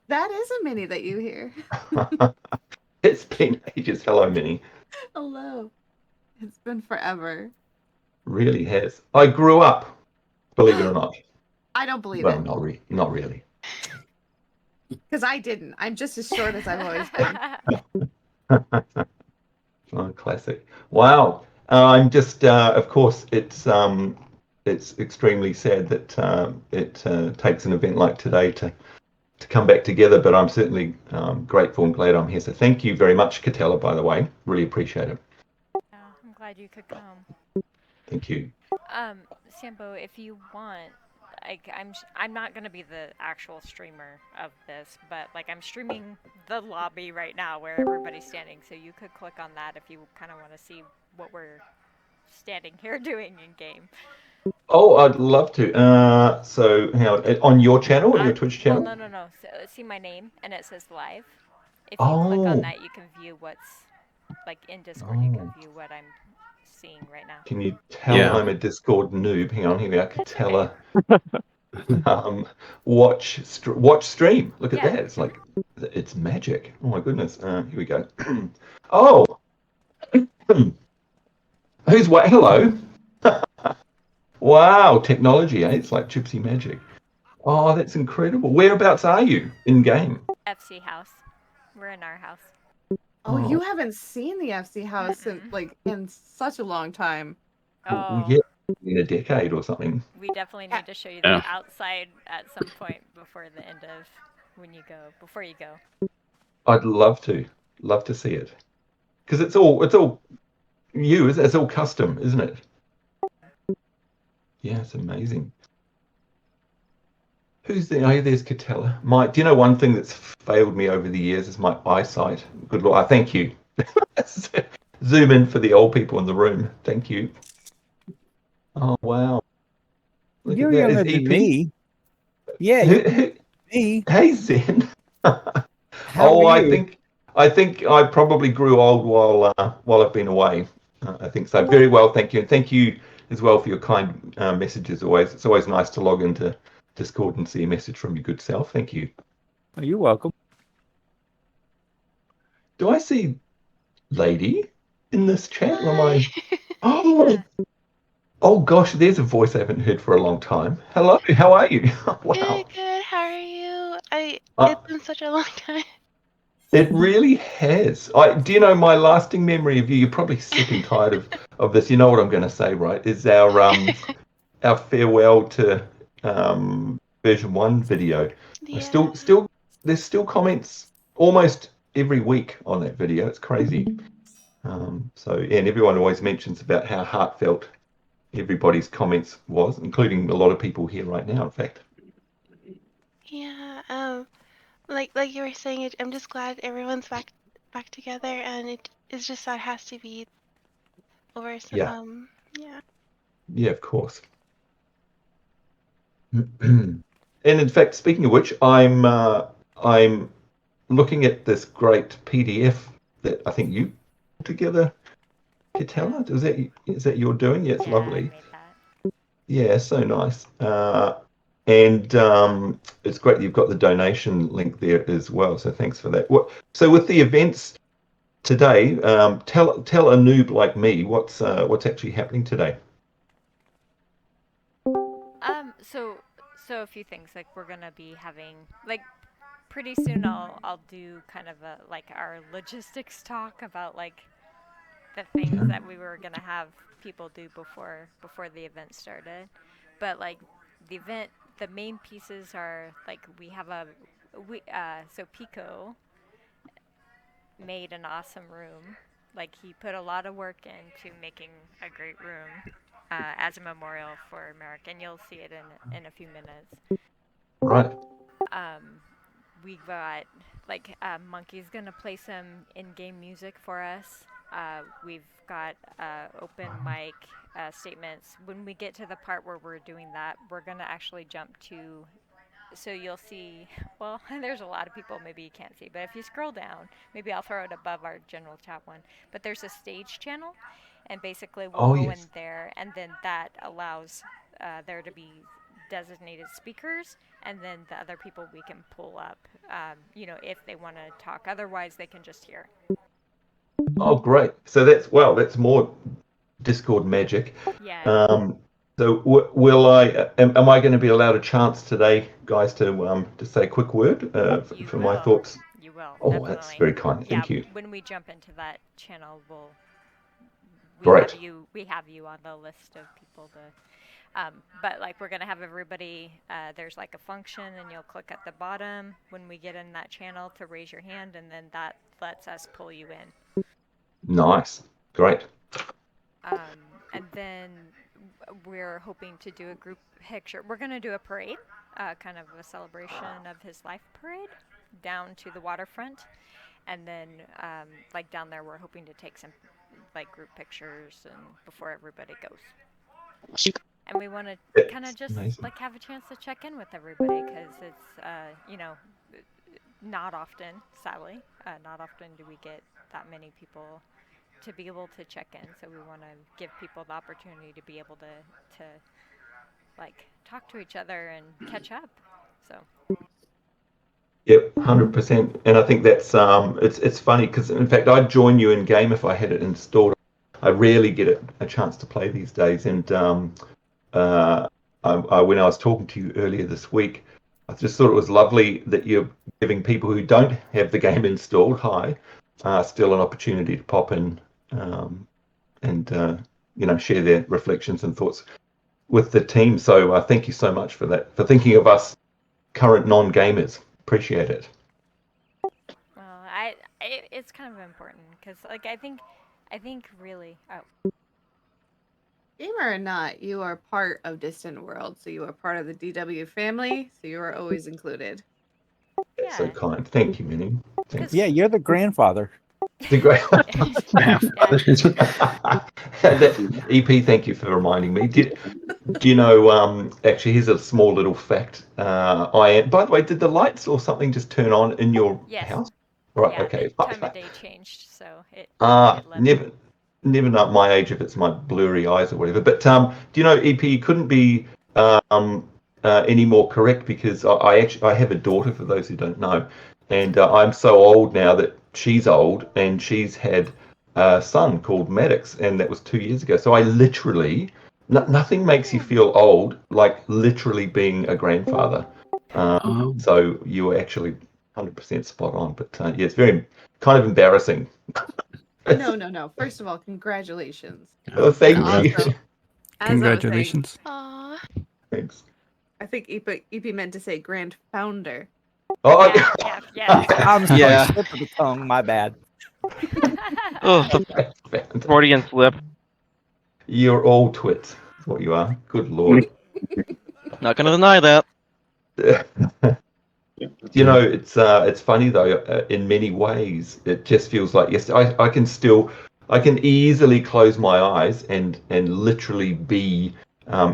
That is a Minnie that you hear. It's been ages. Hello, Minnie. Hello. It's been forever. Really has. I grew up, believe it or not. I don't believe Well, it. not really. Because I didn't. I'm just as short as I've always been. Oh, classic. Wow. I'm just, of course, it's extremely sad that it takes an event like today to come back together. But I'm certainly grateful and glad I'm here. So thank you very much, Catella. By the way, really appreciate it. Yeah, I'm glad you could come. Thank you. Sambo, if you want, like I'm not gonna be the actual streamer of this, but like I'm streaming the lobby right now where everybody's standing, so you could click on that if you kind of want to see what we're standing here doing in game. Oh, I'd love to. So, hang on your channel, on your Twitch Well, channel? no. So, see my name and it says live. If you click on Oh, that, you can view what's like in Discord. You can oh. view what I'm seeing right now. Can you tell Yeah. I'm a Discord noob? Hang on, here we are. It's okay. Catella. Um, watch stream. Look at Yeah. that. It's like it's magic. Oh my goodness. Here we go. Oh, who's what? Hello. Wow, technology, eh? It's like gypsy magic. Oh, that's incredible. Whereabouts are you in game? FC house. We're in our house. Oh, you Oh, haven't seen the FC house in Mm-mm. like in such a long time. well, Oh, yeah, in a decade or something. we definitely Yeah. need to show you the Yeah. outside at some point before the end of when you go. Before you go. I'd love to see it because it's all you. It's all custom, isn't it? Yeah, it's amazing. Who's there? Oh, there's Catella. Do you know one thing that's failed me over the years is my eyesight. Good Lord, thank you. Zoom in for the old people in the room. Thank you. Oh wow, look at You're that. younger Is than EP? me. Yeah, Who, you're younger who, than me. hey Zen. How are Oh, you? I think I probably grew old while I've been away. I think so. Very well, thank you, and thank you as well for your kind messages. Always, it's always nice to log into Discord and see a message from your good self. Thank you. Oh, you're welcome. Do I see lady in this chat? Or am Hi. I? Oh, Yeah. oh gosh, there's a voice I haven't heard for a long time. Hello, how are you? Good, Wow. good. How are you? Uh, It's been such a long time. it really has. Do you know my lasting memory of you? You're probably sick and tired of this. You know what I'm going to say, right? Is our farewell to version one video. I Yeah. there's still comments almost every week on that video. It's crazy. So yeah, and everyone always mentions about how heartfelt everybody's comments was, including a lot of people here right now, in fact. Yeah. Like you were saying, I'm just glad everyone's back together, and it's just sad has to be over. So, Yeah, yeah. yeah, of course. And in fact, speaking of which, I'm looking at this great PDF that I think you put together, Yeah. Katella. Is that you're doing? Yeah, it's Yeah, I lovely. made that. Yeah, so nice. And it's great that you've got the donation link there as well. So thanks for that. So with the events today, tell a noob like me what's actually happening today. So a few things like we're gonna be having like pretty soon. I'll do kind of a like our logistics talk about like the things Mhm. that we were gonna have people do before the event started. But like the event, the main pieces are like we have a we so Pico made an awesome room. Like he put a lot of work into making a great room as a memorial for Merik, and you'll see it in a few minutes. Right. Um, we got like Monkey's gonna play some in-game music for us. We've got open mic statements. When we get to the part where we're doing that, we're gonna actually jump to. So you'll see. Well, there's a lot of people maybe you can't see, but if you scroll down, maybe I'll throw it above our general chat one. But there's a stage channel, and basically we'll Oh go in yes. there, and then that allows there to be designated speakers, and then the other people we can pull up, if they want to talk. Otherwise, they can just hear. Oh, great. So that's more Discord magic. Yeah. So will am I going to be allowed a chance today, guys, to say a quick word You for my will. thoughts? You will. Oh, Definitely. that's very kind. Yeah, Thank you. when we jump into that channel, we Great. have you on the list of people to. But like we're gonna have everybody. There's like a function, and you'll click at the bottom when we get in that channel to raise your hand, and then that lets us pull you in. Nice. Great. And then we're hoping to do a group picture. We're gonna do a parade, kind of a celebration of his life parade, down to the waterfront, and then like down there, we're hoping to take some like group pictures and before everybody goes. And we want to kind of just amazing. like have a chance to check in with everybody because it's not often, sadly, not often do we get that many people to be able to check in. So we want to give people the opportunity to be able to like talk to each other and catch up. So. Yep, 100%. And I think that's it's funny because in fact I'd join you in game if I had it installed. I rarely get a chance to play these days, and when I was talking to you earlier this week, I just thought it was lovely that you're giving people who don't have the game installed, still an opportunity to pop in and share their reflections and thoughts with the team. So thank you so much for that, for thinking of us current non-gamers. Appreciate it. Well, it's kind of important because like I think really. Oh. Gamer or not, you are part of Distant World, so you are part of the DW family, so you are always included. That's so kind. Thank you, Minnie. Thanks. Yeah, you're the grandfather. The great. Yeah. EP, thank you for reminding me. Do you know? Actually, here's a small little fact. By the way, did the lights or something just turn on in your Yes. house? Right. Yeah, Okay. the time of day changed, so it lit. Never know at my age if it's my blurry eyes or whatever. But do you know, EP couldn't be any more correct because I have a daughter, for those who don't know, and I'm so old now that she's old, and she's had a son called Merik, and that was 2 years ago. So I literally, nothing makes you feel old like literally being a grandfather. So you were actually 100% spot on. But yeah, it's very kind of embarrassing. No. First of all, congratulations. Oh, thank And you. also, Congratulations. Aw. Thanks. I think EP meant to say grand founder. Oh, Yeah. I'm sorry, Yeah. slip of the tongue. My bad. Oh, the Freudian slip. You're all twits. That's what you are. Good lord. Not gonna deny that. You know, it's funny though. In many ways, it just feels like yes. I can easily close my eyes and literally be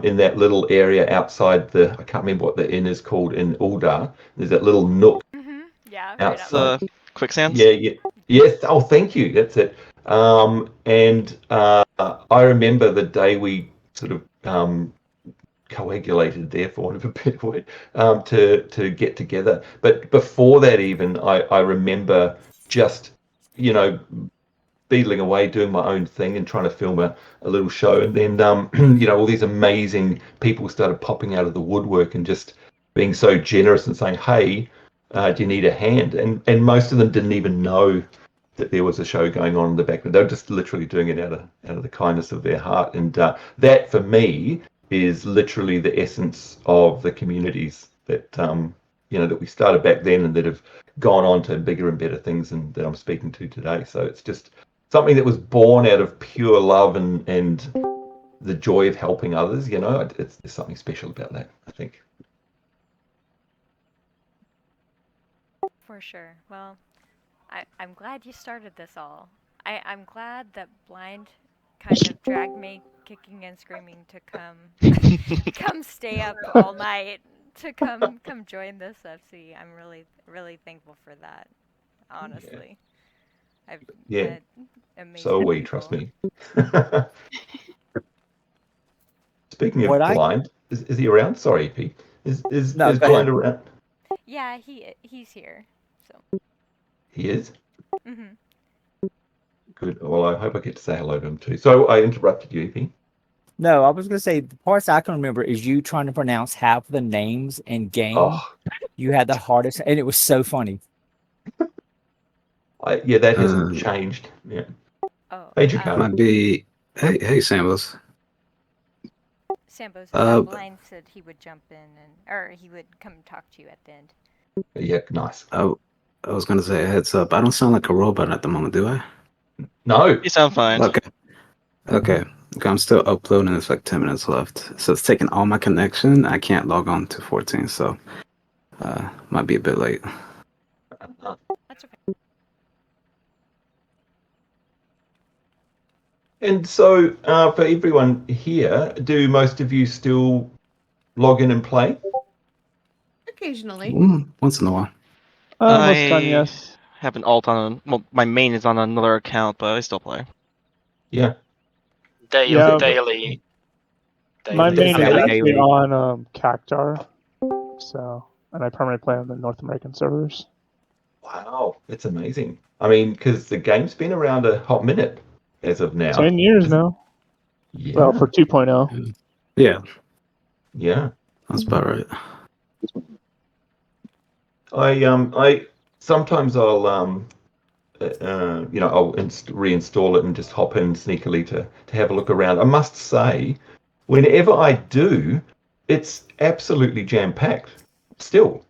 in that little area outside the. I can't remember what the inn is called in Uldar. There's that little nook Yeah. outside. Quicksands. Yeah. Yes. Oh, thank you. That's it. And I remember the day we sort of coagulated there, for want of a better word, to get together. But before that, even I remember just beetling away, doing my own thing, and trying to film a little show. And then all these amazing people started popping out of the woodwork and just being so generous and saying, "Hey, do you need a hand?" And most of them didn't even know that there was a show going on in the background. They were just literally doing it out of the kindness of their heart. And that for me is literally the essence of the communities that that we started back then and that have gone on to bigger and better things and that I'm speaking to today. So it's just something that was born out of pure love and the joy of helping others. There's something special about that, I think. For sure. Well, I'm glad you started this all. I'm glad that Blind kind of dragged me kicking and screaming to come stay up all night to come join this FC. I'm really thankful for that. Honestly. Yeah. Amazing So are we, people. trust me. Speaking of What I- blind, Is he around? Sorry, P. Is No, go Blind ahead. around? Yeah, he's here. So. He is. Mhm. Good. Well, I hope I get to say hello to him too. So I interrupted you, P. No, I was gonna say the parts I can remember is you trying to pronounce half the names in game. Oh, You had the hardest, and it was so funny. yeah, that hasn't changed. Yeah. Oh. Hey, Jakarta. Might be. Hey, Sambos. Sambos, Uh, Blind said he would jump in or he would come talk to you at the end. Yeah, nice. I was gonna say a heads up. I don't sound like a robot at the moment, do I? No. You sound fine. Okay. I'm still uploading. There's like 10 minutes left, so it's taking all my connection. I can't log on to 14, so might be a bit late. That's okay. And so, for everyone here, do most of you still log in and play? Occasionally. Once in a while. Most of the time, I yes. have an alt on. Well, my main is on another account, but I still play. Yeah. Yeah, Daily. my main is Daily? actually on Cactar, so and I primarily play on the North American servers. Wow, that's amazing. I mean, because the game's been around a hot minute as of now. 10 years now. Yeah. Well, for 2.0. Yeah, Yeah. that's about right. I sometimes I'll I'll reinstall it and just hop in sneakily to have a look around. I must say, whenever I do, it's absolutely jam packed. Still,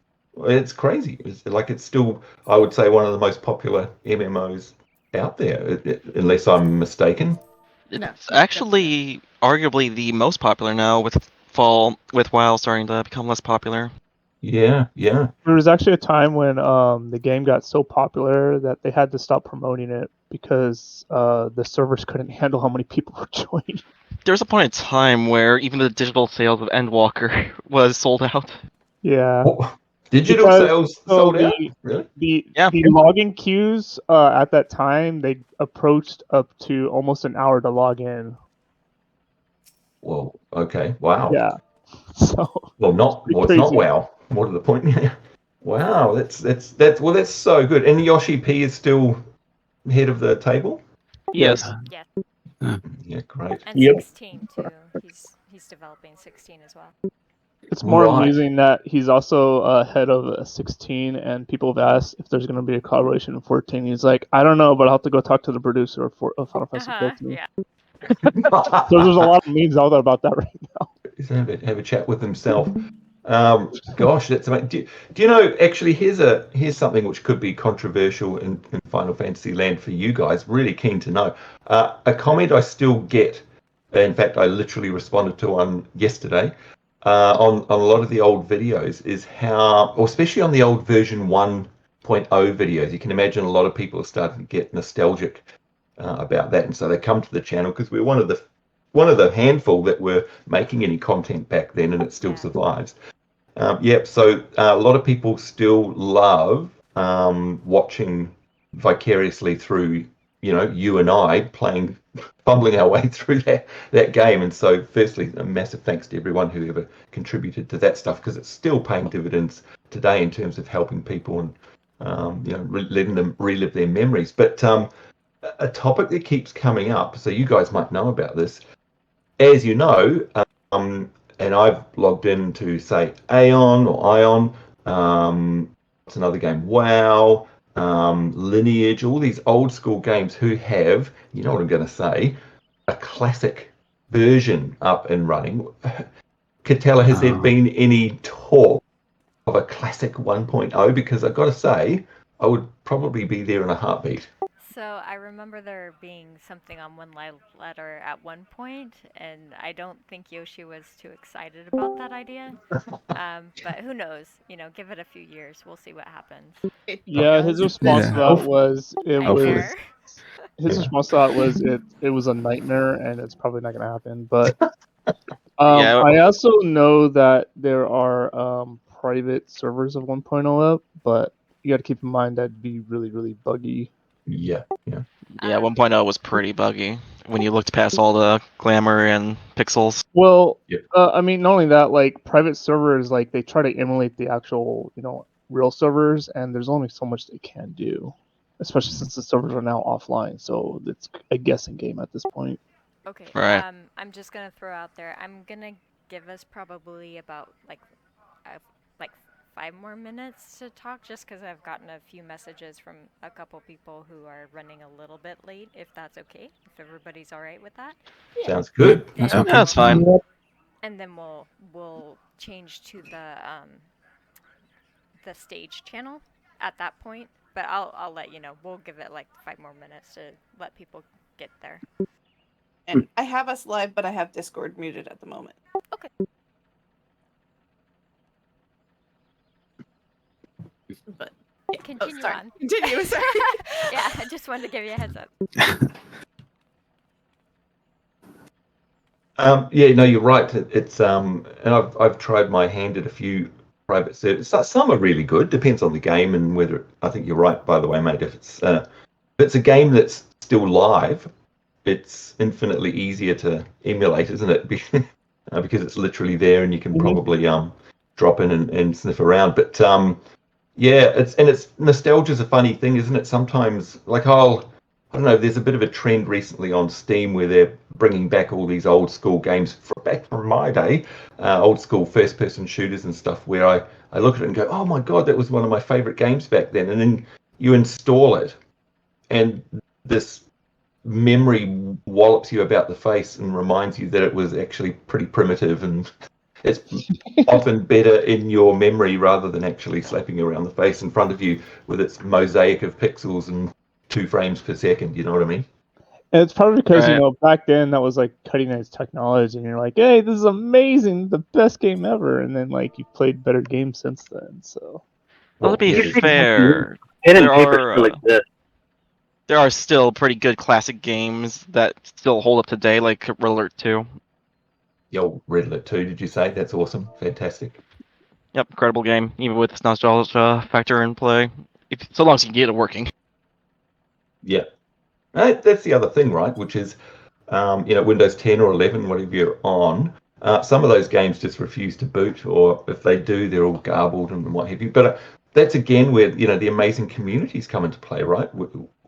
it's crazy. It's still, I would say, one of the most popular MMOs out there, unless I'm mistaken. No, It's actually arguably the most popular now, with WoW starting to become less popular. Yeah. There was actually a time when the game got so popular that they had to stop promoting it because the servers couldn't handle how many people were joining. There was a point in time where even the digital sales of Endwalker was sold out. Yeah. Digital Because- sales so sold the- out? Really? The Yeah. login queues at that time, they approached up to almost an hour to log in. Well, okay. Wow. Yeah. So Well, it's not crazy. wow. What are the point? Wow, that's so good. And Yoshi P is still head of the table. Yes. Yeah. Yeah, great. And Yep. 16 too. He's developing 16 as well. It's more Right. amusing that he's also head of 16, and people have asked if there's going to be a collaboration in 14. He's like, I don't know, but I'll have to go talk to the producer of Final Fantasy 14. Yeah. So there's a lot of memes out there about that right now. Have a chat with himself. Gosh, that's amazing. Do you know? Actually, here's something which could be controversial in Final Fantasy land for you guys. Really keen to know. A comment I still get. In fact, I literally responded to one yesterday. On a lot of the old videos is how, or especially on the old version 1.0 videos, you can imagine a lot of people are starting to get nostalgic about that, and so they come to the channel because we're one of the handful that were making any content back then, and it still survives. So a lot of people still love watching vicariously through, you and I playing, fumbling our way through that game. And so firstly, a massive thanks to everyone who ever contributed to that stuff, because it's still paying dividends today in terms of helping people and letting them relive their memories. But a topic that keeps coming up, so you guys might know about this, as you know, and I've logged into, say, Aeon or Ion, it's another game, WoW, Lineage, all these old school games who have, you know what I'm going to say, a classic version up and running. Katella, has there been any talk of a classic 1.0? Because I've got to say, I would probably be there in a heartbeat. So I remember there being something on one letter at one point, and I don't think Yoshi was too excited about that idea. But who knows? Give it a few years. We'll see what happens. Yeah, his response to that was Nightmare. his response to that was it was a nightmare and it's probably not gonna happen. But Yeah. I also know that there are private servers of 1.0 up, but you got to keep in mind that'd be really, really buggy. Yeah. Yeah, 1.0 was pretty buggy. when you looked past all the glamour and pixels. Well, Yep. I mean, not only that, like private servers, like they try to emulate the actual, real servers, and there's only so much they can do, especially since the servers are now offline. So it's a guessing game at this point. Okay. Right. I'm just gonna throw out there. I'm gonna give us probably about like 5 more minutes to talk, just because I've gotten a few messages from a couple people who are running a little bit late. If that's okay, if everybody's all right with that, Sounds good. That's then okay. Yeah, that's fine. and then we'll change to the stage channel at that point. But I'll let you know. We'll give it like 5 more minutes to let people get there. And I have us live, but I have Discord muted at the moment. Okay. But Continue sorry. on. Continue. Sorry. Yeah, I just wanted to give you a heads up. Yeah, no, you're right. It's and I've tried my hand at a few private servers. Some are really good. Depends on the game and whether. I think you're right, by the way, mate. If it's a game that's still live, it's infinitely easier to emulate, isn't it? Because it's literally there and you can probably drop in and sniff around. But yeah, it's nostalgia's a funny thing, isn't it? Sometimes, like I don't know, there's a bit of a trend recently on Steam where they're bringing back all these old school games back from my day, old school first person shooters and stuff, where I look at it and go, oh my God, that was one of my favorite games back then. And then you install it and this memory wallops you about the face and reminds you that it was actually pretty primitive, and it's often better in your memory rather than actually slapping you around the face in front of you with its mosaic of pixels and 2 frames per second. You know what I mean? And it's probably because, Right. back then that was like cutting edge technology, and you're like, hey, this is amazing, the best game ever. And then, like, you've played better games since then. So, Well, to be Yeah, fair, Pen and there paper are still exist. there are still pretty good classic games that still hold up today, like Red Alert 2. Yo, Red Alert 2, did you say? That's awesome. Fantastic. Yep, incredible game, even with its nostalgia factor in play. So long as you can get it working. Yeah. That's the other thing, right? Which is, Windows 10 or 11, whatever you're on, some of those games just refuse to boot, or if they do, they're all garbled and what have you. But that's again where, the amazing communities come into play, right?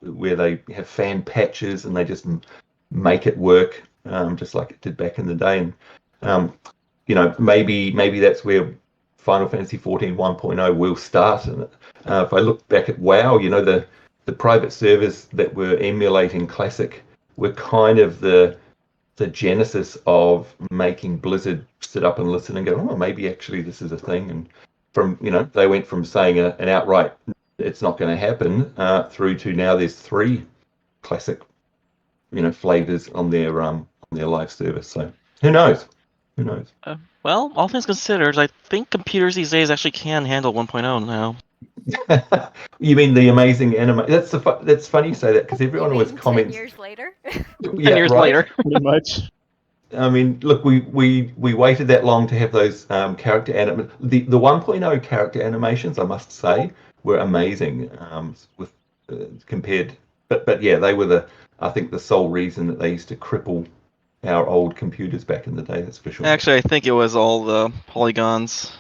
Where they have fan patches and they just make it work, just like it did back in the day. And, maybe that's where Final Fantasy 14 1.0 will start. And if I look back at WoW, the private servers that were emulating Classic were kind of the genesis of making Blizzard sit up and listen and go, oh, maybe actually this is a thing. And they went from saying an outright, it's not going to happen, through to now there's 3 Classic, flavors on their live service. So who knows? Who knows? Well, all things considered, I think computers these days actually can handle 1.0 now. You mean the amazing anime? That's funny you say that, because You everyone always mean 10 comments. years later? 10 Yeah, years right. later. pretty much. I mean, look, we waited that long to have those character the 1.0 character animations, I must say, were amazing, with compared. But yeah, they were I think the sole reason that they used to cripple our old computers back in the day. That's for sure. Actually, I think it was all the polygons.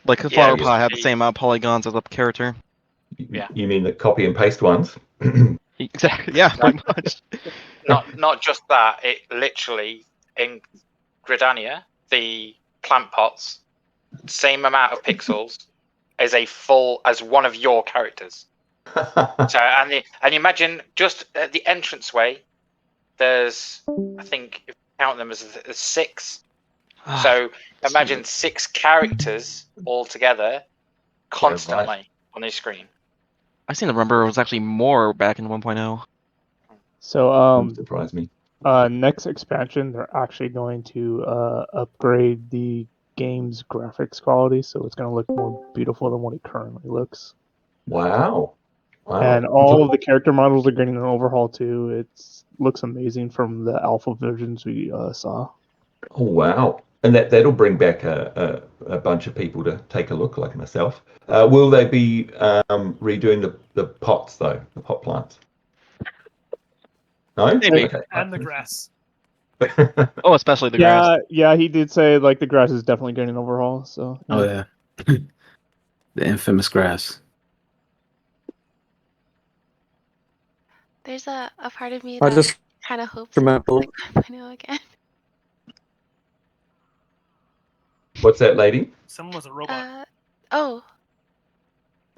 Like the Yeah, Flower it was Pie had the the- same amount of polygons as the character. Yeah. You mean the copy and paste ones? Exactly. Yeah, pretty much. Not just that, it literally in Gridania, the plant pots, same amount of pixels as one of your characters. So and imagine just at the entranceway, there's, I think if you count them as 6. So imagine 6 characters all together constantly on your screen. I seem to remember it was actually more back in 1.0. So, Wouldn't surprise me. next expansion, they're actually going to upgrade the game's graphics quality, so it's going to look more beautiful than what it currently looks. Wow. And all of the character models are getting an overhaul too. It looks amazing from the alpha versions we saw. Oh wow! And that'll bring back a bunch of people to take a look, like myself. Will they be redoing the pots though, the pot plants? No? Maybe. Okay. And the grass. Oh, especially the grass. Yeah, he did say like the grass is definitely getting an overhaul. So Oh yeah, the infamous grass. There's a part of me I that just kind of hopes remember. it's like 1.0 again. What's that, lady? Someone was a robot. Oh,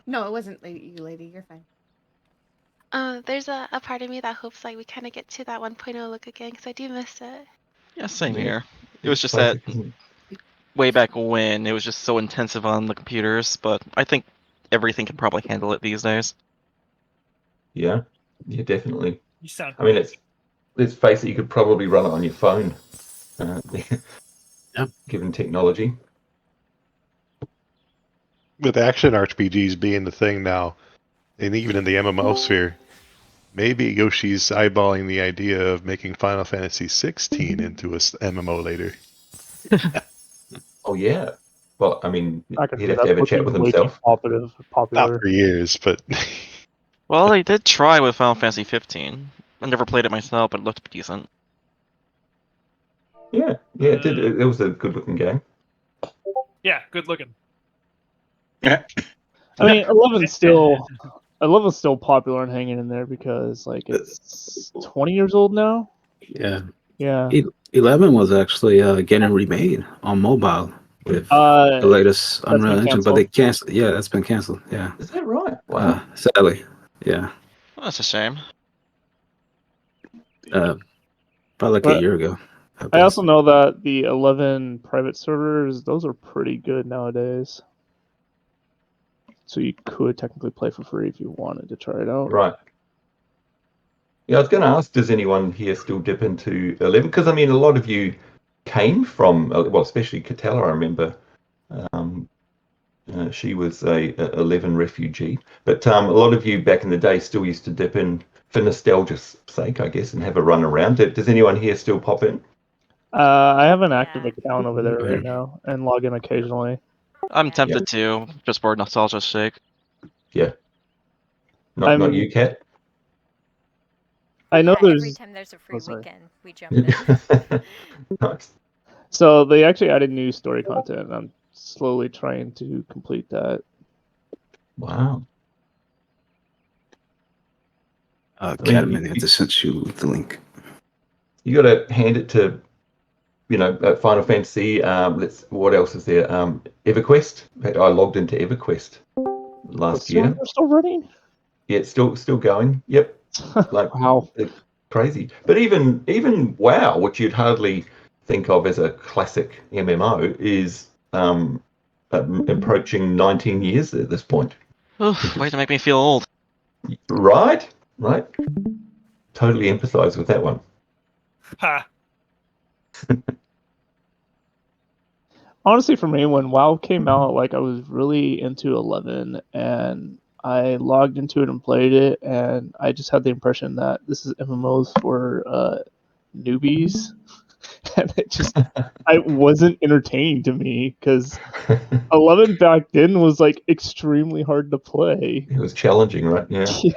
No, it wasn't you, lady. You're fine. there's a part of me that hopes like we kind of get to that 1.0 look again because I do miss it. Yeah, same Yeah. here. It was just Classic, that isn't it? way back when it was just so intensive on the computers, but I think everything can probably handle it these days. Yeah, definitely. You sound I mean, great. let's face it, you could probably run it on your phone, Yep. given technology. With action RPGs being the thing now, and even in the MMO sphere, maybe Yoshi's eyeballing the idea of making Final Fantasy 16 into a MMO later. Oh yeah. Well, I mean, I can he'd see have to that have a would chat be with way too himself. popular. Not for years, but Well, they did try with Final Fantasy 15. I never played it myself, but it looked decent. Yeah, it did. It was a good-looking game. Yeah, good looking. I mean, 11's still popular and hanging in there because like it's 20 years old now. Yeah. Yeah. 11 was actually getting remade on mobile with the latest That's been Unreal Engine, but they canceled. canceled. Yeah, that's been canceled. Yeah. Is that right? Wow. Sadly, yeah. Well, that's a shame. Probably like a But year ago. I also know that the 11 private servers, those are pretty good nowadays. So you could technically play for free if you wanted to try it out. Right. Yeah, I was going to ask, does anyone here still dip into 11? Because, I mean, a lot of you came from, well, especially Catella, I remember. She was a 11 refugee. But a lot of you back in the day still used to dip in for nostalgia's sake, I guess, and have a run around. Does anyone here still pop in? I have an active account over there right now and log in occasionally. I'm tempted to, just for nostalgia's sake. Yeah. Not you, Kat? I know there's Every time there's a free sorry. weekend, we jump in. Nice. So they actually added new story content, and I'm slowly trying to complete that. Wow. Cadman had to send you the link. You got to hand it to, Final Fantasy. What else is there? EverQuest. In fact, I logged into EverQuest last year. We're still running? Yeah, it's still going. Yep. Like wow. Crazy. But even WoW, which you'd hardly think of as a classic MMO, is approaching 19 years at this point. Way to make me feel old. Right. Totally empathize with that one. Ha. Honestly, for me, when WoW came out, like I was really into 11, and I logged into it and played it, and I just had the impression that this is MMOs for newbies, and it wasn't entertaining to me because 11 back then was like extremely hard to play. It was challenging, right? Yeah. Yeah.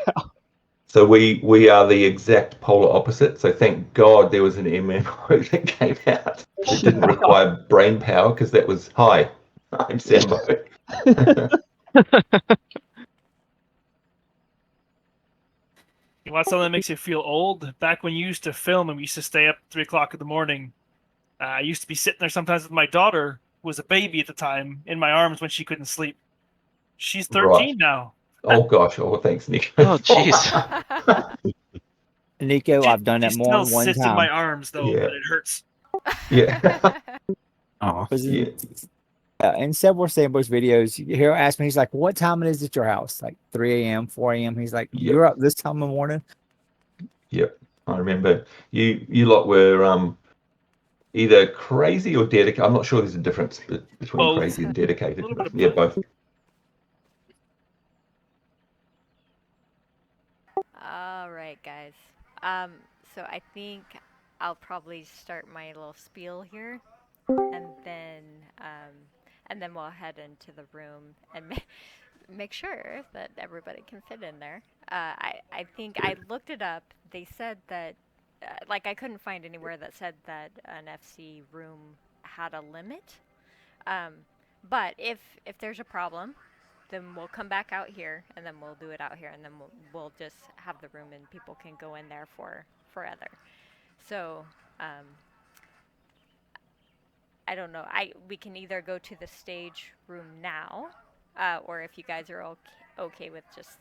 So we are the exact polar opposite. So thank God there was an MMO that came out that didn't require brain power, because that was I'm Sambo. You want something that makes you feel old? Back when you used to film and we used to stay up 3 o'clock in the morning, I used to be sitting there sometimes with my daughter, who was a baby at the time, in my arms when she couldn't sleep. She's 13 Right. now. Oh gosh! Oh, thanks, Nick. Oh jeez. Nico, I've done that She more still than one sits in my time. arms though, Yeah. but it hurts. Yeah. Oh. Yeah. In several Sandbox videos, he'll ask me, he's like, what time it is at your house? Like 3 a.m., 4 a.m. He's like, you're up this time in the morning? Yep. I remember you lot were either crazy or dedicated. I'm not sure there's a difference between Both. crazy and dedicated. A little bit of Yeah, both. All right, guys. So I think I'll probably start my little spiel here, and then we'll head into the room and make sure that everybody can fit in there. I think I looked it up. They said that like I couldn't find anywhere that said that an FC room had a limit. But if there's a problem, then we'll come back out here, and then we'll do it out here, and then we'll just have the room, and people can go in there for forever. So I don't know. We can either go to the stage room now, or if you guys are okay with just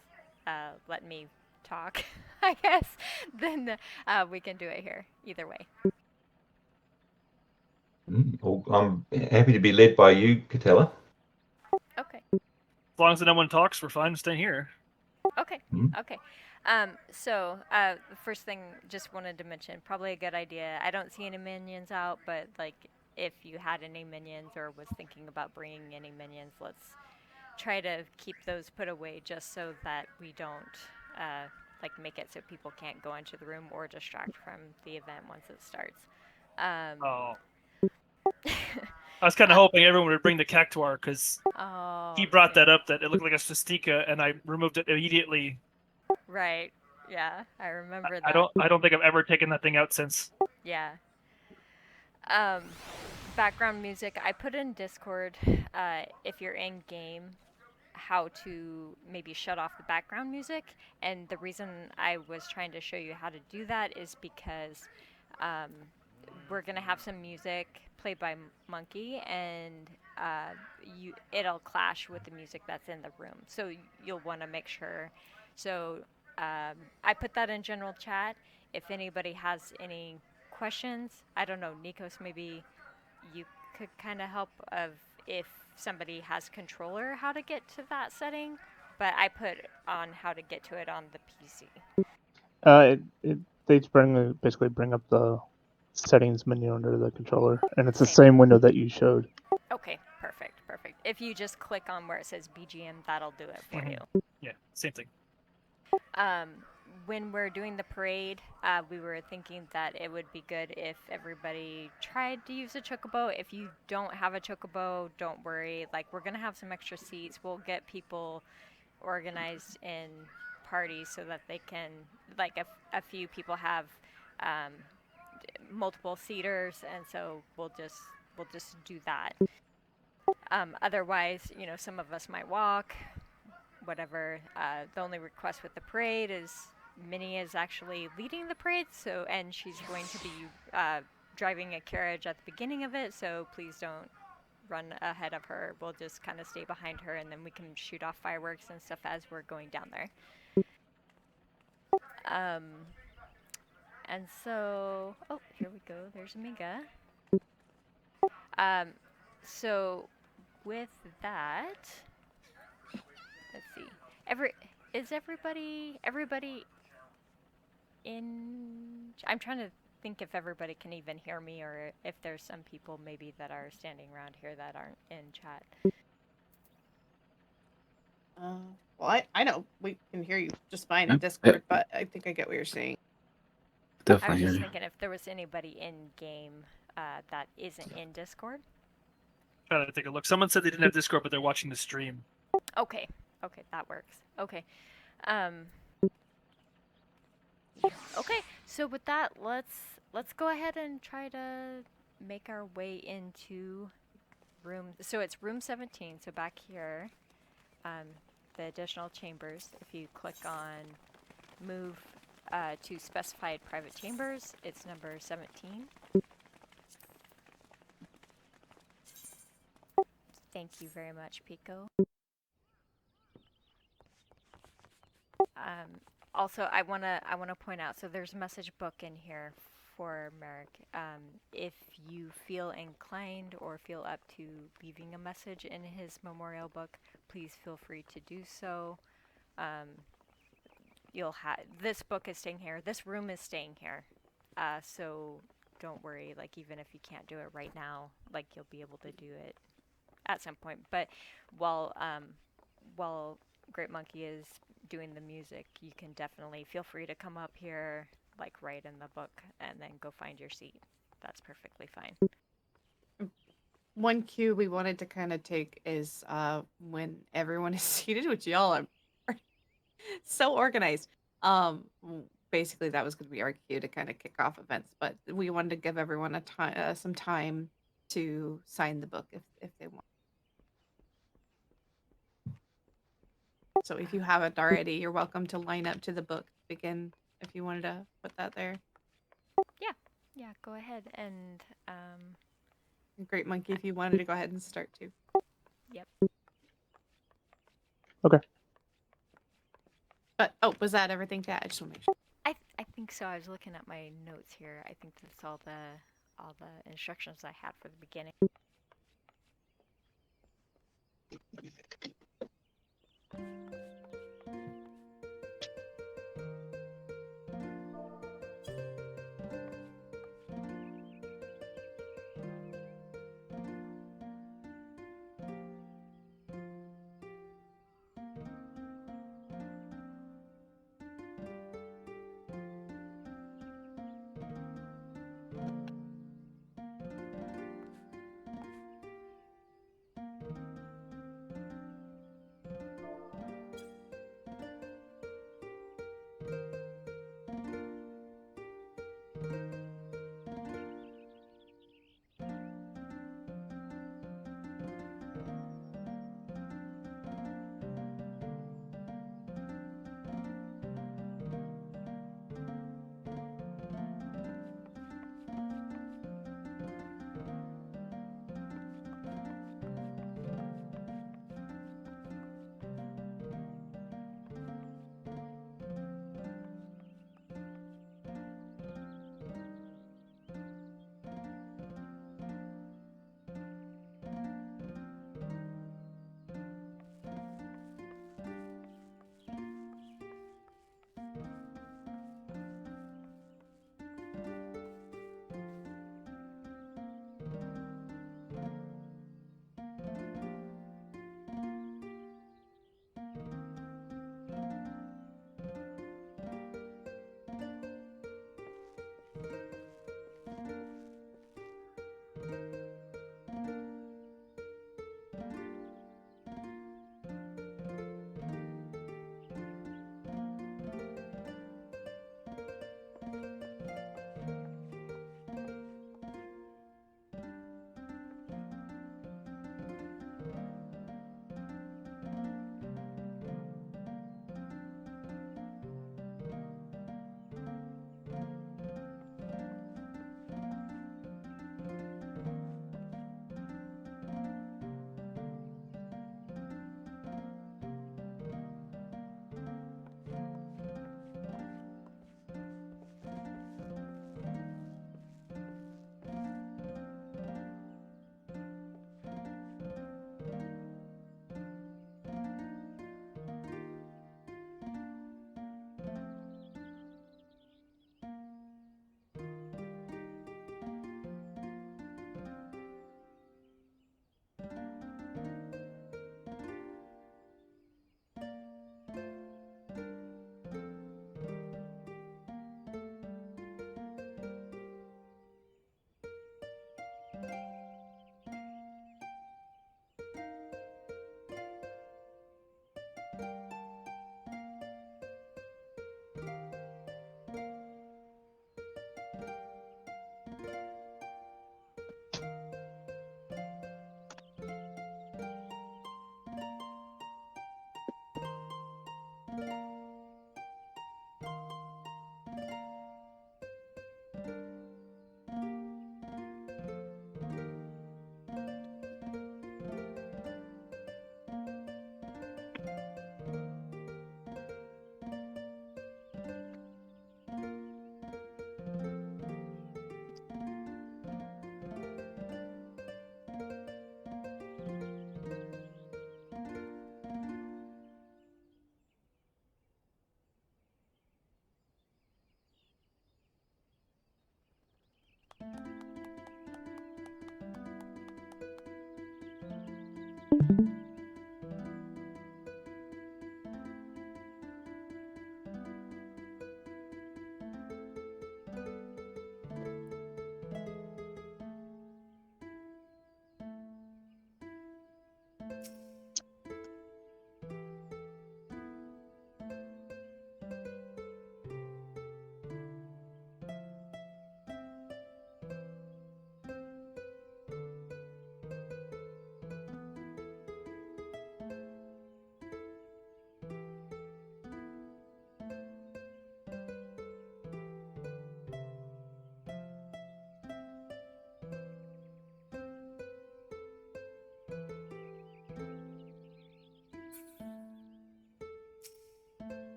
letting me talk, I guess, then we can do it here. Either way. Well, I'm happy to be led by you, Catella. Okay. As long as no one talks, we're fine staying here. Okay. Okay. So the first thing, just wanted to mention, probably a good idea. I don't see any minions out, but like if you had any minions or was thinking about bringing any minions, let's try to keep those put away just so that we don't like make it so people can't go into the room or distract from the event once it starts. Oh. I was kind of hoping everyone would bring the cactuar because he brought that up that it looked like a swastika, and I removed it immediately. Right. Yeah, I remember that. I don't think I've ever taken that thing out since. Yeah. Background music. I put in Discord, if you're in game, how to maybe shut off the background music. And the reason I was trying to show you how to do that is because we're gonna have some music played by Monkey, and it'll clash with the music that's in the room. So you'll want to make sure. So I put that in general chat. If anybody has any questions, I don't know, Nikos, maybe you could kind of help of if somebody has controller how to get to that setting, but I put on how to get to it on the PC. They basically bring up the settings menu under the controller, and it's the same window that you showed. Okay, perfect. If you just click on where it says BGM, that'll do it for you. Yeah, same thing. When we're doing the parade, we were thinking that it would be good if everybody tried to use a chocobo. If you don't have a chocobo, don't worry. Like, we're going to have some extra seats. We'll get people organized in parties so that they can, like, a few people have multiple seaters, and so we'll just do that. Otherwise, some of us might walk, whatever. The only request with the parade is Minnie is actually leading the parade, and she's going to be driving a carriage at the beginning of it, so please don't run ahead of her. We'll just kind of stay behind her, and then we can shoot off fireworks and stuff as we're going down there. And so, oh, here we go. There's Amiga. So with that, let's see. Is everybody in? I'm trying to think if everybody can even hear me, or if there's some people maybe that are standing around here that aren't in chat. Well, I know we can hear you just fine in Discord, but I think I get what you're saying. Definitely I was hear just you. thinking if there was anybody in game that isn't in Discord. Trying to take a look. Someone said they didn't have Discord, but they're watching the stream. Okay, that works. Okay. Okay, so with that, let's go ahead and try to make our way into room. So it's room 17. So back here, the additional chambers. If you click on move to specified private chambers, it's number 17. Thank you very much, Pico. Also, I wanna point out. So there's a message book in here for Merik. If you feel inclined or feel up to leaving a message in his memorial book, please feel free to do so. You'll have this book is staying here. This room is staying here. So don't worry. Like, even if you can't do it right now, like, you'll be able to do it at some point. But while Great Monkey is doing the music, you can definitely feel free to come up here, like, right in the book, and then go find your seat. That's perfectly fine. One cue we wanted to kind of take is when everyone is seated, which y'all are so organized. basically that was going to be our cue to kind of kick off events, but we wanted to give everyone a time, some time to sign the book if they want. So if you haven't already, you're welcome to line up to the book to begin if you wanted to put that there. Yeah, go ahead and And Great Monkey, if you wanted to go ahead and start too. yep. But was that everything to add? I just want to make sure. I think so. I was looking at my notes here. I think that's all the instructions I had for the beginning.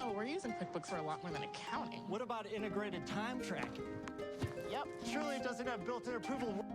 Oh, we're using QuickBooks for a lot more than accounting. What about integrated time tracking? Yep. Surely it doesn't have built-in approval.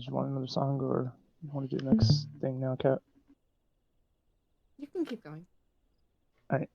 Do you want another song, or you want to do the next thing now, Kat? You can keep going. All right.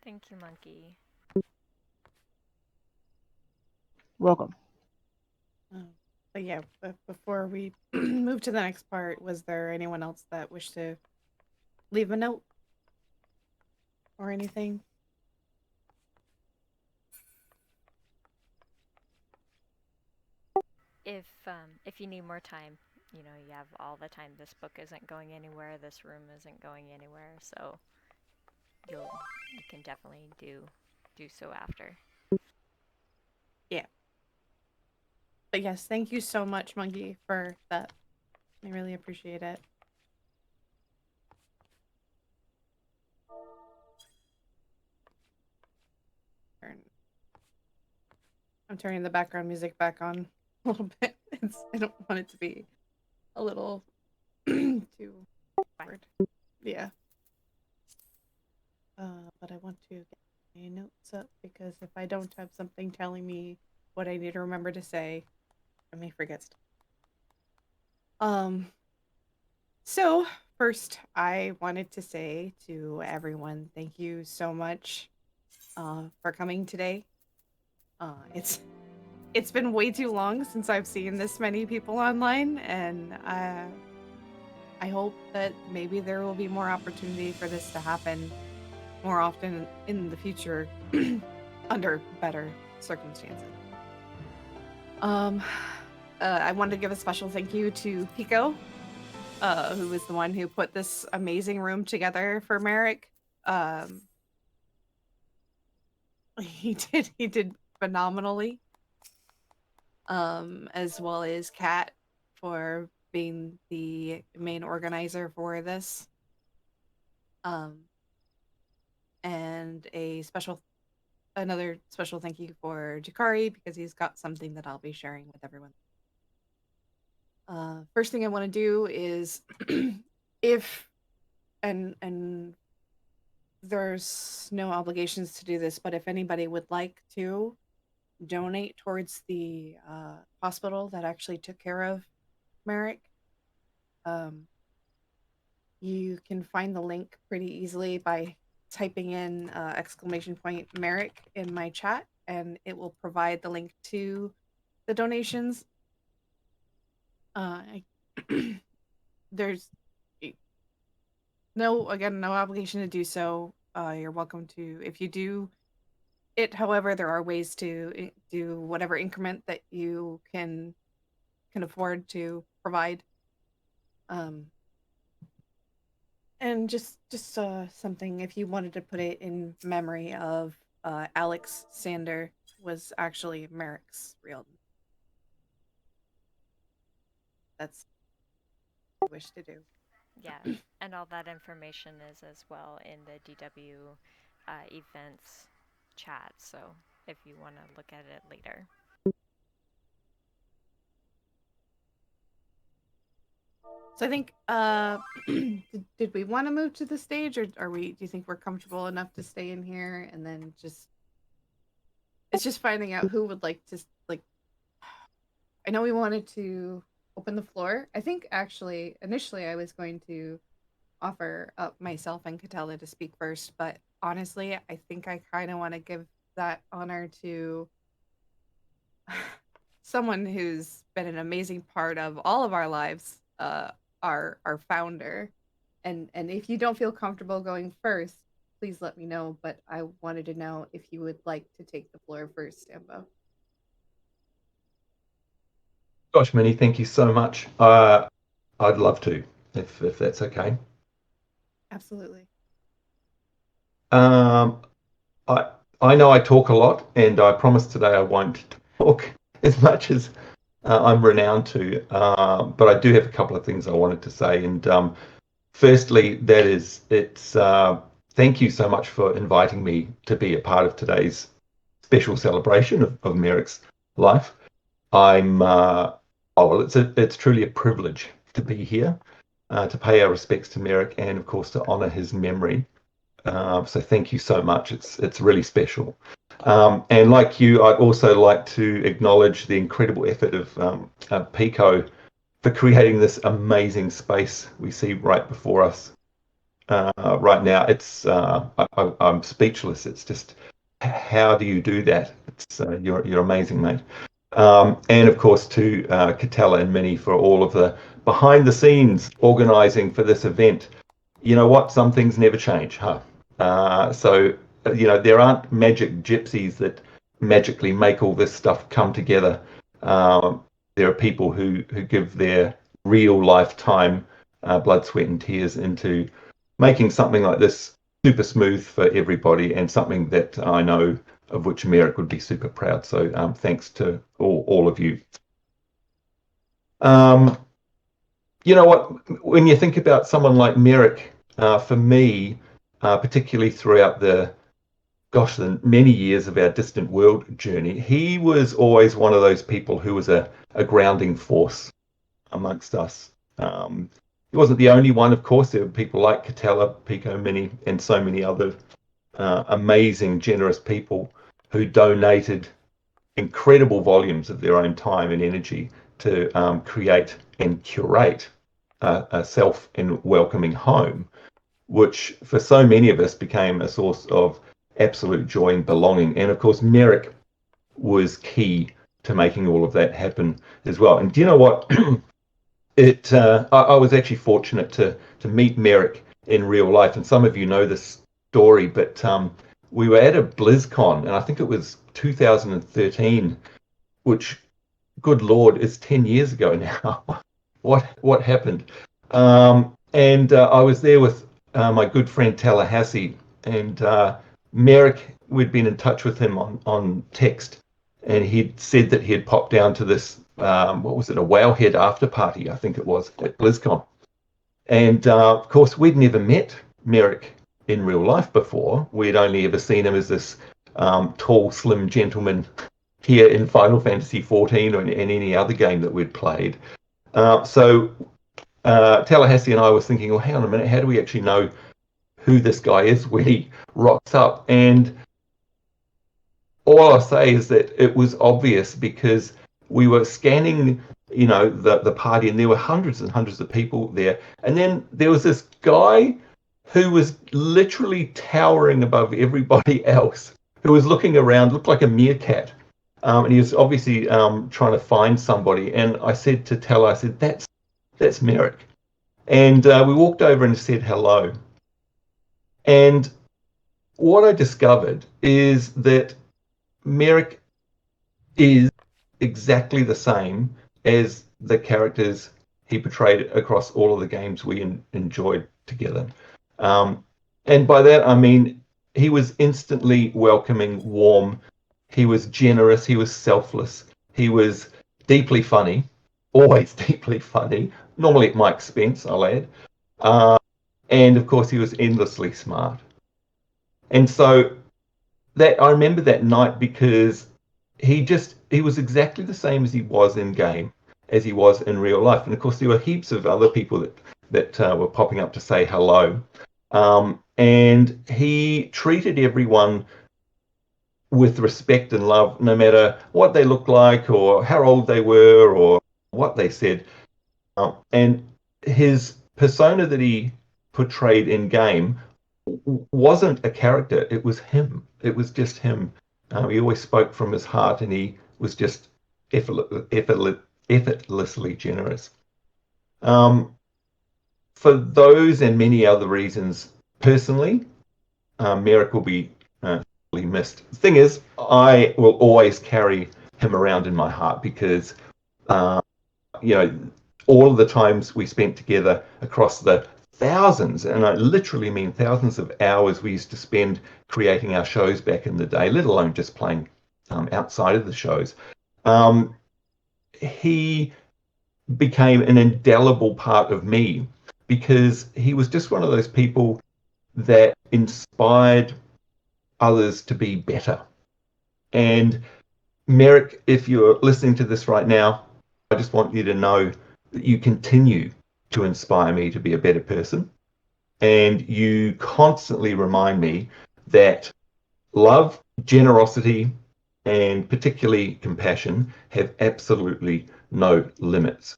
Thank you, Monkey. Welcome. But yeah, before we move to the next part, was there anyone else that wished to leave a note or anything? If you need more time, you have all the time. This book isn't going anywhere. This room isn't going anywhere. So you can definitely do so after. Yeah. But yes, thank you so much, Monkey, for that. I really appreciate it. I'm turning the background music back on a little bit. I don't want it to be a little too awkward. Yeah. But I want to get my notes up because if I don't have something telling me what I need to remember to say, I may forget stuff. So first, I wanted to say to everyone, thank you so much for coming today. It's been way too long since I've seen this many people online, and I hope that maybe there will be more opportunity for this to happen more often in the future under better circumstances. I wanted to give a special thank you to Pico, who was the one who put this amazing room together for Merik. He did phenomenally. As well as Kat for being the main organizer for this. And another special thank you for Jakari because he's got something that I'll be sharing with everyone. First thing I want to do is if and there's no obligations to do this, but if anybody would like to donate towards the hospital that actually took care of Merik, you can find the link pretty easily by typing in !! Merik in my chat, and it will provide the link to the donations. There's no obligation to do so. You're welcome to if you do it. However, there are ways to do whatever increment that you can afford to provide. And just something if you wanted to put it in memory of Alex Sandor was actually Merik's real name. That's what I wish to do. Yeah, and all that information is as well in the DW events chat, so if you want to look at it later. So I think did we want to move to the stage, or do you think we're comfortable enough to stay in here and then it's just finding out who would like to I know we wanted to open the floor. I think actually initially I was going to offer up myself and Catella to speak first, but honestly, I think I kind of want to give that honor to someone who's been an amazing part of all of our lives, our founder. And if you don't feel comfortable going first, please let me know. But I wanted to know if you would like to take the floor first, Ambo. Gosh, Minnie, thank you so much. I'd love to, if that's okay. Absolutely. I know I talk a lot, and I promise today I won't talk as much as I'm renowned to. But I do have a couple of things I wanted to say. And firstly, thank you so much for inviting me to be a part of today's special celebration of Merik's life. It's truly a privilege to be here, to pay our respects to Merik, and of course to honor his memory. So thank you so much. It's really special. And like you, I'd also like to acknowledge the incredible effort of Pico for creating this amazing space we see right before us. right now. It's I'm speechless. It's just, how do you do that? It's you're amazing, mate. And of course to Catella and Minnie for all of the behind the scenes organising for this event. You know what? Some things never change, huh? So there aren't magic gypsies that magically make all this stuff come together. There are people who give their real lifetime blood, sweat, and tears into making something like this super smooth for everybody, and something that I know of which Merik would be super proud. So thanks to all of you. You know what? When you think about someone like Merik, for me, particularly throughout the many years of our distant world journey, he was always one of those people who was a grounding force amongst us. He wasn't the only one, of course. There were people like Catella, Pico, Minnie, and so many other amazing, generous people who donated incredible volumes of their own time and energy to create and curate a self and welcoming home, which for so many of us became a source of absolute joy and belonging. And of course, Merik was key to making all of that happen as well. And do you know what? I was actually fortunate to meet Merik in real life, and some of you know this story, but we were at a BlizzCon, and I think it was 2013, which, good Lord, is 10 years ago now. What happened? And I was there with my good friend Tallahassee, and Merik, we'd been in touch with him on text, and he'd said that he had popped down to this, what was it, a Wowhead after party, I think it was, at BlizzCon. And of course, we'd never met Merik in real life before. We'd only ever seen him as this tall, slim gentleman here in Final Fantasy XIV or in any other game that we'd played. So Tallahassee and I was thinking, well, hang on a minute, how do we actually know who this guy is when he rocks up? And all I'll say is that it was obvious, because we were scanning, the party, and there were hundreds and hundreds of people there. And then there was this guy who was literally towering above everybody else, who was looking around, looked like a meerkat. And he was obviously trying to find somebody. And I said to Tella, I said, that's Merik. And we walked over and said hello. And what I discovered is that Merik is exactly the same as the characters he portrayed across all of the games we enjoyed together. And by that, I mean, he was instantly welcoming, warm. He was generous. He was selfless. He was deeply funny, always deeply funny, normally at my expense, I'll add. And of course, he was endlessly smart. And so that I remember that night, because he was exactly the same as he was in game as he was in real life. And of course, there were heaps of other people that were popping up to say hello. And he treated everyone with respect and love, no matter what they looked like or how old they were or what they said. And his persona that he portrayed in game wasn't a character. It was him. It was just him. He always spoke from his heart, and he was just effortlessly generous. For those and many other reasons, personally, Merik will be missed. The thing is, I will always carry him around in my heart, because all of the times we spent together across the thousands, and I literally mean thousands of hours we used to spend creating our shows back in the day, let alone just playing outside of the shows. He became an indelible part of me, because he was just one of those people that inspired others to be better. And Merik, if you're listening to this right now, I just want you to know that you continue to inspire me to be a better person. And you constantly remind me that love, generosity, and particularly compassion have absolutely no limits.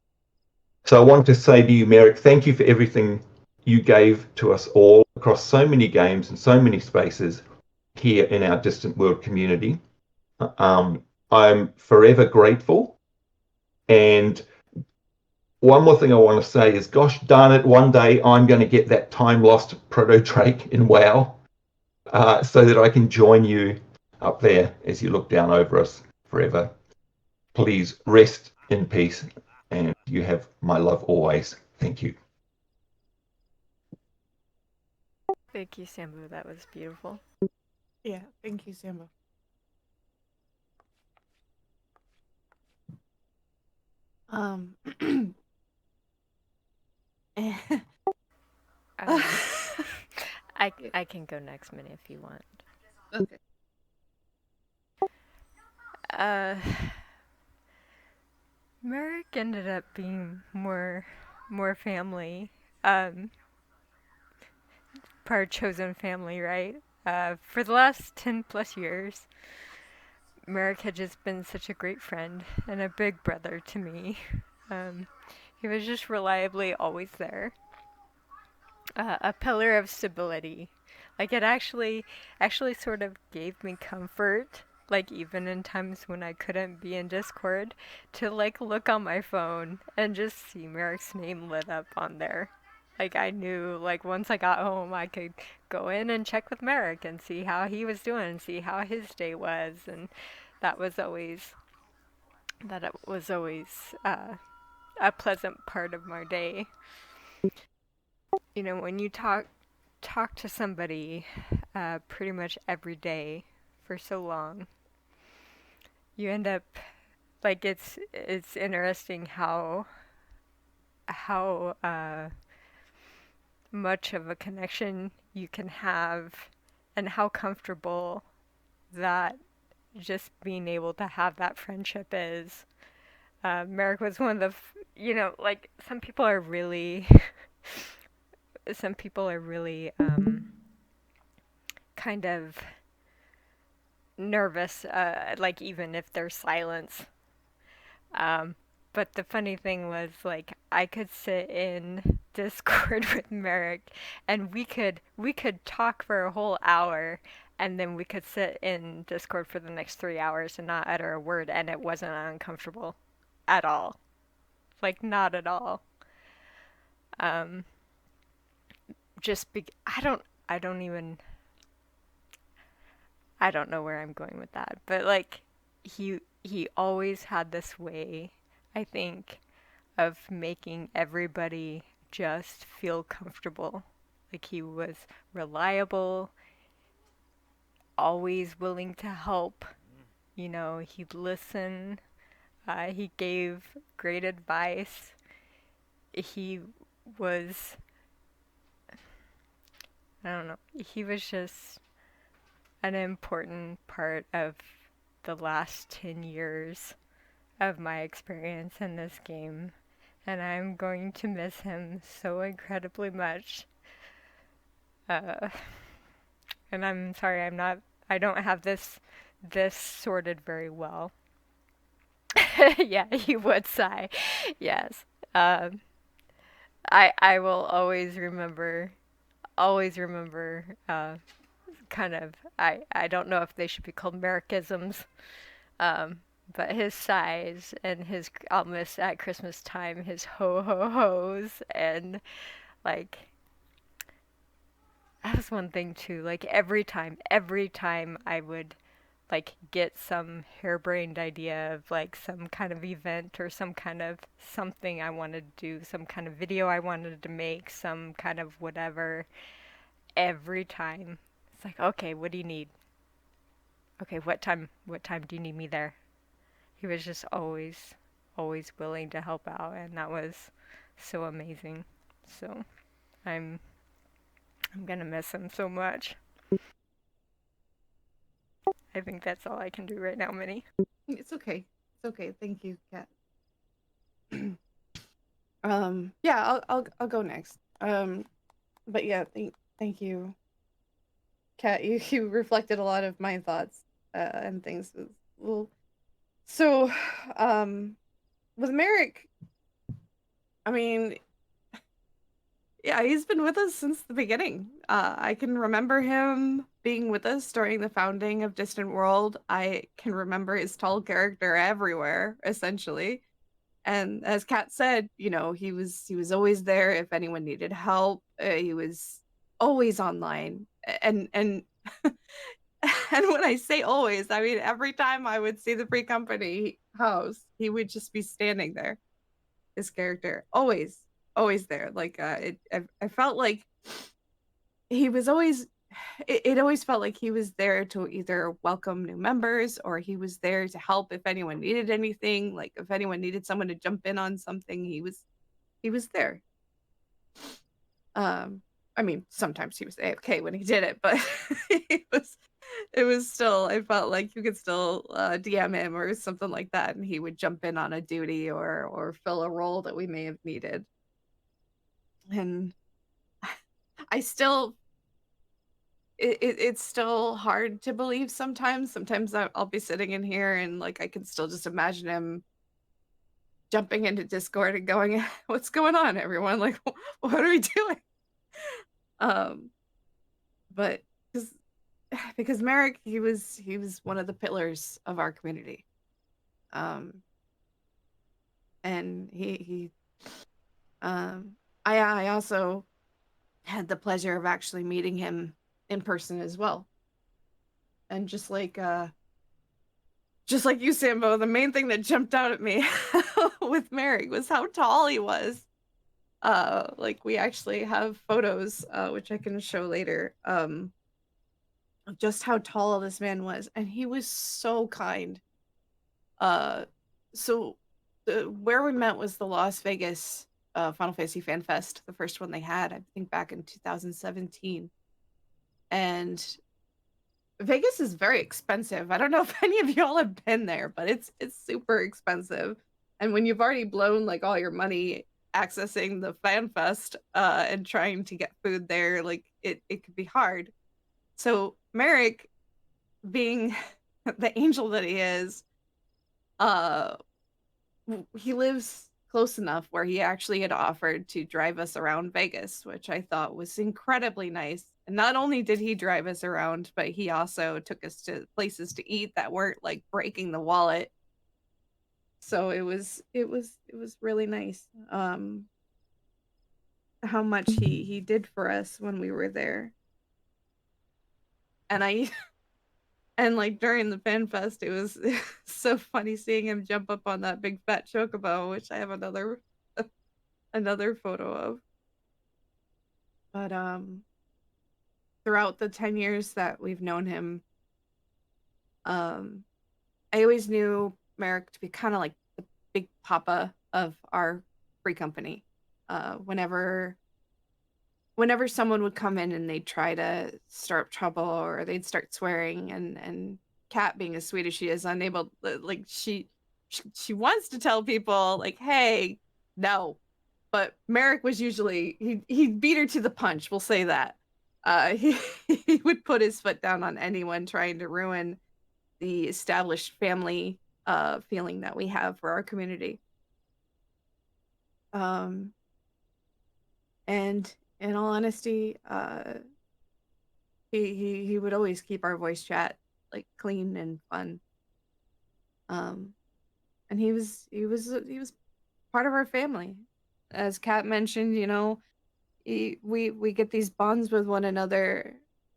So I want to say to you, Merik, thank you for everything you gave to us all across so many games and so many spaces here in our Distant World community. I'm forever grateful. And one more thing I want to say is, gosh darn it, one day I'm going to get that time lost proto Drake in WoW, so that I can join you up there as you look down over us forever. Please rest in peace, and you have my love always. Thank you. Thank you, Sambu. That was beautiful. Yeah, thank you, Sambo. I can go next, Minnie, if you want. Okay. Merik ended up being more family. Part chosen family, right? For the last 10 plus years, Merik had just been such a great friend and a big brother to me. He was just reliably always there. A pillar of stability. Like, it actually sort of gave me comfort, like even in times when I couldn't be in Discord, to like look on my phone and just see Merik's name lit up on there. Like, I knew, like, once I got home, I could go in and check with Merik and see how he was doing and see how his day was, and that was always a pleasant part of my day. You know, when you talk to somebody pretty much every day for so long, you end up, like, it's interesting how much of a connection you can have and how comfortable that just being able to have that friendship is. Merik was one of the, like, some people are really kind of nervous, like, even if there's silence. But the funny thing was, like, I could sit in Discord with Merik, and we could talk for a whole hour, and then we could sit in Discord for the next 3 hours and not utter a word, and it wasn't uncomfortable at all. Like, not at all. I don't know where I'm going with that, but, like, he always had this way, I think, of making everybody just feel comfortable. Like, he was reliable, always willing to help. You know, he'd listen. He gave great advice. He was, I don't know, he was just an important part of the last 10 years of my experience in this game, and I'm going to miss him so incredibly much. And I'm sorry, I don't have this sorted very well. Yeah, you would sigh. Yes. I will always remember, kind of, I don't know if they should be called Merikisms, but his sighs and his, almost at Christmas time, his ho-ho-hos, and, like, that was one thing too, like, every time I would, like, get some harebrained idea of, like, some kind of event or some kind of something I wanted to do, some kind of video I wanted to make, some kind of whatever, every time it's like, okay, what do you need? Okay, what time do you need me there? He was just always willing to help out, and that was so amazing. So I'm gonna miss him so much. I think that's all I can do right now, Minnie. It's okay. It's okay. Thank you, Kat. Yeah, I'll go next. But yeah, thank you, Kat. You reflected a lot of my thoughts and things. Well, so with Merik, I mean, Yeah, he's been with us since the beginning. I can remember him being with us during the founding of Distant World. I can remember his tall character everywhere, essentially. And as Kat said, he was always there if anyone needed help. He was always online, and and when I say always, I mean every time I would see the free company house, he would just be standing there. His character always there. Like I felt like he was always. It always felt like he was there to either welcome new members or he was there to help if anyone needed anything. Like if anyone needed someone to jump in on something, he was there. Um, I mean, sometimes he was AFK when he did it, but it was still. I felt like you could still DM him or something like that, and he would jump in on a duty or fill a role that we may have needed. And I still, it's still hard to believe sometimes. Sometimes I'll be sitting in here and like I can still just imagine him jumping into Discord and going, "What's going on, everyone? Like, what are we doing?" Um, but because because Merik, he was one of the pillars of our community. Um, and he I also had the pleasure of actually meeting him in person as well. And just like you, Sambo, the main thing that jumped out at me with Merik was how tall he was. Like we actually have photos, which I can show later, of just how tall this man was, and he was so kind. Uh, so where we met was the Las Vegas Final Fantasy Fan Fest, the first one they had, I think back in 2017. And Vegas is very expensive. I don't know if any of y'all have been there, but it's super expensive. And when you've already blown like all your money accessing the Fan Fest and trying to get food there, like it could be hard. So Merik, being the angel that he is, uh he lives close enough where he actually had offered to drive us around Vegas, which I thought was incredibly nice. And not only did he drive us around, but he also took us to places to eat that weren't like breaking the wallet. So it was really nice. How much he did for us when we were there. And I and like during the fan fest, it was so funny seeing him jump up on that big fat chocobo, which I have another photo of. But throughout the 10 years that we've known him, um I always knew Merik to be kind of like the big papa of our free company. Whenever someone would come in and they'd try to start trouble or they'd start swearing, and Kat, being as sweet as she is, unable, like she wants to tell people like, hey, no. But Merik was usually he beat her to the punch, we'll say that. He he would put his foot down on anyone trying to ruin the established family feeling that we have for our community. And in all honesty, he would always keep our voice chat like clean and fun. And he was part of our family. As Kat mentioned, we get these bonds with one another.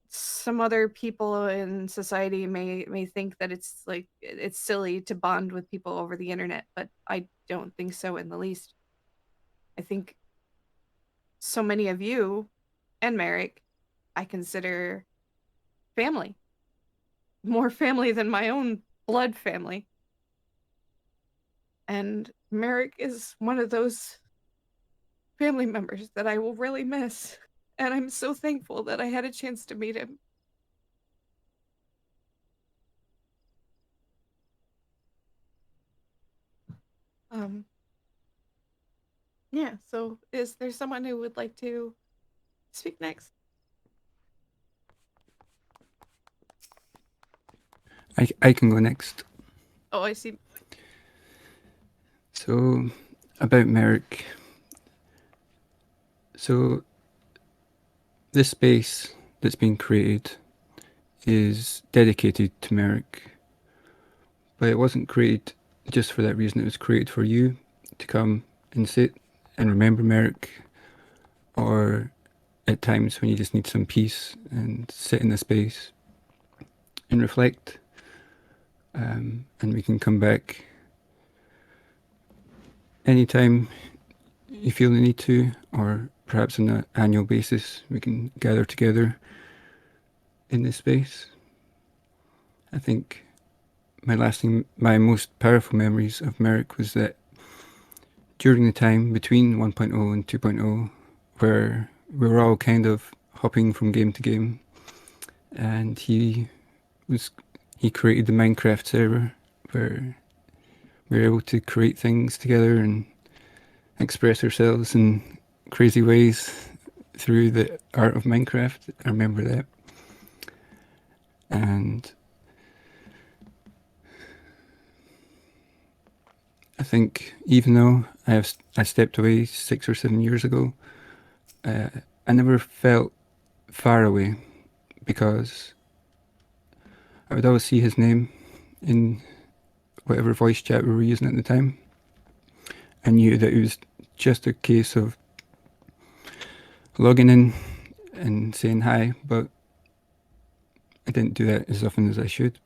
Some other people in society may think that it's like it's silly to bond with people over the internet, but I don't think so in the least. I think so many of you and Merik I consider family. More family than my own blood family. And Merik is one of those family members that I will really miss. And I'm so thankful that I had a chance to meet him. Yeah, so is there someone who would like to speak next? I can go next. Oh, I see. So, about Merik. So, this space that's been created is dedicated to Merik, but it wasn't created just for that reason. It was created for you to come and sit and remember Merik, or at times when you just need some peace and sit in the space and reflect. And we can come back anytime you feel the need to, or perhaps on an annual basis, we can gather together in this space. I think my most powerful memories of Merik was that during the time between 1.0 and 2.0, where we were all kind of hopping from game to game, and he created the Minecraft server where we were able to create things together and express ourselves in crazy ways through the art of Minecraft. I remember that. And I think even though I stepped away 6 or 7 years ago, I never felt far away, because I would always see his name in whatever voice chat we were using at the time. I knew that it was just a case of logging in and saying hi, but I didn't do that as often as I should.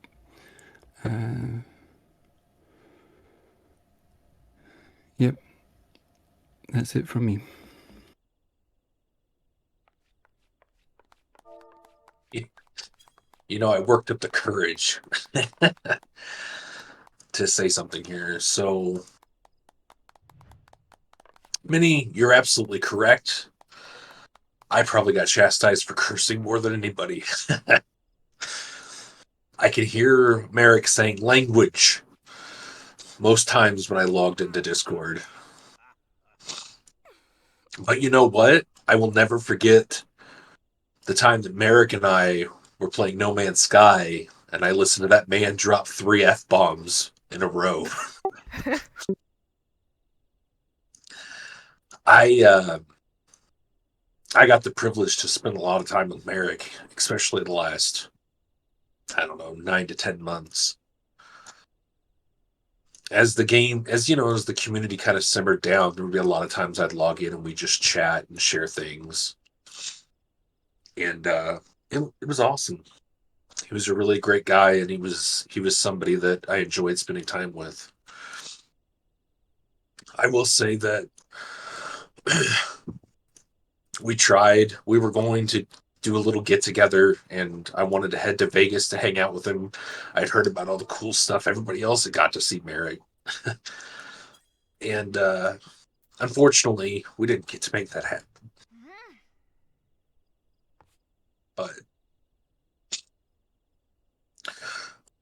Yep, that's it from me. You know, I worked up the courage to say something here. So, Minnie, you're absolutely correct. I probably got chastised for cursing more than anybody. I could hear Merik saying language most times when I logged into Discord. But you know what? I will never forget the time that Merik and I were playing No Man's Sky, and I listened to that man drop 3 F-bombs in a row. I got the privilege to spend a lot of time with Merik, especially the last, I don't know, 9 to 10 months. As the community kind of simmered down, there would be a lot of times I'd log in and we just chat and share things. And it was awesome. He was a really great guy, and he was somebody that I enjoyed spending time with. I will say that we were going to do a little get together, and I wanted to head to Vegas to hang out with him. I'd heard about all the cool stuff everybody else had got to see Merik. And unfortunately, we didn't get to make that happen. But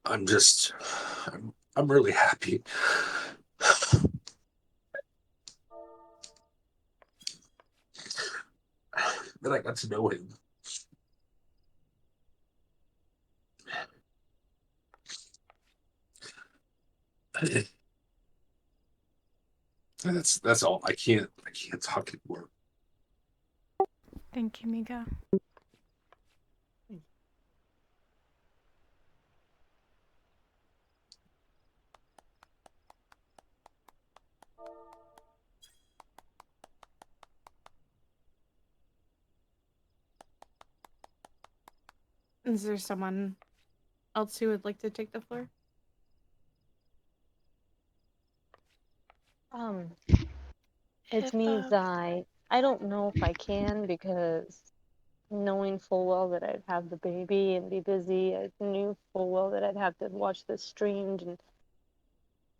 I'm really happy that I got to know him. And that's all. I can't talk anymore. Thank you, Mika. Is there someone else who would like to take the floor? It's me, Zai. I don't know if I can, because knowing full well that I'd have the baby and be busy, I knew full well that I'd have to watch this streamed, and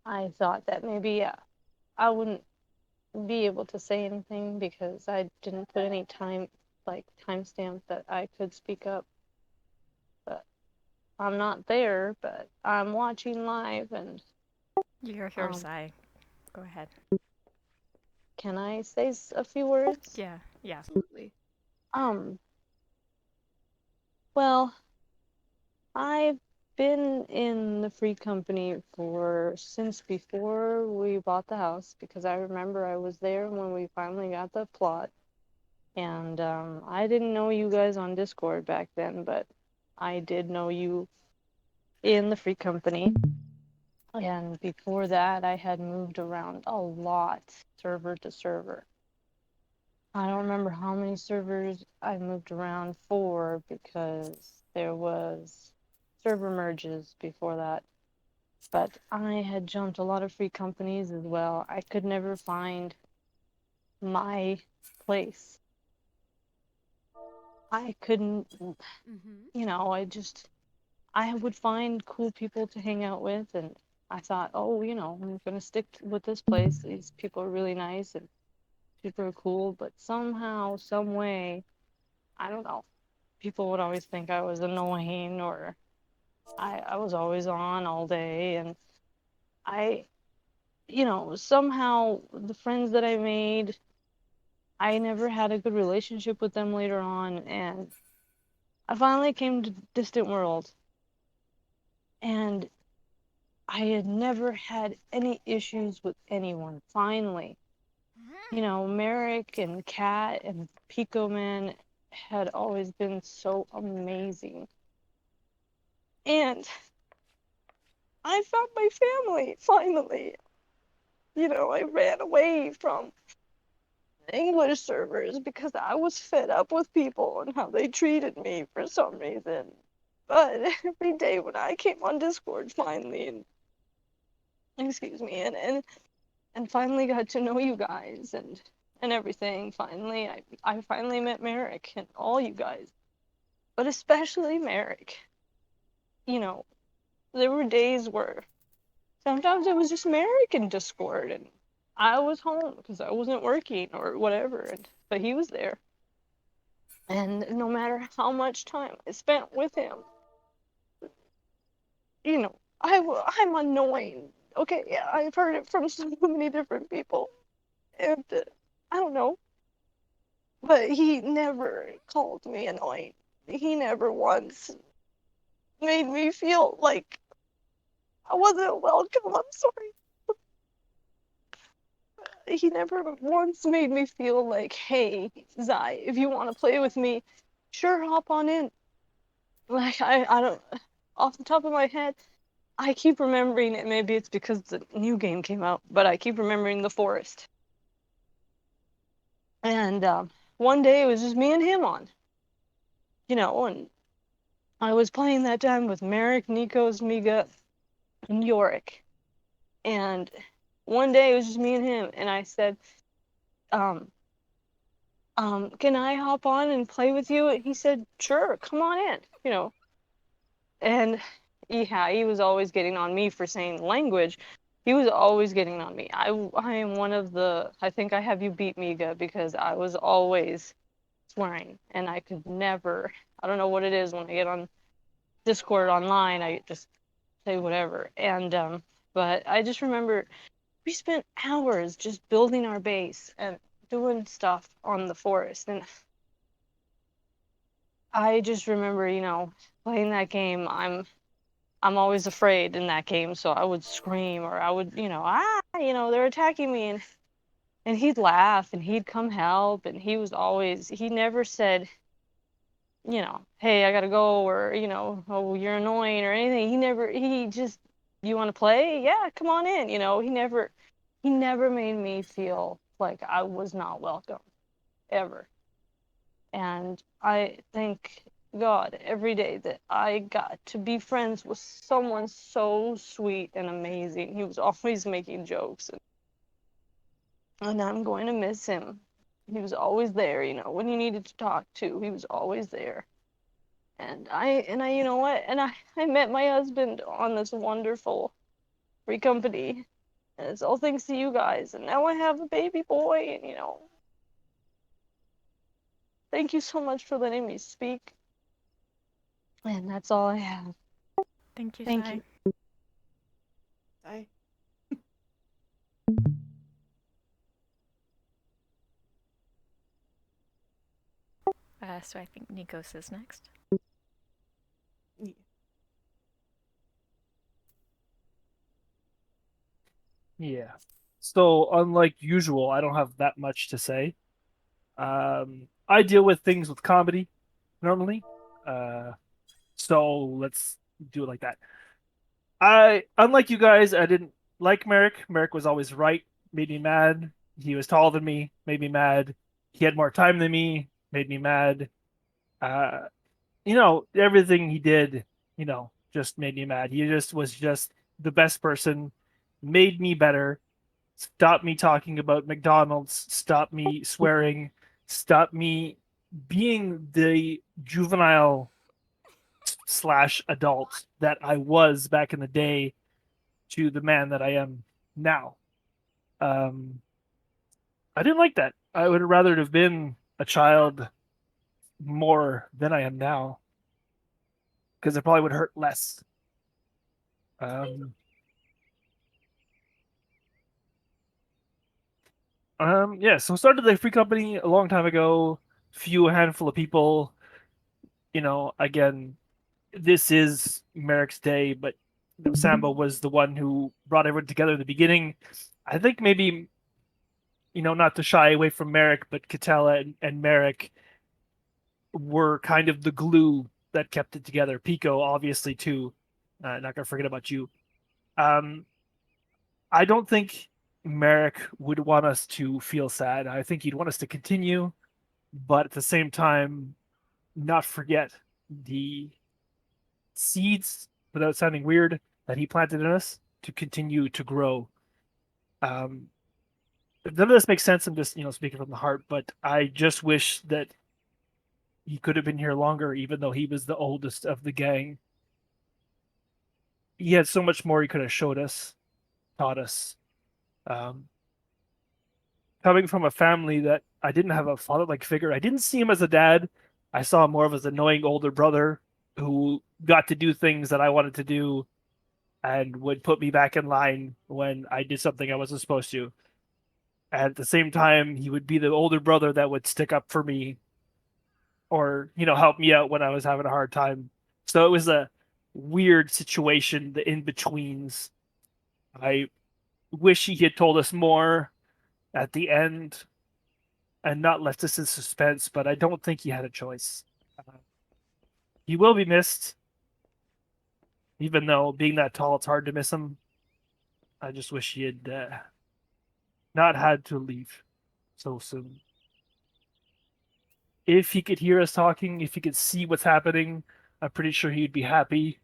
I thought that maybe I wouldn't be able to say anything because I didn't put any timestamp that I could speak up. But I'm not there, but I'm watching live, and You're here, Zai. Go ahead. Can I say a few words? Yeah, absolutely. Well, I've been in the free company since before we bought the house, because I remember I was there when we finally got the plot. And I didn't know you guys on Discord back then, but I did know you in the free company. And before that, I had moved around a lot, server to server. I don't remember how many servers I moved around for because there was server merges before that. But I had jumped a lot of free companies as well. I could never find my place. I couldn't, you know, I would find cool people to hang out with, and I thought, oh, you know, I'm gonna stick with this place. These people are really nice and super cool, but somehow, some way, I don't know, people would always think I was annoying, or I was always on all day, and I, you know, somehow the friends that I made, I never had a good relationship with them later on, and I finally came to Distant World, and I had never had any issues with anyone. Finally, you know, Merik and Kat and Pico Man had always been so amazing. And I found my family, finally. You know, I ran away from English servers because I was fed up with people and how they treated me for some reason. But every day when I came on Discord finally, and excuse me, and finally got to know you guys and everything, finally, I finally met Merik and all you guys. But especially Merik. You know, there were days where sometimes it was just Merik in Discord, and I was home because I wasn't working or whatever, but he was there. And no matter how much time I spent with him, you know, I'm annoying. Okay, yeah, I've heard it from so many different people. And I don't know. But he never called me annoying. He never once made me feel like I wasn't welcome. I'm sorry. He never once made me feel like, hey, Zai, if you want to play with me, sure, hop on in. Like, I don't, off the top of my head, I keep remembering it. Maybe it's because the new game came out, but I keep remembering the forest. And one day it was just me and him on, you know, and I was playing that time with Merik, Nikos, Miga, and Yorick. And one day it was just me and him, and I said, can I hop on and play with you? And he said, sure, come on in, you know. And yeah, he was always getting on me for saying language. He was always getting on me. I am one of the, I think I have you beat, Miga, because I was always swearing, and I could never, I don't know what it is when I get on Discord online, I just say whatever. And but I just remember we spent hours just building our base and doing stuff on the forest, and I just remember, you know, playing that game. I'm always afraid in that game, so I would scream, or I would, you know, you know, they're attacking me, and he'd laugh and he'd come help, and he was always, he never said, you know, hey, I gotta go, or, you know, oh, you're annoying or anything. He just, you want to play? Yeah, come on in. You know, he never made me feel like I was not welcome, ever. And I thank God every day that I got to be friends with someone so sweet and amazing. He was always making jokes, and I'm going to miss him. He was always there, you know, when you needed to talk to, he was always there. And you know what? And I met my husband on this wonderful free company. And it's all thanks to you guys. And now I have a baby boy, and, you know, thank you so much for letting me speak. And that's all I have. Thank you, Thank Sai. you. Bye. So I think Nikos is next. Yeah. Yeah. So unlike usual, I don't have that much to say. I deal with things with comedy normally, so let's do it like that. Unlike you guys, I didn't like Merik. Merik was always right, made me mad. He was taller than me, made me mad. He had more time than me, made me mad. Uh, everything he did, just made me mad. He just was just the best person, made me better, stopped me talking about McDonald's, stopped me swearing, stopped me being the juvenile slash adult that I was back in the day to the man that I am now. I didn't like that. I would rather have been a child more than I am now because it probably would hurt less. Yeah, so started the free company a long time ago, a handful of people. Again, this is Merik's day, but Sambo was the one who brought everyone together in the beginning. I think maybe, not to shy away from Merik, but Katella and Merik were kind of the glue that kept it together. Pico, obviously, too. Not gonna forget about you. I don't think Merik would want us to feel sad. I think he'd want us to continue, but at the same time, not forget the seeds, without sounding weird, that he planted in us to continue to grow. None of this makes sense. I'm just, speaking from the heart, but I just wish that he could have been here longer, even though he was the oldest of the gang. He had so much more he could have showed us, taught us. Coming from a family that I didn't have a father-like figure, I didn't see him as a dad. I saw him more of as an annoying older brother who got to do things that I wanted to do and would put me back in line when I did something I wasn't supposed to. And at the same time, he would be the older brother that would stick up for me or, help me out when I was having a hard time. So it was a weird situation, the in-betweens. I wish he had told us more at the end and not left us in suspense, but I don't think he had a choice. He will be missed, even though being that tall, it's hard to miss him. I just wish he had not had to leave so soon. If he could hear us talking, if he could see what's happening, I'm pretty sure he'd be happy.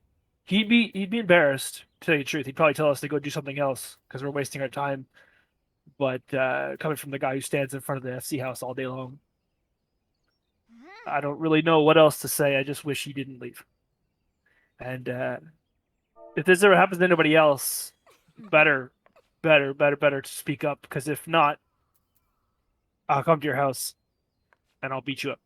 He'd be embarrassed, to tell you the truth. He'd probably tell us to go do something else because we're wasting our time. But coming from the guy who stands in front of the FC house all day long, I don't really know what else to say. I just wish he didn't leave. And if this ever happens to anybody else, better to speak up. Because if not, I'll come to your house and I'll beat you up.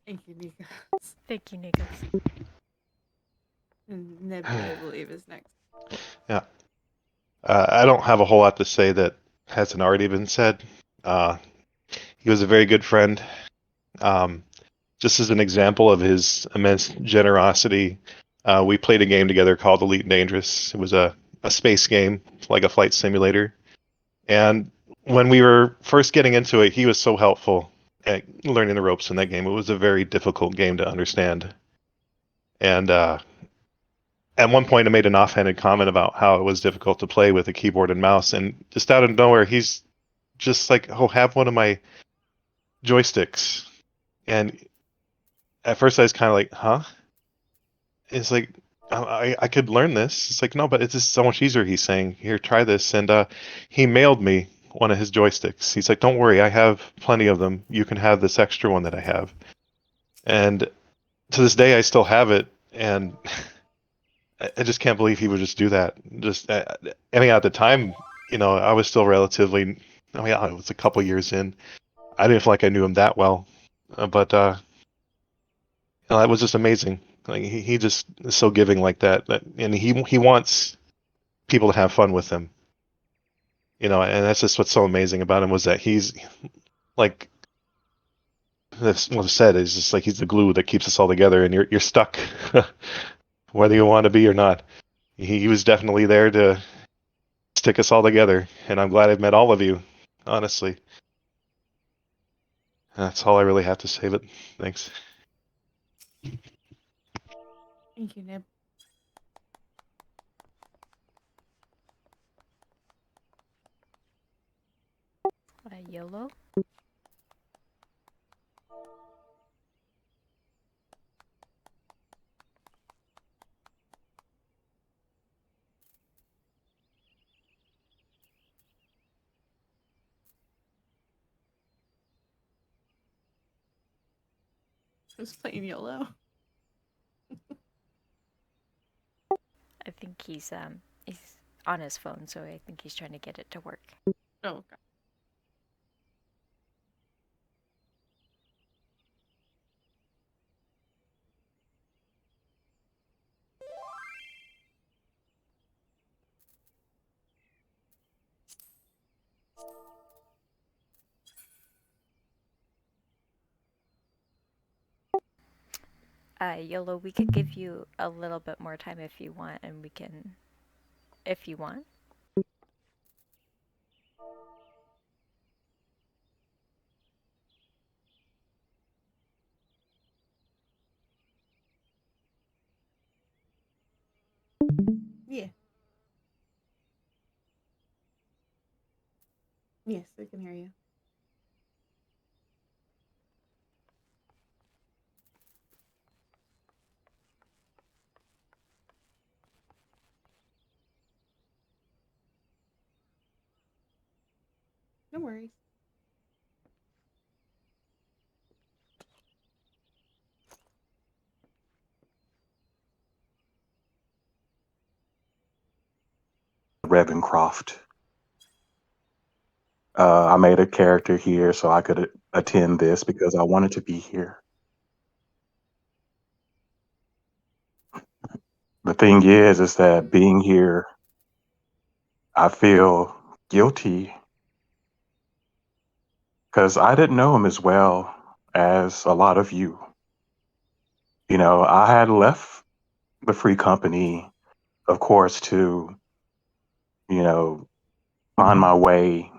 Thank you, Nikos. Thank you, Nikos. And Neb, I believe, is next. Yeah. I don't have a whole lot to say that hasn't already been said. He was a very good friend. Just as an example of his immense generosity, we played a game together called Elite Dangerous. It was a space game, like a flight simulator. And when we were first getting into it, he was so helpful at learning the ropes in that game. It was a very difficult game to understand. And at one point, I made an offhanded comment about how it was difficult to play with a keyboard and mouse. And just out of nowhere, he's just like, "Oh, have one of my joysticks." And at first, I was kind of like, "Huh?" It's like, I could learn this. It's like, no, but it's just so much easier. He's saying, "Here, try this." And he mailed me one of his joysticks. He's like, "Don't worry, I have plenty of them. You can have this extra one that I have." And to this day, I still have it. And I just can't believe he would just do that. Just, I mean, at the time, I was still relatively, I mean, it was a couple years in. I didn't feel like I knew him that well. But that was just amazing. Like he just is so giving like that. And he wants people to have fun with him. And that's just what's so amazing about him was that he's like was said is just like he's the glue that keeps us all together, and you're stuck, whether you want to be or not. He was definitely there to stick us all together, and I'm glad I've met all of you. Honestly, that's all I really have to say. But thanks. Thank you, Nib. YOLO. Who's playing YOLO? I think he's on his phone, so I think he's trying to get it to work. Oh, okay. YOLO, we could give you a little bit more time if you want, and we can, if you want. Yeah. Yes, I can hear you. No worries. Ravencroft. I made a character here so I could attend this because I wanted to be here. The thing is that being here, I feel guilty because I didn't know him as well as a lot of you. You know, I had left the free company, of course, to, you know, find my way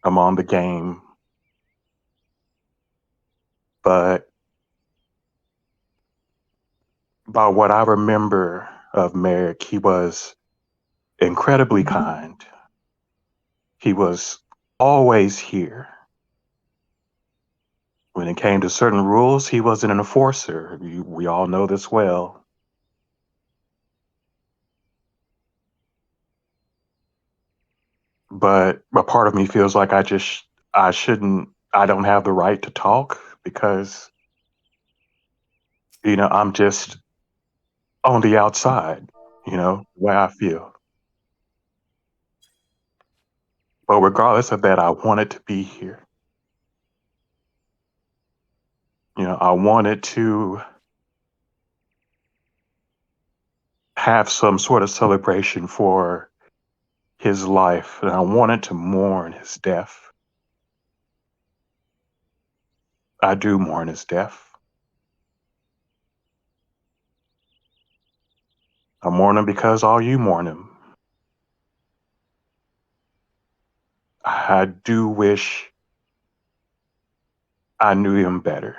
among the game. But by what I remember of Merik, he was incredibly kind. He was always here. When it came to certain rules, he wasn't an enforcer. We all know this well. But a part of me feels like I don't have the right to talk because, you know, I'm just on the outside, you know, the way I feel. But regardless of that, I wanted to be here. You know, I wanted to have some sort of celebration for his life, and I wanted to mourn his death. I do mourn his death. I mourn him because all you mourn him. I do wish I knew him better.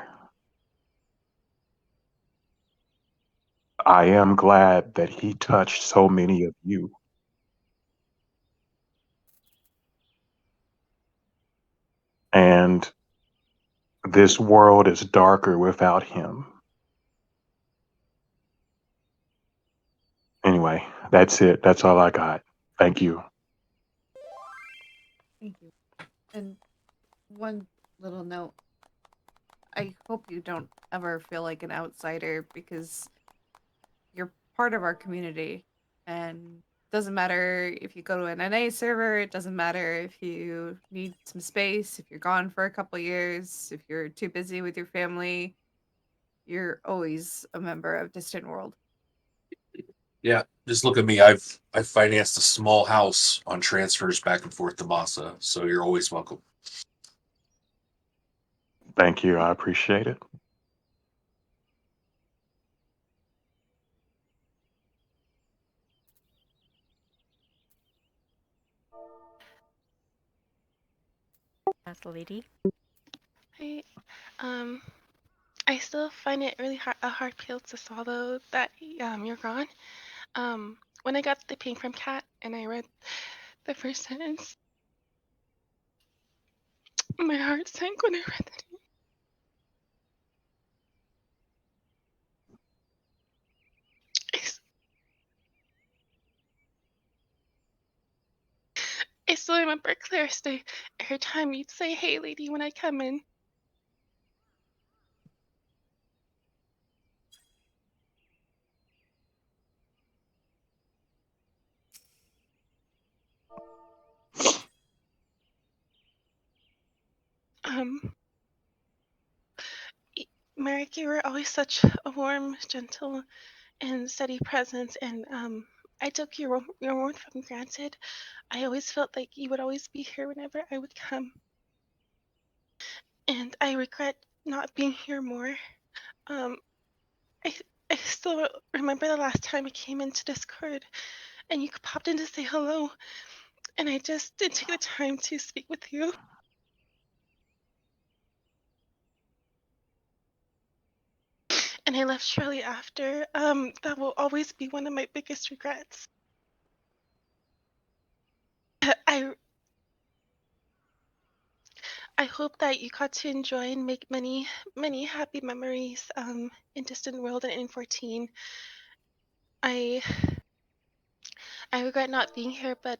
I am glad that he touched so many of you. And this world is darker without him. Anyway, that's it. That's all I got. Thank you. Thank you. And one little note. I hope you don't ever feel like an outsider because you're part of our community. And doesn't matter if you go to an NA server, it doesn't matter if you need some space, if you're gone for a couple years, if you're too busy with your family, you're always a member of Distant World. Yeah, just look at me. I've financed a small house on transfers back and forth to Massa, so you're always welcome. Thank you. I appreciate it. That's the lady. I, um, I still find it really a hard pill to swallow that you're gone. When I got the ping from Kat and I read the first sentence, my heart sank when I read it. I still remember clear as day. Every time you'd say, "Hey, lady," when I come in. Merik, you were always such a warm, gentle, and steady presence, and I took your word for granted. I always felt like you would always be here whenever I would come, and I regret not being here more. Um, I I still remember the last time I came into Discord, and you popped in to say hello, and I just didn't take the time to speak with you. And I left shortly after. That will always be one of my biggest regrets. I hope that you got to enjoy and make many, many happy memories in Distant World and in 14. I regret not being here, but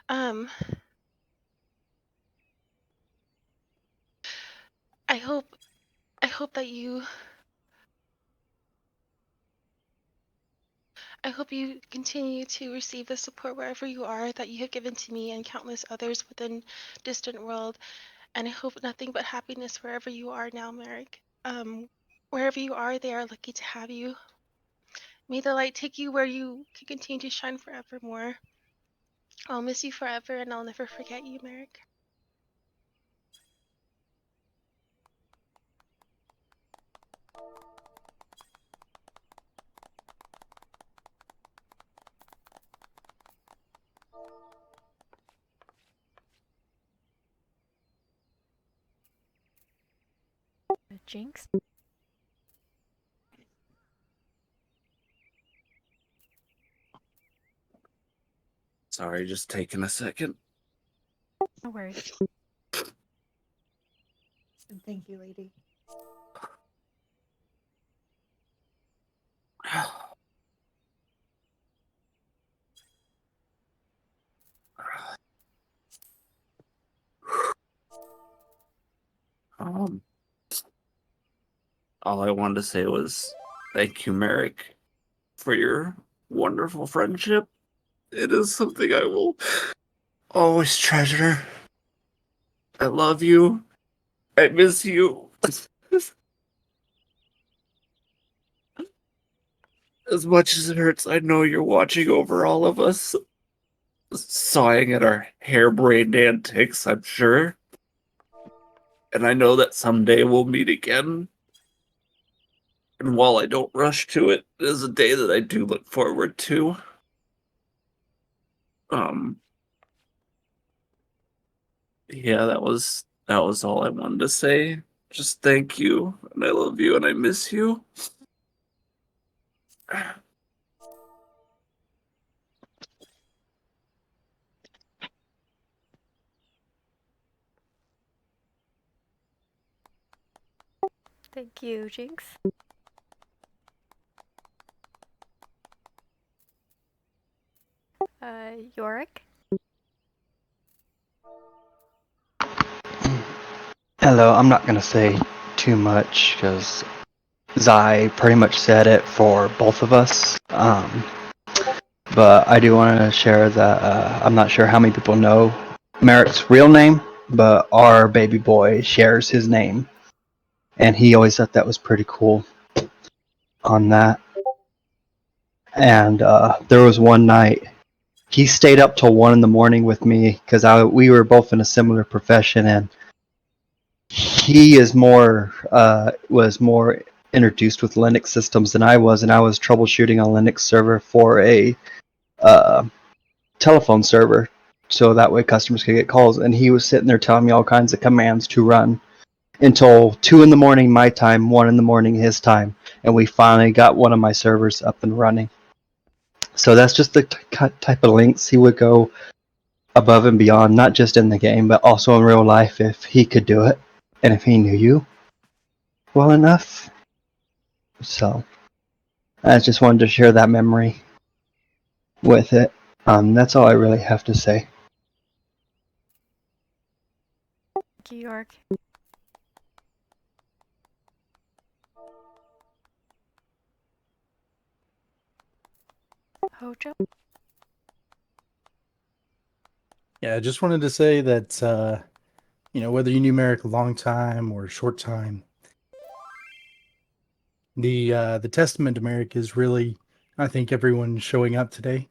I hope that you continue to receive the support wherever you are that you have given to me and countless others within Distant World. And I hope nothing but happiness wherever you are now, Merik. Wherever you are, they are lucky to have you. May the light take you where you can continue to shine forevermore. I'll miss you forever, and I'll never forget you, Merik. Jinx? Sorry, just taking a second. No worries. Thank you, lady. All I wanted to say was thank you, Merik, for your wonderful friendship. It is something I will always treasure. I love you. I miss you. As much as it hurts, I know you're watching over all of us, sawing at our harebrained antics, I'm sure. And I know that someday we'll meet again. And while I don't rush to it, it is a day that I do look forward to. Yeah, that was all I wanted to say. Just thank you, and I love you, and I miss you. Thank you, Jinx. Yorick? Hello, I'm not going to say too much because Zai pretty much said it for both of us. But I do want to share that I'm not sure how many people know Merrick's real name, but our baby boy shares his name. And he always thought that was pretty cool on that. And there was one night he stayed up till 1 in the morning with me because we were both in a similar profession, and he is more was more introduced with Linux systems than I was, and I was troubleshooting a Linux server for a telephone server, so that way customers could get calls. And he was sitting there telling me all kinds of commands to run until 2 in the morning my time, 1 in the morning his time, and we finally got one of my servers up and running. So that's just the type of lengths he would go above and beyond, not just in the game, but also in real life if he could do it and if he knew you well enough. So I just wanted to share that memory with it. That's all I really have to say. Thank you, York. Hojo? Yeah, I just wanted to say that, whether you knew Merik a long time or a short time, the testament to Merik is really, I think, everyone showing up today,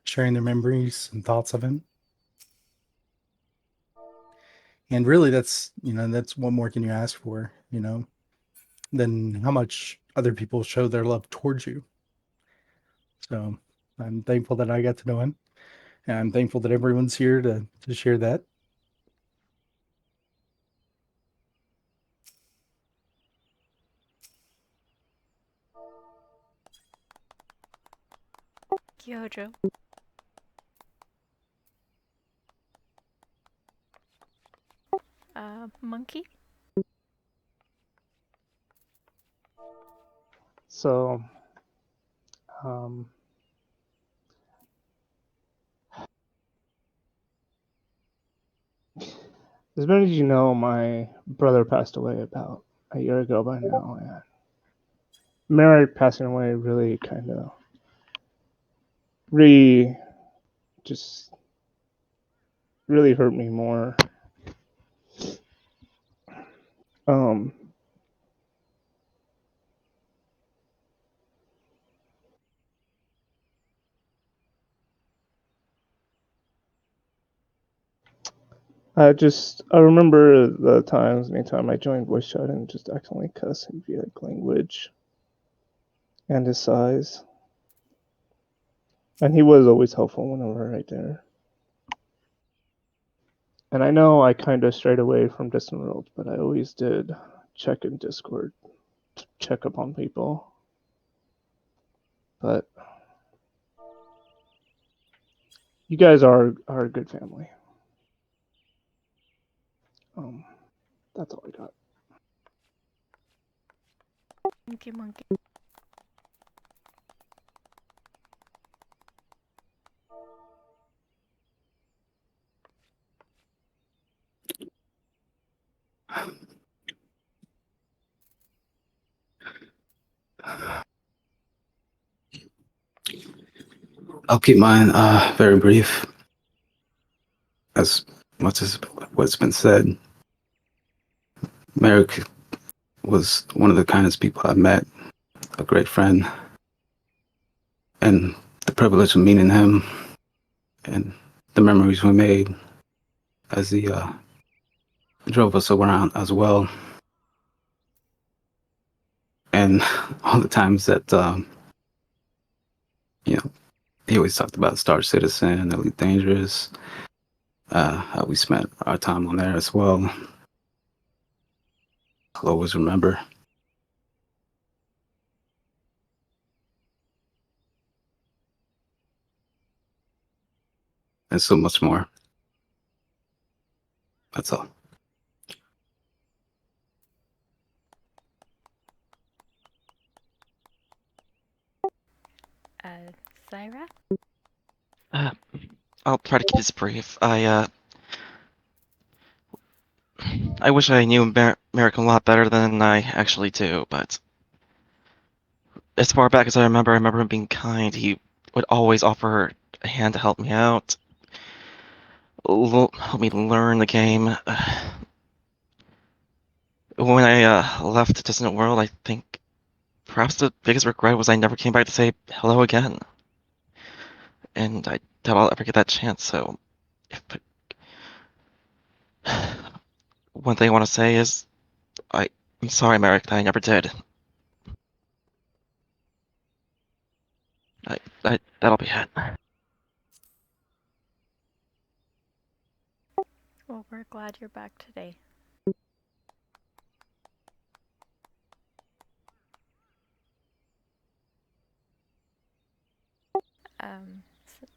sharing their memories and thoughts of him. And really, that's what more can you ask for, than how much other people show their love towards you. So I'm thankful that I got to know him. And I'm thankful that everyone's here to share that. Thank you, Hojo. Monkey? So, as many as you know, my brother passed away about a year ago by now, and Merik passing away really kind of just really hurt me more. I remember the times, anytime I joined voice chat and just accidentally cuss and be like language and his size. And he was always helpful whenever right there. And I know I kind of strayed away from Distant Worlds, but I always did check in Discord to check up on people. But you guys are a good family. That's all I got. Thank you, Monkey. I'll keep mine very brief. As much as what's been said, Merik was one of the kindest people I've met, a great friend, and the privilege of meeting him and the memories we made as he drove us around as well. And all the times that, he always talked about Star Citizen, Elite Dangerous, how we spent our time on there as well. I'll always remember. And so much more. That's all. Zyra? I'll try to keep this brief. I wish I knew Merik a lot better than I actually do, but as far back as I remember him being kind. He would always offer a hand to help me out, help me learn the game. When I left Distant World, I think perhaps the biggest regret was I never came back to say hello again. And I doubt I'll ever get that chance, so one thing I want to say is I'm sorry, Merik. I never did. That'll be it. Well, we're glad you're back today.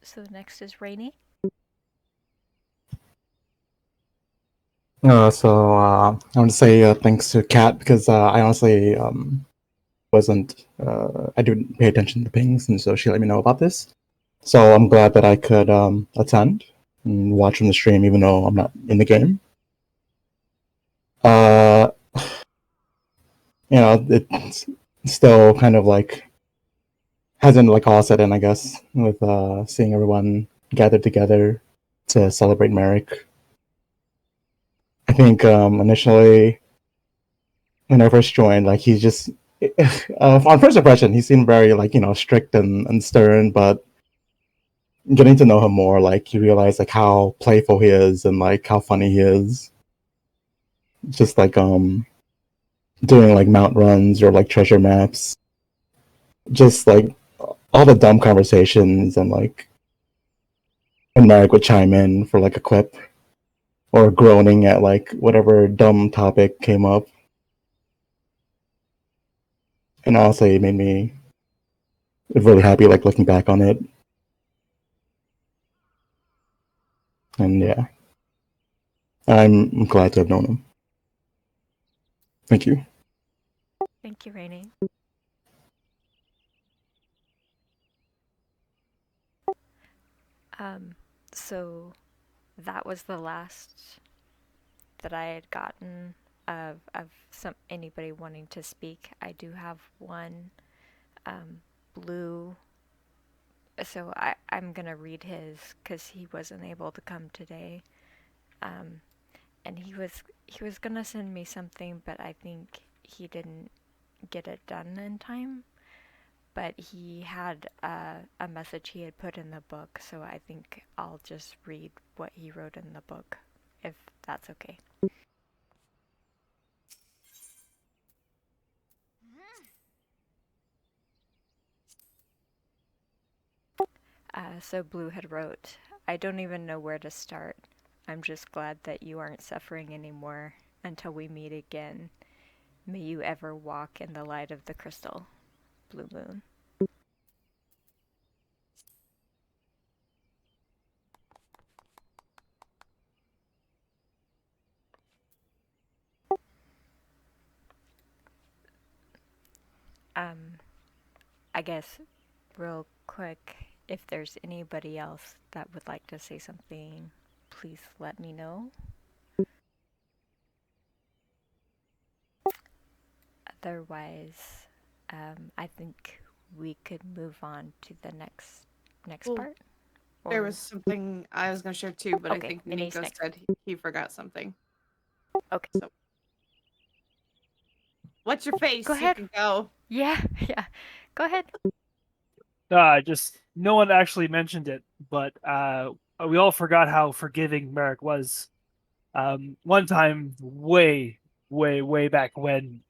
So next is Rainy. I want to say thanks to Kat because I honestly wasn't I didn't pay attention to pings, and so she let me know about this. So I'm glad that I could attend and watch from the stream, even though I'm not in the game. It's still kind of like hasn't like all set in, I guess, with seeing everyone gathered together to celebrate Merik. I think initially when I first joined, like he's just on first impression, he seemed very like strict and stern, but getting to know him more, like you realize like how playful he is and like how funny he is. Just like doing like mount runs or like treasure maps, just like all the dumb conversations and like when Merik would chime in for like a quip or groaning at like whatever dumb topic came up. And honestly, it made me really happy like looking back on it. And yeah, I'm glad to have known him. Thank you. Thank you, Rainy. So that was the last that I had gotten of anybody wanting to speak. I do have one, Blue. So I'm gonna read his because he wasn't able to come today. And he was gonna send me something, but I think he didn't get it done in time. But he had a message he had put in the book, so I think I'll just read what he wrote in the book, if that's okay. So Blue had wrote, I don't even know where to start. I'm just glad that you aren't suffering anymore until we meet again. May you ever walk in the light of the crystal. Blue Moon. I guess real quick, if there's anybody else that would like to say something, please let me know. Otherwise, I think we could move on to the next Well, part. There was something I was going to share too, but Okay, I think Vinny's Nico next. said he forgot something. Okay. So, what's your face? Go ahead. You can go. Yeah. Go ahead. Just no one actually mentioned it, but we all forgot how forgiving Merik was. One time, way back when,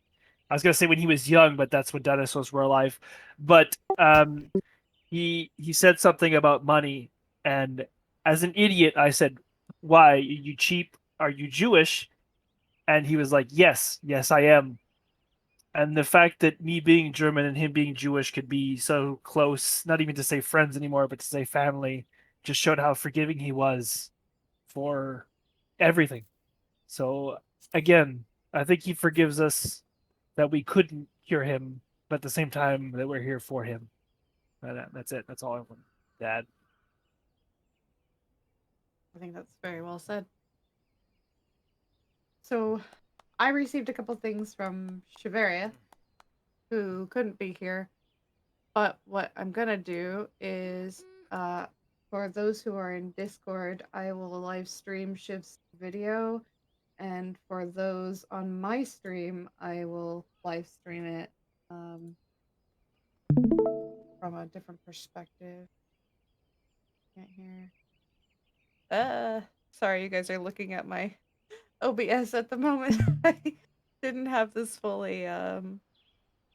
I was gonna say when he was young, but that's when dinosaurs were alive. But he said something about money, and as an idiot, I said, "Why? Are you cheap? Are you Jewish?" And he was like, "Yes, I am." And the fact that me being German and him being Jewish could be so close, not even to say friends anymore, but to say family, just showed how forgiving he was for everything. So again, I think he forgives us that we couldn't cure him, but at the same time that we're here for him. That's it. That's all I want to add. I think that's very well said. So, I received a couple things from Shiveria, who couldn't be here. But what I'm gonna do is, for those who are in Discord, I will live stream Shiv's video, and for those on my stream, I will live stream it from a different perspective. Can't hear. Sorry, you guys are looking at my OBS at the moment. I didn't have this fully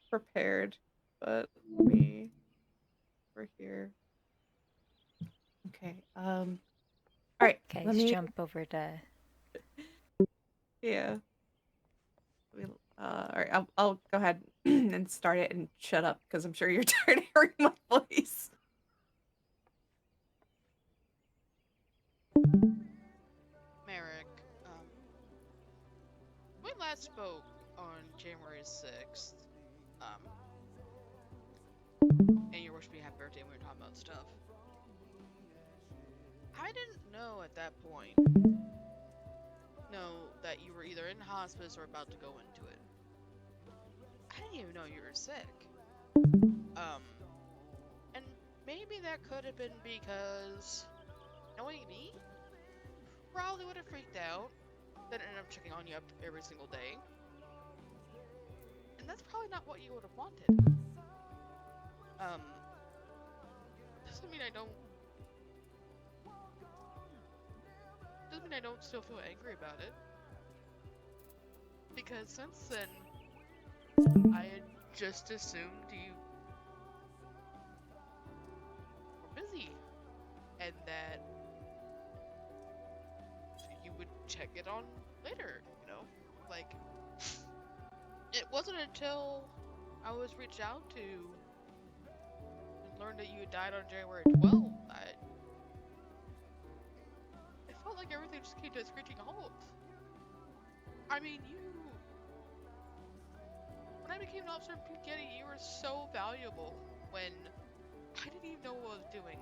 prepared, but we're here. Okay. All right. Guys, Let me. jump over to. Yeah. All right. I'll go ahead and start it and shut up because I'm sure you're tired of hearing my voice. Merik, we last spoke on January 6th. And you wished me happy birthday when we were talking about stuff. I didn't know at that point that you were either in hospice or about to go into it. I didn't even know you were sick. And maybe that could have been because knowing me, probably would have freaked out. Then ended up checking on you up every single day. And that's probably not what you would have wanted. Doesn't mean I don't still feel angry about it. Because since then, I had just assumed you were busy. And that you would check it on later, Like, it wasn't until I was reached out to and learned that you had died on January 12th that it felt like everything just came to a screeching halt. I mean, when I became an officer in Getty, you were so valuable when I didn't even know what I was doing.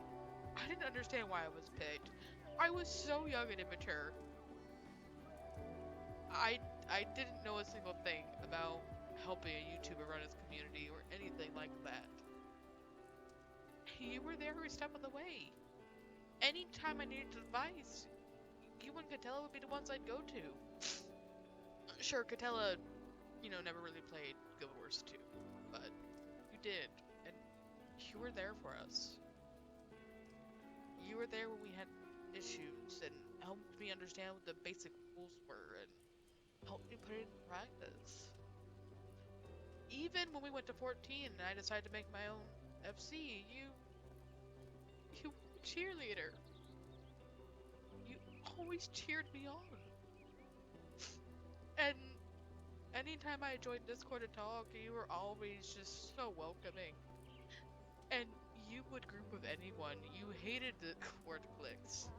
I didn't understand why I was picked. I was so young and immature. I didn't know a single thing about helping a YouTuber run his community or anything like that. You were there every step of the way. Anytime I needed advice, you and Catella would be the ones I'd go to. Sure, Catella, never really played Guild Wars 2, but you did, and you were there for us. You were there when we had issues and helped me understand what the basic rules were and helped me put it into practice. Even when we went to 14 and I decided to make my own FC, you were a cheerleader. You always cheered me on. And anytime I joined Discord to talk, you were always just so welcoming. And you would group with anyone. You hated the word clicks.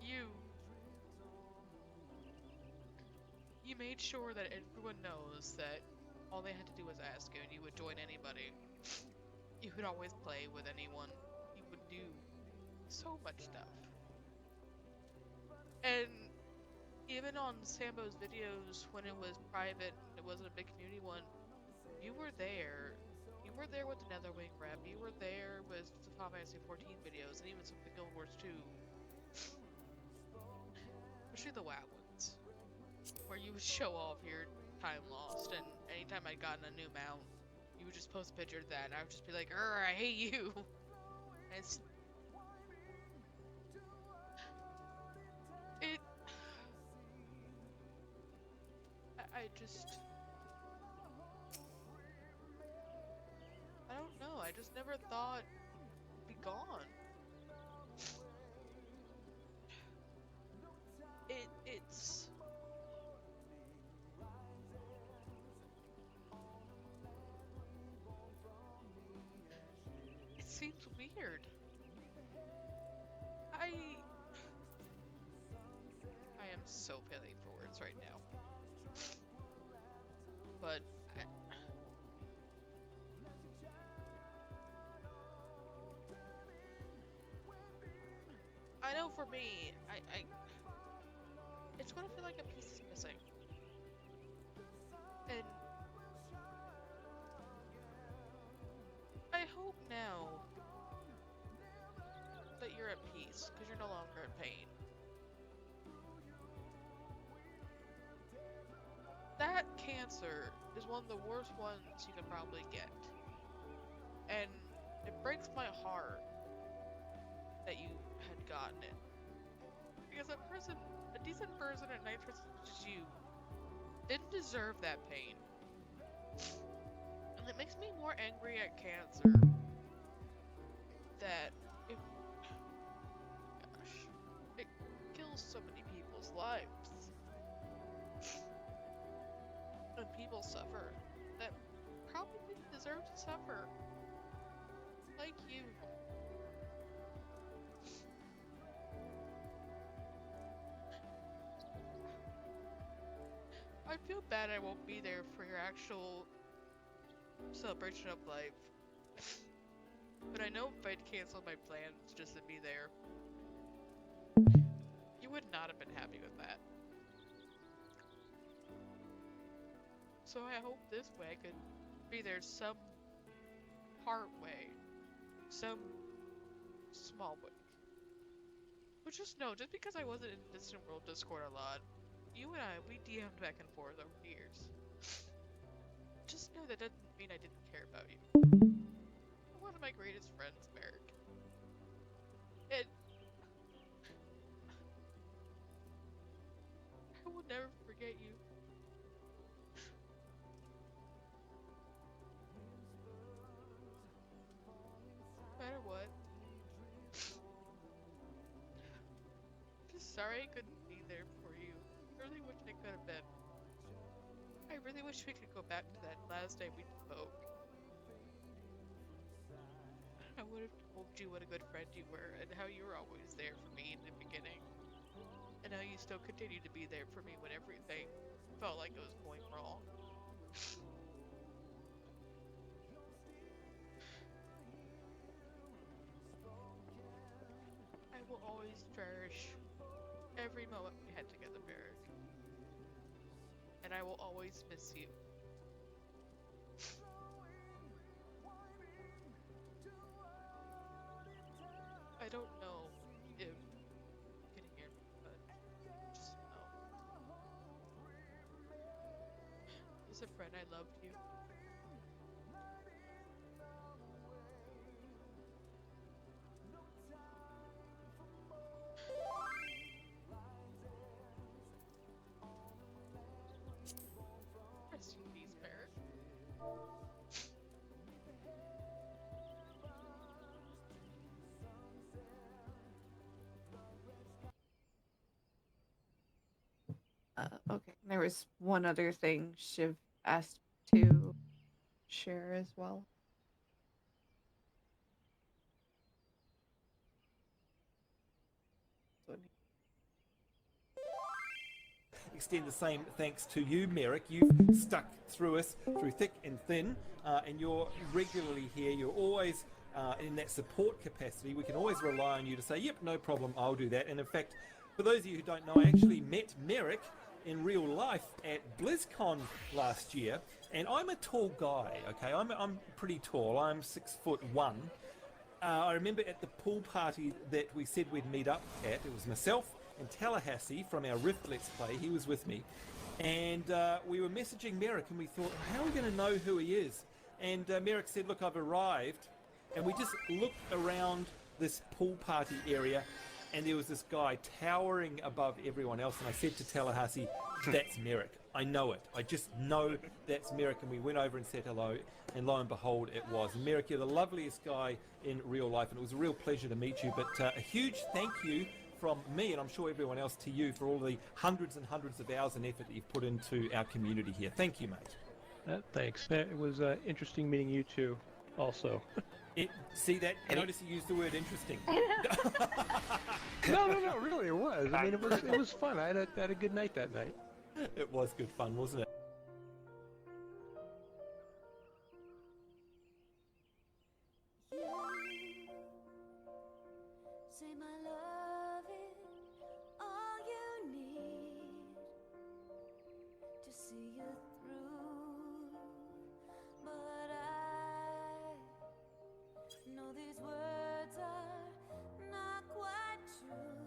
You made sure that everyone knows that all they had to do was ask you and you would join anybody. You would always play with anyone. You would do so much stuff. And even on Sambo's videos when it was private, it wasn't a big community one, you were there. You were there with the Netherwing rep. You were there with the Final Fantasy 14 videos and even some of the Guild Wars 2. Especially the WoW ones. Where you would show off your time lost, and anytime I'd gotten a new mount, you would just post a picture of that, and I would just be like, I hate you! And I don't know, I just never thought it'd be gone. It seems weird. I am so failing for words right now. But I know for me, it's gonna feel like a piece is missing. And I hope now that you're at peace, because you're no longer in pain. That cancer is one of the worst ones you can probably get. And it breaks my heart that you had gotten it. Because a decent person at nitrous such as you, didn't deserve that pain. And it makes me more angry at cancer that it kills so many people's lives. And people suffer that probably didn't deserve to suffer. Like you. I feel bad I won't be there for your actual celebration of life. But I know if I'd canceled my plans just to be there, you would not have been happy with that. So I hope this way I could be there some part way. Some small way. But just know, just because I wasn't in Distant World Discord a lot, you and I, we DM'd back and forth over the years. Just know that doesn't mean I didn't care about you. You're one of my greatest friends, Merik. And I will never forget you. No matter what. Just sorry I couldn't be there for you. I really wish I could have been. I really wish we could go back to that last day we spoke. I would have told you what a good friend you were and how you were always there for me in the beginning. And how you still continue to be there for me when everything felt like it was going wrong. I will always cherish every moment we had together, Merik. And I will always miss you. I don't know if you can hear me, but just know. As a friend, I loved you. Rest in peace, Merik. Okay. There was one other thing Shiv asked to share as well. Extend the same thanks to you, Merik. You've stuck through us, through thick and thin, and you're regularly here. You're always in that support capacity. We can always rely on you to say, yep, no problem, I'll do that. And in fact, for those of you who don't know, I actually met Merik in real life at BlizzCon last year, and I'm a tall guy, okay? I'm pretty tall. I'm 6'1". I remember at the pool party that we said we'd meet up at, it was myself and Tallahassee from our Rift Let's Play. He was with me, and we were messaging Merik, and we thought, how are we going to know who he is? And Merik said, look, I've arrived, and we just looked around this pool party area, and there was this guy towering above everyone else, and I said to Tallahassee, that's Merik. I know it. I just know that's Merik. And we went over and said hello, and lo and behold, it was. Merik, you're the loveliest guy in real life, and it was a real pleasure to meet you. But a huge thank you from me, and I'm sure everyone else, to you for all the hundreds and hundreds of hours and effort that you've put into our community here. Thank you, mate. Thanks. It was interesting meeting you too, also. See that? Notice you used the word interesting. No, really, it was. I mean, it was fun. I had a good night that night. It was good fun, wasn't it? Say my love is all you need to see you through, but I know these words are not quite true.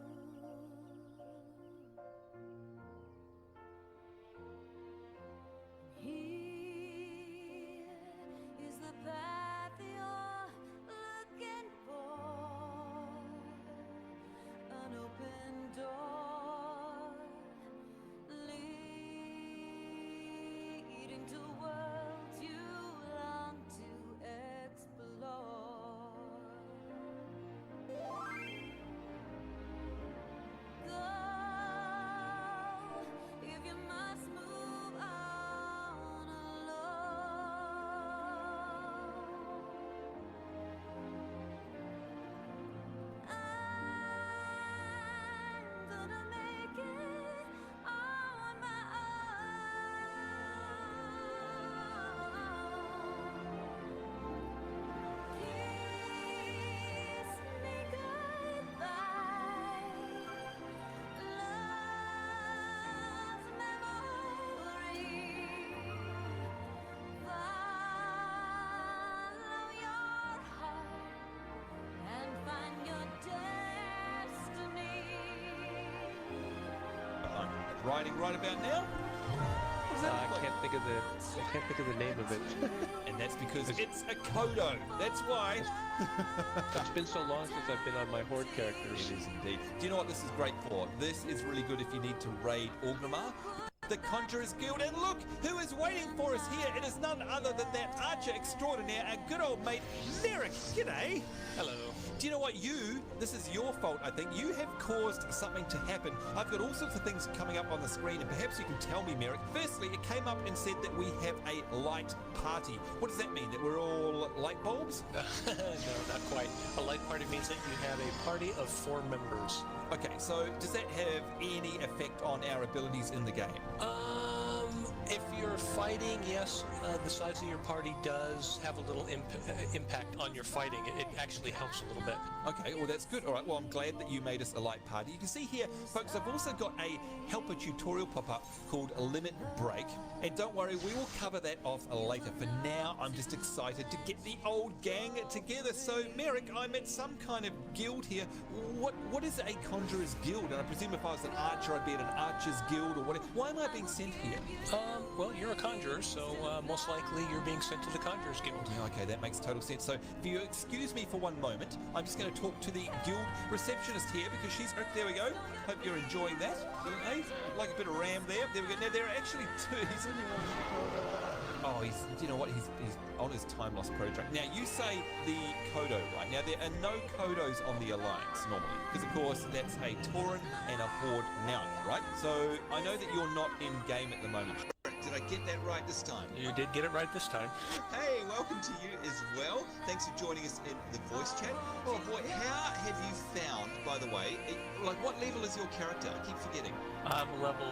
riding right about now? What does that look like? I can't think of the name of it. And that's because it's a Kodo. That's why. It's been so long since I've been on my Horde characters. It is indeed. Do you know what this is great for? This is really good if you need to raid Orgrimmar, the Conjurers Guild. And look, who is waiting for us here? It is none other than that archer extraordinaire, our good old mate, Merik. G'day. Hello. Do you know what? This is your fault, I think. You have caused something to happen. I've got all sorts of things coming up on the screen, and perhaps you can tell me, Merik. Firstly, it came up and said that we have a light party. What does that mean? That we're all light bulbs? No, not quite. A light party means that you have a party of 4 members. Okay, so does that have any effect on our abilities in the game? If you're fighting, yes, the size of your party does have a little impact on your fighting. It actually helps a little bit. Okay, well that's good. All right, well I'm glad that you made us a light party. You can see here, folks, I've also got a helper tutorial pop-up called Limit Break. And don't worry, we will cover that off later. For now, I'm just excited to get the old gang together. So, Merik, I'm at some kind of guild here. What is a Conjurer's Guild? And I presume if I was an archer, I'd be at an Archer's Guild or whatever. Why am I being sent here? Well, you're a conjurer, so most likely you're being sent to the Conjurers Guild. Yeah, okay, that makes total sense. So, if you excuse me for one moment, I'm just going to talk to the guild receptionist here because she's... Oh, there we go. Hope you're enjoying that. Hey, like a bit of ram there. There we go. Now, there are actually 2. You know what? He's on his time lost project. Now, you say the Kodo, right? Now, there are no Kodos on the Alliance normally, because of course that's a Tauren and a Horde mount, right? So I know that you're not in game at the moment. Did I get that right this time? You did get it right this time. Hey, welcome to you as well. Thanks for joining us in the voice chat. Oh boy, how have you found, by the way, what level is your character? I keep forgetting. I'm level,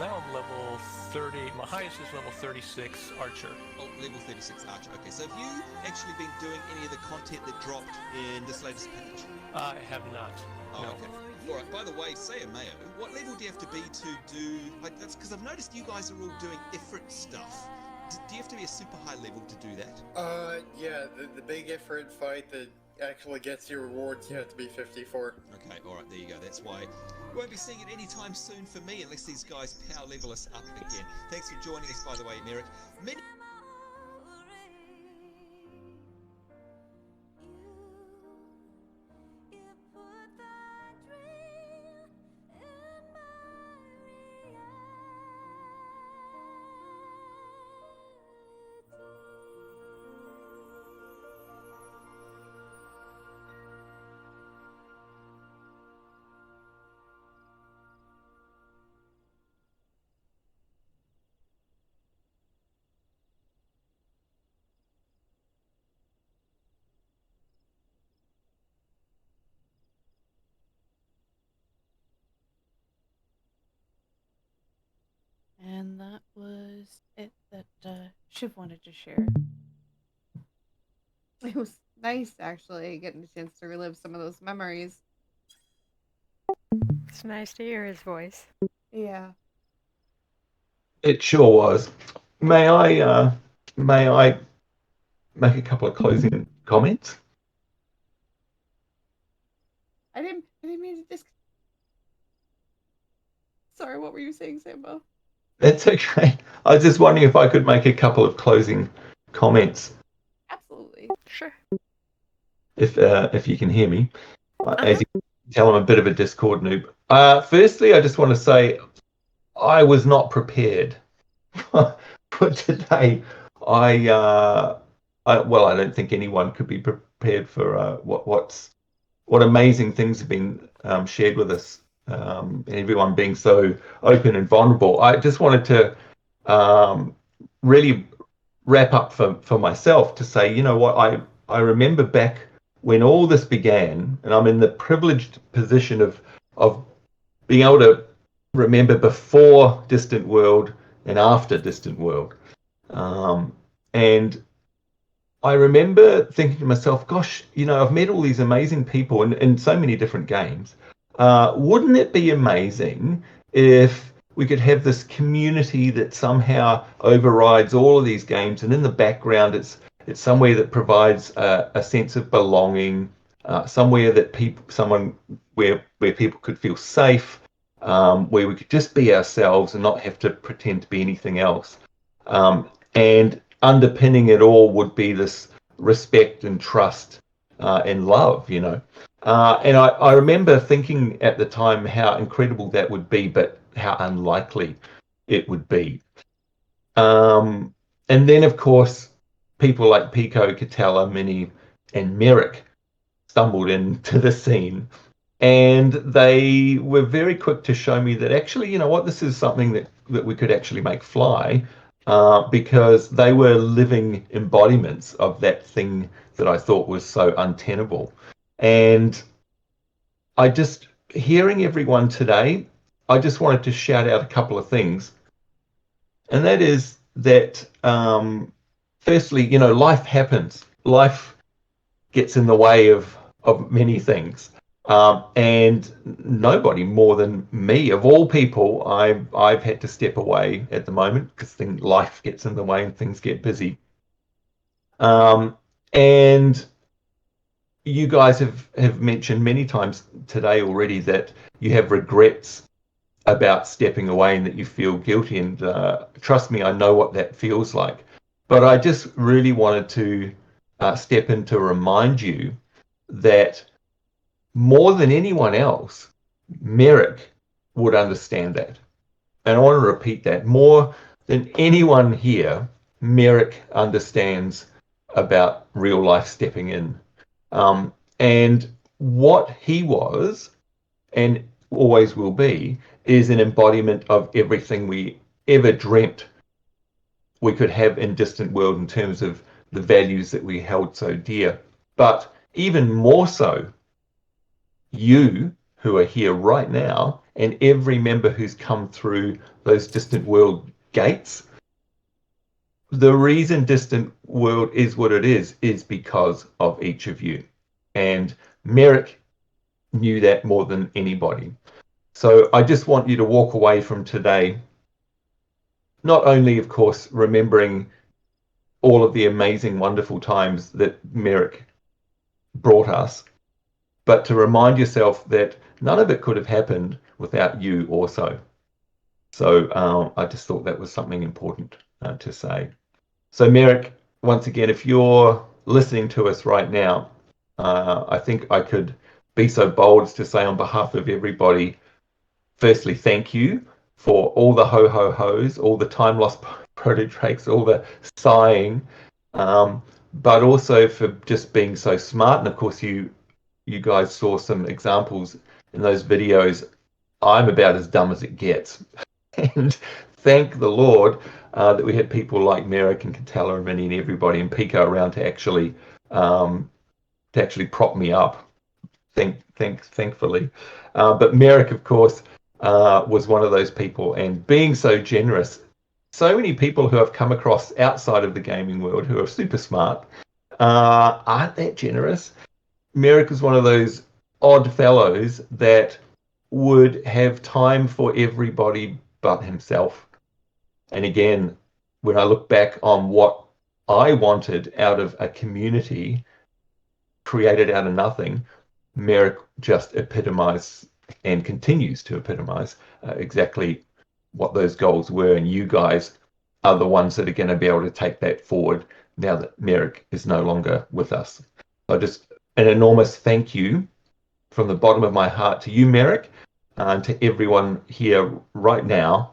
now I'm level 30. My highest is level 36 Archer. Oh, level 36 Archer. Okay, so have you actually been doing any of the content that dropped in this latest patch? I have not. Oh, no. Okay. All right, by the way, say a Mayo, what level do you have to be to do, that's because I've noticed you guys are all doing Ifrit stuff. Do you have to be a super high level to do that? Yeah, the big Ifrit fight that actually gets you rewards, you have to be 54. Okay, all right, there you go. That's why we won't be seeing it anytime soon for me, unless these guys power level us up again. Thanks for joining us, by the way, Merik. And that was it that Shiv wanted to share. It was nice, actually, getting a chance to relive some of those memories. It's nice to hear his voice. Yeah. It sure was. May I make a couple of closing comments? I didn't mean to just... Sorry, what were you saying, Sambo? That's okay. I was just wondering if I could make a couple of closing comments. Absolutely. Sure. If you can hear me. As you can tell, I'm a bit of a Discord noob. Firstly, I just want to say I was not prepared for today. I don't think anyone could be prepared for what amazing things have been shared with us. And everyone being so open and vulnerable. I just wanted to really wrap up for myself to say, you know what, I remember back when all this began, and I'm in the privileged position of being able to remember before Distant World and after Distant World. And I remember thinking to myself, gosh, you know, I've met all these amazing people in so many different games. Wouldn't it be amazing if we could have this community that somehow overrides all of these games, and in the background it's somewhere that provides a sense of belonging, somewhere that where people could feel safe, where we could just be ourselves and not have to pretend to be anything else. And underpinning it all would be this respect and trust and love, you know. And I remember thinking at the time how incredible that would be, but how unlikely it would be. And then, of course, people like Pico, Catella, Minnie, and Merik stumbled into the scene. And they were very quick to show me that actually, you know what, this is something that we could actually make fly, because they were living embodiments of that thing that I thought was so untenable. And I just, hearing everyone today, I just wanted to shout out a couple of things. And that is that, firstly, you know, life happens. Life gets in the way of many things. And nobody more than me, of all people, I've had to step away at the moment because life gets in the way and things get busy. And you guys have mentioned many times today already that you have regrets about stepping away and that you feel guilty. And trust me, I know what that feels like. But I just really wanted to step in to remind you that more than anyone else, Merik would understand that. And I want to repeat that. More than anyone here, Merik understands about real life stepping in. And what he was, and always will be, is an embodiment of everything we ever dreamt we could have in Distant World in terms of the values that we held so dear. But even more so, you who are here right now, and every member who's come through those Distant World gates, the reason Distant World is what it is because of each of you. And Merik knew that more than anybody. So I just want you to walk away from today, not only, of course, remembering all of the amazing, wonderful times that Merik brought us, but to remind yourself that none of it could have happened without you also. So I just thought that was something important to say. So Merik, once again, if you're listening to us right now, I think I could be so bold as to say on behalf of everybody, firstly, thank you for all the ho-ho-hos, all the time lost proto-drakes, all the sighing, but also for just being so smart. And of course, you guys saw some examples in those videos. I'm about as dumb as it gets. And thank the Lord that we had people like Merik and Catella and Minnie and everybody and Pico around to actually prop me up. Thankfully. But Merik, of course, was one of those people, and being so generous. So many people who I've come across outside of the gaming world who are super smart aren't that generous. Merik is one of those odd fellows that would have time for everybody but himself. And again, when I look back on what I wanted out of a community created out of nothing, Merik just epitomized and continues to epitomize exactly what those goals were. And you guys are the ones that are going to be able to take that forward now that Merik is no longer with us. So just an enormous thank you from the bottom of my heart to you, Merik, and to everyone here right now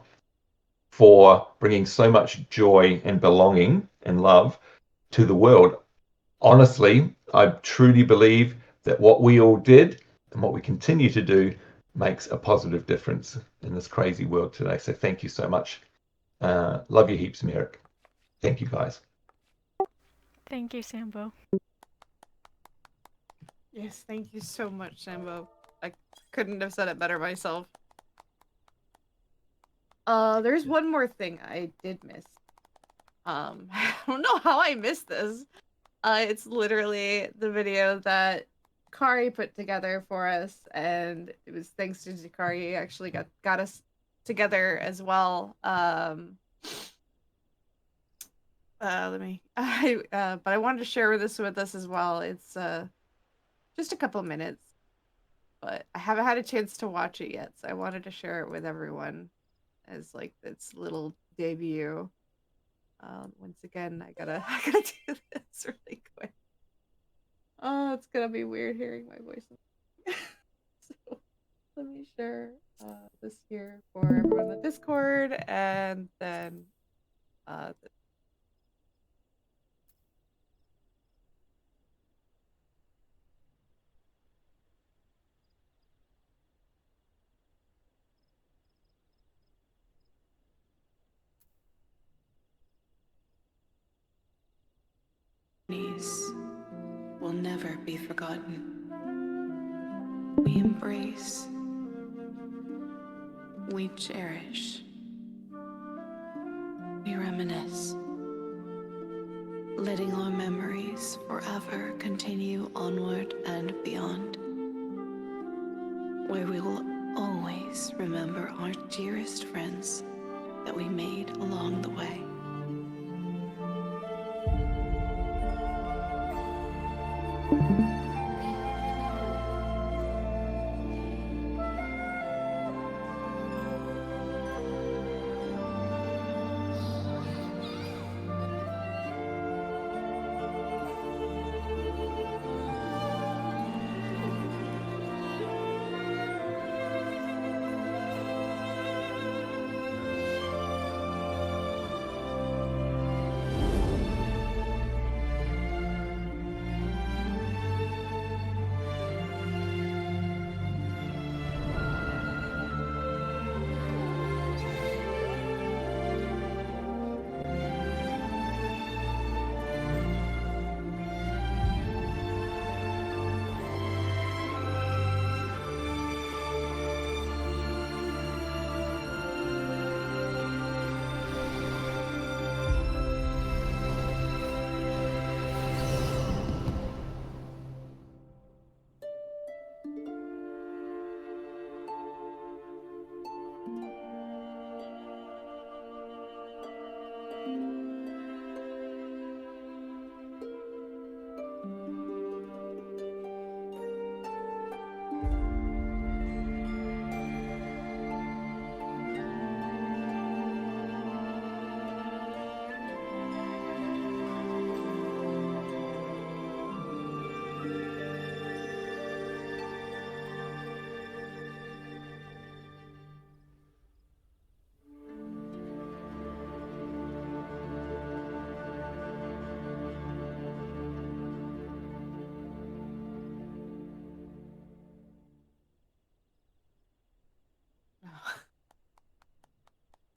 for bringing so much joy and belonging and love to the world. Honestly, I truly believe that what we all did and what we continue to do makes a positive difference in this crazy world today. So thank you so much. Love you heaps, Merik. Thank you, guys. Thank you, Sambo. Yes, thank you so much, Sambo. I couldn't have said it better myself. There's one more thing I did miss. I don't know how I missed this. It's literally the video that Kari put together for us, and it was thanks to Kari actually got us together as well. Let me. But I wanted to share this with us as well. It's just a couple minutes. but I haven't had a chance to watch it yet, so I wanted to share it with everyone as like its little debut. Once again, I gotta I gotta do this really quick. Oh, it's gonna be weird hearing my voice. So let me share this here for everyone in the Discord, and then uh, will never be forgotten. We embrace, we cherish, we reminisce, letting our memories forever continue onward and beyond, where we will always remember our dearest friends that we made along the way.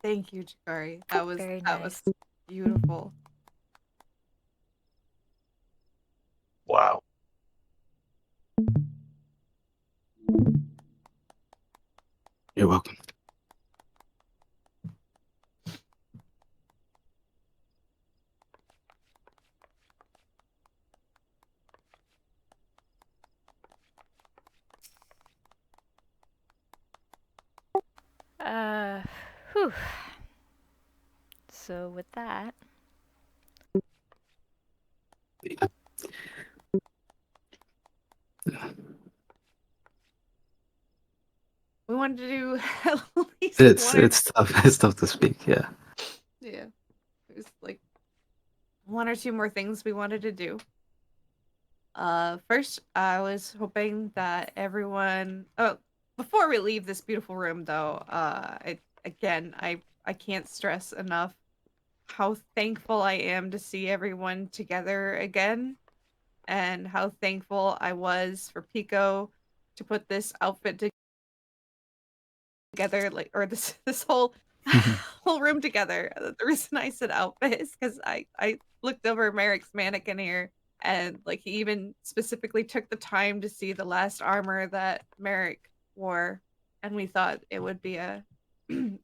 thank you, Jakari. That was Very that was nice. beautiful. Wow. You're welcome. Whew. So with that, We wanted to do at least one or It's tough. It's tough to speak. Yeah. yeah, it was like one or two more things we wanted to do. First, I was hoping that everyone. Oh, before we leave this beautiful room, though, I can't stress enough how thankful I am to see everyone together again, and how thankful I was for Pico to put this outfit together, like, or this whole whole room together. The reason I said outfit is because I looked over Merik's mannequin here, and like he even specifically took the time to see the last armor that Merik wore, and we thought it would be a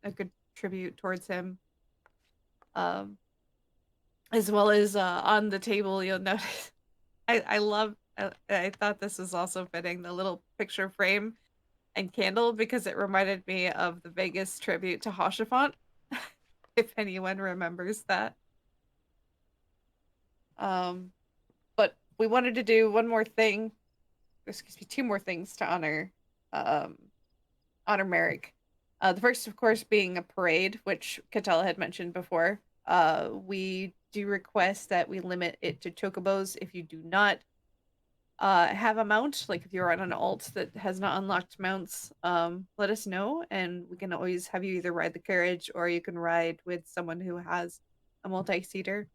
a good tribute towards him. Um, as well as on the table, you'll notice I love. I thought this was also fitting, the little picture frame and candle, because it reminded me of the Vegas tribute to Hoshafont, if anyone remembers that. Um, but we wanted to do one more thing. Excuse me, two more things to honor honor Merik. The first, of course, being a parade, which Katella had mentioned before. We do request that we limit it to chocobos. If you do not have a mount, like if you're on an alt that has not unlocked mounts, let us know, and we can always have you either ride the carriage or you can ride with someone who has a multi-seater.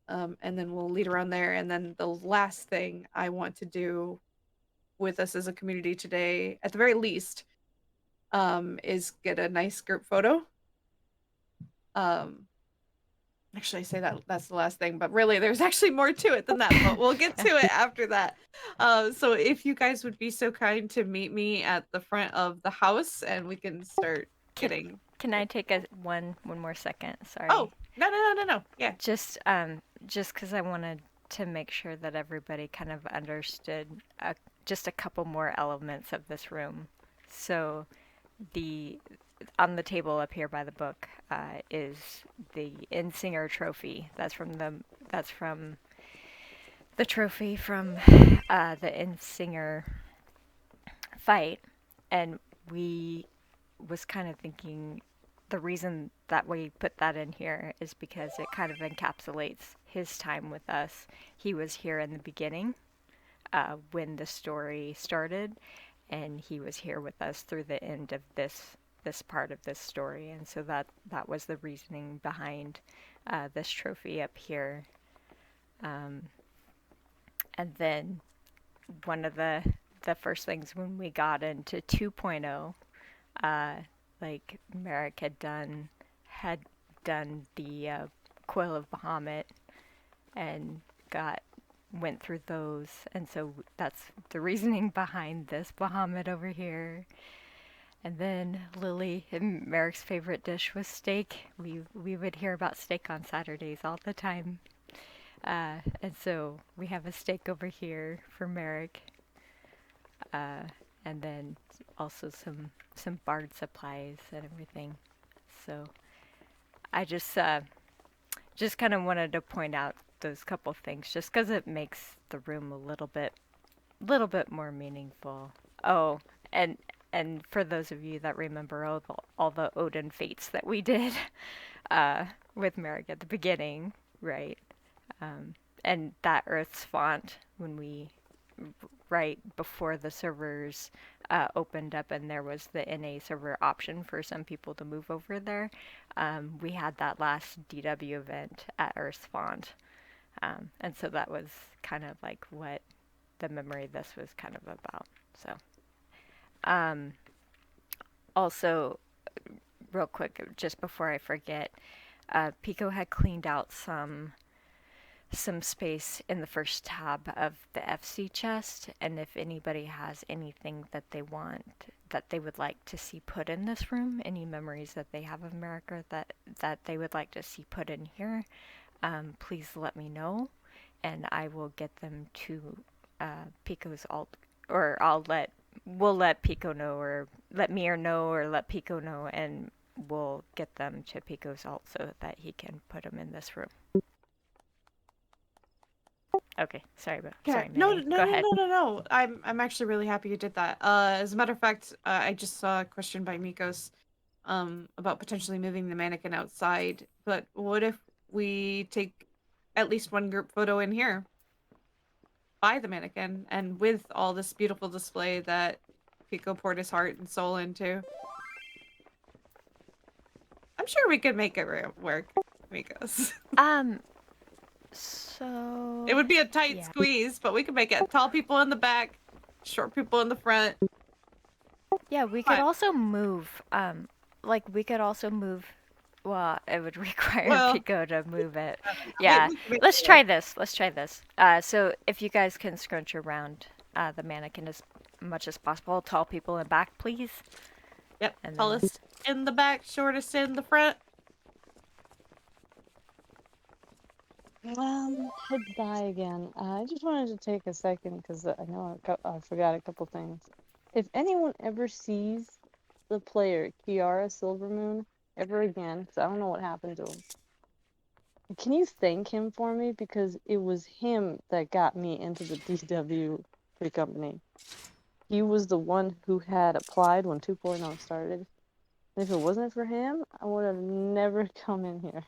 And then we'll lead around there. And then the last thing I want to do with us as a community today, at the very least, is get a nice group photo. Actually, I say that that's the last thing, but really, there's actually more to it than that. But we'll get to it after that. So if you guys would be so kind to meet me at the front of the house, and we can start getting. Can I take one more second? Sorry. Oh, no. Yeah. Just because I wanted to make sure that everybody kind of understood just a couple more elements of this room. So on the table up here by the book is the Insinger trophy. That's from the trophy from the Insinger fight, and we was kind of thinking the reason that we put that in here is because it kind of encapsulates his time with us. He was here in the beginning when the story started, and he was here with us through the end of this part of this story, and so that was the reasoning behind this trophy up here. And then one of the first things when we got into 2.0, like Merik had done the Coil of Bahamut and went through those, and so that's the reasoning behind this Bahamut over here. And then Lily and Merik's favorite dish was steak. We would hear about steak on Saturdays all the time. And so we have a steak over here for Merik. And then also some bard supplies and everything. So I just kind of wanted to point out those couple things just because it makes the room a little bit more meaningful. Oh, and for those of you that remember all the Odin fates that we did with Merik at the beginning, right? And that Earth's font when we right before the servers opened up and there was the NA server option for some people to move over there. We had that last DW event at Earth's font. And so that was kind of like what the memory of this was kind of about. So also, real quick, just before I forget, Pico had cleaned out some space in the first tab of the FC chest, and if anybody has anything that they would like to see put in this room, any memories that they have of America that they would like to see put in here, please let me know, and I will get them to Pico's alt, or we'll let Pico know, or let me know, or let Pico know, and we'll get them to Pico's alt so that he can put them in this room. Okay, sorry, Manny. Go ahead. No. I'm actually really happy you did that. As a matter of fact, I just saw a question by Mikos about potentially moving the mannequin outside. But what if we take at least one group photo in here by the mannequin and with all this beautiful display that Pico poured his heart and soul into? I'm sure we could make it work, Mikos. So it would be a tight squeeze, but we could make it tall people in the back, short people in the front. Yeah, we could also move. Well, it would require Pico to move it. Yeah, let's try this. So if you guys can scrunch around the mannequin as much as possible, tall people in back, please. Yep. And tallest in the back, shortest in the front. Goodbye again. I just wanted to take a second because I know I forgot a couple things. If anyone ever sees the player Kiara Silvermoon ever again, because I don't know what happened to him, can you thank him for me? Because it was him that got me into the DW free company. he was the one who had applied when 2.0 started. And if it wasn't for him, I would have never come in here.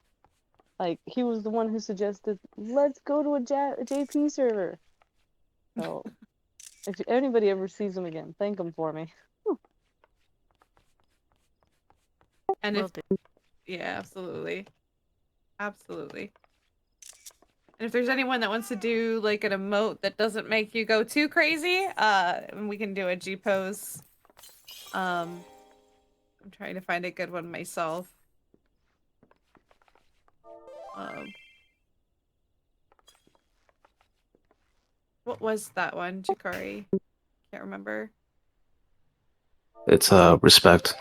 Like, he was the one who suggested, let's go to a JP server. So, if anybody ever sees him again, thank him for me. And Will if do. yeah, absolutely. Absolutely. And if there's anyone that wants to do like an emote that doesn't make you go too crazy, we can do a G pose. I'm trying to find a good one myself. What was that one, Chikari? Can't remember. It's respect.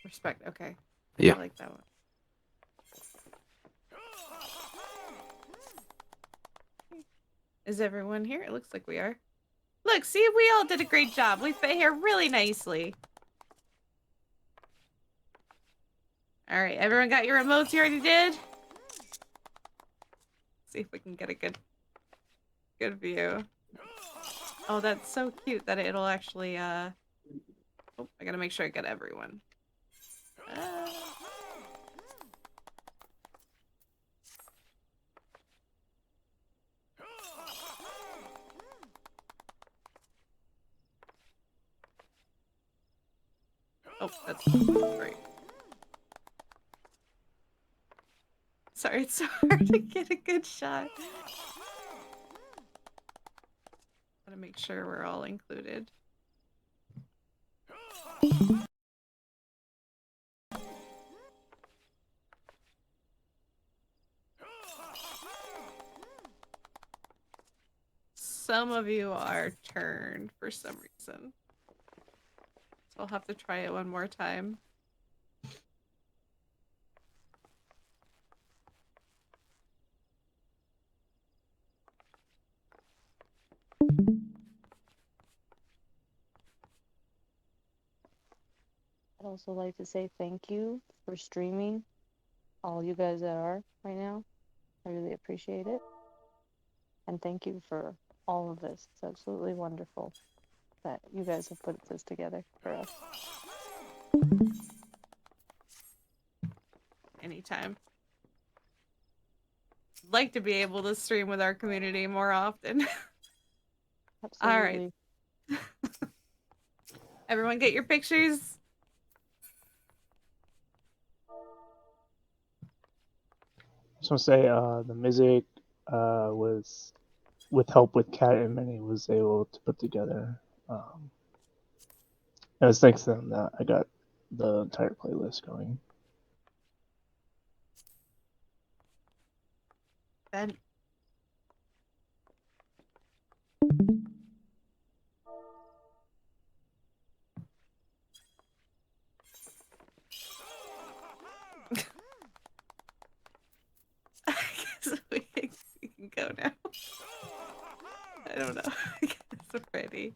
Respect, okay. Yeah. I like that one. Is everyone here? It looks like we are. Look, see, we all did a great job. We fit here really nicely. All right, everyone got your emotes you already did? See if we can get a good view. Oh, that's so cute that it'll actually, oh, I gotta make sure I get everyone. Oh, that's right. Sorry, it's so hard to get a good shot. Gotta make sure we're all included. Some of you are turned for some reason. So I'll have to try it one more time. I'd also like to say thank you for streaming, all you guys that are right now. I really appreciate it. And thank you for all of this. It's absolutely wonderful that you guys have put this together for us. Anytime. I'd like to be able to stream with our community more often. All right. Everyone get your pictures. I just want to say the music was with help with Cat and Minnie was able to put together. It was thanks to them that I got the entire playlist going. Ben. I guess we can go now. I don't know. I guess I'm ready.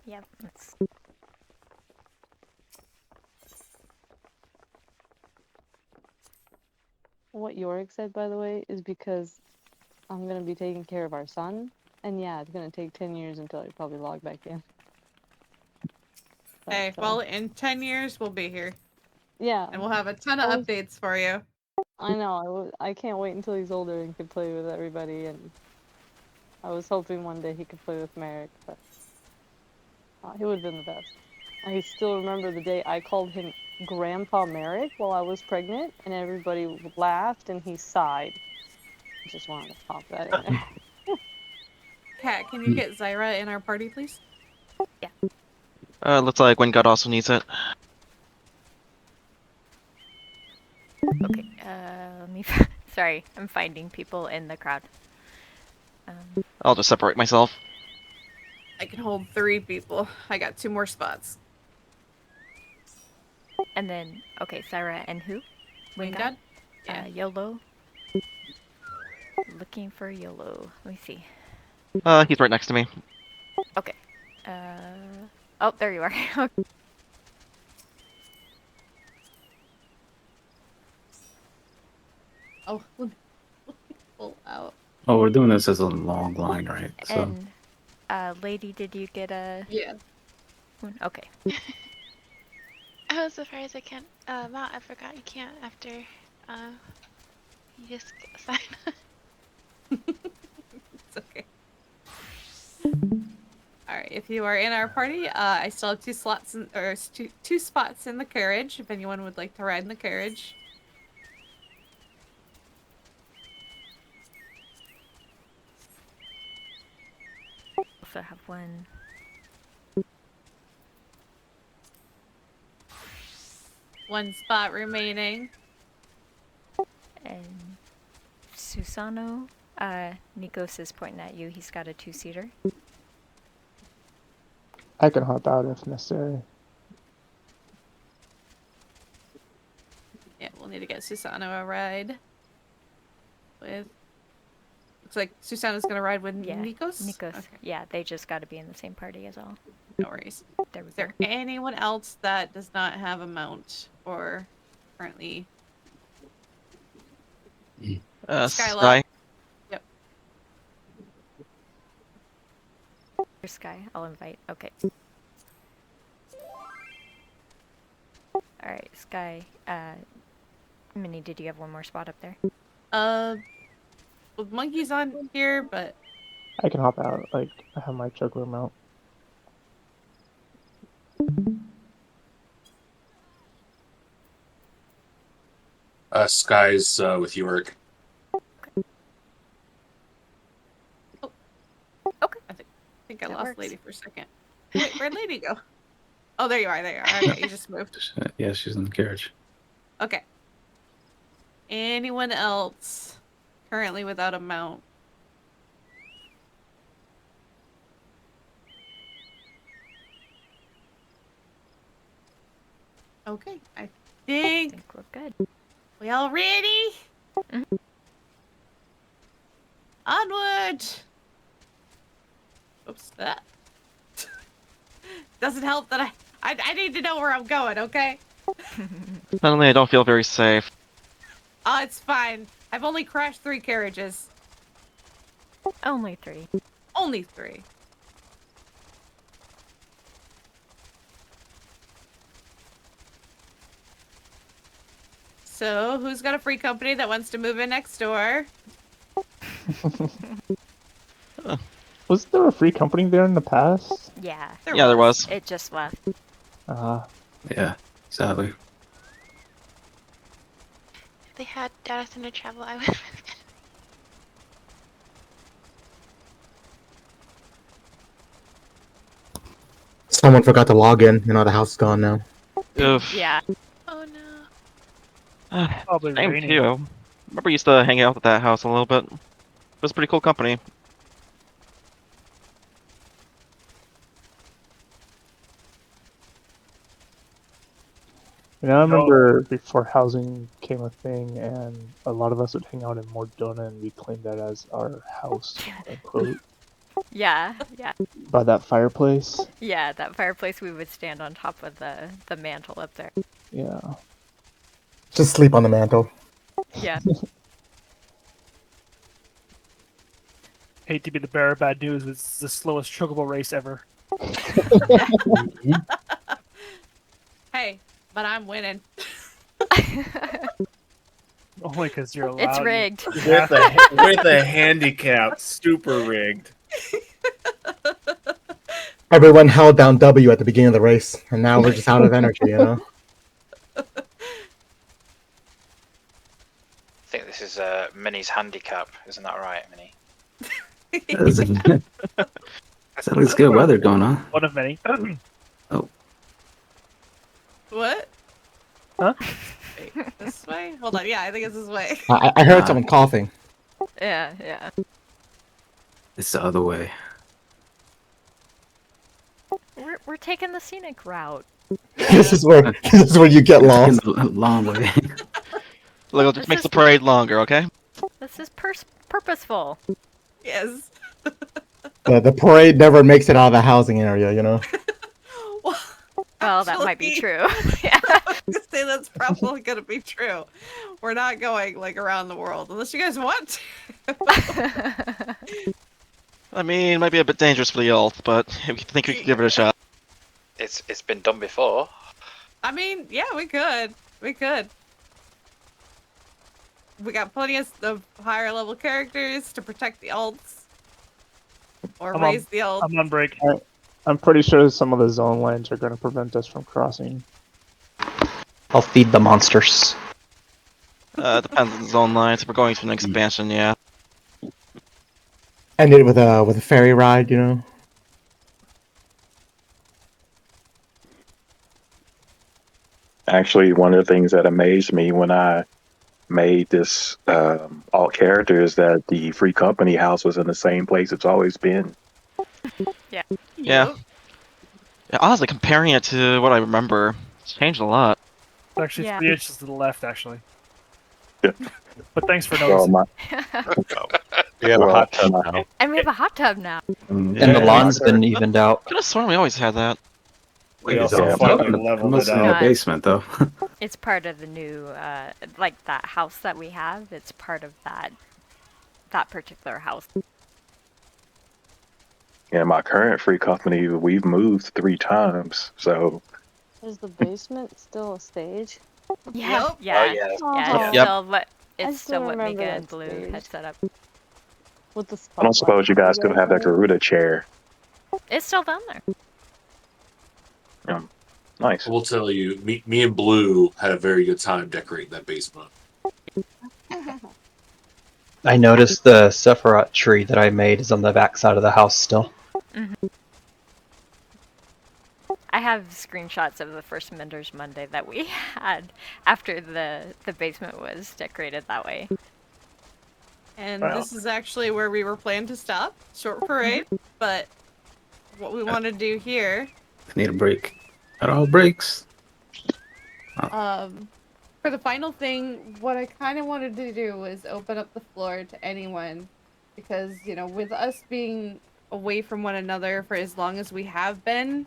Yep, that's... What Yorick said, by the way, is because I'm going to be taking care of our son. And yeah, it's going to take 10 years until I probably log back in. But, Hey, well, in 10 years, we'll be here. Yeah. And we'll have a ton of updates for you. I know. I can't wait until he's older and can play with everybody. And I was hoping one day he could play with Merik, but he would have been the best. I still remember the day I called him Grandpa Merik while I was pregnant, and everybody laughed and he sighed. I just wanted to pop that in there. Kat, can you get Zyra in our party, please? Yeah. Looks like When God also needs it. Okay, let me... Sorry, I'm finding people in the crowd. I'll just separate myself. I can hold 3 people. I got 2 more spots. And then, okay, Sarah and who? Winged? Yeah. YOLO. Looking for YOLO. Let me see. He's right next to me. Okay. Oh, there you are. Oh, let me pull out. Oh, we're doing this as a long line, right? So And lady, did you get a? Yeah. Okay. I'm surprised I can't. Matt, I forgot you can't after. You just sign. It's okay. All right. If you are in our party, I still have two spots in the carriage. If anyone would like to ride in the carriage. Also have one. One spot remaining. And Susano, Nikos is pointing at you. He's got a 2-seater. I can hop out if necessary. Yeah, we'll need to get Susano a ride. With. Looks like Susano's gonna ride with Nikos? Nikos. Okay. Yeah, they just got to be in the same party as all. No worries. There we Is there go. anyone else that does not have a mount or currently? Sky. Yep. Here's Sky. I'll invite. Okay. Alright, Sky. Minnie, did you have one more spot up there? With monkeys on here, but I can hop out. Like, I have my juggler mount. Sky's with you, Eric. okay. I think I lost Lady for a second. Wait, where'd Lady go? Oh, there you are. There you are. Okay, you just moved. yeah, she's in the carriage. Okay. Anyone else currently without a mount? Okay, I think we're good. We all ready? Mm-hmm. Onward! Oops, that doesn't help that I need to know where I'm going, okay? Suddenly I don't feel very safe. Oh, it's fine. I've only crashed 3 carriages. Only 3. Only 3. So, who's got a free company that wants to move in next door? Was there a free company there in the past? Yeah. There was. It just left. Yeah, sadly. If they had data center travel, I would. Someone forgot to log in. You know, the house is gone now. Oof. Yeah. Oh no. Probably Same raining. too. Remember, used to hang out at that house a little bit. It was pretty cool company. You know, I remember before housing became a thing, and a lot of us would hang out in Mordona, and we claimed that as our house, quote, Yeah. by that fireplace. Yeah, that fireplace, we would stand on top of the mantle up there. Yeah. Just sleep on the mantle. Yeah. Hate to be the bearer of bad news, it's the slowest chocobo race ever. Hey, but I'm winning. Only because you're allowed. It's rigged. With a handicap, super rigged. Everyone held down W at the beginning of the race, and now we're just out of energy, you know? I think this is Minnie's handicap, isn't that right, Minnie? That looks good weather going on. One of many. Oh. What? Huh? Wait, this way? Hold on. Yeah, I think it's this way. I heard someone coughing. Yeah. It's the other way. We're taking the scenic route. This is where you get lost. It's a long way. Look, it just makes the parade longer, okay? This is purposeful. Yes. The parade never makes it out of the housing area, you know? Well, that might be true. Yeah. say that's probably going to be true. We're not going like around the world unless you guys want to. I mean, it might be a bit dangerous for the ult, but I think we could give it a shot. It's been done before. I mean, yeah, we could. We could. We got plenty of higher level characters to protect the ults. Or raise the ult. I'm on break. I'm pretty sure some of the zone lines are going to prevent us from crossing. I'll feed the monsters. Depends on the zone lines. If we're going to an expansion, yeah. End it with a ferry ride, you know. Actually, one of the things that amazed me when I made this alt character is that the Free Company house was in the same place it's always been. Yeah. Yeah. Yeah, honestly, comparing it to what I remember, it's changed a lot. Actually, Yeah. 3 inches to the left, actually. Yeah. But thanks for Well, noticing. We have a hot tub now. And we have a hot tub now. And the lawn's been evened out. Could have sworn we always had that. We also finally leveled it Mostly in the out. basement, though. It's part of the new, like that house that we have. It's part of that particular house. In my current Free Company, we've moved 3 times, so Is the basement still a stage? Yeah. Yep. Yeah. Oh, yeah. Yeah. It's Yep. still what I it's still still what remember Mika that and Blue stage. had set up. With the I don't suppose you guys spotlight could have that had? Garuda chair. It's still down there. Nice. I will tell you, me and Blue had a very good time decorating that basement. I noticed the Sephiroth tree that I made is on the back side of the house still. Mm-hmm. I have screenshots of the first Menders Monday that we had after the basement was decorated that way. And Wow. this is actually where we were planned to stop. Short parade. But what we want to do here, I need a break. It all breaks. for the final thing, what I kind of wanted to do was open up the floor to anyone. Because, you know, with us being away from one another for as long as we have been,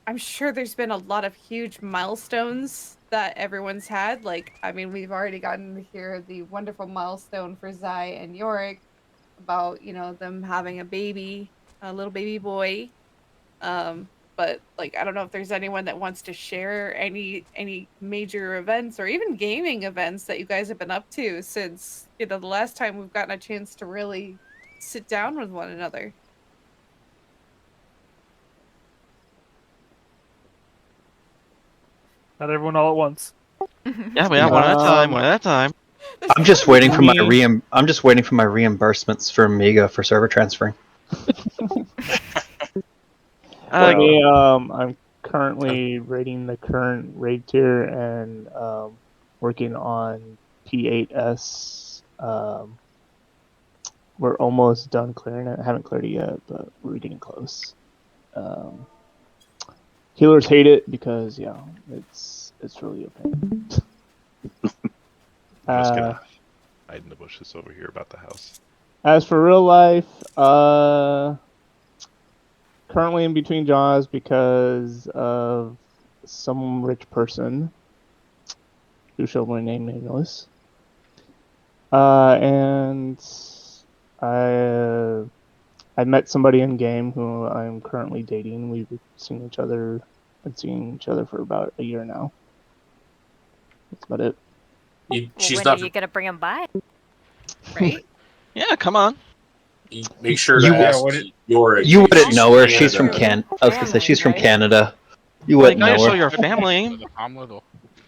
I'm sure there's been a lot of huge milestones that everyone's had. Like, I mean, we've already gotten to hear the wonderful milestone for Zai and Yorick about, you know, them having a baby, a little baby boy. But like, I don't know if there's anyone that wants to share any major events or even gaming events that you guys have been up to since, you know, the last time we've gotten a chance to really sit down with one another. Not everyone all at once. Yeah, we have one at a time. One at a time. I'm just waiting for my I'm just waiting for my reimbursements from Amiga for server transferring. I'm currently rating the current raid tier and working on P8S. We're almost done clearing it. I haven't cleared it yet, but we're getting close. Healers hate it because it's really a pain. I'm just gonna hide in the bushes over here about the house. As for real life, currently in between jobs because of some rich person who shall remain nameless. And I met somebody in game who I'm currently dating. We've been seeing each other for about a year now. That's about it. When are you gonna bring him by? Right? Yeah, come on. Make sure You- to ask Yorick. You if wouldn't she's know her. from She's from Canada. I was gonna say she's from Family, right? Canada. You Well, you wouldn't gotta know show her. your family.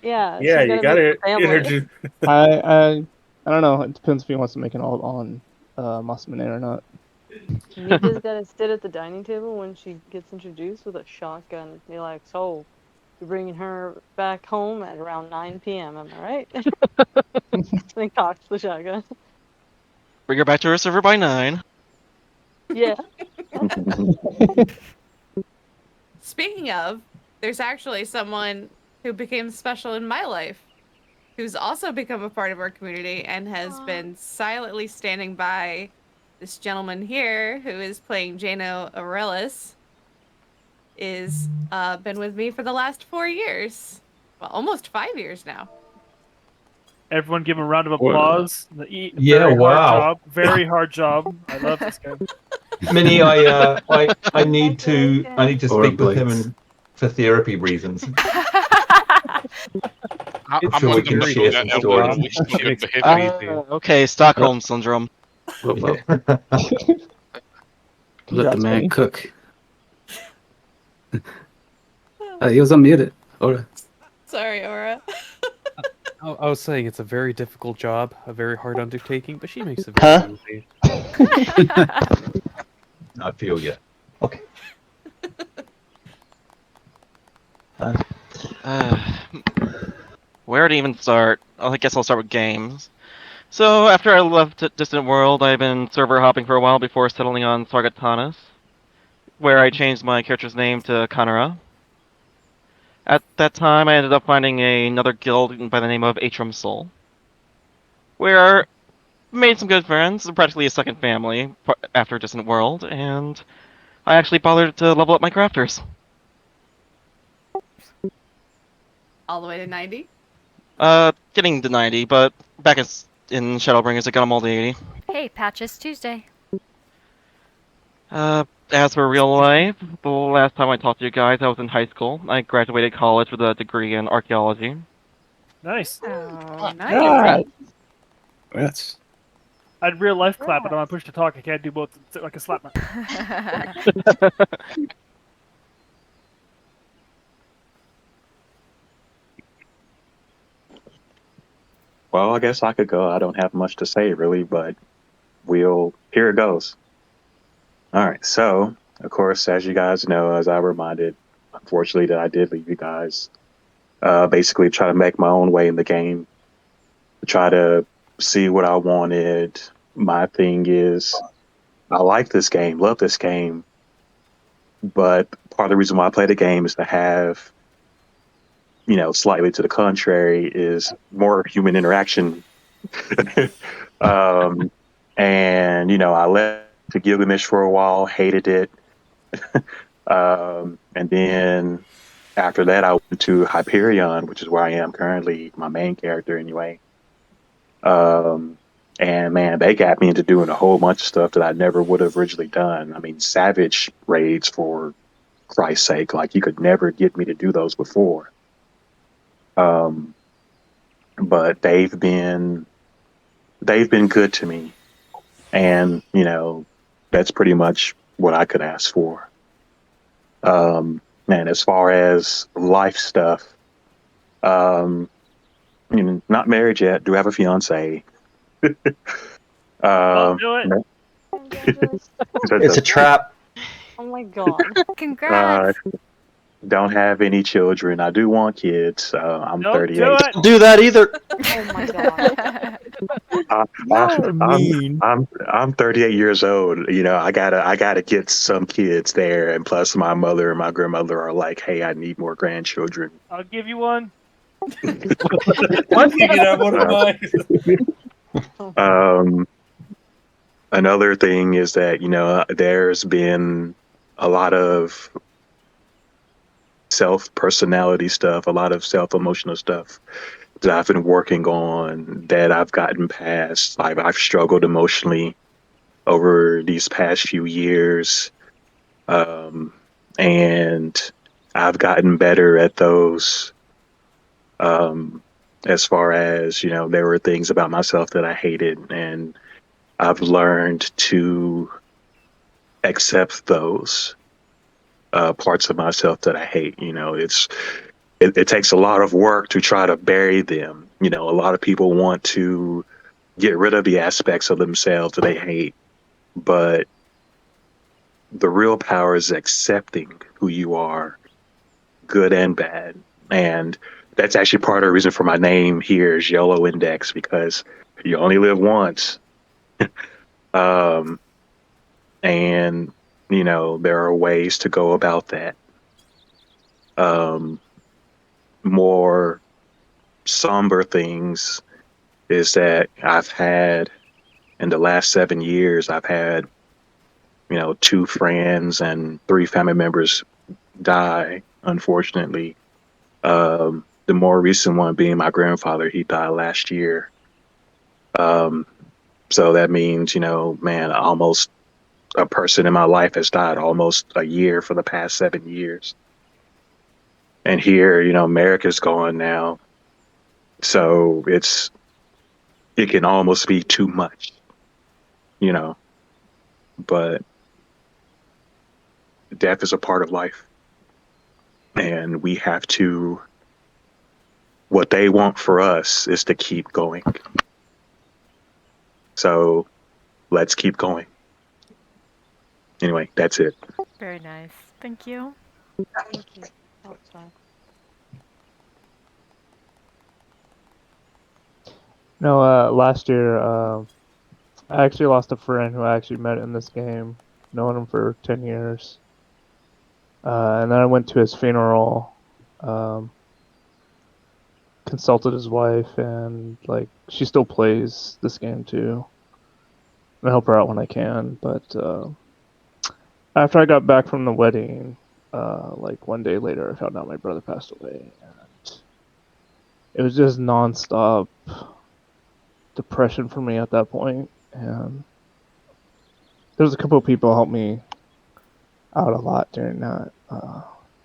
Yeah, Yeah, she's you gotta meet gotta the family. introduce. I don't know. It depends if he wants to make an alt on Mossman or not. Mika's gotta sit at the dining table when she gets introduced with a shotgun. Be like, so, you're bringing her back home at around 9 p.m., am I right? Then cocks the shotgun. Bring her back to her server by 9. Yeah. Speaking of, there's actually someone who became special in my life who's also become a part of our community and has been silently standing by. This gentleman here who is playing Jano Aurelius is been with me for the last 4 years. Well, almost 5 years now. Everyone give him a round of Well, applause. yeah, Very hard wow. job. Very hard job. I love this guy. Minnie, I need to Or speak with him blades. for therapy reasons. I'm sure we letting can him share that some elder stories. at least for good behavior. Okay, Stockholm syndrome. Well, Yeah. let the Congrats, man Benny. cook. He was unmuted. Or Sorry, Aura. I was saying it's a very difficult job, a very hard undertaking, but she makes it very easy. I feel you. Okay. Where to even start? I guess I'll start with games. So after I left Distant World, I've been server hopping for a while before settling on Sargatanas, where I changed my character's name to Kanara. At that time, I ended up finding another guild by the name of Atrum Soul, where I made some good friends, practically a second family after Distant World, and I actually bothered to level up my crafters. All the way to 90? Getting to 90, but back in Shadowbringers, I got them all to 80. Hey, Patches Tuesday. As for real life, the last time I talked to you guys, I was in high school. I graduated college with a degree in archaeology. Nice. Oh, God. That's I'd real life clap, but when I push to talk, I can't do both like a slap. Well, I guess I could go. I don't have much to say really, but here it goes. All right. So, of course, as you guys know, as I reminded, unfortunately, that I did leave you guys. Basically, try to make my own way in the game. Try to see what I wanted. My thing is, I like this game, love this game, but part of the reason why I play the game is to have, slightly to the contrary, is more human interaction. And I left to Gilgamesh for a while, hated it. And then after that, I went to Hyperion, which is where I am currently, my main character anyway. And man, they got me into doing a whole bunch of stuff that I never would have originally done. I mean, savage raids, for Christ's sake, like you could never get me to do those before. But they've been good to me, and that's pretty much what I could ask for. And as far as life stuff, not married yet. Do have a fiance. Don't do it. It's a trap. Oh my god. Congrats. Don't have any children. I do want kids. I'm Don't 38. do it. Don't do that either. Oh my god. I'm 38 years old. I gotta get some kids there, and plus my mother and my grandmother are like, "Hey, I need more grandchildren." I'll give you one. What? You can have one of mine. Another thing is that there's been a lot of self-personality stuff, a lot of self-emotional stuff that I've been working on, that I've gotten past. I've struggled emotionally over these past few years, and I've gotten better at those. As far as there were things about myself that I hated, and I've learned to accept those parts of myself that I hate. It takes a lot of work to try to bury them. A lot of people want to get rid of the aspects of themselves that they hate, but the real power is accepting who you are, good and bad. And that's actually part of the reason for my name here is Yellow Index, because you only live once. And there are ways to go about that. More somber things is that I've had, in the last 7 years, I've had 2 friends and 3 family members die, unfortunately. the more recent one being my grandfather. He died last year. So that means, man, almost a person in my life has died almost a year for the past 7 years. And here, Merik is gone now. So it can almost be too much, you know, but death is a part of life. And we have to, what they want for us is to keep going. So let's keep going. Anyway, that's it. Very nice. Thank you. Thank you. Oh, sorry. No, last year, I actually lost a friend who I actually met in this game, known him for 10 years. And then I went to his funeral, consulted his wife, and like she still plays this game too. I help her out when I can, but after I got back from the wedding, like one day later, I found out my brother passed away, and it was just nonstop depression for me at that point. And there was a couple of people who helped me out a lot during that.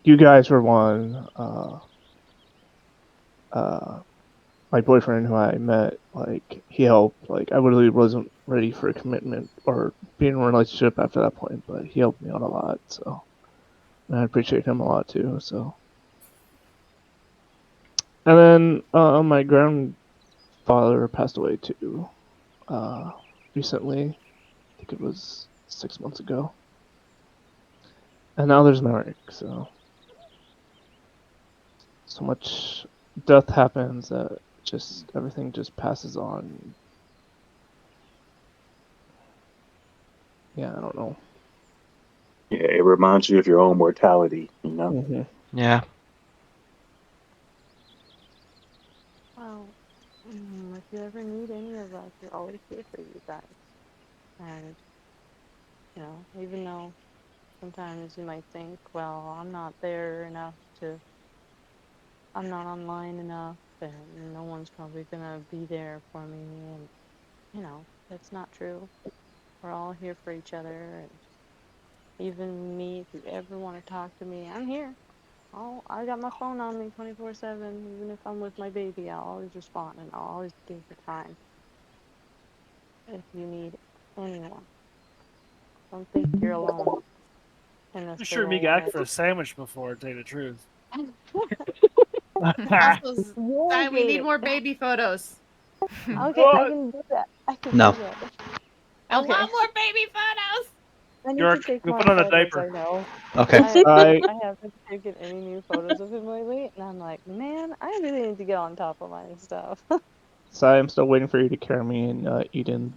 You guys were one. My boyfriend who I met, like he helped. Like I really wasn't ready for a commitment or being in a relationship after that point, but he helped me out a lot. So and I appreciate him a lot too. So and then my grandfather passed away too. Recently, I think it was 6 months ago. And now there's Merik. So much death happens that just everything just passes on. Yeah, I don't know. Yeah, it reminds you of your own mortality, Mm-hmm. Yeah. Well, if you ever need any of us, we're always here for you guys. And, even though sometimes you might think, well, I'm not there enough I'm not online enough, and no one's probably gonna be there for me, and, that's not true. We're all here for each other, and even me, if you ever want to talk to me, I'm here. I got my phone on me 24/7. Even if I'm with my baby, I'll always respond and I'll always give the time if you need anyone. Don't think you're alone in this I'm big sure old Meek asked world. for a sandwich before, to tell you the truth. Also, You'll we get need it. more baby photos. Okay, I What? can do that. I can No. do that. I Okay, want more baby photos. I need to York, take go more put on a photos. diaper. I know. Okay. I haven't taken any new photos of him lately, and I'm like, man, I really need to get on top of my stuff. So I'm still waiting for you to carry me and Eden.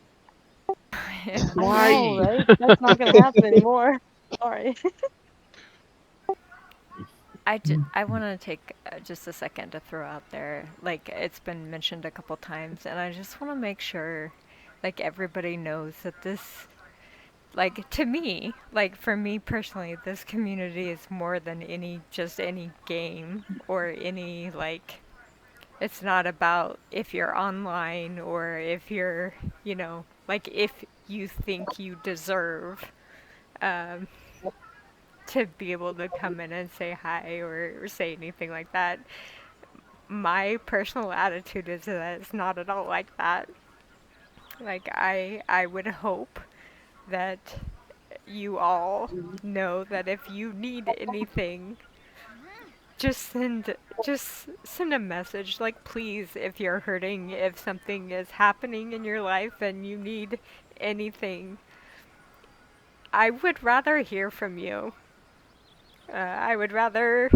I know, right? That's not gonna happen anymore. Sorry. I want to take just a second to throw out there, like it's been mentioned a couple times, and I just want to make sure, like everybody knows that this, like to me, like for me personally, this community is more than any game or any like. It's not about if you're online or if you're, like if you think you deserve um, to be able to come in and say hi or say anything like that. My personal attitude is that it's not at all like that. Like I would hope that you all know that if you need anything, just send a message. Like please, if you're hurting, if something is happening in your life and you need anything, I would rather hear from you. I would rather.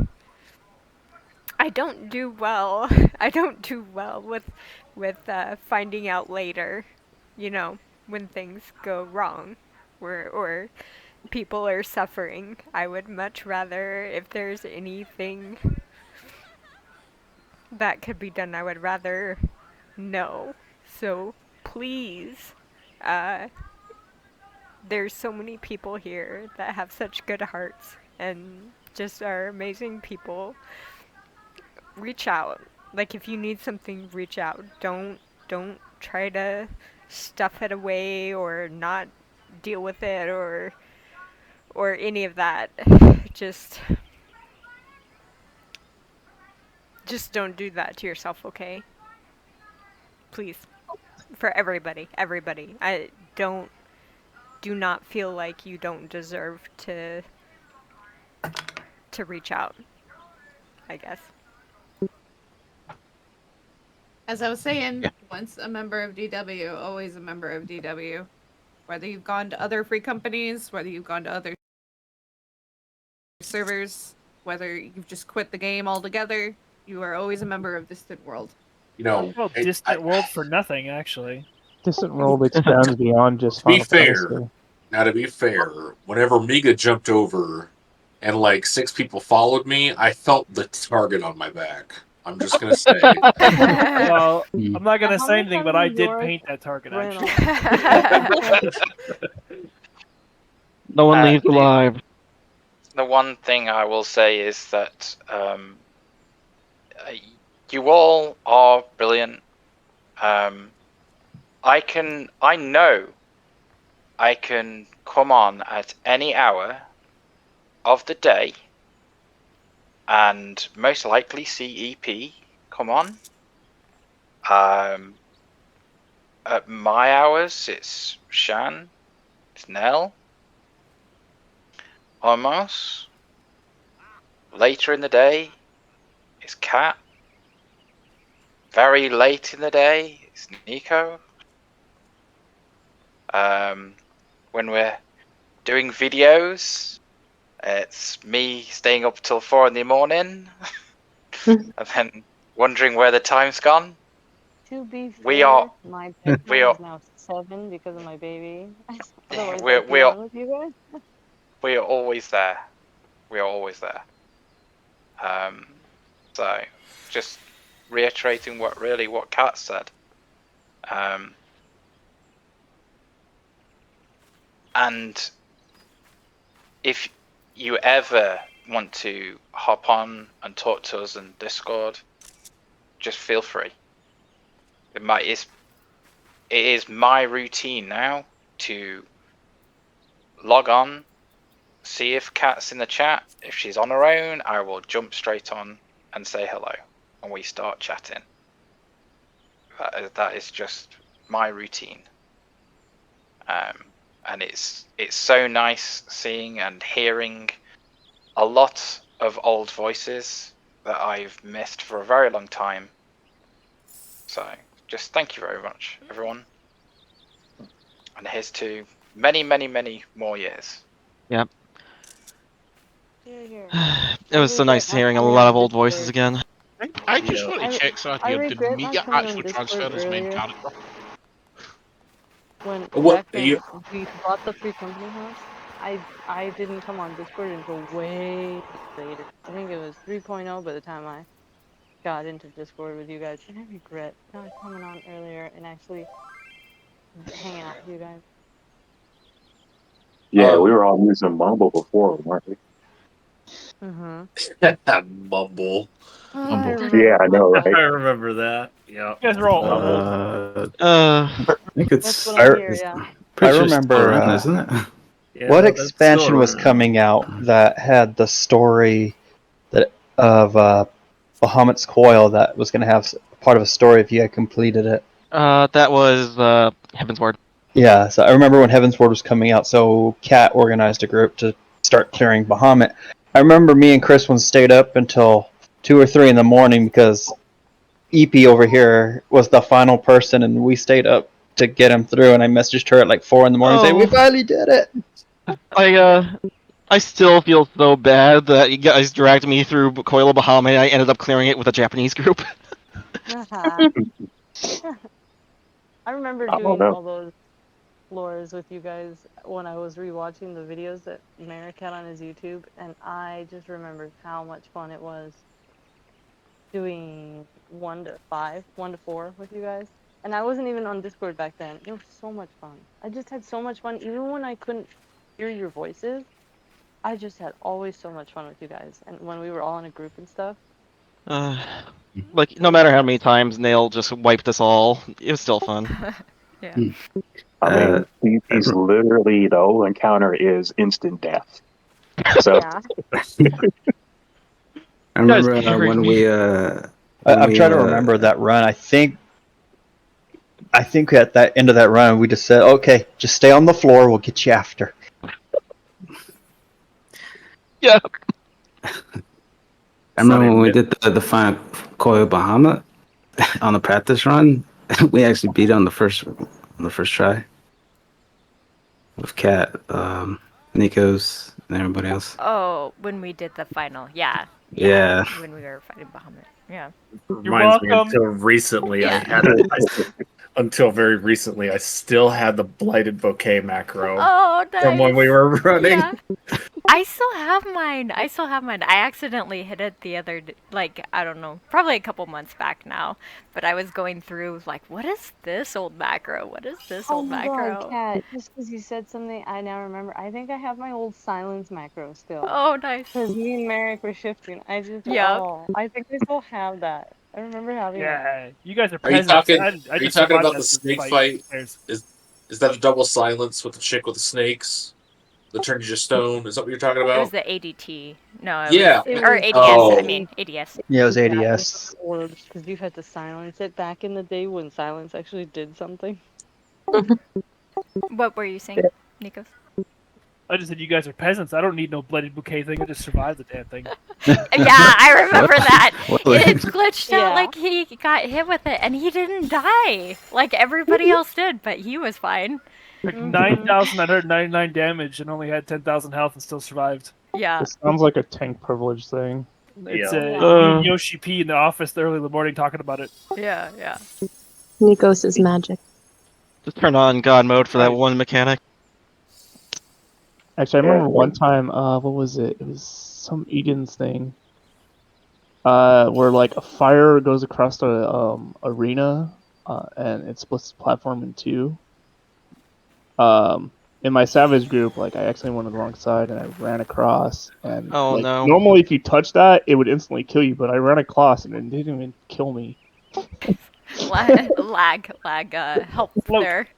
I don't do well. I don't do well with finding out later, you know, when things go wrong, or people are suffering. I would much rather, if there's anything that could be done, I would rather know. So please, uh, there's so many people here that have such good hearts and just are amazing people. reach out. Like if you need something, reach out. Don't try to stuff it away or not deal with it or any of that. Just don't do that to yourself, okay? Please. For everybody. I do not feel like you don't deserve to reach out, I guess. As I was saying, once a member of DW, always a member of DW. Whether you've gone to other free companies, whether you've gone to other servers, whether you've just quit the game altogether, you are always a member of Distant World. You know, Well, Distant World for nothing, actually. Distant World expands beyond just to be Final fair, Fantasy. now to be fair, whenever Miga jumped over and like 6 people followed me, I felt the target on my back. I'm just gonna say. Well, I'm not gonna How say many anything, times but I has did Zora paint that target ran actually. No one leaves alive. The one thing I will say is that you all are brilliant. I know I can come on at any hour of the day and most likely see EP come on. At my hours, it's Shan, it's Nell, almost. Later in the day, it's Kat. Very late in the day, it's Nico. When we're doing videos, it's me staying up till 4 in the morning and then wondering where the time's gone. To be We fair, are, my we bedtime are, is now 7 because of my baby. Otherwise, we're, I'd be we're, on with you guys. we are always there. We are always there. So just reiterating what Kat said. And if you ever want to hop on and talk to us in Discord, just feel free. It is my routine now to log on, see if Kat's in the chat. If she's on her own, I will jump straight on and say hello, and we start chatting. That is just my routine. And it's so nice seeing and hearing a lot of old voices that I've missed for a very long time. So just thank you very much, everyone. And here's to many, many, many more years. Yep. Here, here. It was so nice Not hearing a coming lot on of old voices Discord. again. I just want to check I something here. Did regret not Miga coming on actually transfer Discord his main earlier character? when What back you? when we bought the free company house. I didn't come on Discord until way later. I think it was 3.0 by the time I got into Discord with you guys, and I regret not coming on earlier and actually hanging out with you guys. Yeah, we were all using Mumble before, weren't we? Mumble. I Yeah, remember I know, right? I remember that. Yeah. You guys are all old. I think That's it's. what I hear. Yeah. Pretty I sure it's still remember around, isn't it? Yeah, what that's still expansion was around. coming out that had the story that of Bahamut's Coil that was going to have part of a story if you had completed it. That was Heaven's Ward. Yeah, so I remember when Heaven's Ward was coming out, so Kat organized a group to start clearing Bahamut. I remember me and Chris one stayed up until 2 or 3 in the morning because EP over here was the final person, and we stayed up to get him through. And I messaged her at like 4 in the morning saying, "We finally did it." I still feel so bad that you guys dragged me through Coil of Bahamut. I ended up clearing it with a Japanese group. I remember I don't doing know. all those floors with you guys when I was rewatching the videos that Merik had on his YouTube, and I just remembered how much fun it was doing 1 to 5, 1 to 4 with you guys. And I wasn't even on Discord back then. It was so much fun. I just had so much fun, even when I couldn't hear your voices. I just had always so much fun with you guys, and when we were all in a group and stuff. Like, no matter how many times Nail just wiped us all, it was still fun. Yeah. I mean, he's literally, the whole encounter is instant death. So Yeah. I remember when we I'm trying to remember that run. I think at that end of that run, we just said, "Okay, just stay on the floor. We'll get you after." Yeah. I remember when we did the final Koyo Bahamut on the practice run. We actually beat it on the first try with Kat, Nikos, and everybody else. Oh, when we did the final, yeah. Yeah. When we were fighting Bahamut, yeah. Reminds me, until recently, Yeah. until very recently, I still had the blighted bouquet macro Oh, nice. from when we were running. Yeah. I still have mine. I accidentally hit it the other, I don't know, probably a couple months back now. But I was going through, what is this old macro? What is this Oh old my macro? god, Kat, just because you said something, I now remember. I think I have my old silence macro still. Oh, nice. Because me and Merik were shifting. I think I still have that. I remember having that. Yeah, you guys are Are you peasants. talking? I Are you just talking survived about that the since snake fight? There's- Is that a double silence with the chick with the snakes that turned you to stone? Is that what you're talking It was about? the ADT. No, Yeah. or ADS. Oh. I mean, ADS. Yeah, it was Yeah, it ADS. was the orbs, because you had to silence it back in the day when silence actually did something. What were you saying, Nikos? I just said you guys are peasants. I don't need no bloody bouquet thing. I just survived the damn thing. Yeah, I remember that. What? It glitched out Yeah. like he got hit with it, and he didn't die like everybody else did, but he was fine. Like 9,999 damage and only had 10,000 health and still survived. Yeah. It sounds like a tank privilege thing. It's Yeah. me and Yoshi P in the office early in the morning talking about it. Yeah, yeah. Nikos is magic. Just turn on God mode for that one mechanic. Actually, I remember one time, what was it? It was some Eden's thing. Where like a fire goes across the arena, and it splits the platform in two. In my Savage group, like I accidentally went on the wrong side and I ran across, and Oh, like, no. normally if you touch that, it would instantly kill you, but I ran across and it didn't even kill me. lag, help there.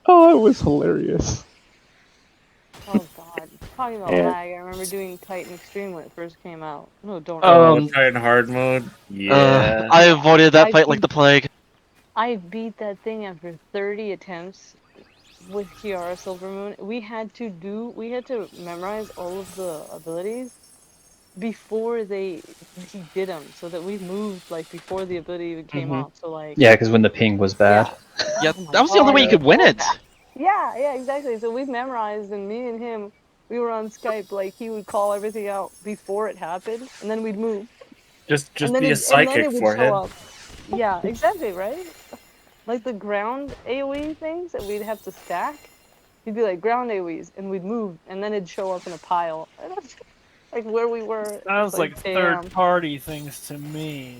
Oh, it was hilarious. Oh god. Talking about Yeah. lag, I remember doing Titan Extreme when it first came out. No, don't. Titan hard mode. Yeah. I avoided that fight like the plague. I beat that thing after 30 attempts with Kiara Silvermoon. We had to memorize all of the abilities before he did them, so that we moved like before the ability even came out. So like. Yeah, because when the ping was bad. Yeah, that was the only way you could win it. Yeah, exactly. So we memorized, and me and him, we were on Skype. Like he would call everything out before it happened, and then we'd move. Just and then be a and then psychic it would for show him. up. Yeah, exactly, right? Like the ground AoE things that we'd have to stack. He'd be like ground AoEs, and we'd move, and then it'd show up in a pile. And that's like where we were. Sounds like damn. third-party things to me.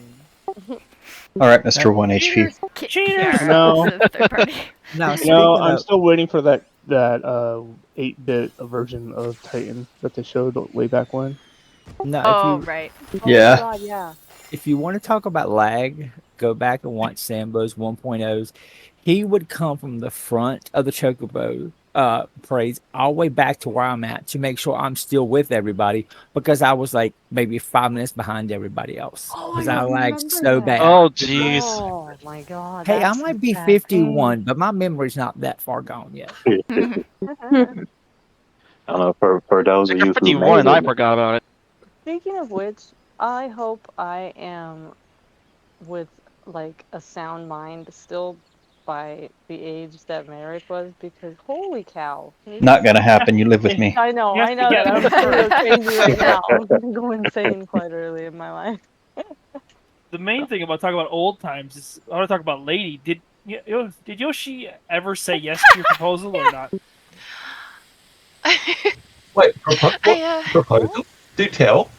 All right, Mr. 1 HP. Cheaters! No, Now, no, speaking I'm of- still waiting for that 8-bit version of Titan that they showed way back when. No, Oh, if you, right. Yeah. God, yeah. If you want to talk about lag, go back and watch Sambo's 1.0s. He would come from the front of the Chocobo parades all the way back to where I'm at to make sure I'm still with everybody, because I was like maybe 5 minutes behind everybody else because I lagged so bad. Oh, jeez. Oh my god. Hey, I that's might be bad 51, but my memory's not that far gone yet. thing. I don't know, for those of you who 51, made I it, forgot about it. Speaking of which, I hope I am with like a sound mind still by the age that Merik was, because holy cow. Not gonna happen. You live with me. I know You have to that. get I'm with gonna her. go crazy right now. I'm gonna go insane quite early in my life. The main thing about talking about old times is I want to talk about Lady. Did Yoshi ever say yes to your proposal or not? Wait, proposal? Do tell.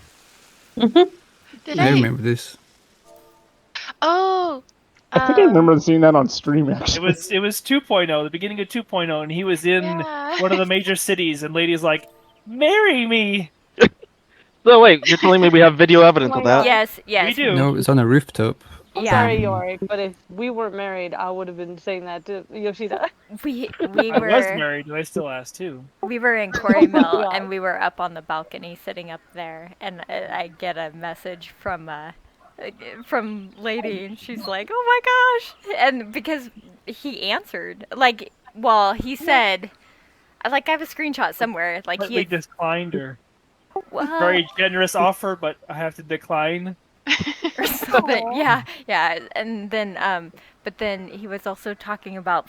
Did I I? remember this. Oh, I think I remember seeing that on stream actually. It was 2.0, the beginning of 2.0, and he was in one of the major cities, and Lady's like, "Marry me." So wait, you're telling me we have video evidence my of that? God. Yes, yes. We do. No, it was on a rooftop. I'm Yeah. sorry, Yorick, but if we weren't married, I would have been saying that to Yoshida. We I was were married, and I still asked too. we were in Quarry Mill God. and we were up on the balcony sitting up there, and I get a message from Lady, and she's like, "Oh my gosh!" And because he answered, like, well, he said, like, I have a screenshot somewhere, like he Partly had, declined her. well, Very generous offer, but I have to decline. or something. Yeah, yeah. And then, but then he was also talking about,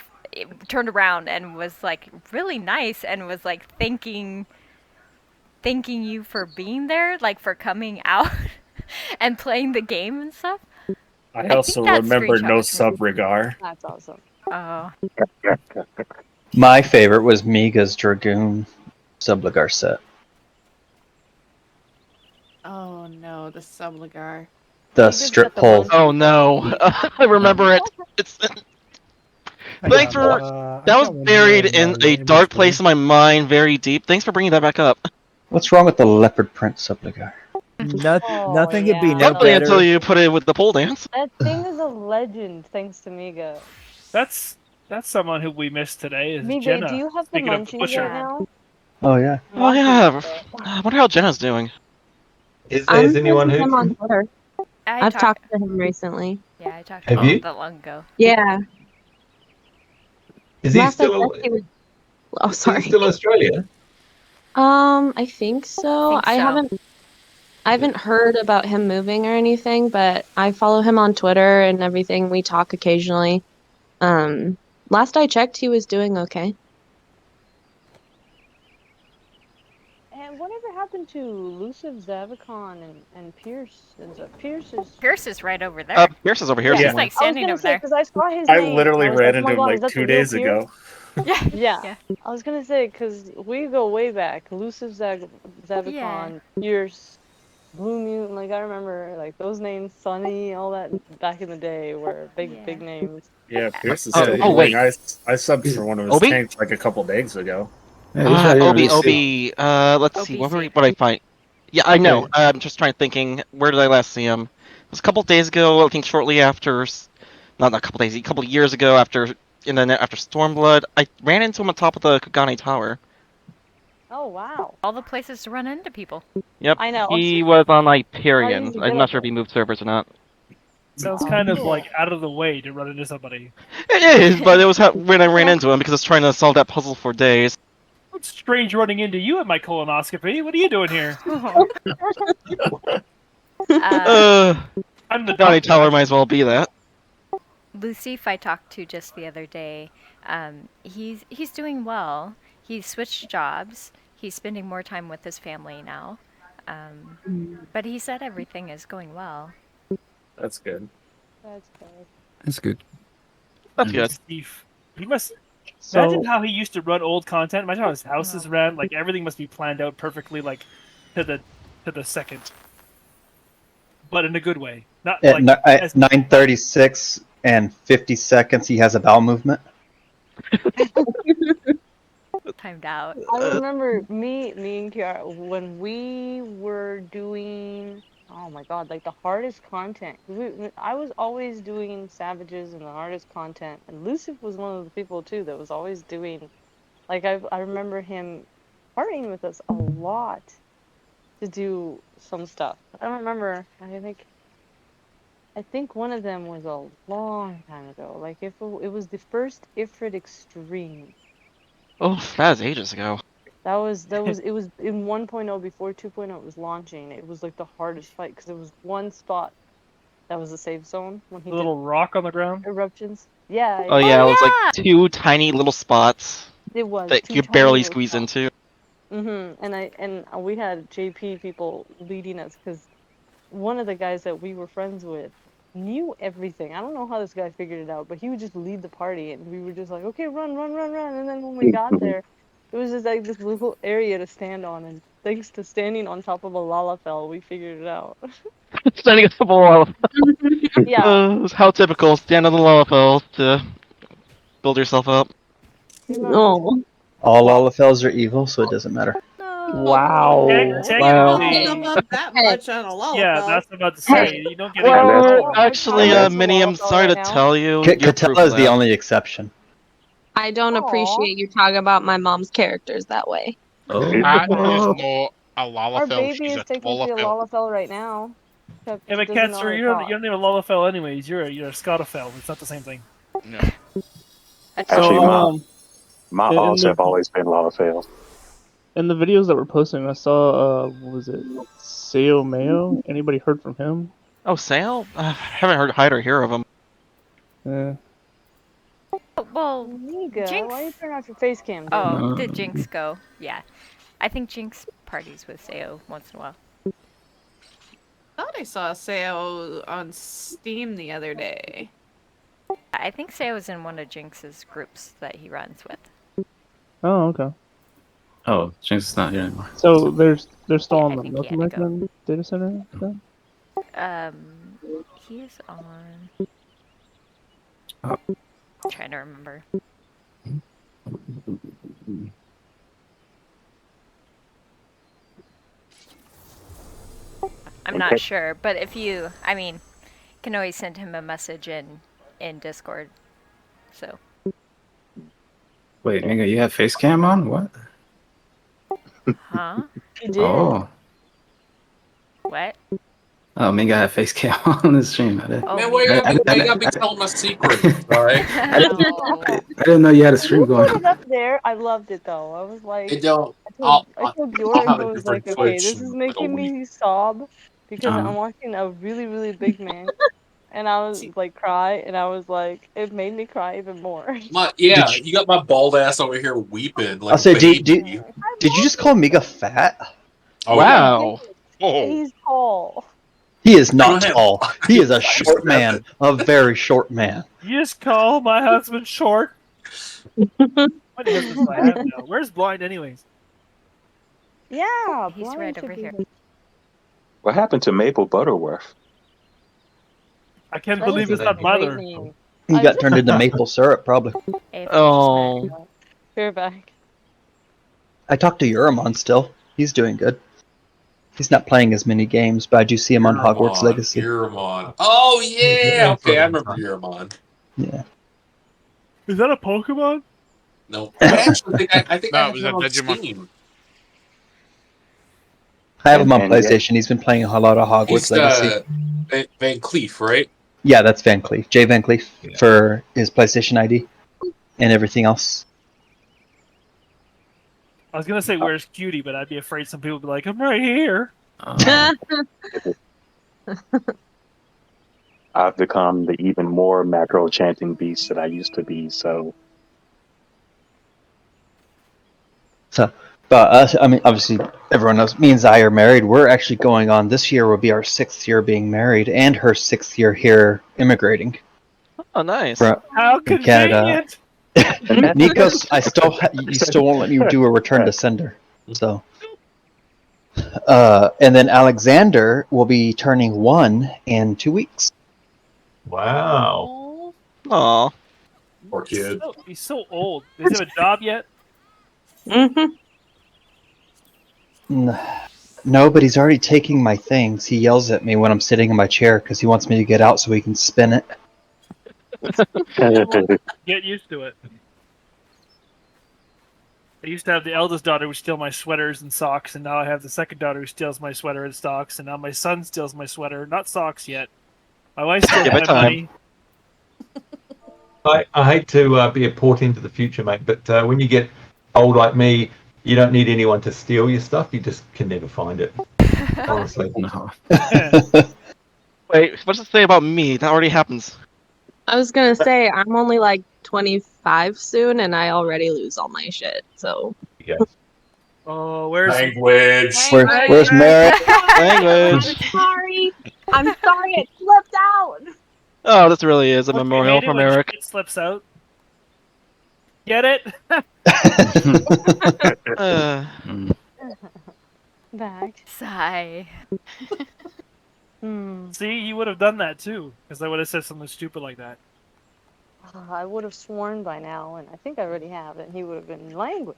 turned around and was like really nice and was like thanking you for being there, like for coming out and playing the game and stuff. I think also that remember screenshot no was from- subrigar. That's awesome. Oh, My favorite was Miga's Dragoon Subligar set. Oh no, the subligar. The Miga's strip got the pole. Oh no, I remember it. It's thanks for that was buried in a dark place in my mind, very deep. Thanks for bringing that back up. What's wrong with the leopard print Subligar? Nothing could be no Something better. until you put it with the pole dance. That thing is a legend, thanks to Miga. That's someone who we missed today. Is Miga, Jenna? do you have the Speaking of the munchies butcher. right now? Oh yeah. Oh yeah. I wonder how Jenna's doing. Is I'm there anyone friends with him who? on Twitter. I've talked to him recently. Yeah, I talked Have to him you? that long ago. Yeah. Is he Last I still? checked, he was... Oh, Is sorry. he still Australia? I think so. Think I so. haven't heard about him moving or anything, but I follow him on Twitter and everything. We talk occasionally. Last I checked, he was doing okay. And whatever happened to Luciv, Zavicon, and Pierce? Pierce is right over there. Pierce is over here He's somewhere. like standing I over was gonna say, there. because I saw his I name. literally and I was ran like, oh my into him God, like is that 2 the real days Pierce? ago. Yeah. I was gonna say, because we go way back. Luciv, Zavicon, Pierce, Blue Mutant. Like I remember, like those names, Sunny, all that back in the day were big names. Yeah, Pierce is Oh, still oh, going. wait. I subbed for one of his Obi? tanks like a couple days ago. Yeah, he's right here in Obi. VC. Let's see. What I find? Yeah, I know. I'm just trying to thinking. Where did I last see him? It was a couple days ago. I think shortly after, not a couple days, a couple years ago after Stormblood. I ran into him on top of the Kagane Tower. Oh wow! All the places to run into people. Yep. I know. He was on Hyperion. Not easy to I'm get not up sure if he moved servers or not. Sounds kind of like out of the way to run into somebody. It is, but it was when I ran into him because I was trying to solve that puzzle for days. It's strange running into you at my colonoscopy. What are you doing here? I'm the Kagane doctor. Tower might as well be that. Lucif I talked to just the other day. He's doing well. He's switched jobs. He's spending more time with his family now. But he said everything is going well. That's good. That's good. That's good. That's good. Steve, he must So- imagine how he used to run old content. Imagine how his house is ran. Like everything must be planned out perfectly, like to the second. But in a good way, not At, like at 9:36 and 50 seconds, he has a bowel movement. Timed out. I remember me and Kiara when we were doing. Oh my God! Like the hardest content. I was always doing savages and the hardest content, and Lucifer was one of the people too that was always doing. Like I remember him partying with us a lot to do some stuff. I don't remember. I think one of them was a long time ago. Like if it was the first Ifrit Extreme. Oh, that was ages ago. That was it was in 1.0 before 2.0 was launching. It was like the hardest fight because there was one spot that was a safe zone when he a little did rock on the ground. eruptions. Yeah. Oh yeah, it was like two tiny little spots It was that two you tiny barely little squeeze spots. into. And we had JP people leading us because one of the guys that we were friends with knew everything. I don't know how this guy figured it out, but he would just lead the party, and we were just like, okay, run. And then when we got there, it was just like this little area to stand on, and thanks to standing on top of a lalafell, we figured it out. Standing up the wall. Yeah. How typical. Stand on the lava to build yourself up. Oh. All Olafells are evil, so it doesn't matter. Wow. Technically, Come up that much on a Lalafell. yeah, that's what I'm about to say. You don't get any Well, power. actually, Minnie, I'm sorry to tell you, you're proof Catella of is the that. only exception. I don't appreciate you talking about my mom's characters that way. That is Oh. more a Our Lalafell. baby She's is a technically a Twallafell. Lalafell right now. Except Yeah, he but doesn't know Cat, how to you talk. don't even a Lalafell anyways. You're a Scottafell. It's not the same thing. No. Actually, So, my in alls the have always been Lalafell. in the videos that we're posting, I saw what was it, Seo Mayo? Anybody heard from him? Oh, Sale? I haven't heard hide or hear of him. Yeah. Well, Amiga, Jinx. why you turn off your face cam, dude? Oh, did Jinx go? Yeah. I think Jinx parties with Sao once in a while. Thought I saw Sao on Steam the other day. I think Sao is in one of Jinx's groups that he runs with. Oh, okay. Oh, Jinx is not here anymore. So they're still on I the think North he had to go. American data center then? He is on. Oh. Trying to remember. I'm not sure, but if you, I mean, can always send him a message in Discord. So. Wait, Minga, you have face cam on? What? Huh? He did. Oh. What? Oh, Minga had face cam on the stream. I didn't, Oh, Man, why you gotta be telling us secrets, right? I didn't know you had a stream You going put on. it up there. I loved it though. I was like, It don't. I told I'll Bjork, have I a was like, different okay, Twitch this in is like a making week. me sob because Uh-huh. I'm watching a really, really big man, and I was like cry, and I was like, it made me cry even more. Yeah, you got my bald ass over here weeping like I'll a say, baby. did you just call Miga fat? Oh yeah. He's tall. He is I not don't have. tall. He is a 5'7". short man, a very short man. You just call my husband short. What husband's do I have now? Where's Blind, anyways? Yeah, He's Blind right should over be here. What happened to Maple Butterworth? I can't That believe is it's a not great mother. name. He got turned into maple syrup, probably. Oh. Fair back. I talked to Uramon still. He's doing good. He's not playing as many games, but I do see him on Hogwarts Legacy. Uramon. Oh yeah. Okay, I remember Uramon. Yeah. Is that a Pokemon? No, I actually think I think I No, it have was him a on Digimon. Steam. I have him on And yet- PlayStation. He's been playing a lot of Hogwarts He's Legacy. Van Cleef, right? Yeah, that's Van Cleef. Jay Van Cleef for his PlayStation ID and everything else. I was gonna say where's Cutie, but I'd be afraid some people would be like, I'm right here. I've become the even more macro chanting beast that I used to be. So But us, I mean, obviously, everyone knows me and Zai are married. We're actually going on. This year will be our 6th year being married, and her 6th year here immigrating Oh, nice. How from Canada. convenient. Nikos, you still won't let me do a return to sender. So, and then Alexander will be turning 1 in 2 weeks. Wow. Aw. Poor kid. He's so old. Does he have a job yet? No, but he's already taking my things. He yells at me when I'm sitting in my chair because he wants me to get out so he can spin it. Get used to it. I used to have the eldest daughter who steal my sweaters and socks, and now I have the second daughter who steals my sweater and socks, and now my son steals my sweater, not socks yet. My wife steals Give my it time. money. I hate to be a port into the future, mate, but when you get old like me, you don't need anyone to steal your stuff. You just can never find it. Honestly. No. Wait, what's it say about me? That already happens. I was gonna say I'm only like 25 soon, and I already lose all my shit. So. Oh, where's Language? Where's Merik? Language. Sorry. I'm sorry. It slipped out. Oh, this really is a Don't you memorial hate it for when Merik. shit slips out? Get it? Back. Sigh. See, you would have done that too, because I would have said something stupid like that. I would have sworn by now, and I think I already have, and he would have been language.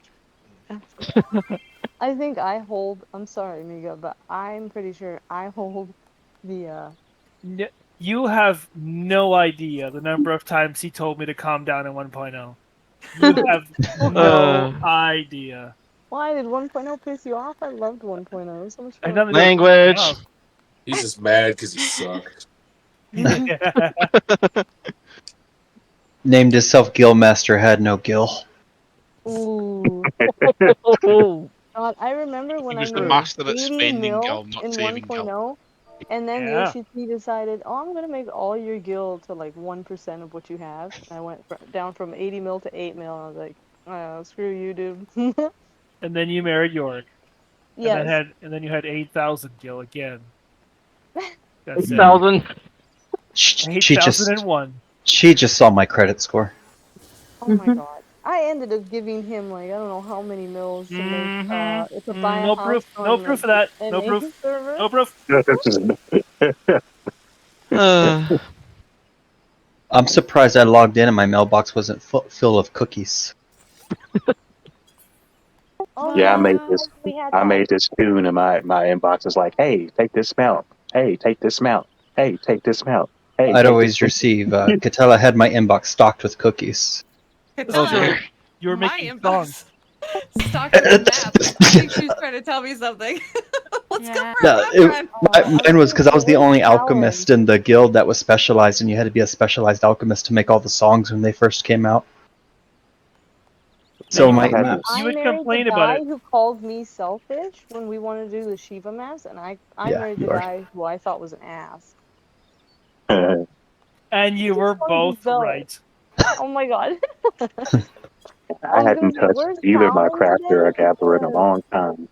I think I hold. I'm sorry, Miga, but I'm pretty sure I hold the. You have no idea the number of times he told me to calm down in 1.0. You have no idea. Why did 1.0 piss you off? I loved 1.0. It was so much I fun. know they don't piss me off. He's just mad because he sucked. Named himself Gillmaster, had no gill. Ooh. God, I remember when He I was the made master at 80 spending mil gil, not in saving gil. 1.0, and then Yeah. Yoshi decided, oh, I'm gonna make all your gil to like 1% of what you have. And I went down from 80 mil to 8 mil. And I was like, oh, screw you, dude. And then you married Yorick. Yes. And then you had 8,000 gil again. That's it. 8,000. She just 8,001. saw my credit score. Oh my god. I ended up giving him like I don't know how many mils to make to buy a No house proof. No on proof like of that. the No NA proof. server. No proof. I'm surprised I logged in and my mailbox wasn't full of cookies. Oh Yeah, yeah, we had I that. made this tune, and my inbox is like, "Hey, take this mount. Hey, take this mount. Hey, take this mount. Hey, I'd take this." always receive. Catella had my inbox stocked with cookies. Catella had You were my making inbox stocked with a map. I think she was trying to tell me something. Let's go for a No, map run. mine was because I was the only Talon. alchemist in the guild that was specialized, and you had to be a specialized alchemist to make all the songs when they first came out. So And my I you would married the complain about guy it. who called me selfish when we wanted to do the Shiva maps, and I Yeah, married the you are. guy who I thought was an ass. And you were Hung his both belt. right. Oh my god. I was gonna hadn't say, touched where's either my Talon crafter or today? gatherer in a Because long time.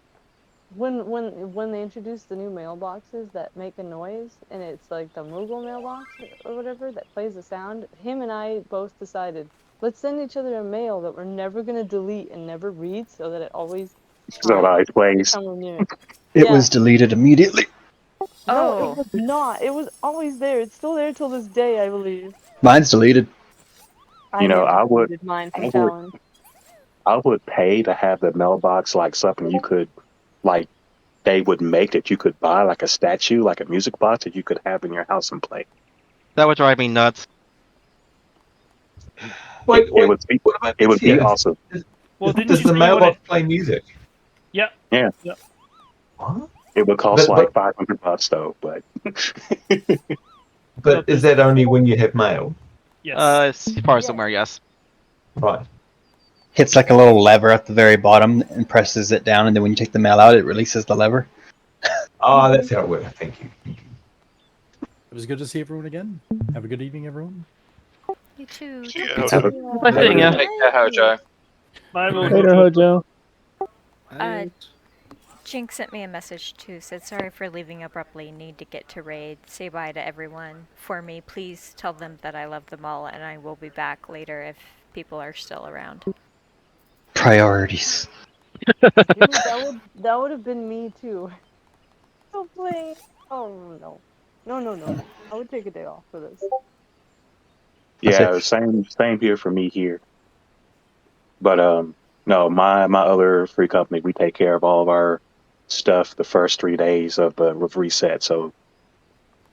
when they introduced the new mailboxes that make a noise, and it's like the Moogle mailbox or whatever that plays the sound, him and I both decided, let's send each other a mail that we're never gonna delete and never read, so that it always So it always plays. somewhere near it. It Yeah. was deleted immediately. No, it was not. It was always there. It's still there till this day, I believe. Mine's deleted. I never deleted mine from I would, Talon. I would pay to have the mailbox like something you could, like, they would make that you could buy, like a statue, like a music box that you could have in your house and play. That would drive me nuts. Wait, It would be, what about it this would be here? awesome. Well, didn't Does you the say you wanted? mailbox play music? Yeah. Yeah. Yep. What? It would cost But- like $500 though, but. But is that only when you have mail? Yes. As far as somewhere, yes. Right. Hits like a little lever at the very bottom and presses it down, and then when you take the mail out, it releases the lever. Oh, that's how it works. Thank you. It was good to see everyone again. Have a good evening, everyone. You too. Yeah. Have a- Nice seeing ya. Take care, Hojo. Bye, Later, Hojo. Jink sent me a message too. Said sorry for leaving abruptly. Need to get to raid. Say bye to everyone for me. Please tell them that I love them all, and I will be back later if people are still around. Priorities. Dude, that would have been me too. So please. Oh no. No. I would take a day off for this. Yeah, same here for me here. But no, my other free company, we take care of all of our stuff the first 3 days of reset. So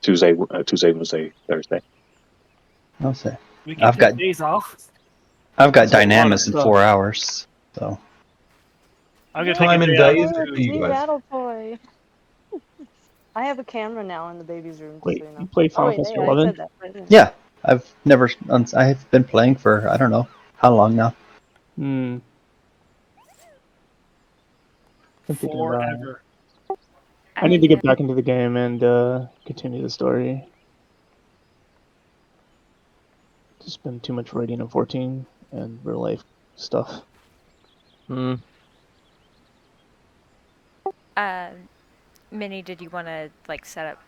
Tuesday, Wednesday, Thursday. I'll say. We can I've take got days off. I've got That's a lot of Dynamis in stuff. 4 hours. So I'm gonna Time take a and day off. days Oh, for G you guys. Battle Toy. I have a camera now in the baby's room, just Wait, so you know. you play Oh Final wait, Fantasy yeah, I 11? said that. Right there. yeah, I've never. I've been playing for I don't know how long now. Hmm. I'm thinking about it. Forever. I need to get back into the game and continue the story. Just been too much raiding in 14 and real life stuff. Minnie, did you want to like set up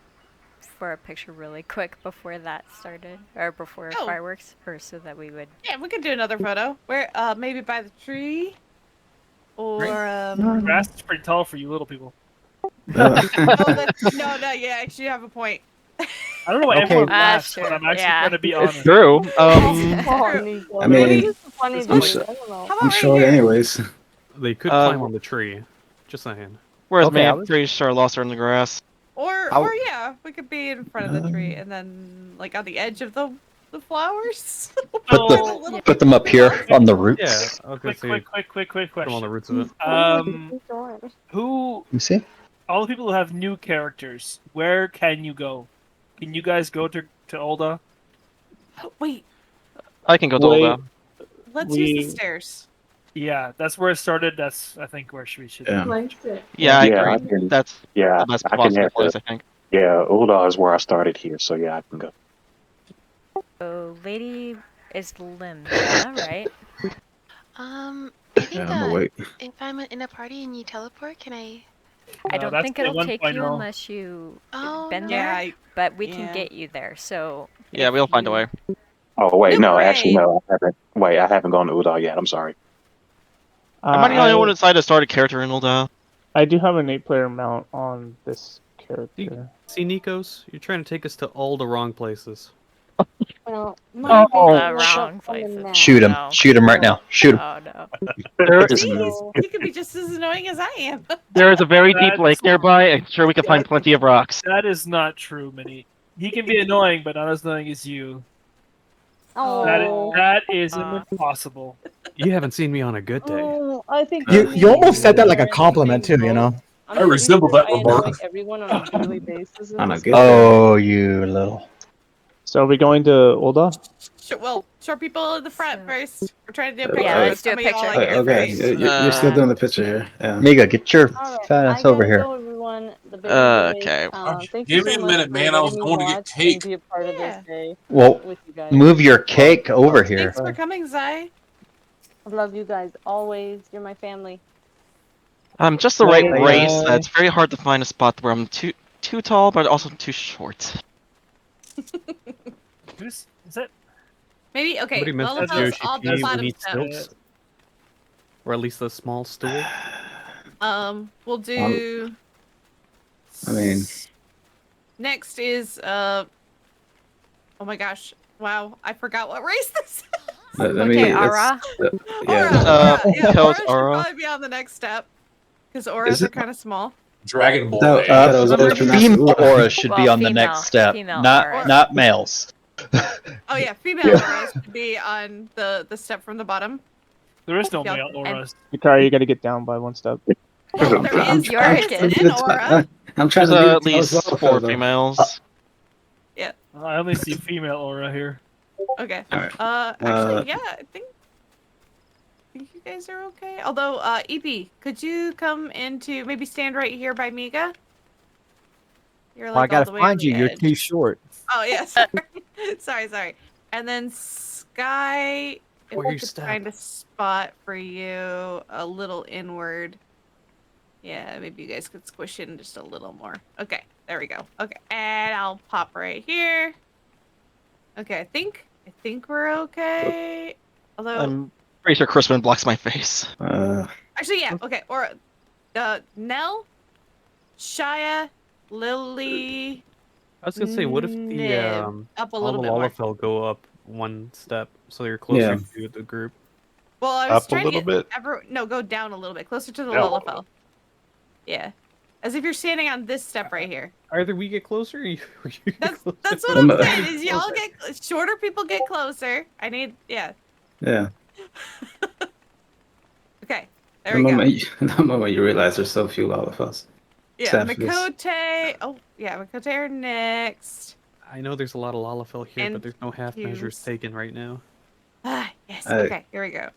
for a picture really quick before that started, or before Oh. fireworks, or so that we would? Yeah, we could do another photo. Where maybe by the tree, or Grass is pretty tall for you little people. no, yeah, actually, you have a point. I don't know why Okay. everyone laughs when sure, I'm actually yeah. trying to be honest. It's true. I mean, Funny I'm, dude. I don't know. How about I'm right short here? anyways. They could climb on the tree. Just saying. Whereas Okay, me, I I'm was- pretty sure I lost her in the grass. Or yeah, we could be in front of the tree and then like on the edge of the flowers. Put them up here on the roots. Yeah, I was gonna Quick say question. on the roots of it. Who? You see? All the people who have new characters. Where can you go? Can you guys go to Ulda? Wait, I can go to Wait, Ulda. let's use the stairs. Yeah, that's where it started. That's I think where we should. Yeah. Yeah, I Yeah, agree. I can. That's Yeah, the best I can possible head place, to. I think. Yeah, Ulda is where I started here, so yeah, I can go. So, lady is Linda, right? I think Yeah, I'm awake. if I'm in a party and you teleport, can I? I No, don't that's think the it'll take you 1.0. unless you Oh, been no. there, but we yeah. can get you there. So Yeah, if we'll find a you- way. Oh wait, No, no, actually great. no, I haven't. Wait, I haven't gone to Ulda yet. I'm sorry. I might be the only one decided to start a character in Ulda. I do have an 8-player mount on this character. See, Nikos, you're trying to take us to all the wrong places. Well, Oh, my the wrong places. Shoot him. No. Shoot him right now. Shoot him. Oh no. You could be just as annoying as I am. There is a very deep That's- lake nearby. I'm sure we can find plenty of rocks. That is not true, Minnie. He can be annoying, but not as annoying as you. Oh. That is impossible. You haven't seen me on a good day. Oh, I think You almost said that like a compliment too, you know? I'm I pretty resemble sure that I annoy remark. everyone on a daily basis. in On a this good game. Oh, you little. So are we going to Ulda? Well, show people in the front first. We're trying to do a picture. Yeah, let's do a Some of y'all picture. like it Okay, first. you're still doing the picture here. Yeah. Miga, get your Alright, fat I ass over gotta here. go, everyone. The baby boy. Okay. Thank you Give me so a much minute, for man. I was letting me going to get watch cake. and be a part of this day Well, with you guys. move your cake over here. Thanks for coming, Zai. I love you guys always. You're my family. I'm just the right Bye. race. It's very hard to find a spot where I'm too tall, but also too short. Who's is that? Maybe okay. Somebody mentioned Lullabil's all the Yoshi bottom needs steps. stilts. Or at least a small stool. We'll do. I mean, Next is Oh my gosh! Wow, I forgot what race this is. let me. Okay, let's- Ara. yeah. Yeah, Tells Aura should Aura. probably be on the next step because auras Is are it- kind of small. Dragon Ball. No, man. I thought it was always pronounced Female Ura. aura should be Well, on the female- next step, female not auras. not males. Oh yeah, female auras should be on the step from the bottom. There is no Yeah, male and- auras. Yukari, you gotta get down by one step. Well, there is You're there is again. an aura. I'm trying There's to at least 4 females. I only see female aura here. Okay. Alright. Actually, yeah, I think you guys are okay. Although, EP, could you come into maybe stand right here by Miga? You're Well, I like all gotta the way on find the you. You're edge. too short. Oh yeah, sorry. And then Sky, if Or we your could step. find a spot for you a little inward. Yeah, maybe you guys could squish in just a little more. Okay, there we go. Okay, and I'll pop right here. Okay, I think we're okay. Although, I'm pretty sure Crispin blocks my face. actually, yeah. Okay, or Nell, Shia, Lily. I was gonna say, what if the Nib. Up a all little the bit more. Lalafell go up one step so you're closer to the group? Well, I was Up a trying little to get bit? No, go down a little bit, closer to the Down a Lullafell. Yeah, as if you're standing on this step right here. Either we get closer, or you get That's closer. that's what I'm saying. Is y'all get shorter people get closer. I need Yeah. Okay, there The we go. moment you realize there's so few Lalafels. Yeah, Selfless. Makote. Oh yeah, Makote are next. I know there's a lot of Lalafell here, And but there's no half measures cubes. taken right now. Ah yes. I- Okay, here we go.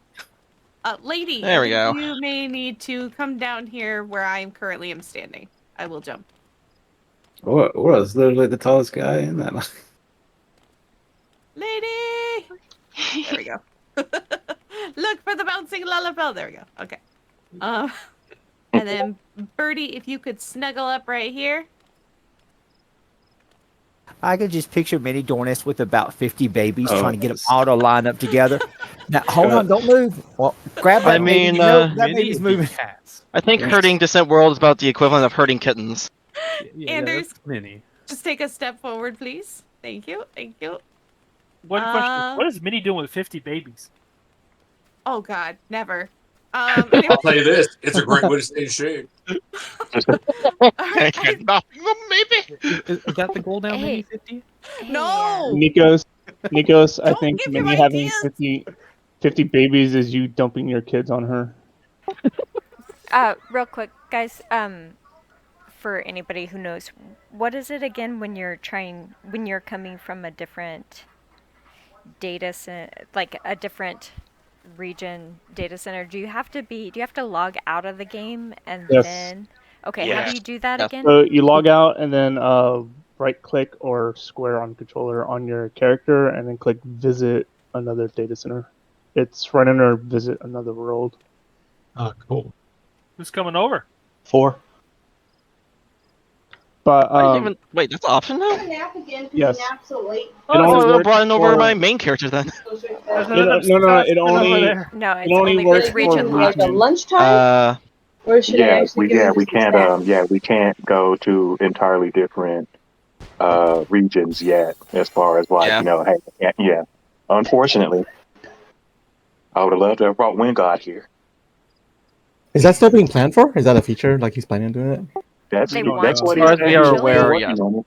Lady, There we I think go. You may need to come down here where I am currently standing. I will jump. Ura's literally the tallest guy in that line. Lady! There we go. Look for the bouncing lullaby. There we go. Okay. And then Birdie, if you could snuggle up right here. I could just picture Minnie doing this with about 50 babies, Oh, trying to get them yes. all to line up together. Now, hold on, don't move. Well, grab that I baby. mean, You know, that Minnie baby's is moving. cats. I think Yes. herding Descent World is about the equivalent of herding kittens. Yeah, Anders. that's Minnie. Just take a step forward, please. Thank you. Thank you. One question: what is Minnie doing with 50 babies? Oh God, never. Anyway. I'll tell you this: it's a great way to stay in shape. Nothing but maybe. Is that the goal now? Maybe 50? No. Nikos, I Don't think give him Minnie having 50 babies is you dumping your kids on her. Real quick, guys. For anybody who knows, what is it again when you're coming from a different data center, like a different region data center? Do you have to log out of the game and Yes. then? Okay, how do you do that again? So you log out and then right click or square on controller on your character and then click visit another data center. It's right under visit another world. Oh, cool. Who's coming over? 4. But wait, that's an option now? yes. Oh, It I only would have works brought over for- my main character then. There's No. It only No, it only works for region. Or should I actually give him we just the can't stats? we can't go to entirely different regions yet as far as like, hey, unfortunately. I would have loved to have brought Wingard here. Is that still being planned for? Is that a feature? Like he's planning on doing it? That's They that's want what to he said. eventually. He was working on it.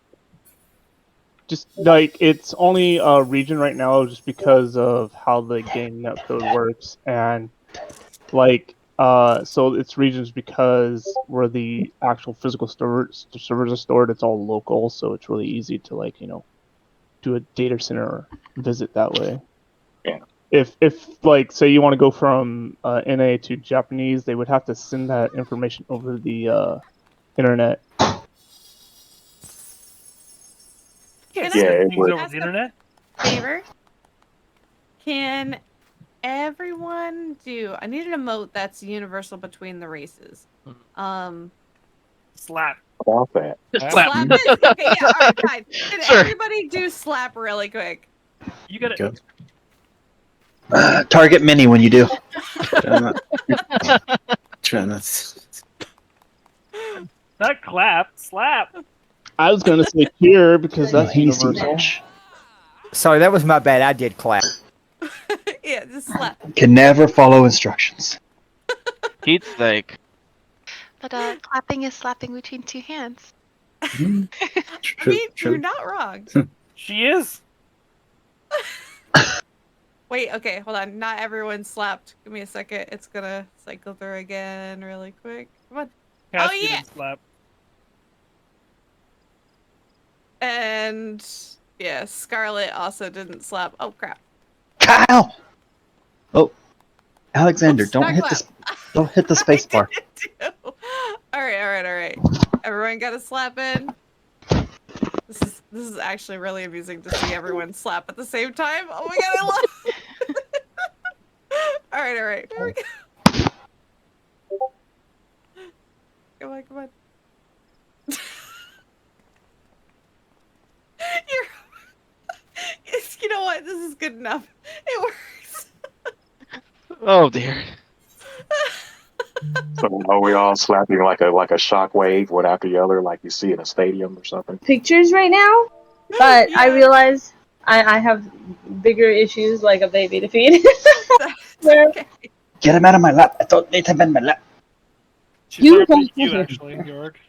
Just like it's only a region right now just because of how the game netcode works, and like so it's regions because where the actual physical servers are stored, it's all local, so it's really easy to like do a data center visit that way. Yeah. If like say you want to go from NA to Japanese, they would have to send that information over the internet. Can Yeah, I it would. ask a favor? Can everyone do? I need an emote that's universal between the races. Slap. About that. Slap is okay. Yeah, all right, fine. Can everybody do slap really quick? You got it. Target Minnie when you do. Try not. Not clap, slap. I was gonna say here because that's he's too universal. much. Sorry, that was my bad. I did clap. Yeah, just slap. Can never follow instructions. Pete's sake. But clapping is slapping between two hands. I mean, you're not wrong. She is. Wait, okay, hold on. Not everyone slapped. Give me a second. It's gonna cycle through again really quick. Come on. Cassie Oh yeah. didn't slap. And yeah, Scarlet also didn't slap. Oh crap. Kyle. Oh, Alexander, Oops, don't not hit clap. don't hit the space bar. All right. Everyone got a slap in. This is actually really amusing to see everyone slap at the same time. Oh my god, I love it. All right. Here we go. Come on. You know what? This is good enough. It works. Oh dear. So are we all slapping like a shock wave, one after the other, like you see in a stadium or something? Pictures right now, but I realize I have bigger issues like a baby to feed. Get him out of my lap. I thought they'd have been in my lap. She's therapy you actually, York.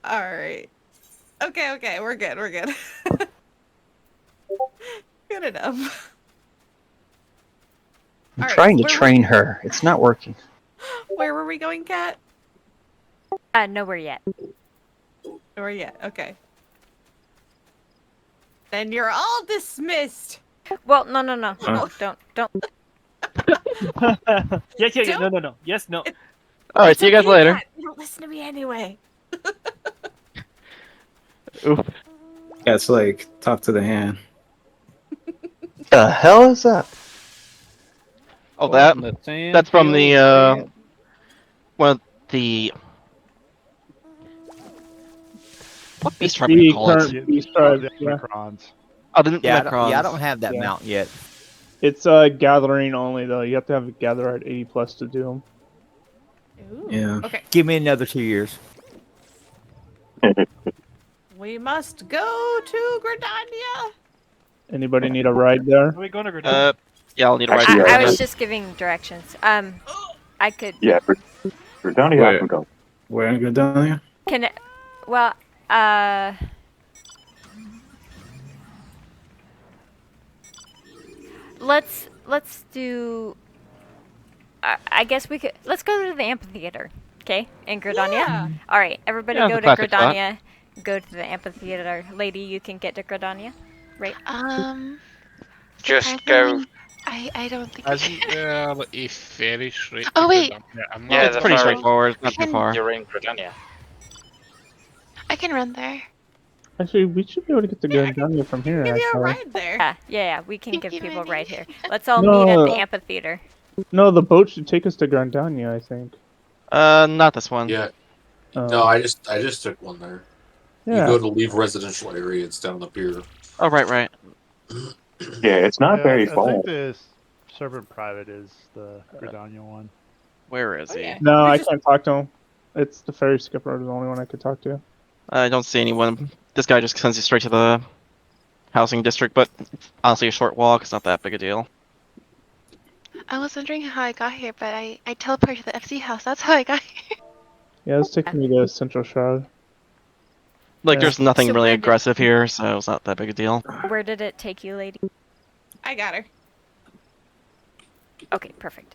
All right. Okay. We're good. Good enough. I'm trying to train her. It's not working. Where were we going, Kat? Nowhere yet. Nowhere yet. Okay. Then you're all dismissed. Well, no. Don't. Yeah. No. Yes, no. All right, see you guys later. Kat, you don't listen to me anyway. Yeah, it's like talk to the hand. The hell is that? Oh, that's from the well, the what beast tribe do you call it? Beast tribe, yeah. Oh, the Yeah, Necrons. I don't have that mount yet. It's gathering only though. You have to have it gather at 80+ to do them. Ooh. Yeah. Okay. Give me another 2 years. We must go to Gridania. Anybody need a ride there? Are we going to Grenada? Yeah, I'll need a ride. Actually, I was just giving directions. I could. Yeah, Britannia, I can go. Where in Gridania? Can it, well, let's do. I guess we could. Let's go to the amphitheater. Okay, in Gridania. Yeah. All right, everybody Yeah, go the to classic spot. Gridania. Go to the amphitheater. Lady, you can get to Gridania, right? Just go. Surprisingly, I don't think. Isn't there a ferry straight Oh to wait, Gridania? I'm Yeah, not the Pretty ferry. straightforward. It's I not too can far. You're in Britannia. I can run there. Actually, we should be able to get to Gridania from here. Give you a Actually, ride there. Yeah. We can give you, people Minnie. right here. Let's all meet at the no, amphitheater. no, the boat should take us to Gridania. I think. Not this one. Yeah. Oh. No, I just took one there. You Yeah. go to leave residential area, it's down the pier. Oh, right. Yeah, it's not very I far. think this servant private is the Gridania one. Where is he? yeah. No, We're I just- can't talk to him. It's the ferry skipper, the only one I could talk to. I don't see anyone. This guy just sends you straight to the housing district, but honestly, a short walk. It's not that big a deal. I was wondering how I got here, but I teleported to the FC house. That's how I got here. Yeah, it's taking me to Central Shroud. Like, Yeah. there's nothing So really where did- aggressive here, so it's not that big a deal. Where did it take you, lady? I got her. Okay, perfect.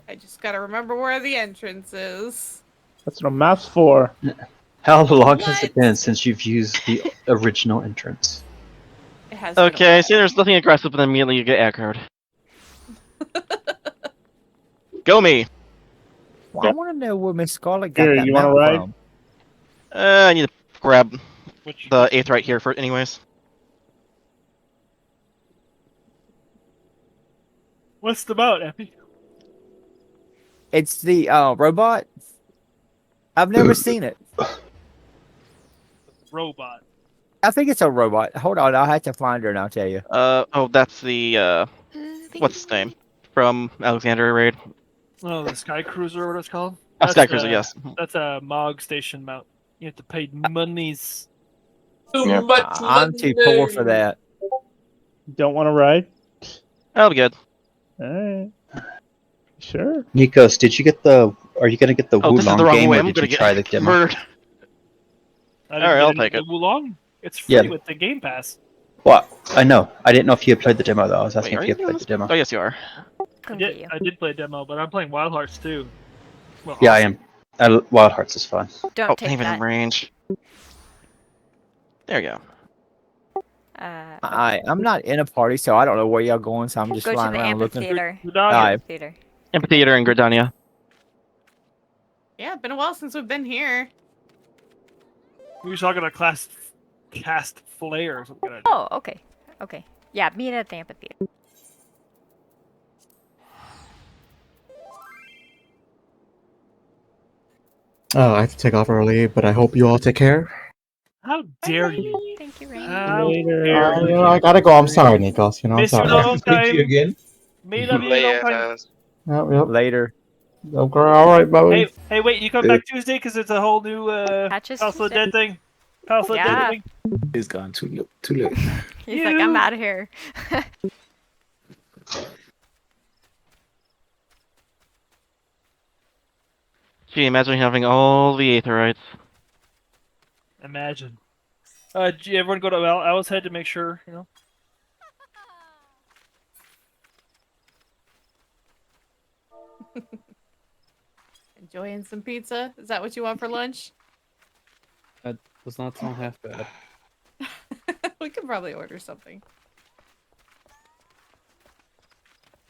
I just gotta remember where the entrance is. That's what a map's for. How long has it been since you've used the original entrance? It has been a Okay, while. see, there's nothing aggressive, but then immediately you get aggroed. Go me! Well, I want to know where Miss Scarlet got Here, that you wanna mount ride? from. I need to grab Which the 8th right here for anyways. What's the boat, Epi? It's the robot. I've never seen it. Robot. I think it's a robot. Hold on, I'll have to find her and I'll tell you. Oh, that's the, what's his name? From Alexandria Raid. Oh, the Sky Cruiser, or what it's called? Oh, Sky Cruiser, yes. That's a Mog station mount. You have to pay monies. Yeah. I'm too poor for that. Don't want to ride? That'll be good. Alright. Sure. Nikos, did you get the? Are you gonna get the Oh, this is Wulong the wrong game, way. or I'm did gonna you get try the demo? murdered. Alright, I'll take it. Wulong? It's free Yeah. with the Game Pass. What? I know. I didn't know if you had played the demo though. I was asking Wait, are if you had you played doing the demo. Oh, yes, you are. I did play a demo, but I'm playing Wild Hearts too. Well, Yeah, I am. Wild Hearts is fun. Don't Oh, take even in that. range. There you go. I'm not in a party, so I don't know where y'all going. So I'm just Go to flying the around looking. amphitheater. Alright. Amphitheater. Amphitheater in Gridania. Yeah, been a while since we've been here. We were talking about cast flare or something. Like that. Oh, okay. Okay. Yeah, meet at the amphitheater. Oh, I have to take off early, but I hope you all take care. How dare you? Thank you, Ray. How dare you? I gotta go. I'm sorry, Nikos. I'm Miss you sorry. long time. again. Made of you long time. Yep. Later. Okay, alright, buddy. Hey, wait, you come back Tuesday because it's a whole new Patches House of the Tuesday? Dead thing. House of the Yeah. Dead thing. He's gone too late. Too late. He's like, I'm out of here. Gee, imagine having all the Aetherites. Imagine. Gee, everyone go to Owl's Head to make sure, you know. Enjoying some pizza? Is that what you want for lunch? That does not sound half bad. We could probably order something.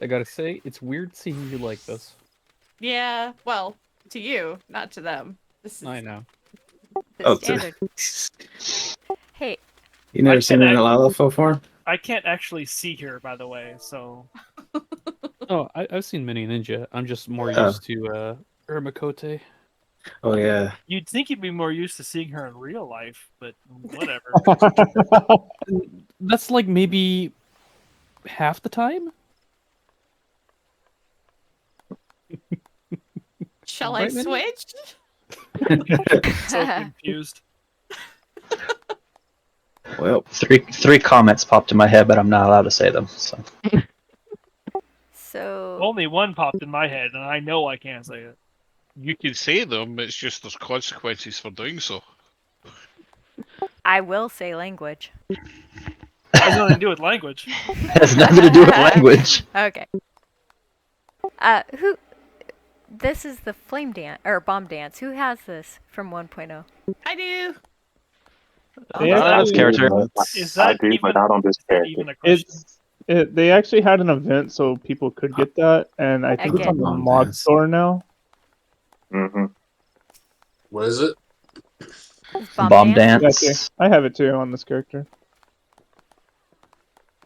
I gotta say, it's weird seeing you like this. Yeah, well, to you, not to them. This is I know. The Oh, standard. Hey, You never I seen can an Lala before? I can't actually see her, by the way, so. Oh, I've seen Mini Ninja. I'm just more Oh. used to Ermakote. Oh yeah. You'd think you'd be more used to seeing her in real life, but whatever. That's like maybe half the time. Shall I Right, Minnie? switch? So confused. Well, three comments popped in my head, but I'm not allowed to say them. So So Only one popped in my head, and I know I can't say it. You can say them, it's just there's consequences for doing so. I will say language. Has nothing to do with language. Has nothing to do with language. Okay. Who? This is the flame dance or bomb dance. Who has this from 1.0? I do. They Is actually, Is I that do, even, but not on this character. even a question? they actually had an event so people could get that, and I think it's on the Again. mod store now. Mm-hmm. What is it? Bomb dance. Actually, I have it too on this character.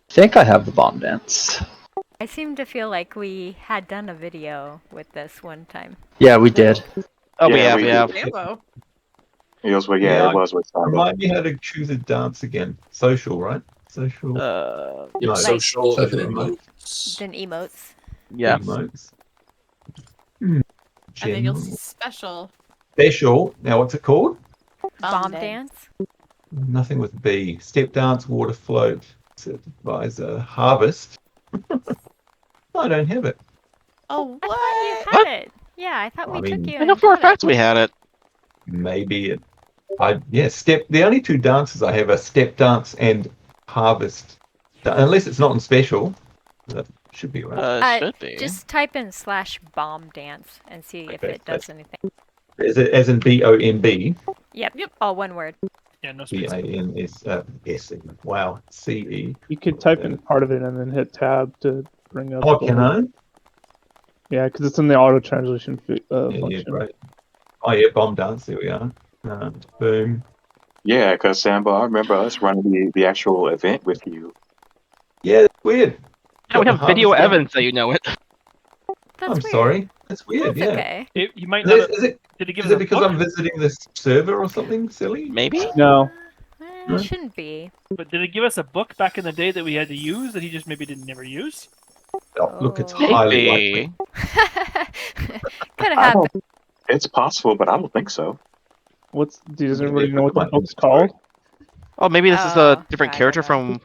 I think I have the bomb dance. I seem to feel like we had done a video with this one time. Yeah, we did. Oh, we Yeah, have, we we did. have. Rambo. It was with Sandor. Remind me how to choose a dance again. Social, right? Social. Yep, No, social and then emote. emotes. Then emotes. Yeah. Emotes. And then you'll General. see special. Special. Now, what's it called? Bomb dance. Nothing with B. Step dance, water float, supervisor, harvest. I don't have it. Oh, I what? thought you had it. Yeah, I thought we took you. I know and for a got fact we had it. Maybe it. Step. The only two dances I have are step dance and harvest. Unless it's not in special, that should be right. Should be. Just type in /bomb dance and see if it does anything. Is it as in BOMB? Yep. All one word. Yeah, no BANS. Wow. CE. You could type in part of it and then hit tab to bring up. Oh, can I? Yeah, because it's in the auto translation function. Yeah, great. Oh yeah, bomb dance. There we are. Boom. Yeah, because Sandor, I remember us running the actual event with you. Yeah, that's weird. Yeah, we have Got the video harvest evidence that you know it. I'm sorry. That's weird. That's yeah. okay. You might not. Is it? Did it give Is us it a because book? I'm visiting this server or something silly? Maybe. No. It shouldn't be. But did it give us a book back in the day that we had to use that he just maybe didn't never use? Oh, look, it's highly likely. Could have. It's possible, but I don't think so. Does everybody know what the book's called? Oh, maybe this is a different character from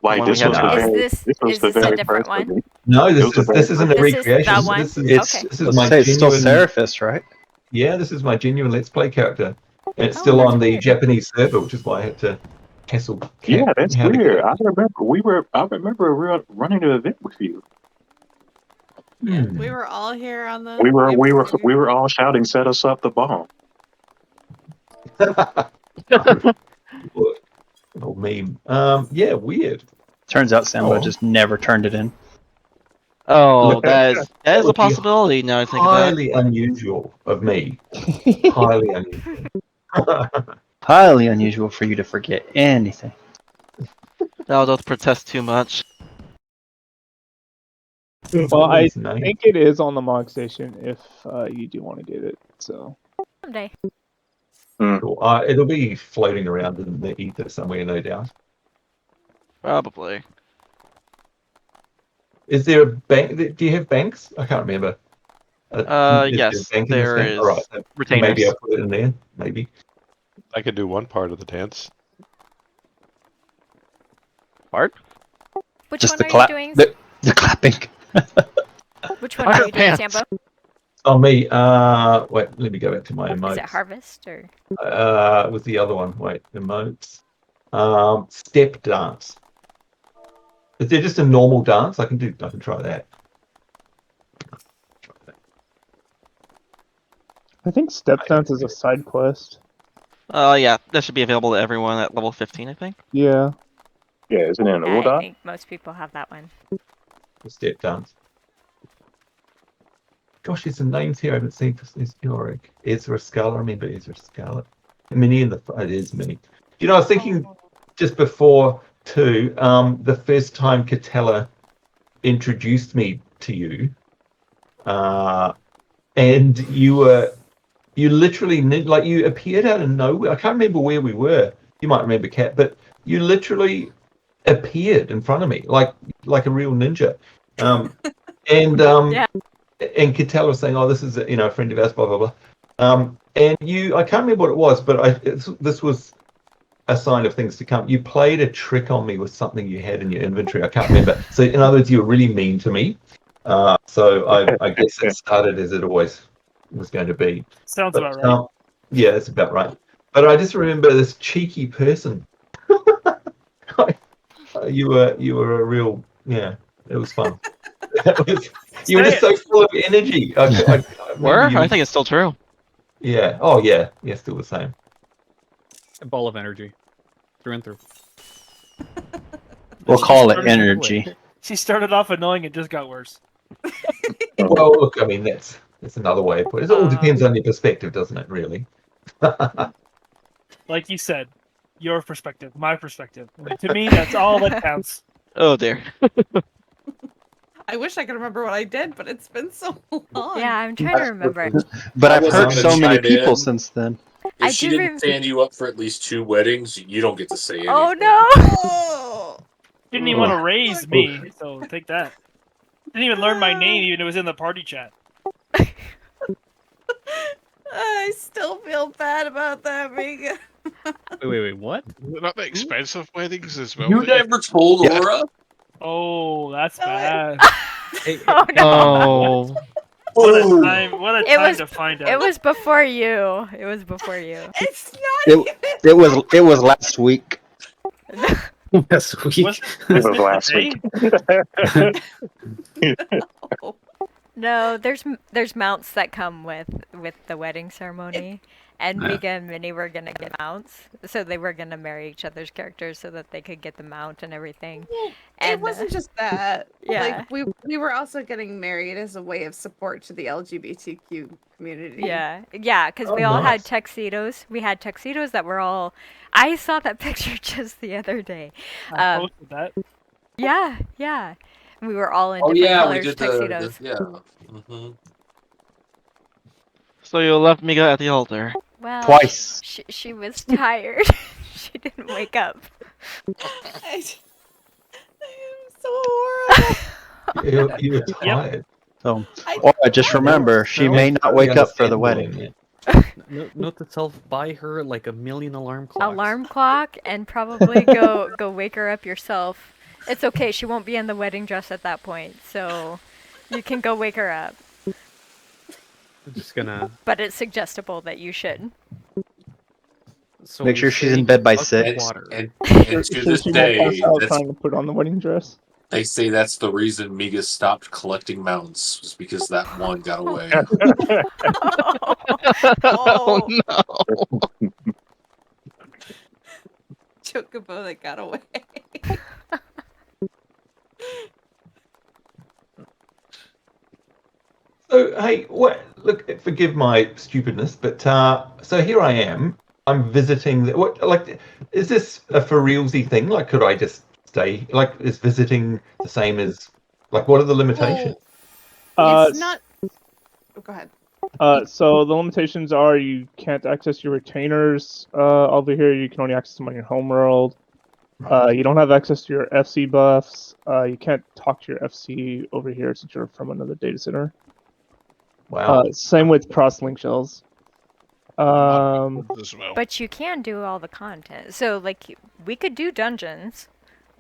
Like when this we was had. the very a different first one? event. No, It was the very this isn't a This is recreation. that one? This is Okay. this is my It's still genuine. Seraphis, right? Yeah, this is my genuine Let's Play character. And it's Oh, still that's on the weird. Japanese server, which is why I had to hassle. Yeah, that's how to weird. I remember we were running the event with you. Yeah, we were all here on the. We were all shouting, "Set us up the bomb!" Oh, meme. Yeah, weird. Turns out Sandor Oh. just never turned it in. Oh, Look, that is a would be possibility. Now I think about it. highly unusual of me. Highly unusual. Highly unusual for you to forget anything. No, don't protest too much. Well, I think it is on the Mog Station if you do want to get it. So Someday. Cool. It'll be floating around in the ether somewhere, no doubt. Probably. Is there a bank? Do you have banks? I can't remember. Is Yes, there a bank in this there game? is All right. retainers. Maybe I'll put it in there. Maybe. I could do one part of the dance. Part? Which Just one the are you doing? the clapping. Which one are you doing, Sambo? Oh, me. Wait. Let me go back to my emotes. Is it harvest or? It was the other one. Wait, emotes. Step dance. Is there just a normal dance? I can try that. I think Step Dance is a side quest. Yeah, that should be available to everyone at level 15, I think. Yeah. Yeah, isn't it an Yeah, I Ulda? think most people have that one. Step dance. Gosh, there's some names here I haven't seen. There's Merik, Ezra Scala. I remember Ezra Scala. Mini in the it is Mini. You know, I was thinking just before too. The first time Catella introduced me to you, and you literally like you appeared out of nowhere. I can't remember where we were. You might remember, Kat, but you literally appeared in front of me like a real ninja. And Catella was saying, "Oh, this is a friend of ours, blah blah blah." And I can't remember what it was, but this was a sign of things to come. You played a trick on me with something you had in your inventory. I can't remember. So in other words, you were really mean to me. So I guess it started as it always was going to be. Sounds But, about right. yeah, that's about right. But I just remember this cheeky person. You were a real, yeah. It was fun. You were just so full of energy. I remember you. I think it's still true. Yeah. Oh yeah. Yeah. Still the same. A ball of energy, through and through. We'll call it energy. She started off annoying, it just got worse. Well, look, I mean that's another way of putting it. It all depends on your perspective, doesn't it? Really. Like you said, your perspective, my perspective. To me, that's all that counts. Oh dear. I wish I could remember what I did, but it's been so long. Yeah, I'm trying to remember. But I've wasn't heard gonna so many chime people in. since then. If she didn't stand you up for at least 2 weddings, you don't get to say anything. Oh no! Didn't even want to raise me, so take that. Didn't even learn my name, even though it was in the party chat. I still feel bad about that, Megan. Wait, what? They're not the expensive weddings as well. You never told Aura? Oh, that's bad. Oh no! What a time! What a time to find out. It was before you. It was before you. It's not. It was last week. Last week. It was last week. No, there's mounts that come with the wedding ceremony, and Mika and Minnie were gonna get mounts, so they were gonna marry each other's characters so that they could get the mount and everything. It And wasn't just that. Yeah. Like we were also getting married as a way of support to the LGBTQ community. Yeah, because we all had tuxedos. We had tuxedos that were all. I saw that picture just the other day. I posted that. Yeah. We were all in Oh different yeah, we colors did tuxedos. yeah. Mm-hmm. So you left Mika at the altar. Well, Twice. She was tired. She didn't wake up. I am so horrible. You were tired. So, or just remember, she may not wake up for the wedding. Note to self: buy her like a million alarm clocks. Alarm clock, and probably go wake her up yourself. It's okay. She won't be in the wedding dress at that point, so you can go wake her up. I'm just gonna. But it's suggestible that you should. So Make sure she's in bed by 6. And to this day, trying to put on the wedding dress. they say that's the reason Miga stopped collecting mounts, was because that one got away. Oh no! Chocobo that got away. So hey, what? Look, forgive my stupidness, but so here I am. I'm visiting. What? Like, is this a for realsy thing? Like, could I just stay? Like, is visiting the same as? Like, what are the limitations? It's not. Oh, go ahead. So the limitations are you can't access your retainers over here. You can only access them on your homeworld. You don't have access to your FC buffs. You can't talk to your FC over here since you're from another data center. Wow. Same with cross-link shells. But you can do all the content. So like we could do dungeons.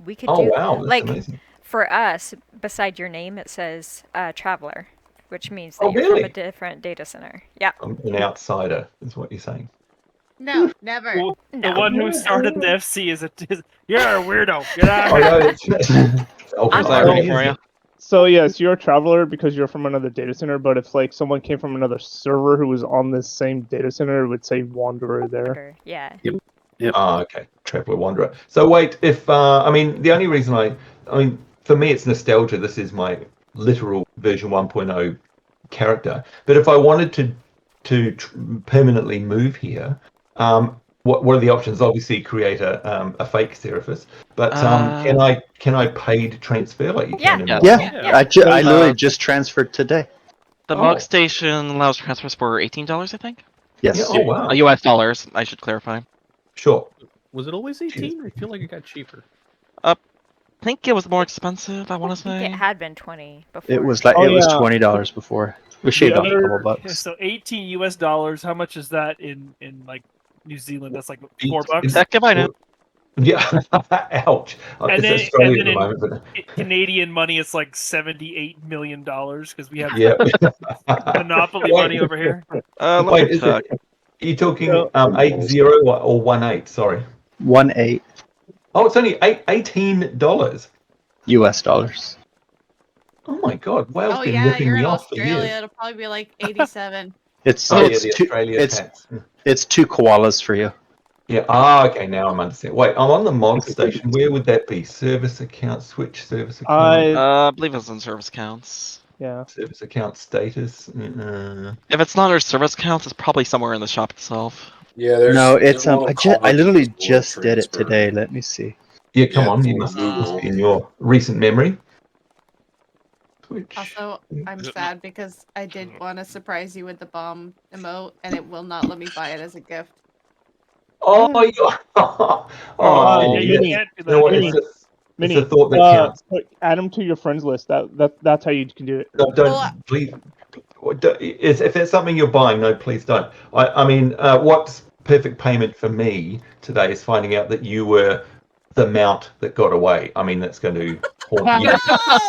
We could Oh do wow, that's like amazing. for us, beside your name it says traveler, which means that Oh, you're really? from a different data center. Yeah. I'm an outsider, is what you're saying. No, never. The one who started the FC is you're a weirdo. Get out I of know here. it's irony, isn't it? So yes, you're a traveler because you're from another data center. But if like someone came from another server who was on this same data center, it would say wanderer there. Yeah. Yep. Ah, okay. Traveler Wanderer. So wait, if I mean the only reason I mean for me it's nostalgia. This is my literal version 1.0 character. But if I wanted to permanently move here, what are the options? Obviously, create a fake Seraphis. But can I paid transfer like you can? In I literally just transferred today. The bug station allows transfers for $18, I think. Yes. Yeah, oh wow. US dollars. I should clarify. Sure. Was it always 18? I feel like it got cheaper. I think it was more expensive. I want to I think say. it had been 20 before. It was like was $20 before. We shaved off a couple Yeah, bucks. so $18 US. How much is that in like New Zealand? That's like $4. Heck if I know. Yeah, ouch. And It's then, Australia at the moment, but Canadian money, it's like $78 million because we have yeah. monopoly Wait. money over here. Let me Wait, check. are you talking 8-0 or 1-8? Sorry. 1-8 Oh, it's only $18. US dollars. Oh my God, Wales Oh been yeah, ripping you're me in off for Australia. years. It'll probably be like 87. It's Oh yeah, it's the two Australia tax. it's 2 koalas for you. Yeah. Okay. Now I'm understanding. Wait, I'm on the mod station. Where would that be? Service account, switch service account, I believe it's in service accounts. Yeah. service account status. If it's not under service accounts, it's probably somewhere in the shop itself. Yeah, there's No, it's there's a little I comment literally that's below just did it transfer. today. Let me see. Yeah, come Yeah, on. it's You on must Google. be in your recent memory. Switch. Also, I'm Is it sad because I did want to surprise you with the bomb emote, and it will not let me buy it as a gift. Oh, you. Oh, Yeah, you Mini, can't do you know what? Mini, It's a Mini. thought that counts. Add them to your friends list. That's how you can do it. No, don't please. If it's something you're buying, no, please don't. I mean, what's perfect payment for me today is finding out that you were the mount that got away. I mean, that's going to haunt you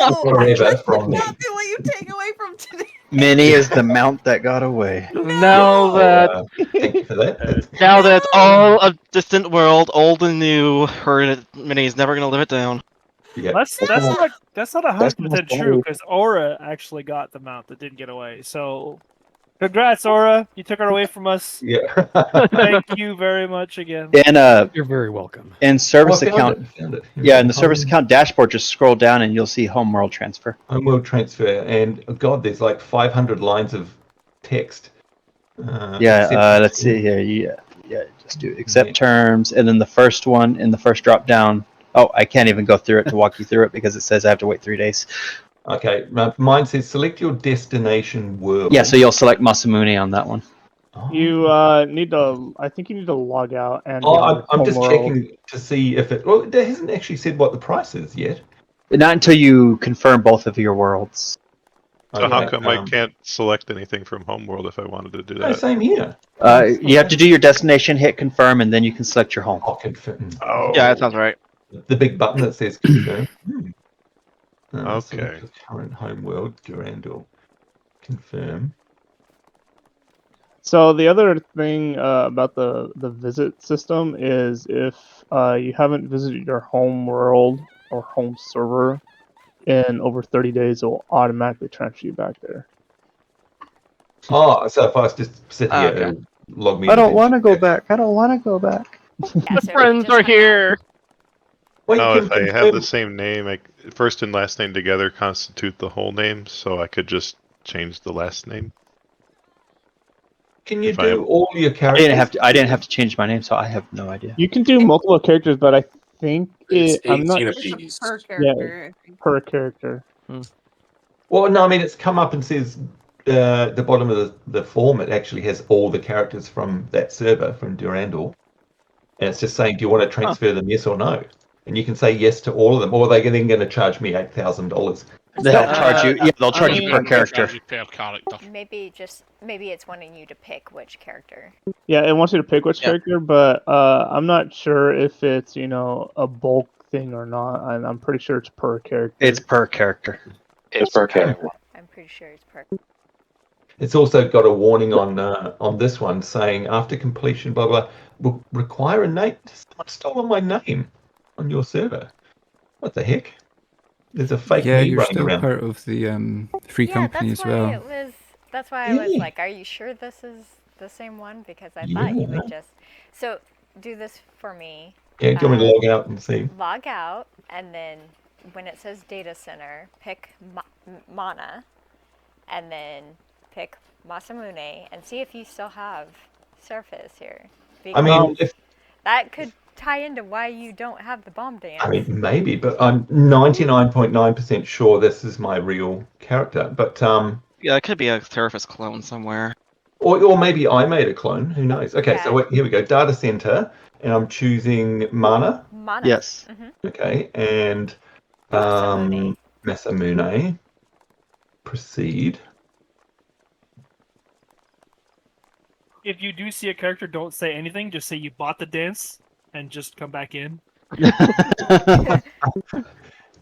No, forever from me. exactly what you take away from today. Minnie is the mount that got away. Now that Thank you for that. now that it's all a distant world, old and new, her Minnie's never gonna live it down. Yeah. That's not 100% true funny. because Aura actually got the mount that didn't get away. So, congrats, Aura! You took her away from us. Yeah. Thank you very much again. And You're very welcome. in service Oh, I account, found it. yeah, in the service account dashboard, just scroll down and you'll see homeworld transfer. Homeworld transfer, and God, there's like 500 lines of text. Let's see here. Yeah, just do accept terms, and then the first one in the first drop down. Oh, I can't even go through it to walk you through it because it says I have to wait 3 days. Okay, mine says select your destination world. Yeah, so you'll select Masamune on that one. You need to. I think you need to log out and. Oh, get on I'm just Homeworld. checking to see if it. Well, it hasn't actually said what the price is yet. Not until you confirm both of your worlds. So how Okay, come I can't select anything from Homeworld if I wanted to do No, that? same here. You have to do your destination, hit confirm, and then you can select your home. I'll confirm. Oh. Yeah, that sounds right. The big button that says confirm. Okay. Select your current home world, Durandal. Confirm. So the other thing about the visit system is if you haven't visited your home world or home server in over 30 days, it will automatically transfer you back there. Oh, so if I was just sit here, Okay. it'll log me. I don't want to go back. I don't want to go back. Yeah, so Friends just are hang out. here. Well, Oh, you if can I have confirm. the same name, first and last name together constitute the whole name, so I could just change the last name. Can you if I do am- all your characters? I didn't have to change my name, so I have no idea. You can do multiple characters, but I think It's I'm not 18 It's apiece. per character. I think. per character. Well, no, I mean it's come up and says the bottom of the form. It actually has all the characters from that server from Durandal, and it's just saying, do you want to transfer them, yes or no? And you can say yes to all of them, or are they then going to charge me $8,000? They'll charge you. Yeah, they'll charge you per character. Maybe it's wanting you to pick which character. Yeah, it wants you to pick which character, but I'm not sure if it's a bulk thing or not. I'm pretty sure it's per character. It's per character. It's per character. I'm pretty sure it's per. It's also got a warning on this one saying after completion, blah blah, will require a name. Someone stole my name on your server. What the heck? There's a fake Yeah, me you're running still around. part of the free company as well. That's why I was Yeah. like, are you sure this is the same one? Because I thought you would just. So do this for me. Yeah, do you want me to log out and see? Log out, and then when it says data center, pick Mana, and then pick Masamune, and see if you still have Surface here. I mean, if that could tie into why you don't have the bomb dance. I mean maybe, but I'm 99.9% sure this is my real character. But Yeah, it could be a Surface clone somewhere. or maybe I made a clone. Who knows? Okay, so here we go. Data center, and I'm choosing Mana. Mana. Yes. Okay, and Masamune. Proceed. If you do see a character, don't say anything. Just say you bought the dance and just come back in.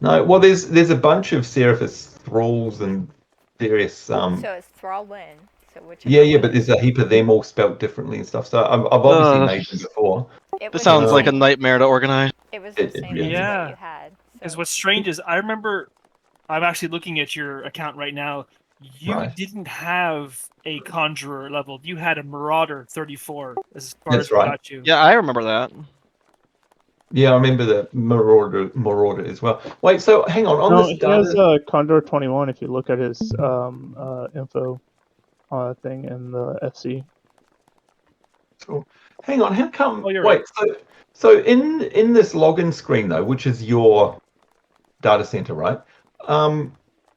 No, well, there's a bunch of Seraphis thralls and various So it's Thrallwyn. So whichever yeah, one but there's a heap of them all spelt differently and stuff. So I've Uh, obviously made them before. It This was sounds the like a same. nightmare to organize. It was the It same really names is. that you had. Because So what's strange is I remember I'm actually looking at your account right now. You Right. didn't have a Conjurer level. You had a Marauder 34 as far That's as we right. got you. Yeah, I remember that. Yeah, I remember the Marauder as well. Wait, so hang on No, this he has data. Condor 21 if you look at his info thing in the FC. Hang on, how come? Oh, you're Wait, right. so in this login screen though, which is your data center, right?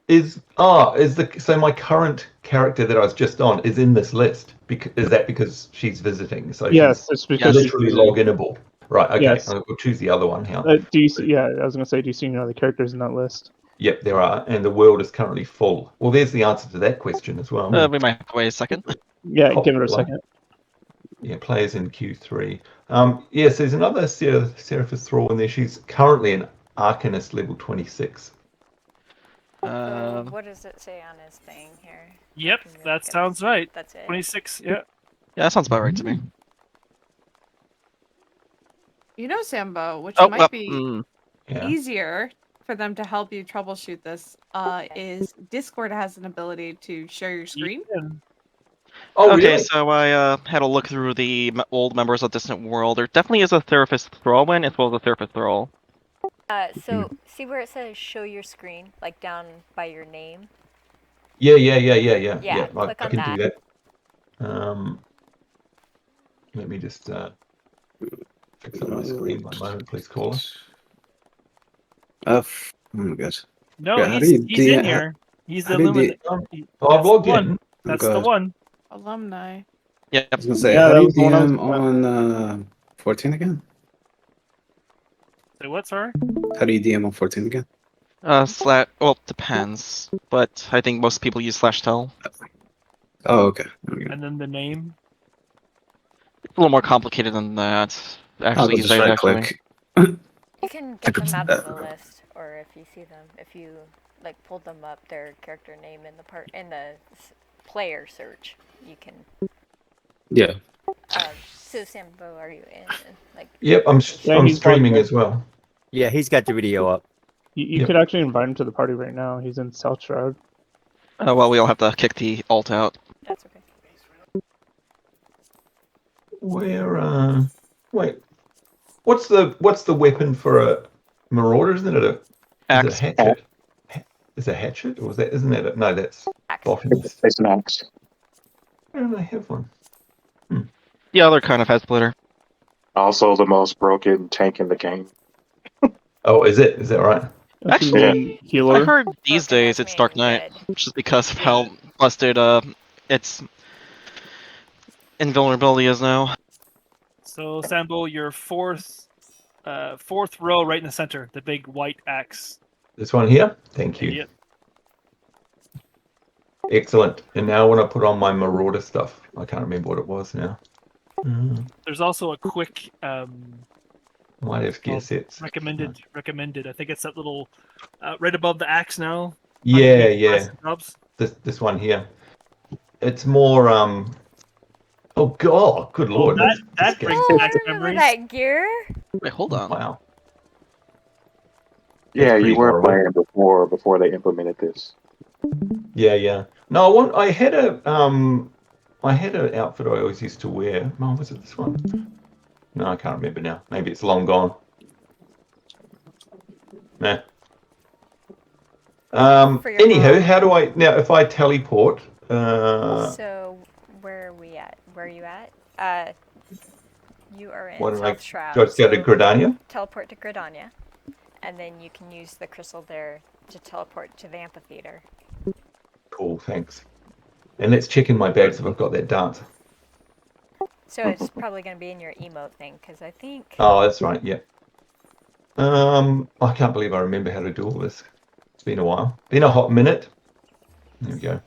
Is my current character that I was just on is in this list? Is that because she's visiting? So Yes, she's it's because she's literally visiting. loginable. Right. Okay. Yes. We'll choose the other one here. Do you see? Yeah, I was gonna say, do you see any other characters in that list? Yep, there are, and the world is currently full. Well, there's the answer to that question as well. We might have to wait a second. Yeah, give it a Popular. second. Yeah, players in Q3. Yes, there's another Seraphis Thrall in there. She's currently an Arcanist level 26. what does it say on his thing here? Yep, that sounds right. That's it. 26. Yeah. Yeah, that sounds about right to me. You know, Sambo, which Oh, might be Yeah. easier for them to help you troubleshoot this, is Discord has an ability to share your screen. Oh, okay, really? so I had a look through the old members of Distant World. There definitely is a Therapist Thrallwyn as well as a Therapist Thrall. So see where it says show your screen, like down by your name? Yeah. Yeah, I click on can that. do that. Let me just fix up my screen one moment, please, caller. Oh my gosh. No, Yeah, how he's do you he's do- in how- here. He's the how do you Lumin. I've logged one. in. That's Oh, the God. one. Alumni. Yeah. I was gonna say, Yeah, how that do you was the one I was DM on 14 again? Say what, sorry? How do you DM on 14 again? Well, depends, but I think most people use /tell. Oh, okay. And then the name. It's a little more complicated than that. Actually, just right click. You can get them out of the list, or if you see them, if you like pulled them up, their character name in the player search, you can. Yeah. So Sambo, are you in? Like. Yep, I'm he's streaming logged in. as well. Yeah, he's got the video up. You could actually invite him to the party right now. He's in South Shroud. Well, we all have to kick the alt out. That's okay. Where? Wait. What's the weapon for a Marauder? Isn't it a hatchet? Is it a hatchet or isn't that no? That's botanist. It's an axe. Why don't I have one? The other kind of head splitter. Also, the most broken tank in the game. Oh, is it? Is that right? Actually, healer. I heard these days it's Dark Knight, just because of how busted its invulnerability is now. So Sambo, your fourth row right in the center, the big white axe. This one here. Thank you. Yep. Excellent. And now when I put on my Marauder stuff, I can't remember what it was now. There's also a quick Might have gear sets. recommended. I think it's that little right above the axe now. Yeah. Knobs. This one here. It's more oh god, good lord. That brings back memories. That gear. Wait, hold on. Wow. Yeah, pretty you were horrible. playing before they implemented this. Yeah. No, I had an outfit I always used to wear. Oh, was it this one? No, I can't remember now. Maybe it's long gone. Nah. Anywho, how do I now if I teleport? So where are we at? Where are you at? You are in South Shroud. Just go to Gridania? Teleport to Gridania, and then you can use the crystal there to teleport to the amphitheater. Cool, thanks. And let's check in my bags if I've got that dance. So it's probably going to be in your emote thing, because I think. Oh, that's right. Yeah. I can't believe I remember how to do all this. It's been a while. Been a hot minute. There we go.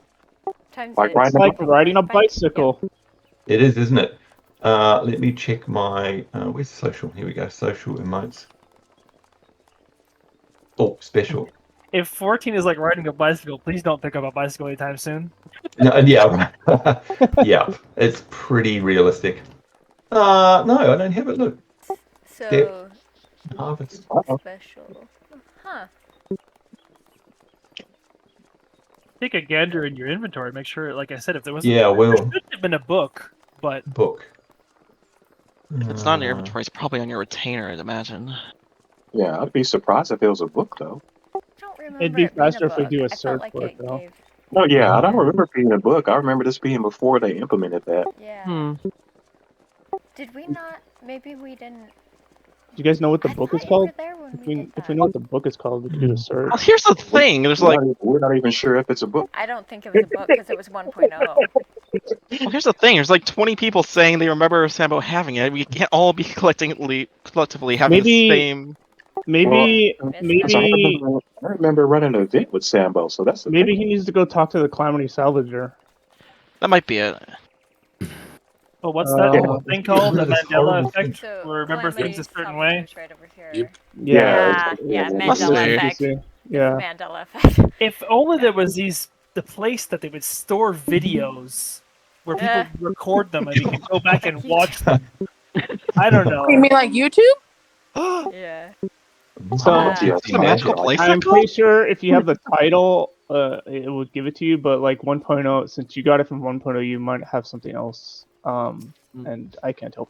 Like riding a bicycle. It is, isn't it? Let me check my. Where's social? Here we go. Social emotes. Oh, special. If 14 is like riding a bicycle, please don't pick up a bicycle anytime soon. No, yeah, right. Yeah, it's pretty realistic. No, I don't have it. Look. So, Harvest. special. Huh. Take a gander in your inventory. Make sure, like I said, if there was Yeah, I will. there should have been a book, but Book. If it's not in your inventory, it's probably on your retainer, I'd imagine. Yeah, I'd be surprised if it was a book though. I don't remember It'd be it being faster a if we book. do a I felt search like for it, it though. gave. No, yeah, I don't remember it being a book. I remember this being before they implemented that. Yeah. Did we not? Maybe we didn't. Do you guys know what the book is thought you called? were there when If we know what the book is called, we can do a search. Well, here's the thing. There's like, We're not even sure if it's a book. I don't think it was a book because it was 1.0. well, here's the thing. There's like 20 people saying they remember Sambo having it. We can't all be collectively having the same. Maybe I remember running an event with Sambo, so that's maybe he needs to go talk to the Calamity Salvager. That might be it. But what's that thing called? The this Mandela horrible effect? So, Or remember things a certain way? Right over here. Yeah, Mandela effect. Yeah. Mandela effect. If only there was the place that they would store videos where people record them and you can go back and watch them. I don't know. You mean like YouTube? Yeah. So It's a magical place. I'm pretty sure if you have the title, it would give it to you. But like 1.0, since you got it from 1.0, you might have something else. And I can't help.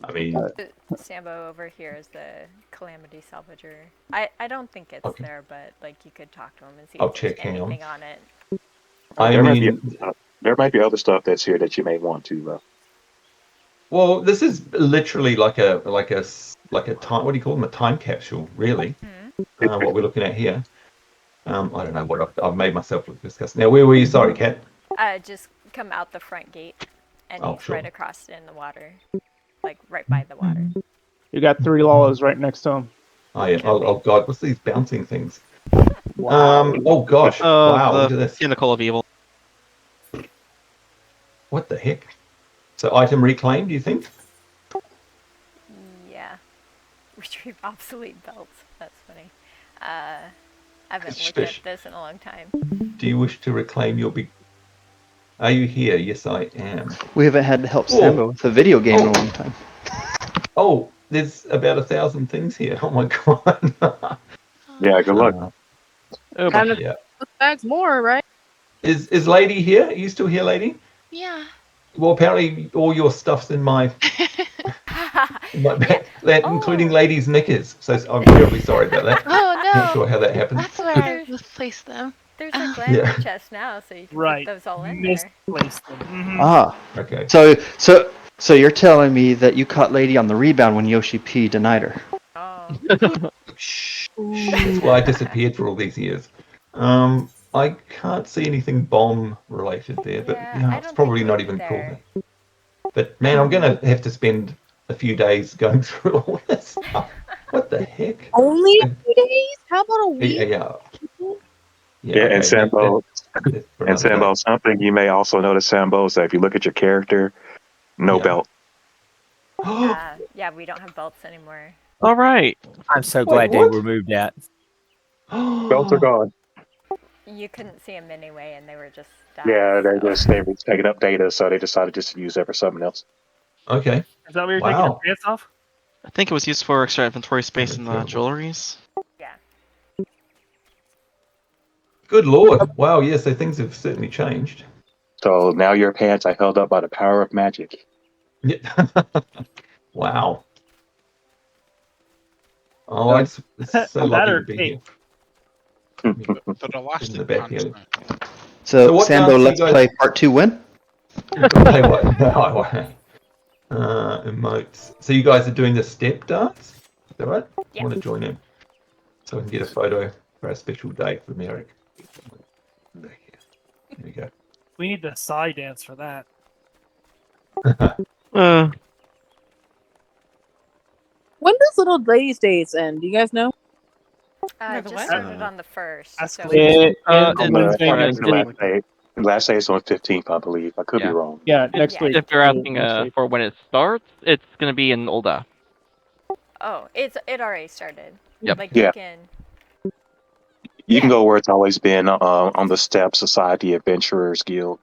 Sambo over here is the Calamity Salvager. I don't think it's there, but like you could talk to him and see I'll if there's check him. anything on it. There might be other stuff that's here that you may want to. Well, this is literally like a time. What do you call them? A time capsule, really. What we're looking at here. I don't know what I've made myself look disgusting. Now, where were you? Sorry, Kat. Just come out the front gate, and Oh, he's sure. right across in the water, like right by the water. You got 3 Lalas right next to him. Oh yeah. Oh God, what's these bouncing things? Wow. Oh gosh. Wow. Look The at this. pinnacle of evil. What the heck? So item reclaimed, do you think? Yeah. Retrieve obsolete belts. That's funny. I haven't looked at this in a long time. Do you wish to reclaim your big? Are you here? Yes, I am. We haven't had to help Sambo with a video game in a long time. Oh, there's about 1,000 things here. Oh my God. Yeah, good luck. And Yeah. bags more, right? Is Lady here? Are you still here, Lady? Yeah. Well, apparently all your stuff's in my bag, including Lady's knickers. So I'm terribly sorry about that. Oh no. Not sure how that happened. That's where I misplaced them. There's a glamour chest now, so you can put those all in there. Misplaced them. Ah. Okay. So you're telling me that you caught Lady on the rebound when Yoshi P denied her? Oh. That's why I disappeared for all these years. I can't see anything bomb related there, but yeah, it's probably not even cool. But man, I'm gonna have to spend a few days going through all this stuff. What the heck? Only a few days? How about a week? Yeah, and Sambo, something you may also notice, Sambo, is that if you look at your character, no belt. Yeah, we don't have belts anymore. All right. I'm so glad they removed that. Belts are gone. You couldn't see them anyway, and they were just. Yeah, they were taking up data, so they decided just to use that for something else. Okay. Is that where you're taking your pants off? I think it was used for extra inventory space in the jewelries. Yeah. Good lord! Wow, yes, so things have certainly changed. So now your pants are held up by the power of magic. Yeah. Wow. Oh, it's so lucky to be here. In the back here. So what Sambo, dance do let's you guys- play part 2 win? Play what? Emotes. So you guys are doing the step dance? Is that right? Yeah. I want to join in. So I can get a photo for our special day for Merik. There we go. We need the side dance for that. When does Little Ladies Days end? Do you guys know? It just started on the 1st. So Last day is on 15th, I believe. I could be wrong. Yeah, next week. If you're asking for when it starts, it's going to be in Olda. Oh, it already started. Yep. Like Yeah. you can. You can go where it's always been, on the steps beside the Adventurers Guild.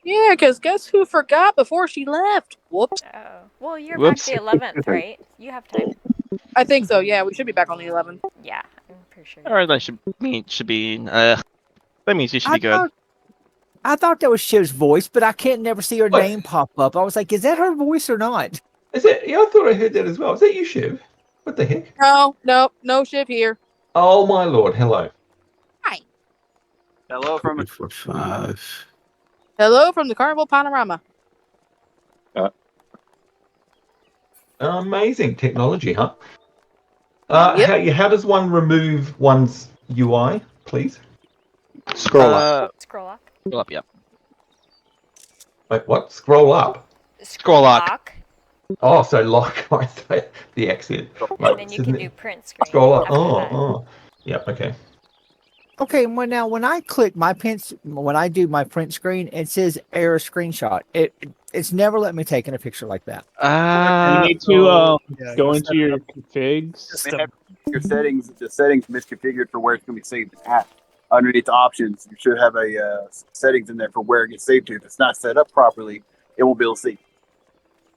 Yeah, because guess who forgot before she left? Whoops. Oh. Well, you're Whoops. back the 11th, right? You have time. I think so. Yeah, we should be back on the 11th. Yeah, I'm pretty sure. All right, that means you should be good. I thought that was Shiv's voice, but I can't never see her name pop up. I was like, is that her voice or not? Is it? Yeah, I thought I heard that as well. Is that you, Shiv? What the heck? No Shiv here. Oh my lord! Hello. Hello from 5. Hello from the Carnival Panorama. Amazing technology, huh? How does one remove one's UI, please? Scroll up. Scroll up. Scroll up, yep. Wait, what? Scroll up. Scroll lock. Oh, so lock. I say the accent. And then you can do print screen. Scroll up. after that. Oh. Yep. Okay. Okay, well now when I click when I do my print screen, it says error screenshot. It's never let me take in a picture like that. You need to go into your configs. They have your settings. The settings misconfigured for where it's going to be saved at. Underneath the options, you should have a settings in there for where it gets saved to. If it's not set up properly, it won't be able to see.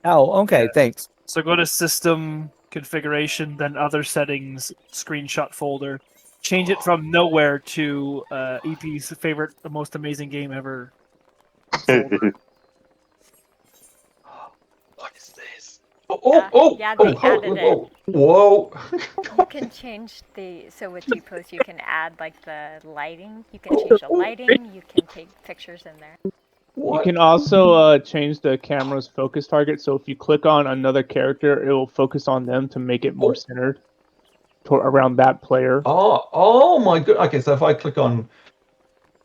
Oh, okay, thanks. So go to System Configuration, then Other Settings, Screenshot folder. Change it from Nowhere to EP's favorite, the most amazing game ever. What is this? Yeah, they added it. Whoa. You can change so with G-Post, you can add like the lighting. You can change the lighting. You can take pictures in there. You can also change the camera's focus target. So if you click on another character, it will focus on them to make it more centered around that player. Oh my god. Okay, so if I click on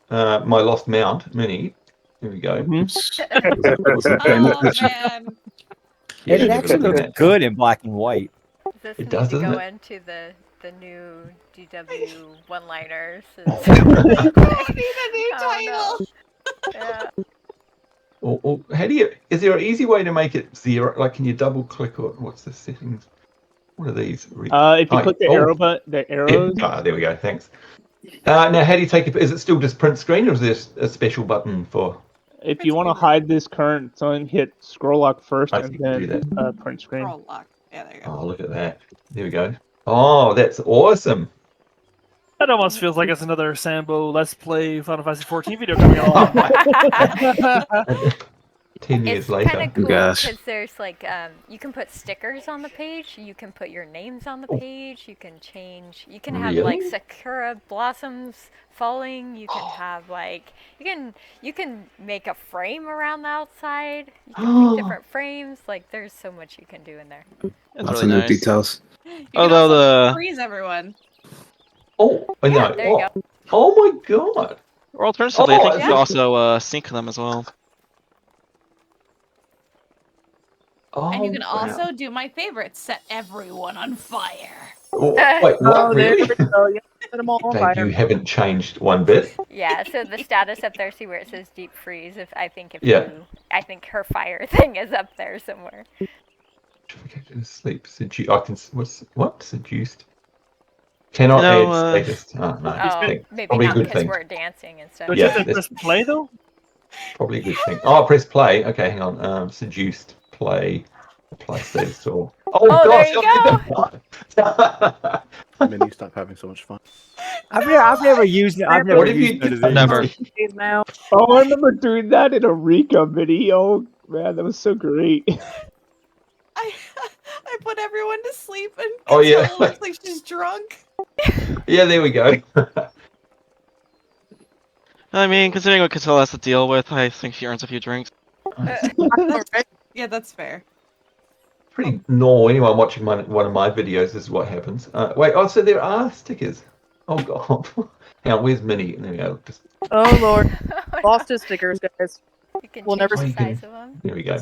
my lost mount, Mini, here we go. Oh man. Yeah, It actually looks good in black and white. This It needs does, to doesn't go it? into the new DW one-liners. We need a new title. Yeah. Or how do you? Is there an easy way to make it 0? Like, can you double click or what's the settings? What are these? If you click the arrow button, the arrows. There we go. Thanks. Now, how do you take it? Is it still just print screen, or is there a special button for? If you want to hide this current sign, hit scroll lock first I and think you do then print screen. Scroll lock. Yeah, there you go. Oh, look at that. There we go. Oh, that's awesome. That almost feels like it's another Sambo Let's Play Final Fantasy 14 video coming along. 10 years It's later. kind of cool Gosh. because there's like you can put stickers on the page. You can put your names on the page. You can change. You can have like Really? sakura blossoms falling. You can have like you can make a frame around the outside. You can pick different frames. Like there's so much you can do in there. It's Lots really of new nice. details. You can Although also freeze everyone. Oh, I know. Yeah, there you go. Oh my god. Or alternatively, I think you yeah. could also sync them as well. Oh, And you can wow. also do my favorite, set everyone on fire. Oh, wait, what? there Really? we go. Yeah, set them all on Dave, fire. you haven't changed one bit. Yeah, so the status up there, see where it says deep freeze. I think her fire thing is up there somewhere. Sleep. I can. What? Seduced. Cannot add status. Oh, no. Maybe Probably a not good because thing. we're dancing and stuff. Don't Yeah, you have to that's- press play though? Probably a good thing. Oh, press play. Okay, hang on. Seduced. Play. Apply status or. Oh gosh! Mini, stop having so much fun. I've never used it. I've never What have used you it. done? Never. Now. Oh, I remember doing that in a Rika video. Oh man, that was so great. I put everyone to sleep and Oh, yeah. Priscilla looks like she's drunk. Yeah, there we go. I mean, considering what Cattell has to deal with, I think she earns a few drinks. Yeah, that's fair. Pretty normal. Anyone watching one of my videos, this is what happens. Wait, so there are stickers. Oh god. Hang on, where's Minnie? There we go. Just, Oh lord, lost his stickers, guys. You can We'll change never the you can- size of them. there we go.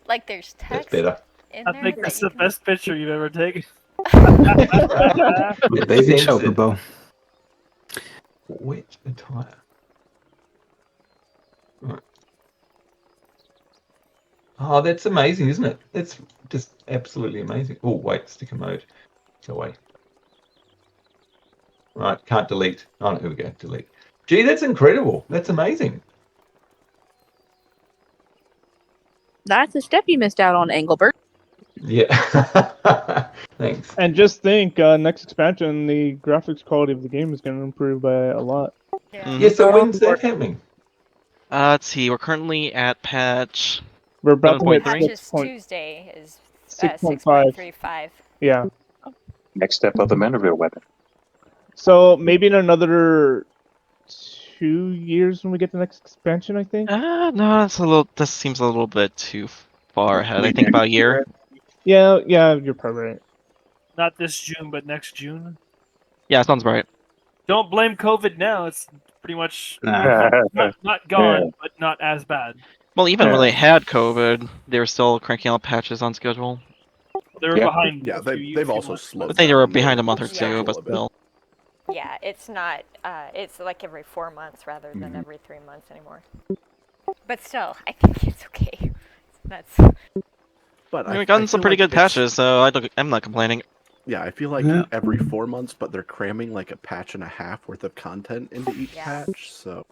Like there's That's text better. in I there. think that that's you the best picture you've ever taken. Baby Censored. chocobo. Wet attire. Right. Oh, that's amazing, isn't it? That's just absolutely amazing. Oh, wait, sticker mode. Go away. Right, can't delete. Oh, no, here we go. Delete. Gee, that's incredible. That's amazing. That's a step you missed out on, Engelbert. Yeah. Thanks. And just think, next expansion, the graphics quality of the game is going to improve by a lot. Yeah, so when's that happening? Let's see. We're currently at patch. We're about to hit 7.3. Patches Tuesday is 6.5. 6.35. Yeah. Next step of the Manderville weapon. So maybe in another 2 years when we get the next expansion, I think. No, that's a little. This seems a little bit too far ahead. I think about a year. Yeah, you're probably right. Not this June, but next June. Yeah, sounds right. Don't blame COVID now. It's pretty much Nah. not gone, Yeah. but not as bad. Well, even when they had COVID, they were still cranking out patches on schedule. They were behind. Yeah, they've also slowed. I think they were behind a month or two, schedule but a bit. still. Yeah, it's not. It's like every 4 months rather than every 3 months anymore. But still, I think it's okay. That's. But We've gotten some pretty good patches, so I'm not complaining. Yeah, I feel like Yeah. every 4 months, but they're cramming like a patch and a half worth of content into each patch. So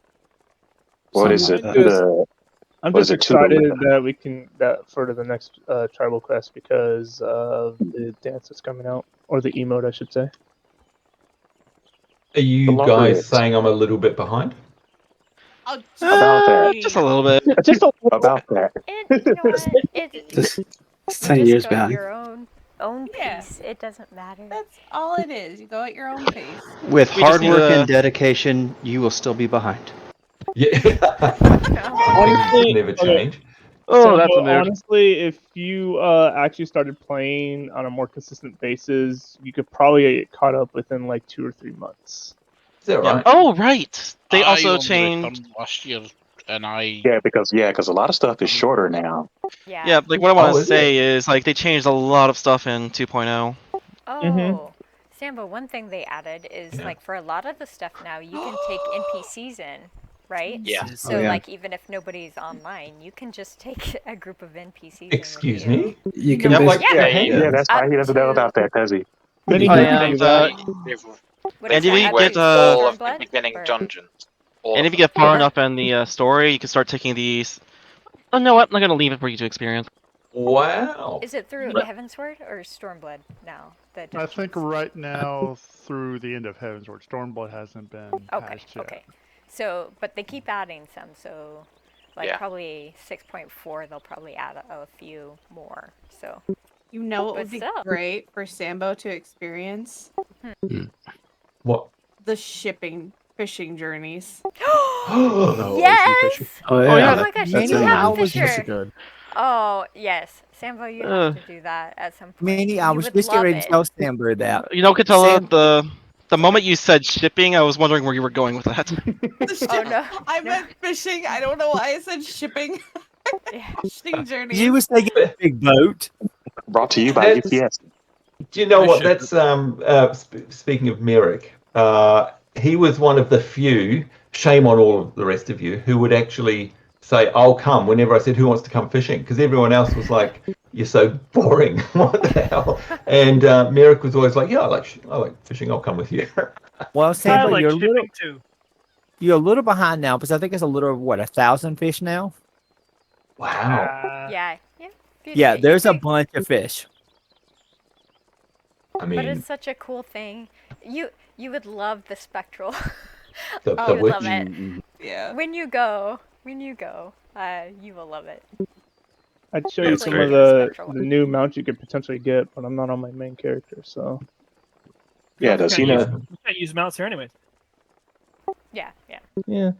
What is it? I'm What just is it, Tudor excited with that we can further the next tribal quest because of the dance that's coming out, or the emote, I should say. Are you longer guys it's- saying I'm a little bit behind? Oh, About that. Just a little bit. Just a little. About that. You know what? Just You 10 just years go at behind. your own pace. It doesn't matter. That's all it is. You go at your own pace. With We just hard need work to- and dedication, you will still be behind. Yeah. Honestly, Never change. Oh, that's a mood. honestly, if you actually started playing on a more consistent basis, you could probably get caught up within like 2 or 3 months. Is that Yeah. right? Oh, right. They I also only changed. returned last year, and I Yeah, because a lot of stuff is shorter now. Yeah, like what I want Oh, to is say is like they changed a lot of stuff in 2.0. Oh, Sambo, one thing they added is like for a lot of the stuff now, you can take NPCs in, right? Yeah. So Oh, yeah. like even if nobody's online, you can just take a group of NPCs. Excuse in with me? You can Yeah, bas- like- Yeah, that's why he doesn't know about that, does he? Many Oh, people yeah, do and, that. What and is if you that? get Upgrade all of the Stormblood? beginning Or- dungeons. All and of if you them. get far enough in the story, you can start taking these. Oh, no, what? I'm gonna leave it for you to experience. Wow. Is it through Heavensward or Stormblood now? The I dungeons? think right now through the end of Heavensward, Stormblood hasn't been patched yet. Okay. So, but they keep adding some. So, like Yeah. probably 6.4, they'll probably add a few more. So. You know what But would be still. great for Sambo to experience? What? The fishing journeys. Yes! Oh Oh yeah. my gosh, That's you in have there. a fisher. good. Oh yes, Sambo, you have to do that at some point. Manny, I You was would just love getting ready to it. tell Samber that. You know, Katella, Sam- the moment you said shipping, I was wondering where you were going with that. Oh no, I meant fishing. I don't know why I said shipping. Fishing journeys. You was thinking big boat. Brought to you by That's- UPS. Do you know I what? should- That's speaking of Merik. He was one of the few. Shame on all of the rest of you who would actually say, "I'll come." Whenever I said, "Who wants to come fishing?" Because everyone else was like, "You're so boring. What the hell?" And Merik was always like, "Yeah, I like fishing. I'll come with you." Well, I Samber, like you're a shipping little too. you're a little behind now because I think it's a little 1,000 fish now. Wow. Yeah, yeah. Yeah, there's a bunch of fish. I But mean, it's such a cool thing. You would love the spectral. The you would witch. love it. Yeah. When you go, you will love it. I'd show Yeah, you it's some great. of the Spectral. new mounts you could potentially get, but I'm not on my main character, so. Yeah, does he know? You can't use mounts here anyways. Yeah, yeah. Yeah.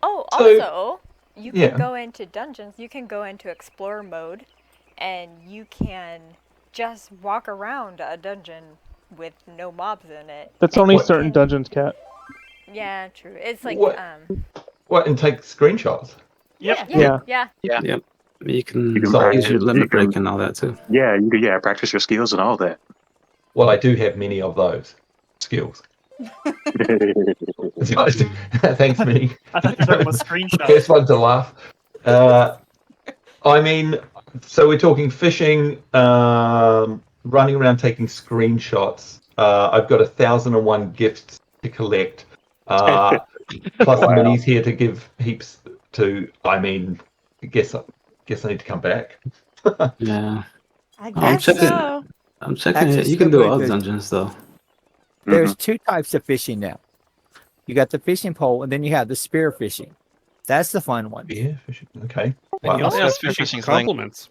Oh, So- also, you can yeah. go into dungeons. You can go into explorer mode, and you can just walk around a dungeon with no mobs in it. That's and only you certain can- dungeons, Cat. Yeah, true. It's like What? What? And take screenshots. Yep. yeah. Yeah. Yep. You can Sorry. use your limit You can- break and all that too. Yeah, you can practice your skills and all that. Well, I do have many of those skills. Thanks, Minnie. I thought you were talking about screenshots. First one to laugh. I mean, so we're talking fishing, running around taking screenshots. I've got 1,001 gifts to collect. Plus Wow. Minnie's here to give heaps to. I mean, I guess I need to come back. Yeah. I Oh, I'm guess checking. so. I'm checking Actually, it. You can do Snowboy, all there's- dungeons though. There's two types of fishing now. You got the fishing pole, and then you have the spear fishing. That's the fun one. Yeah, fishing. Okay. And he Wow. also Yeah, has spear fishing fishing's compliments.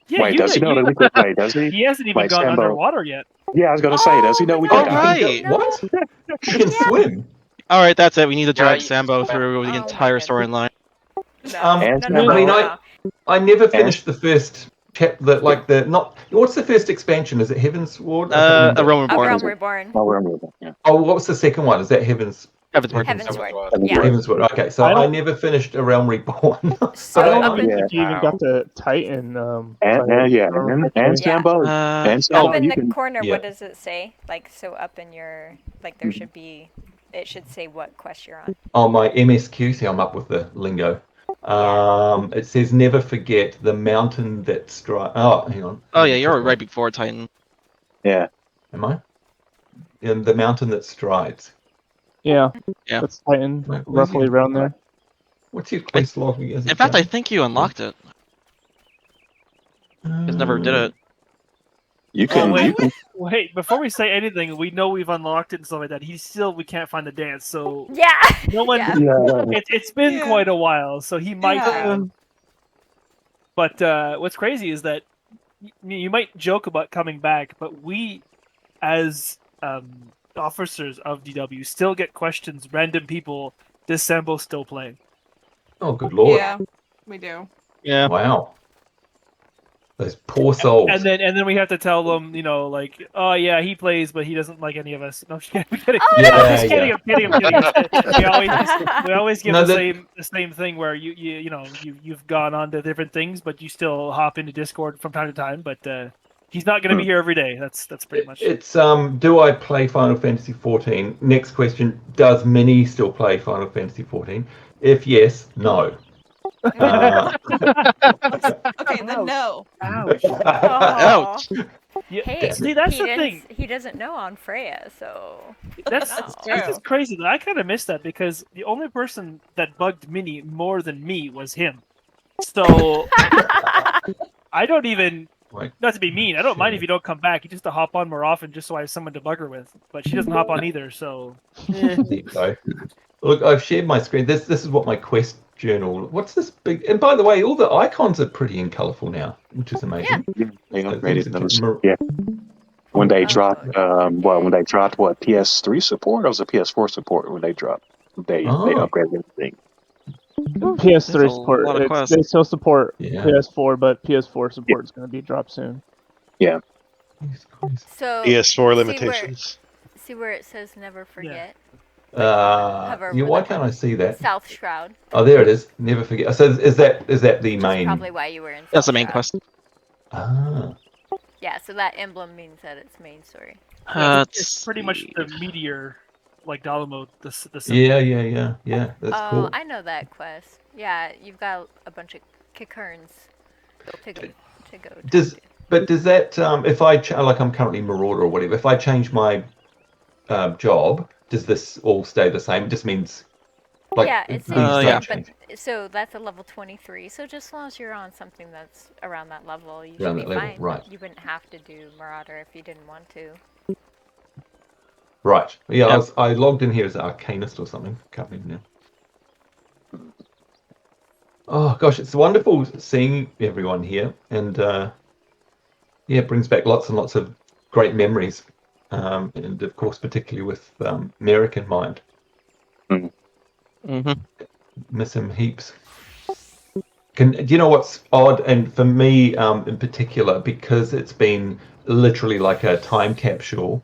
Yeah, Wait, does he know that we can play? Does he? He hasn't even Like gone Sambo. underwater yet. Yeah, I was gonna say, does he know we Oh, can? right. What? You can swim. All right, that's it. We need to drag Yeah, Sambo through the entire storyline. And I mean, I never finished the first chapter. Like the not. What's the first expansion? Is it Heaven's Ward? I can't remember. A Realm Reborn. Realm Reborn. Oh, Realm Reborn. Yeah. Oh, what was the second one? Is that Heaven's? Heaven's Ward. Heaven's Ward. Yeah. Heaven's Ward. Okay, so I never finished a Realm Reborn. So I don't up in, think you even got the Titan. And yeah, and Sambo, and Sambo, up in you the can. corner, yeah. what does it say? Like, so up in your, like, there should be, it should say what quest you're on. On my MSQ, see, I'm up with the lingo. It says never forget the mountain that strikes. Oh, hang on. Oh yeah, you're right before Titan. Yeah. Am I? In the mountain that strides. Yeah. Yeah. That's Titan, Where's roughly your- around there. What's your quest log again? In fact, I think you unlocked it. Just never did it. You Oh, can. wait, You can wait, before we say anything, we know we've unlocked it and stuff like that. We can't find the dance, so Yeah. no one. Yeah. It's been quite a while, so he might have. But what's crazy is that you might joke about coming back, but we, as officers of DW, still get questions. Random people, does Sambo still play? Oh, good lord! Yeah, we do. Yeah. Wow. Those poor souls. And then we have to tell them, like, oh yeah, he plays, but he doesn't like any of us. No, I'm just kidding. Oh, Yeah, no. I'm kidding. We always give No, the same thing where you've gone on to different things, but you still hop into Discord from time to time. But he's not going to be here every day. That's pretty much. It's do I play Final Fantasy 14? Next question: does Minnie still play Final Fantasy 14? If yes, no. Okay, then no. Ouch. Ouch. Yeah, Hey, see, that's he the thing. He doesn't know on Freya, so That's no. just crazy. I kind of missed that because the only person that bugged Minnie more than me was him. So I don't even. Not to be mean, I don't mind if you don't come back. You just to hop on more often, just so I have someone to bug her with. But she doesn't hop on either, so. There you go. Look, I've shared my screen. This is what my quest journal. What's this big? And by the way, all the icons are pretty and colourful now, which is amazing. They So upgraded things those. are- Yeah. When they dropped, when they dropped what PS3 support, or was it PS4 support? When they dropped, they upgraded everything. PS3 support. lot of quests. They still support Yeah. PS4, but PS4 support is going to be dropped soon. Yeah. So PS4 see limitations. See where it says never forget. Yeah, why can't I see that? South Shroud. Oh, there it is. Never forget. So is that the main? Probably why you were in. That's South the main Shroud. quest. Ah. Yeah, so that emblem means that it's main story. It's pretty much the meteor, like Dalamo, the symbol. Yeah. That's Oh, cool. I know that quest. Yeah, you've got a bunch of Kikurns to go. Does that if I like I'm currently Marauder or whatever, if I change my job, does this all stay the same? It just means like yeah, it these says don't jump, change. so that's a level 23. So just as long as you're on something that's around that level, you Around should be that level, fine. right. You wouldn't have to do Marauder if you didn't want to. Right. Yeah, I logged in here as Arcanist or something. Can't remember now. Oh gosh, it's wonderful seeing everyone here, and it brings back lots and lots of great memories, and of course, particularly with Merik in mind. Mm-hmm. Miss him heaps. Do you know what's odd? And for me, in particular, because it's been literally like a time capsule,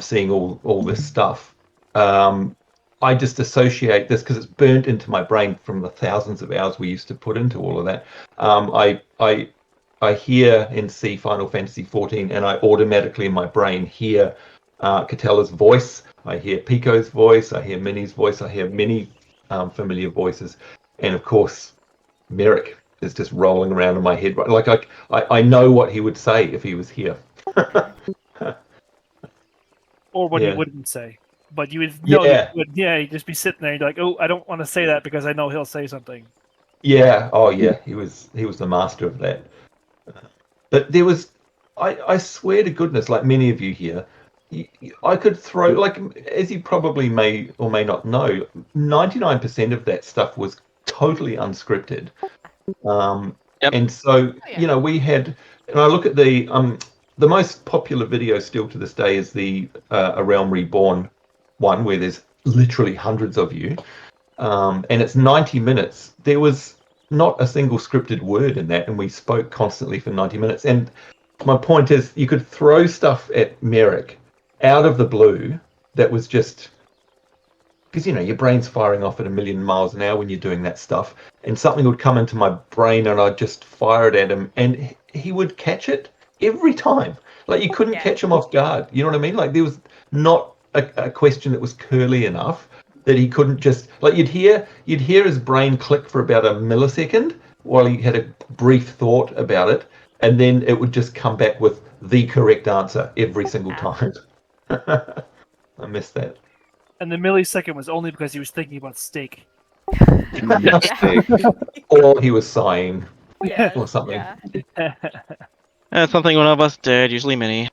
seeing all this stuff. I just associate this because it's burnt into my brain from the thousands of hours we used to put into all of that. I hear and see Final Fantasy 14, and I automatically in my brain hear Catella's voice. I hear Pico's voice. I hear Minnie's voice. I hear many familiar voices, and of course, Merik is just rolling around in my head. Like I know what he would say if he was here. or what he Yeah. wouldn't say. But you would know Yeah. he'd just be sitting there, you'd be like, oh, I don't want to say that because I know he'll say something. Yeah. Oh, yeah. He was the master of that. But there was, I swear to goodness, like many of you here, I could throw, like, as you probably may or may not know, 99% of that stuff was totally unscripted. And so, we had, and I look at the most popular video still to this day is the A Realm Reborn one, where there's literally hundreds of you. And it's 90 minutes. There was not a single scripted word in that, and we spoke constantly for 90 minutes. And my point is, you could throw stuff at Merik out of the blue that was just because your brain's firing off at 1,000,000 miles an hour when you're doing that stuff, and something would come into my brain, and I'd just fire it at him, and he would catch it every time. Like, you couldn't catch him off guard. You know what I mean? Like, there was not a question that was curly enough that he couldn't just, like, you'd hear his brain click for about a millisecond while he had a brief thought about it, and then it would just come back with the correct answer every single time. I missed that. And the millisecond was only because he was thinking about steak. Or he was sighing. Yes, or something. Something one of us did, usually Minnie.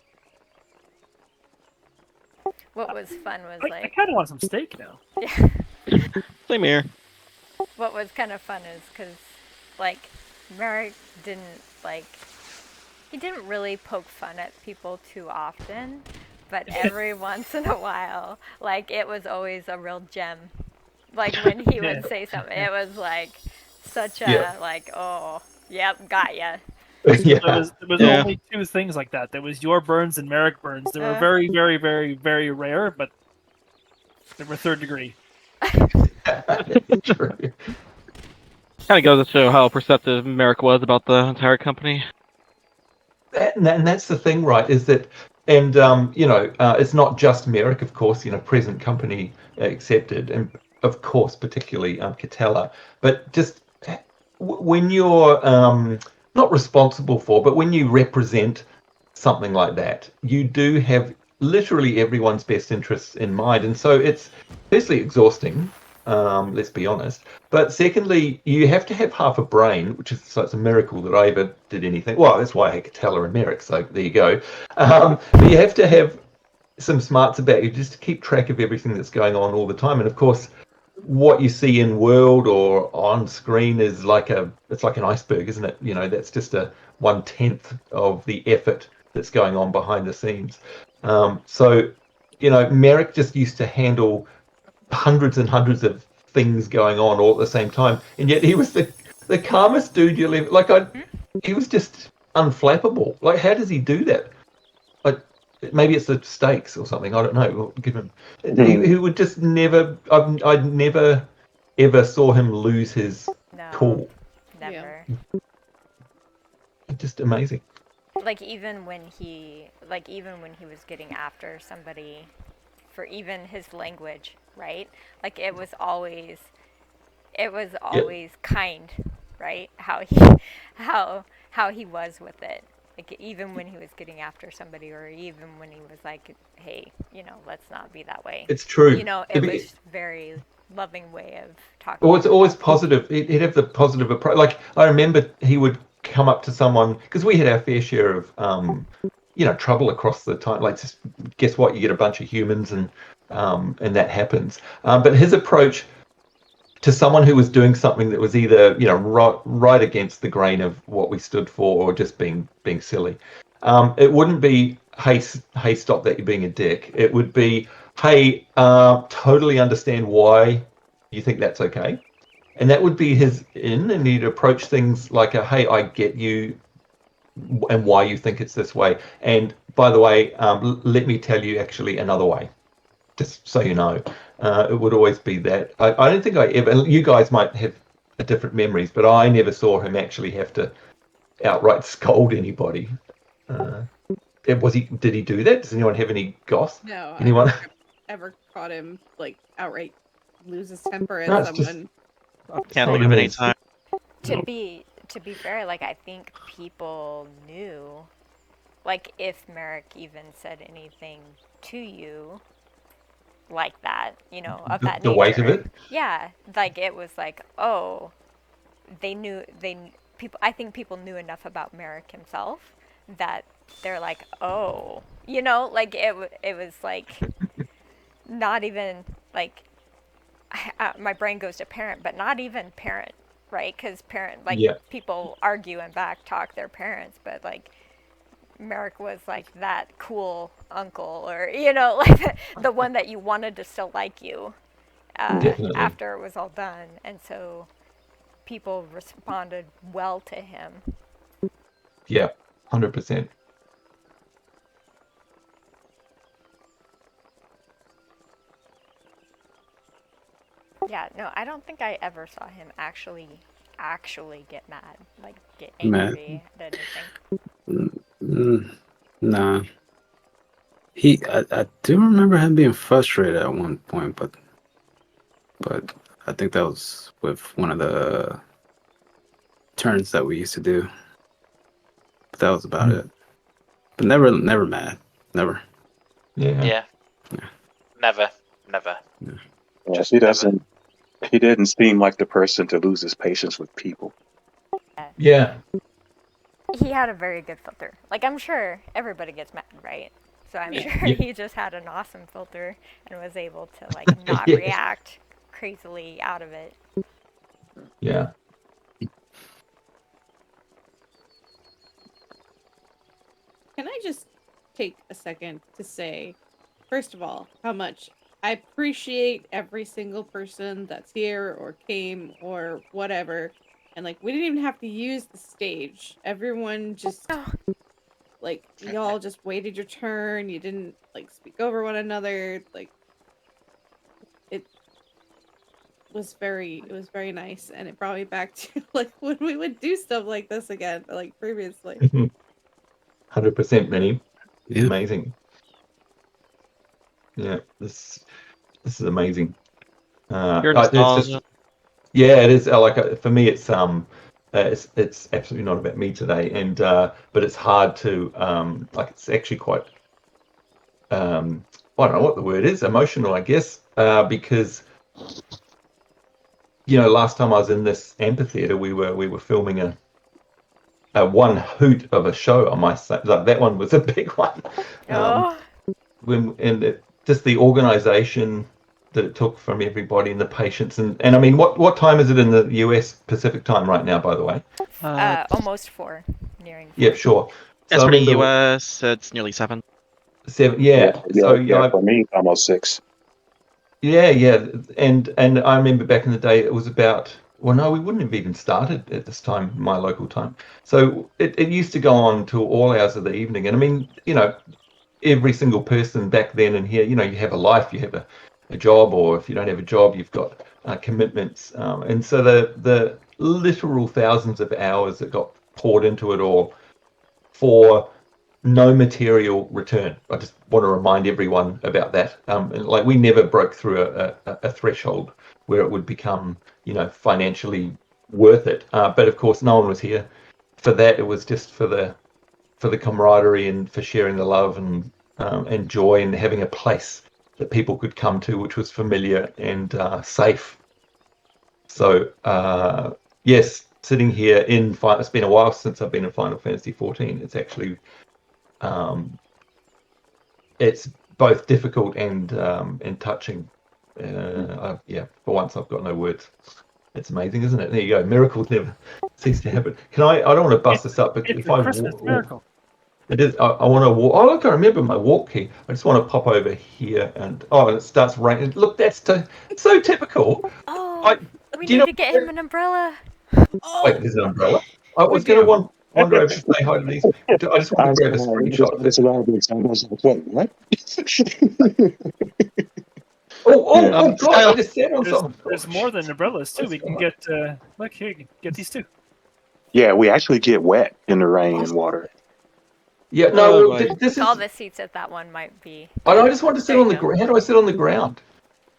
What was fun was I kind of want some steak now. Yeah. Same here. What was kind of fun is because, like, Merik didn't, like, he didn't really poke fun at people too often, but every once in a while, like, it was always a real gem. Like, when he would say something, it was, like, such a, like, oh, yep, got ya. There was only two things like that. There was your burns and Merik burns. They were very, very, very, very rare, but they were third degree. Kind of goes to show how perceptive Merik was about the entire company. And that's the thing, right? Is that, and it's not just Merik, of course. Present company accepted, and of course, particularly Catella. But just when you're not responsible for, but when you represent something like that, you do have literally everyone's best interests in mind, and so it's firstly exhausting. Let's be honest. But secondly, you have to have half a brain, so it's a miracle that I ever did anything. Well, that's why I had Catella and Merik, so there you go. But you have to have some smarts about you just to keep track of everything that's going on all the time. And of course, what you see in world or on screen is it's like an iceberg, isn't it? That's just a 1/10 of the effort that's going on behind the scenes. So Merik just used to handle hundreds and hundreds of things going on all at the same time, and yet he was the calmest dude you'll ever, like, he was just unflappable. Like, how does he do that? Like, maybe it's the stakes or something, I don't know. We'll give him, he would just never, I'd never ever saw him lose his cool. Never. Just amazing. Like, even when he was getting after somebody for even his language, right? Like, it was always kind, right? How he was with it. Like, even when he was getting after somebody, or even when he was like, hey, let's not be that way. It's true. It was very loving way of talking. Well, it's always positive. He'd have the positive approach. Like, I remember he would come up to someone, because we had our fair share of trouble across the time. Like, just guess what? You get a bunch of humans, and that happens. But his approach to someone who was doing something that was either right against the grain of what we stood for, or just being silly, it wouldn't be, hey, stop that, you're being a dick. It would be, hey, totally understand why you think that's okay. And that would be his in, and he'd approach things like hey, I get you and why you think it's this way. And by the way, let me tell you actually another way, just so you know. It would always be that. I don't think I ever, you guys might have different memories, but I never saw him actually have to outright scold anybody. Did he do that? Does anyone have any goss? No. Anyone? I've ever caught him, like, outright lose his temper at someone. Can't think of any time. To be fair, like, I think people knew, like if Merik even said anything to you like that, you know, of that The nature. weight of it? Yeah, like it was like, oh, people. I think people knew enough about Merik himself that they're like, oh, you know, like it was like not even like my brain goes to parent, but not even parent, right? Because parent, like people argue and back talk their parents, but like Merik was like that cool uncle, or you know, like the one that you wanted to still like you after it was all done, and so people responded well to him. Yeah, 100%. Yeah, no, I don't think I ever saw him actually get mad, like get Mad. angry at anything. Nah. I do remember him being frustrated at one point, but I think that was with one of the turns that we used to do. But that was about it. But never mad. Never. Yeah. Never. Yeah, he didn't seem like the person to lose his patience with people. Yeah. He had a very good filter. Like, I'm sure everybody gets mad, right? So I'm sure he just had an awesome filter and was able to, like, not react crazily out of it. Yeah. Can I just take a second to say, first of all, how much I appreciate every single person that's here or came or whatever. And like, we didn't even have to use the stage. Everyone just, like, y'all just waited your turn. You didn't like speak over one another. Like, it was very nice. And it brought me back to like when we would do stuff like this again, like previously. 100%, Minnie. Yeah. Amazing. Yeah, this is amazing. Pure It's nostalgia. just, yeah, it is. Like for me, it's absolutely not about me today, and but it's hard to like it's actually quite I don't know what the word is, emotional, I guess, because you know, last time I was in this amphitheater, we were filming a one hoot of a show, I might say. Like that one was a big one. Just the organization that it took from everybody and the patience and I mean, what time is it in the US Pacific time right now, by the way? Almost 4, nearing 4. Yeah, sure. As for the US, it's nearly 7. 7, yeah. For me, almost 6. Yeah, and I remember back in the day, it was about. Well, no, we wouldn't have even started at this time, my local time. So it used to go on till all hours of the evening, and I mean, you know, every single person back then and here, you know, you have a life, you have a job, or if you don't have a job, you've got commitments, and so the literal thousands of hours that got poured into it all for no material return. I just want to remind everyone about that. Like we never broke through a threshold where it would become, you know, financially worth it. But of course, no one was here for that. It was just for the camaraderie and for sharing the love and joy and having a place that people could come to, which was familiar and safe. So yes, sitting here it's been a while since I've been in Final Fantasy 14. It's actually it's both difficult and touching. Yeah, for once I've got no words. It's amazing, isn't it? There you go. Miracles never cease to happen. I don't want to bust this up, but if I Christmas miracle. It is. I want to walk. Oh, look! I remember my walk key. I just want to pop over here and it starts raining. Look, it's so typical. Oh, we need to get him an umbrella. Wait, there's an umbrella. I was going to wander over and say hi to these people. I just want to grab a screenshot. Oh, God! I just sat on something. There's more than umbrellas too. We can get. Look here, get these too. Yeah, we actually get wet in the rain and water. Yeah, no. This all the seats at that one might be. I just want to sit on the ground. How do I sit on the ground?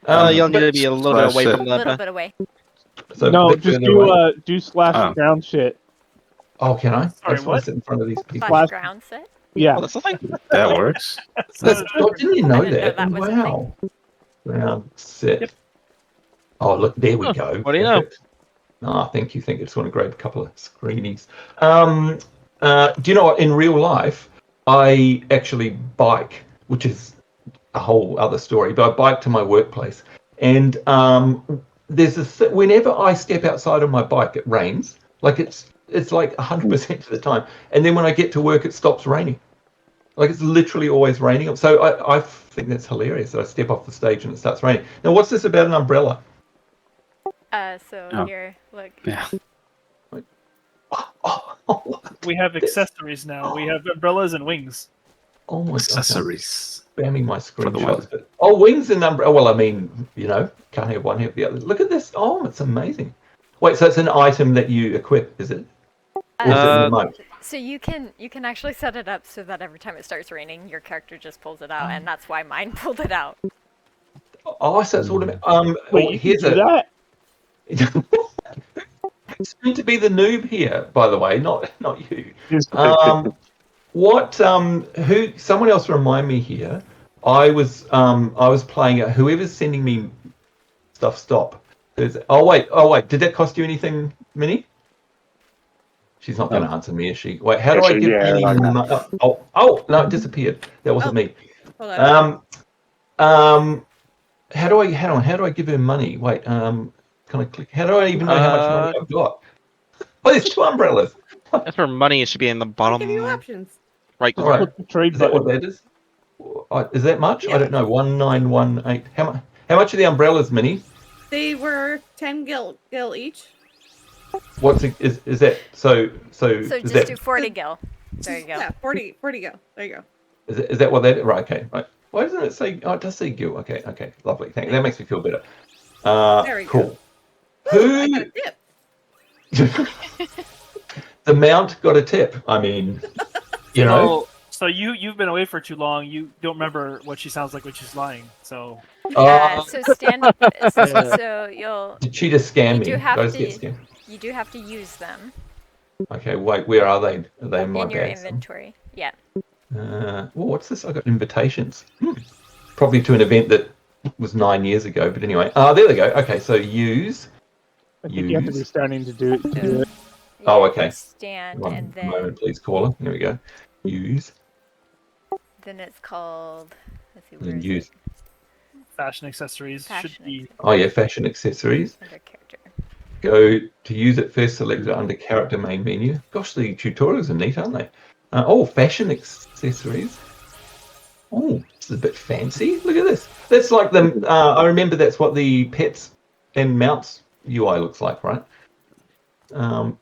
You'll need to be a little bit away from a the. little bit away. So no, just do slash ground shit. Oh, can I? Sorry, I just want to sit in front of these people. Slash ground sit. Yeah. Oh, that's the thing. That works. Didn't you know didn't know that? that was a Wow. Round set. Yep. Oh, look, there we go. What do you know? Perfect. Thank you. I just want to grab a couple of screenies. Do you know what? In real life, I actually bike, which is a whole other story, but I bike to my workplace. And there's whenever I step outside on my bike, it rains. Like it's like 100% of the time. And then when I get to work, it stops raining. Like it's literally always raining. So I think that's hilarious. I step off the stage and it starts raining. Now, what's this about an umbrella? Here, look. Yeah. We have accessories now. We have umbrellas and wings. Oh my Accessories. God. Spamming my For the screenshots. But, wings and umbrella. Well, I mean, can't have one, have the other. Look at this. Oh, it's amazing. Wait, so it's an item that you equip, is it? Or is it an emote? So you can actually set it up so that every time it starts raining, your character just pulls it out, and that's why mine pulled it out. Oh, so it's automatic. Wait, you can do that? It's meant to be the noob here, by the way, not you. Who? Someone else remind me here. I was playing it. Whoever's sending me stuff, stop. Oh wait. Did that cost you anything, Minnie? She's not going to answer me, is she? Wait, how do I give Minnie money? Oh, no, it disappeared. That wasn't me. Hold on. How do I give her money? Wait, can I click? How do I even know how much money I've got? Oh, there's 2 umbrellas. As for money, it should be in the bottom Give you options. right All corner. right. Is that what that is? Is that much? Yeah. I don't know. 1918. How much are the umbrellas, Minnie? They were 10 gil each. What's it, is that so just that, do 40 gil. There you go. Yeah, 40 gil. There you go. Is that what that? Right. Okay. Right. Why doesn't it say? Oh, it does say gil. Okay. Lovely. Thank you. That makes me feel better. There we cool. Go. Ooh, I got a tip. The mount got a tip. I mean, you know. So you've been away for too long. You don't remember what she sounds like when she's lying. So. So stand up. So you'll. Did she just scam me? You You do have to use them. Okay. Wait. Where are they? Are they in my in your bag? inventory? Yeah. What's this? I got invitations. Probably to an event that was 9 years ago. But anyway. There they go. Okay. So use. I think you have to be standing to do it. Yeah, okay. Stand One moment, please, caller. Here we go. Use. Then it's called. Let's see. And use. Fashion accessories should be. Oh yeah, fashion accessories. Under character. Go to use it first. Select it under character main menu. Gosh, the tutorials are neat, aren't they? Fashion accessories. Oh, this is a bit fancy. Look at this. That's like the. I remember that's what the pets and mounts UI looks like, right?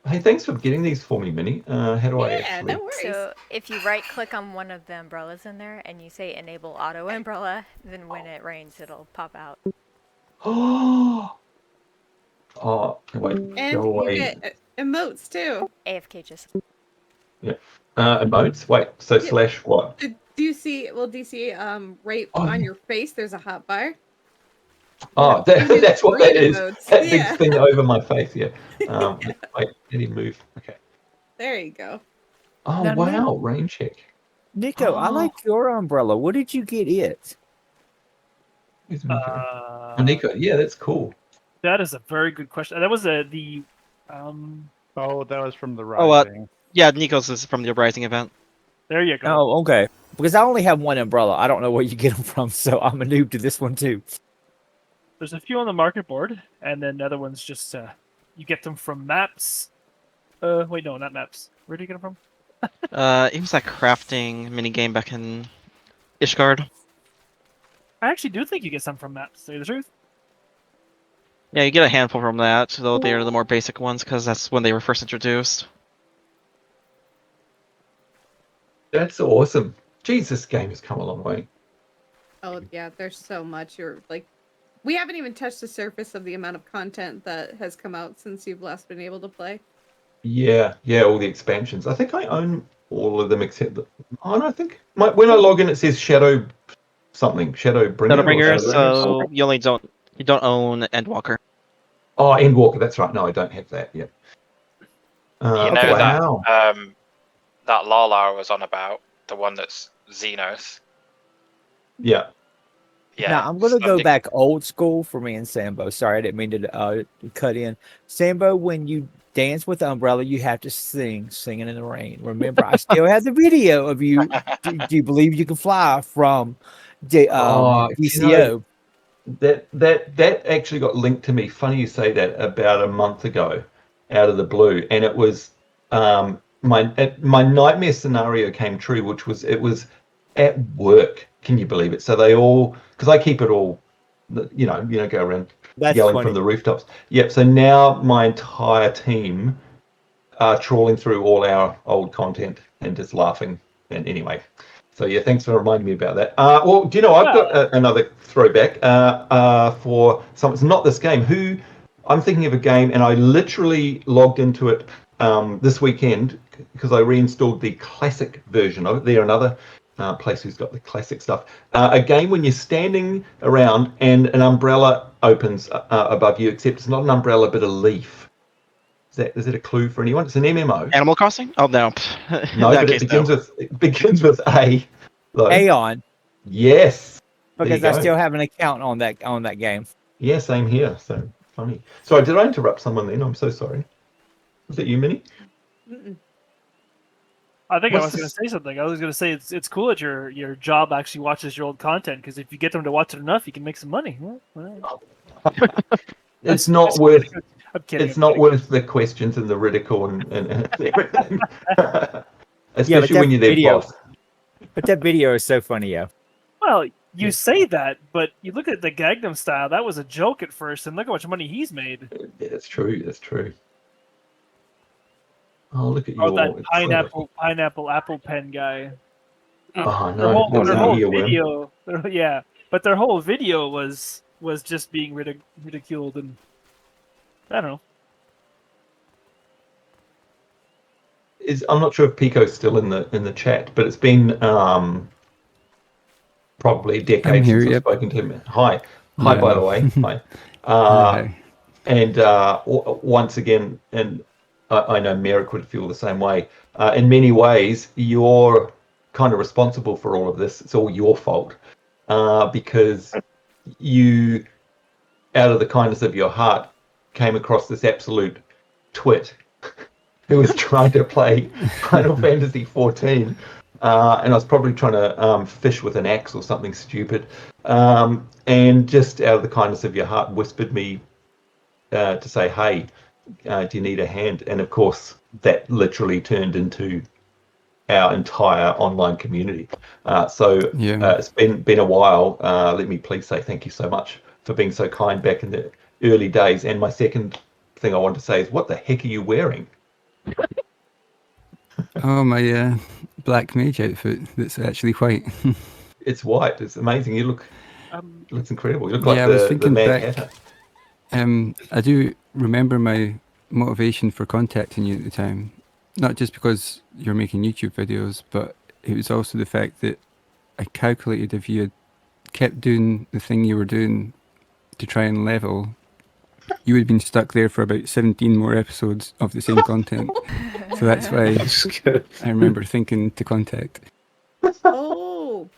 Hey, thanks for getting these for me, Minnie. How do I actually? No worries. So if you right click on one of the umbrellas in there and you say enable auto umbrella, then when it rains, it'll pop out. Wait. And go away. you get emotes too. AFK just. Yeah. Emotes. Wait. So slash what? Do you see? Well, do you see? Right on your face, there's a hot bar. Oh, that's what that is. Emotes. That big thing over my face. Yeah. Wait. Did he move? Okay. There you go. Oh Now, wow! Rain check. Nico, I like your umbrella. Where did you get it? Nico, yeah, that's cool. That is a very good question. That was the. Oh, that was from the Rising. Yeah, Nico's is from the Rising event. There you go. Oh, okay. Because I only have one umbrella. I don't know where you get them from, so I'm a noob to this one too. There's a few on the market board, and then other ones just you get them from maps. Wait, no, not maps. Where do you get them from? It was that crafting mini game back in Ishgard. I actually do think you get some from maps. To tell you the truth. Yeah, you get a handful from that, though they are the more basic ones because that's when they were first introduced. That's awesome. Jeez, this game has come a long way. Oh yeah, there's so much. We haven't even touched the surface of the amount of content that has come out since you've last been able to play. Yeah, all the expansions. I think I own all of them except I think when I log in it says Shadowbringer. Shadowbringer, so you don't own Endwalker. Oh, Endwalker, that's right. No, I don't have that yet. That Lala was on about. the one that's Xenos. Yeah. Yeah. Now I'm gonna go back old school for me and Sambo. Sorry, I didn't mean to cut in. Sambo, when you dance with the umbrella, you have to singing in the rain. Remember, I still have the video of you. Do you believe you can fly from DCO? That actually got linked to me. Funny you say that, about a month ago, out of the blue, and it was my nightmare scenario came true, which was it was at work. Can you believe it? So they all, because I keep it all, you know, go around yelling from the rooftops. Yep. So now my entire team are trawling through all our old content and just laughing. And anyway, so yeah, thanks for reminding me about that. Well, do you know, I've got another throwback for some. It's not this game. I'm thinking of a game, and I literally logged into it this weekend because I reinstalled the classic version of it. They're another place who's got the classic stuff. A game when you're standing around and an umbrella opens above you, except it's not an umbrella but a leaf. Is that a clue for anyone? It's an MMO. Animal Crossing? Oh no. No, but it begins with A. Though. Aeon. Yes. Because I still have an account on that game. Yeah, same here. So funny. Sorry, did I interrupt someone then? I'm so sorry. Was it you, Minnie? I think I was going to say something. I was going to say it's cool that your job actually watches your old content, because if you get them to watch it enough, you can make some money. It's not worth. It's not worth the questions and the ridicule and everything. Especially when you're their boss. But that video is so funny, yeah. Well, you say that, but you look at the Gangnam Style. That was a joke at first, and look how much money he's made. Yeah, that's true. That's true. Oh, look at that pineapple apple pen guy. Oh Their whole video. Yeah, but their whole video was just being ridiculed, and I don't know. I'm not sure if Pico's still in the chat, but it's been probably decades since I've spoken to him. Hi, by the way. Hi. And once again, and I know Merik would feel the same way. In many ways, you're kind of responsible for all of this. It's all your fault because you, out of the kindness of your heart, came across this absolute twit who was trying to play Final Fantasy 14. And I was probably trying to fish with an axe or something stupid. And just out of the kindness of your heart, whispered me to say, hey, do you need a hand? And of course, that literally turned into our entire online community. It's been a while. Let me please say thank you so much for being so kind back in the early days. And my second thing I want to say is, what the heck are you wearing? Oh, my black mage outfit that's actually white. It's white. It's amazing. You look, it looks incredible. You look like I was thinking the Mad back, Hatter. I do remember my motivation for contacting you at the time. Not just because you're making YouTube videos, but it was also the fact that I calculated if you had kept doing the thing you were doing to try and level, you would have been stuck there for about 17 more episodes of the same content. So that's why I remember thinking to contact. Oh.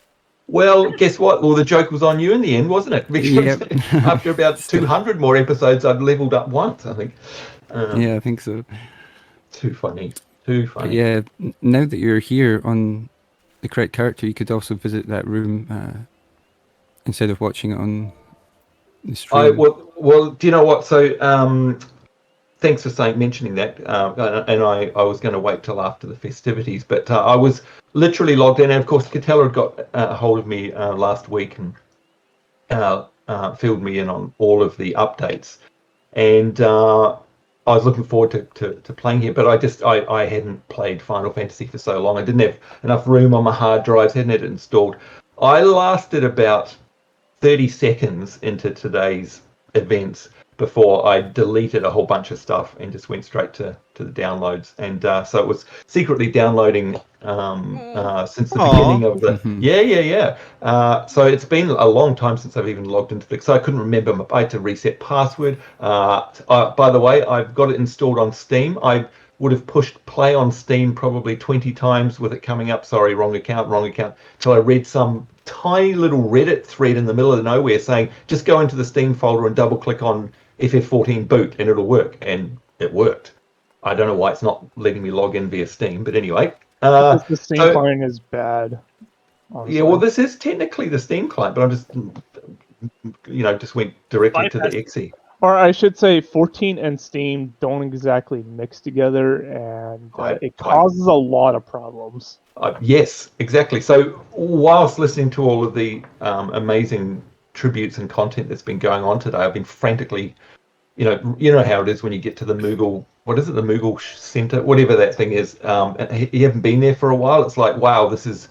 Well, guess what? Well, the joke was on you in the end, wasn't it? Because after about 200 more episodes, I'd leveled up once, I think. Yeah, I think so. Too funny. Too funny. But yeah, now that you're here on the correct character, you could also visit that room instead of watching it on the stream. Well, do you know what? So, thanks for mentioning that. And I was going to wait till after the festivities, but I was literally logged in. And of course, Catella got a hold of me last week and filled me in on all of the updates. And I was looking forward to playing here, but I hadn't played Final Fantasy for so long. I didn't have enough room on my hard drives, hadn't had it installed. I lasted about 30 seconds into today's events before I deleted a whole bunch of stuff and just went straight to the downloads. And so it was secretly downloading since the beginning of the... So it's been a long time since I've even logged into it. So I couldn't remember. I had to reset password. By the way, I've got it installed on Steam. I would have pushed play on Steam probably 20 times with it coming up, sorry, wrong account, till I read some tiny little Reddit thread in the middle of nowhere saying, just go into the Steam folder and double click on FF14 boot and it'll work. And it worked. I don't know why it's not letting me log in via Steam, but anyway. Because the Steam client is bad. Honestly. Yeah, well, this is technically the Steam client, but I'm just, just went directly to the exe. Or I should say 14 and Steam don't exactly mix together, and it causes a lot of problems. Yes, exactly. So whilst listening to all of the amazing tributes and content that's been going on today, I've been frantically, you know how it is when you get to the Moogle, what is it, the Moogle Center, whatever that thing is, and you haven't been there for a while. It's like, wow, this is,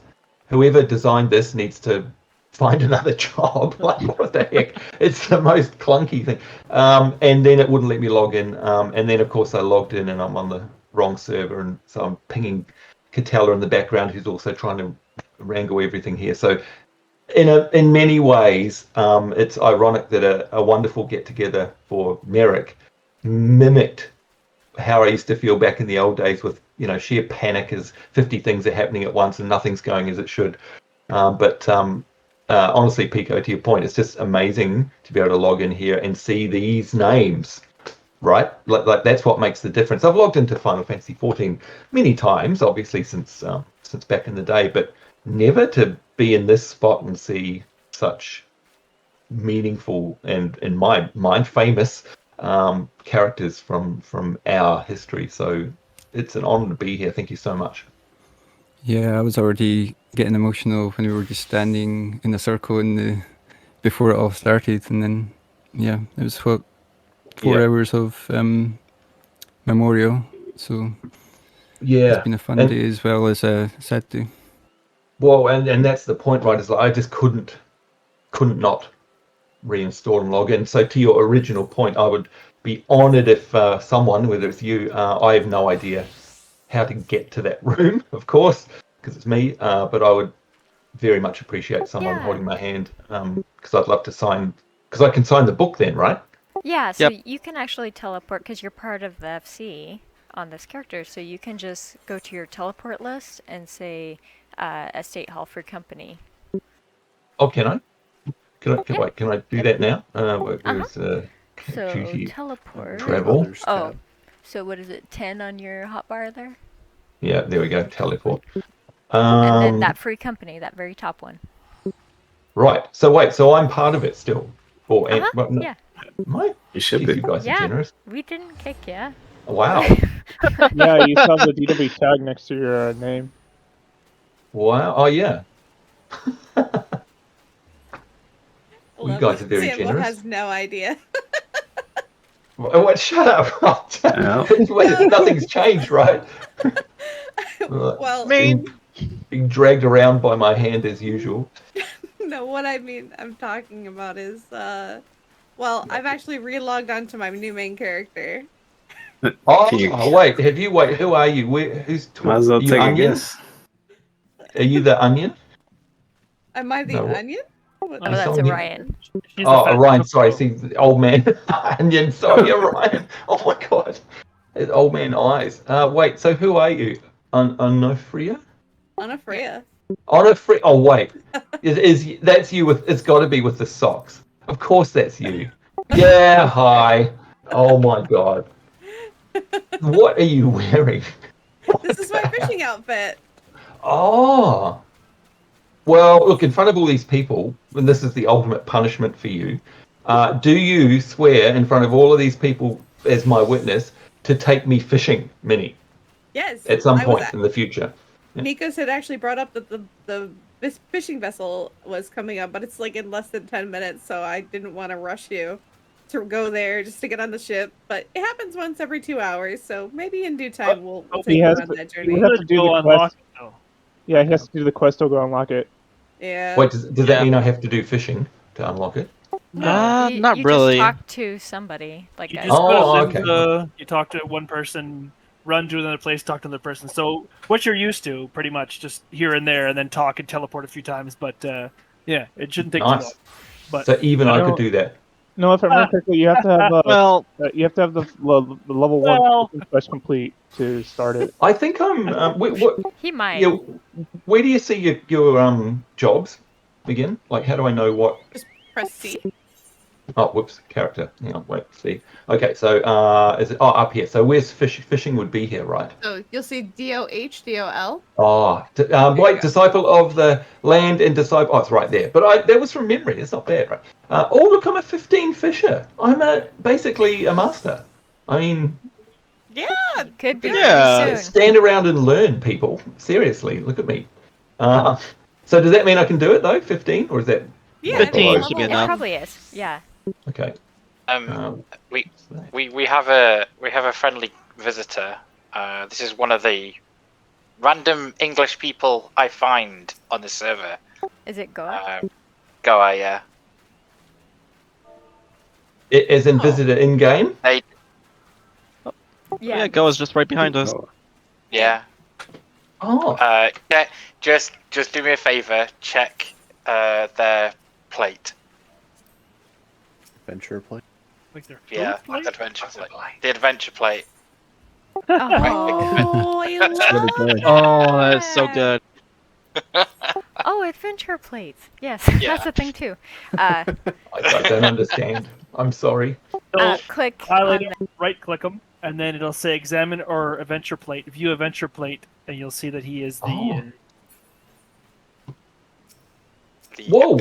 whoever designed this needs to find another job. Like, what the heck? It's the most clunky thing. And then it wouldn't let me log in. And then, of course, I logged in and I'm on the wrong server. And so I'm pinging Catella in the background, who's also trying to wrangle everything here. So in many ways, it's ironic that a wonderful get-together for Merik mimicked how I used to feel back in the old days with, sheer panic as 50 things are happening at once and nothing's going as it should. But honestly, Pico, to your point, it's just amazing to be able to log in here and see these names, right? Like that's what makes the difference. I've logged into Final Fantasy 14 many times, obviously since back in the day, but never to be in this spot and see such meaningful and, in my mind, famous characters from our history. So it's an honor to be here. Thank you so much. Yeah, I was already getting emotional when we were just standing in a circle before it all started, and then it was 4 hours of memorial. So it's been a fun day as well as a sad day. Well, and that's the point, right? Is like I just couldn't not reinstall and log in. So to your original point, I would be honoured if someone, whether it's you, I have no idea how to get to that room, of course, because it's me. But I would very much appreciate someone holding my hand, because I'd love to sign, because I can sign the book then, right? Yeah, so you can actually teleport because you're part of the FC on this character. So you can just go to your teleport list and say Estate Halford Company. Oh, can I? Can I do that now? So teleport. Travel. Oh, so what is it? 10 on your hotbar there? Yeah, there we go. Teleport. And then that free company, that very top one. Right. So wait. So I'm part of it still. Or yeah. You should be. You guys are generous. We didn't kick you. Wow. Yeah, you saw the DW tag next to your name. Wow. Oh yeah. You guys are very Sambo generous. has no idea. What? Shut up! Nothing's changed, right? Well, being dragged around by my hand as usual. No, what I'm talking about is, I've actually relogged onto my new main character. Wait, who are you? Who's talking? Might as well take a guess. Are you the onion? Am I the onion? Oh, that's Orion. Orion, sorry, see, old man onion, sorry, Orion. Oh my god. Old man eyes. Wait, so who are you? Onofria? Onofria. Onofria. Oh wait. Is that's you with, it's gotta be with the socks. Of course that's you. Yeah, hi. Oh my god. What are you wearing? This is my fishing outfit. Oh. Well, look, in front of all these people, and this is the ultimate punishment for you, do you swear in front of all of these people as my witness to take me fishing, Minnie? Yes. At some point in the future. Nikos had actually brought up that this fishing vessel was coming up, but it's like in less than 10 minutes, so I didn't want to rush you to go there just to get on the ship. But it happens once every 2 hours, so maybe in due time we'll take you on that journey. He has to do the quest. Yeah, he has to do the quest to go unlock it. Yeah. Wait, does that mean I have to do fishing to unlock it? No, not you really. Just talk to somebody. Like you just you talk to one person, run to another place, talk to another person. So what you're used to, pretty much, just here and there, and then talk and teleport a few times. But it shouldn't take too long. But so even I could do that. No, if I remember correctly, you have to have the level Well- 1 quest complete to start it. I think I'm. What? He might. Yeah. Where do you see your jobs begin? Like, how do I know what? Just press C. Oh, whoops, character. Hang on, wait, see. Okay, so is it up here? So where's fishing would be here, right? So you'll see DOH, DOL. Oh, wait, disciple of the land and disciple. Oh, it's right there. But that was from memory. It's not bad, right? Oh, look, I'm a 15 fisher. I'm basically a master. I mean, Yeah, could be yeah. very soon. Stand around and learn, people. Seriously, look at me. So does that mean I can do it though? 15, or is that? Yeah, 15 should be it enough. probably is. Yeah. Okay. We have a friendly visitor. This is one of the random English people I find on the server. Is it Goa? Goa, yeah. As in visitor in game? Yeah, Goa's just right behind us. Yeah. Oh. Just do me a favor. Check their plate. Adventure plate. Like their Yeah, plate? adventure plate. The adventure plate. Oh, I love Oh, that's so good. Oh, adventure plates. Yes, Yeah. that's a thing too. I don't understand. I'm sorry. Click Highlight on them, right click them, and then it'll say examine or adventure plate. View adventure plate, and you'll see that he is the. Whoa!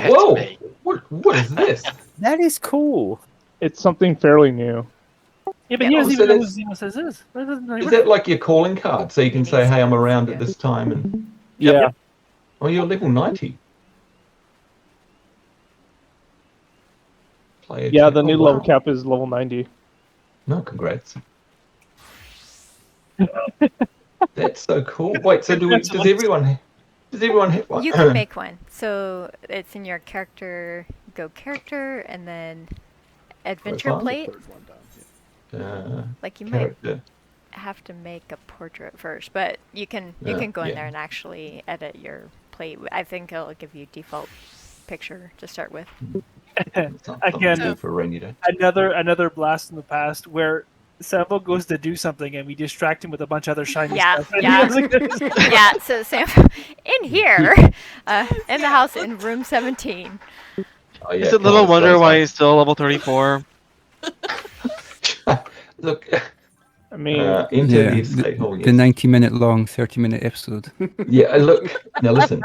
What is this? That is cool. It's something fairly new. Yeah, but he doesn't so even know who that's- Xenos is. That doesn't really Is work. that like your calling card? So you can say, hey, I'm around at this time. And Yeah. Oh, you're level 90. Player Yeah, check. the Oh, new wow. level cap is level 90. No, congrats. That's so cool. Wait, so does everyone have one? You can make one. So it's in your character, go character, and then adventure Profile? plate. Like you might character. have to make a portrait first, but you can go in there and actually edit your plate. I think it'll give you default picture to start with. Again, for a rainy day. another blast in the past where Sambo goes to do something and we distract him with a bunch of other shiny Yeah, stuff. And he yeah, doesn't- yeah. So Sam, in here, in the house in room 17. Oh, yeah, Is it little wonder why he's still level 34? Look, I mean, into Yeah, the estate hall. the 90-minute long, 30-minute episode. Yeah, look. Now listen.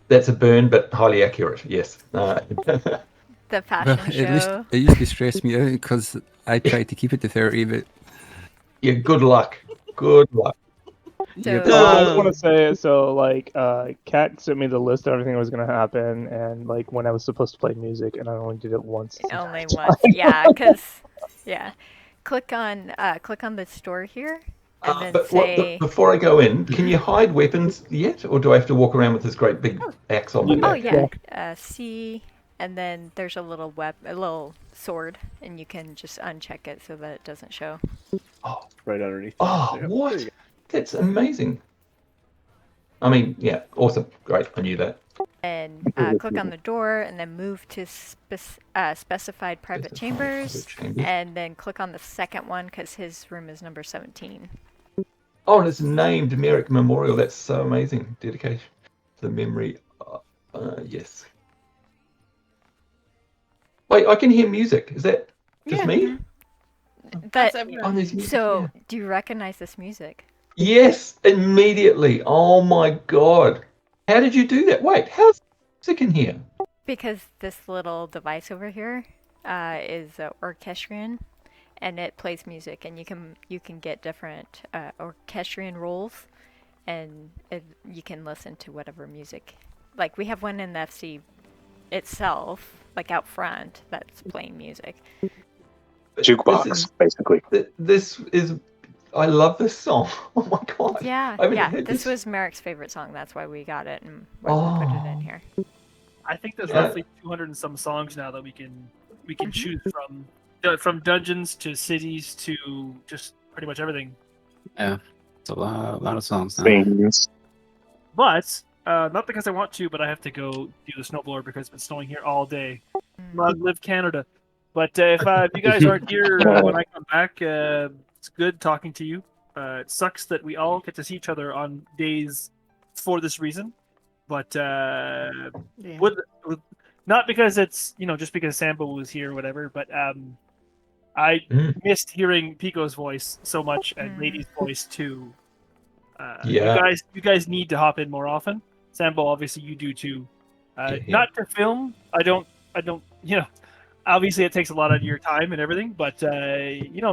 That's a burn, but highly accurate. Yes. The fashion Well, show. at least it used to stress me out because I tried to keep it to 30, but Yeah. Good luck. Good luck. yeah, So- I just want to say, so like, Kat sent me the list of everything that was gonna happen, and like when I was supposed to play music, and I only did it once. Only once, yeah, because click on the store here, and then But say. before I go in, can you hide weapons yet, or do I have to walk around with this great big axe on my Oh back? yeah, C, and then there's a little sword, and you can just uncheck it so that it doesn't show. Right underneath. Oh, Yeah. what? That's amazing. I mean, yeah, awesome, great. I knew that. And click on the door, and then move to specified private chambers, chambers. and then click on the second one because his room is number 17. Oh, and it's named Merik Memorial. That's so amazing. Dedication to the memory. Yes. Wait, I can hear music. Is that just me? But Oh, there's music so, do you recognize this music? Yes, immediately. Oh my god. How did you do that? Wait, how's music in here? Because this little device over here is orchestrion, and it plays music, and you can get different orchestrion roles, and you can listen to whatever music. Like we have one in the FC itself, like out front, that's playing music. Jukebox, basically. This is. I love this song. Oh my god. Yeah, I haven't yeah. heard This was Merik's favorite song. That's why we got it and why we put it in here. I think there's Yeah. roughly 200 and some songs now that we can choose from dungeons to cities to just pretty much everything. Yeah, it's a lot of songs now. Things. But Not because I want to, but I have to go do the snowblower because it's been snowing here all day. Long live Canada. But if you guys aren't here when I come back, it's good talking to you. It sucks that we all get to see each other on days for this reason. But would not because it's just because Sambo was here or whatever, but I missed hearing Pico's voice so much and Lady's voice too. Yeah. You guys need to hop in more often. Sambo, obviously you do too. Not to film. I don't. Obviously it takes a lot of your time and everything, but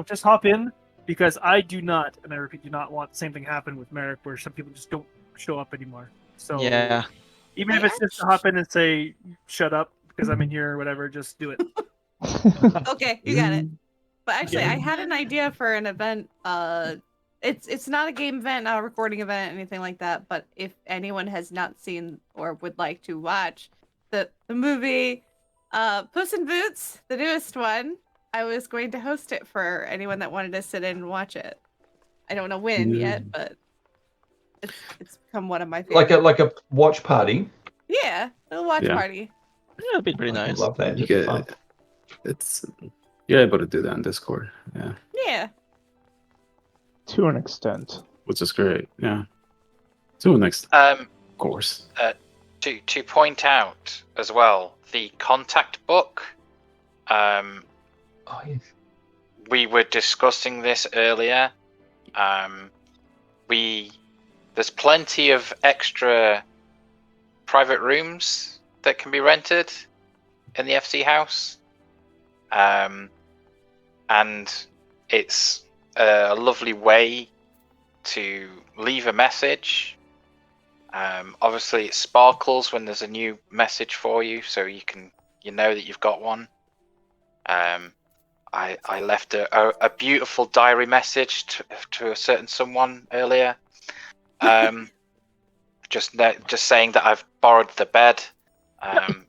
just hop in because I do not, and I repeat, do not want the same thing happen with Merik where some people just don't show up anymore. So Yeah. even if it's just to hop in and say shut up because I'm in here or whatever, just do it. Okay, you got it. But actually, I had an idea for an event. It's not a game event, not a recording event, anything like that. But if anyone has not seen or would like to watch the movie Puss in Boots, the newest one, I was going to host it for anyone that wanted to sit in and watch it. I don't know when yet, but it's become one of my favorites. Like a watch party. Yeah, a watch party. Yeah, it'd be pretty nice. I love that. You get, you're able to do that on Discord. Yeah. Yeah. To an extent. Which is great. Yeah. To an extent. Of course. To point out as well, the contact book. We were discussing this earlier. There's plenty of extra private rooms that can be rented in the FC house, and it's a lovely way to leave a message. Obviously, it sparkles when there's a new message for you, so you know that you've got one. I left a beautiful diary message to a certain someone earlier. Just saying that I've borrowed the bed.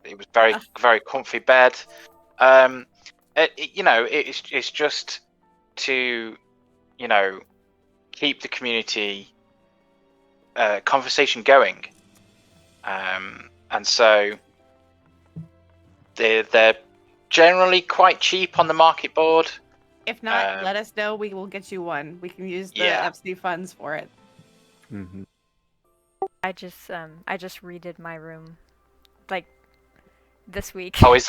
It was very very comfy bed. It's just to keep the community conversation going, and so they're generally quite cheap on the market board. If not, let us know. We will get you one. We can use the FC funds for it. Mm-hmm. I just redid my room, like this week. Oh, is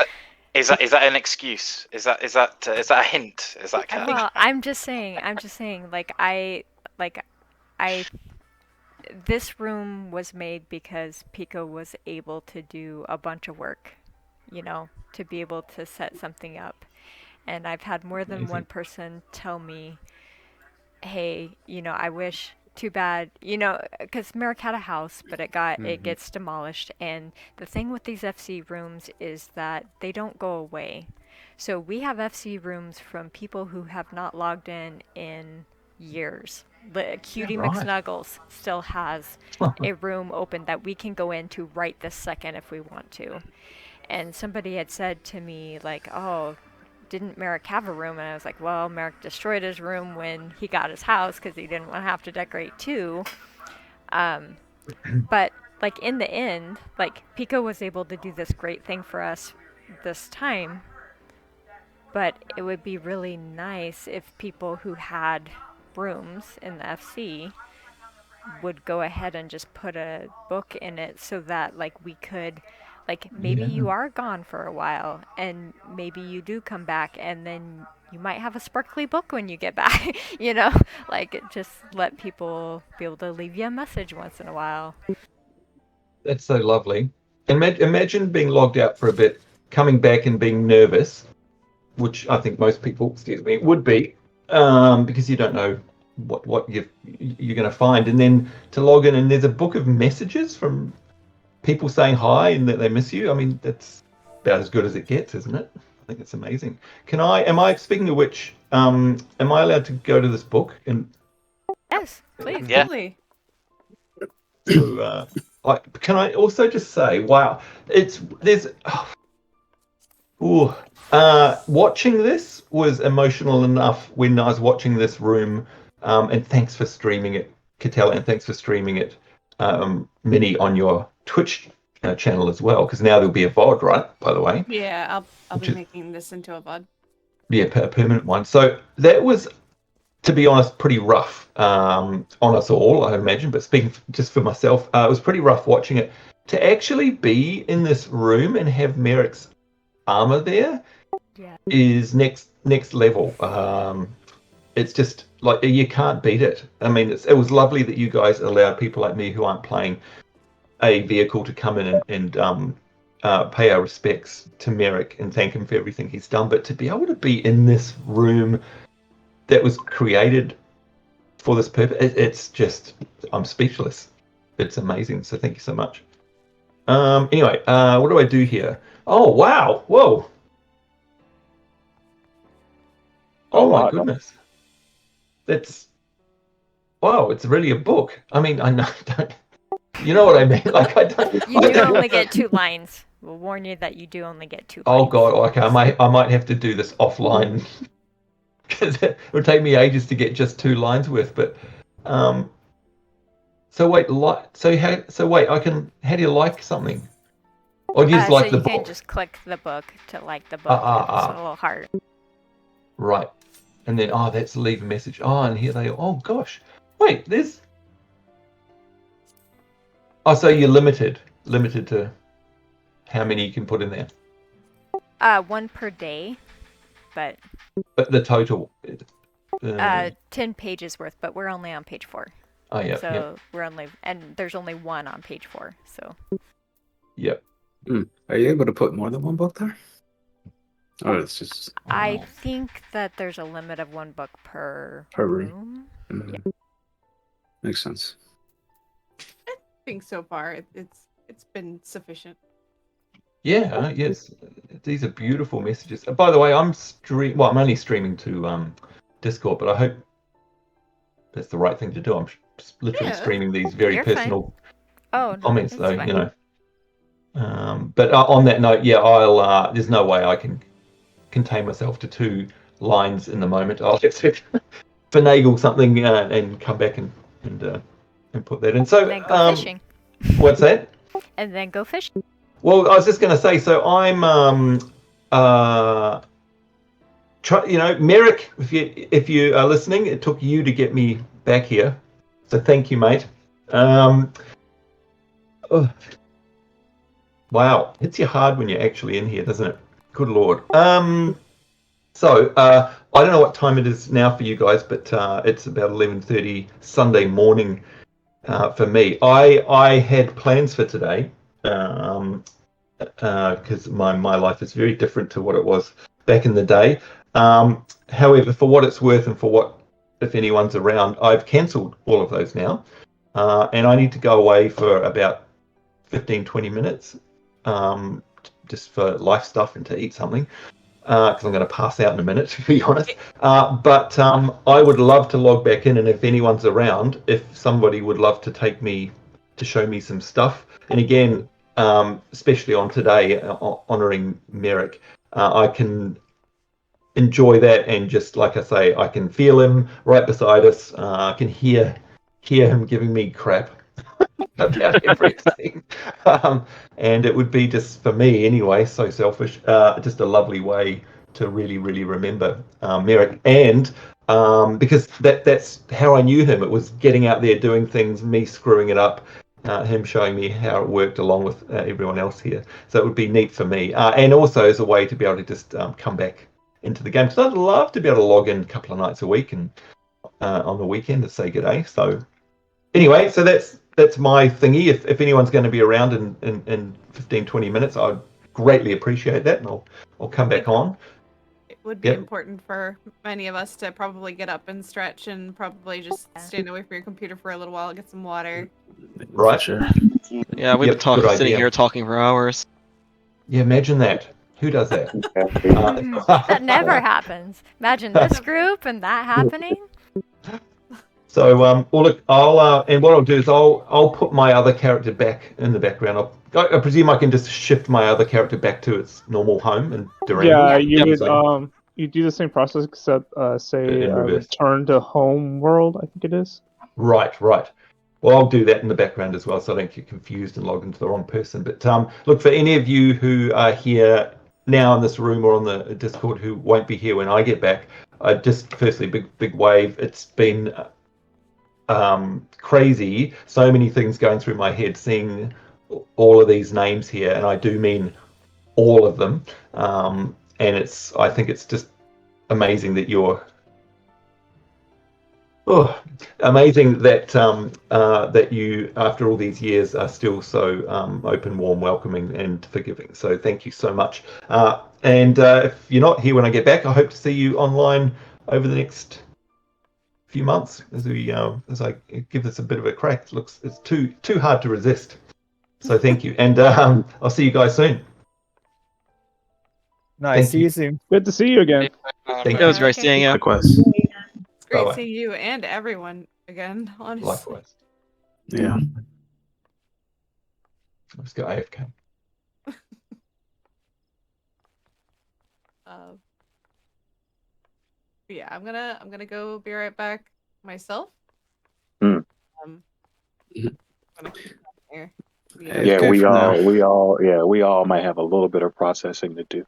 that an excuse? Is that a hint? Is that kind Well, I'm just saying, this room was made because Pico was able to do a bunch of work, to be able to set something up. And I've had more than one person tell me, hey, I wish, too bad, because Merik had a house, but it gets demolished. And the thing with these FC rooms is that they don't go away. So we have FC rooms from people who have not logged in years. Cutie McSnuggles still has a room open that we can go into right this second if we want to. And somebody had said to me, like, oh, didn't Merik have a room? And I was like, well, Merik destroyed his room when he got his house because he didn't want to have to decorate too. But like in the end, like Pico was able to do this great thing for us this time. But it would be really nice if people who had rooms in the FC would go ahead and just put a book in it so that like we could, like maybe you are gone for a while and maybe you do come back and then you might have a sparkly book when you get back, like just let people be able to leave you a message once in a while. That's so lovely. Imagine being logged out for a bit, coming back and being nervous, which I think most people, would be, because you don't know what you're going to find, and then to log in and there's a book of messages from people saying hi and that they miss you. I mean, that's about as good as it gets, isn't it? I think it's amazing. Speaking of which, am I allowed to go to this book? And yes, please. Yeah. So, can I also just say, wow, watching this was emotional enough when I was watching this room, and thanks for streaming it, Cattell, and thanks for streaming it. mini on your Twitch channel as well, because now there'll be a VOD, right? By the way. Yeah, I'll be Which is- making this into a VOD. Yeah, a permanent one. So that was, to be honest, pretty rough on us all, I imagine. But speaking just for myself, it was pretty rough watching it. To actually be in this room and have Merik's armor there is next level. It's just like you can't beat it. I mean, it was lovely that you guys allowed people like me who aren't playing a vehicle to come in and pay our respects to Merik and thank him for everything he's done. But to be able to be in this room that was created for this purpose, it's just, I'm speechless. It's amazing. So thank you so much. Anyway, what do I do here? Oh, wow. Whoa. Oh my goodness. That's, wow, it's really a book. I mean, I know, you know what I mean? Like, I don't. You do only get 2 lines. We'll warn you that you do only get 2 lines. Oh God, okay, I might have to do this offline because it would take me ages to get just 2 lines worth. But so wait, how do you like something? Or do you just like so the you book? can just click the book to like the book. It's a little hard. Right, and then that's leave a message. Oh, and here they. Oh gosh, wait, there's. Oh, so you're limited to how many you can put in there. 1 per day, but the total. 10 pages worth, but we're only on page 4. Oh yeah. So there's only 1 on page 4. So. Yep. Are you able to put more than 1 book there? Or it's just. I think that there's a limit of 1 book per room. Yeah. Makes sense. I think so far it's been sufficient. Yeah, yes. These are beautiful messages. By the way, I'm only streaming to Discord, but I hope that's the right thing to do. I'm literally streaming these very personal comments, though, you know. But on that note, yeah, I'll. There's no way I can contain myself to 2 lines in the moment. I'll have to finagle something and come back and put that in. So, and then go fishing. What's that? And then go fishing. Well, I was just going to say, so I'm, Merik, if you are listening, it took you to get me back here, so thank you, mate. Wow, hits you hard when you're actually in here, doesn't it? Good Lord. So I don't know what time it is now for you guys, but it's about 11:30 Sunday morning for me. I had plans for today. Because my life is very different to what it was back in the day. However, for what it's worth and for what, if anyone's around, I've cancelled all of those now. And I need to go away for about 15-20 minutes just for life stuff and to eat something. Because I'm going to pass out in a minute, to be honest. But I would love to log back in, and if anyone's around, if somebody would love to take me to show me some stuff. And again, especially on today, honouring Merik, I can enjoy that, and just like I say, I can feel him right beside us. I can hear him giving me crap about everything. And it would be, just for me anyway, so selfish, just a lovely way to really, really remember Merik. And because that's how I knew him. It was getting out there doing things, me screwing it up, him showing me how it worked along with everyone else here. So it would be neat for me. And also as a way to be able to just come back into the game. Because I'd love to be able to log in a couple of nights a week and on the weekend to say good day. So anyway, so that's my thingy. If anyone's going to be around in 15-20 minutes, I'd greatly appreciate that, and I'll come back on. It would be important for many of us to probably get up and stretch and probably just stand away from your computer for a little while, get some water. Right. Sure. Yeah, we've been sitting here talking for hours. Yeah, imagine that. Who does that? That never happens. Imagine this group and that happening. So, well, look, and what I'll do is I'll put my other character back in the background. I presume I can just shift my other character back to its normal home and Durand. Yeah, you would you do the same process except say In reverse. return to home world, I think it is. Right. Well, I'll do that in the background as well, so I don't get confused and log into the wrong person. But look, for any of you who are here now in this room or on the Discord who won't be here when I get back, just firstly, big wave. It's been crazy. So many things going through my head, seeing all of these names here, and I do mean all of them. And I think it's just amazing that you're. Oh, amazing that that you, after all these years, are still so open, warm, welcoming, and forgiving. So thank you so much. And if you're not here when I get back, I hope to see you online over the next few months as I give this a bit of a crack. It's too hard to resist. So thank you, and I'll see you guys soon. Nice. See you soon. Good to see you again. Thank It was great seeing you. Likewise. It's great Bye-bye. seeing you and everyone again, honestly. Likewise. Yeah. Let's go AFK. Yeah, I'm gonna go be right back myself. Hmm. I'm gonna keep here. Yeah, we all might have a little bit of processing to do.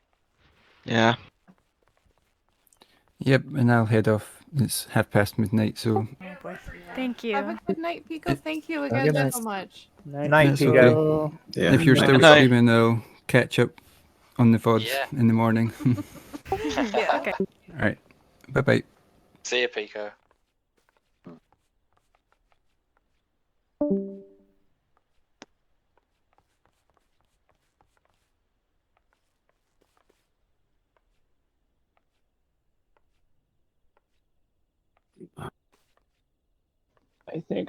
Yeah. Yep, and I'll head off. It's midnight, so Thank you. Have a good night, Pico. Thank you again so much. Night, that's Pico. okay. Yeah. If you're Night. still Good night. streaming, I'll catch up on the VODs in the morning. Yeah. Okay. All right. Bye-bye. See you, Pico. I think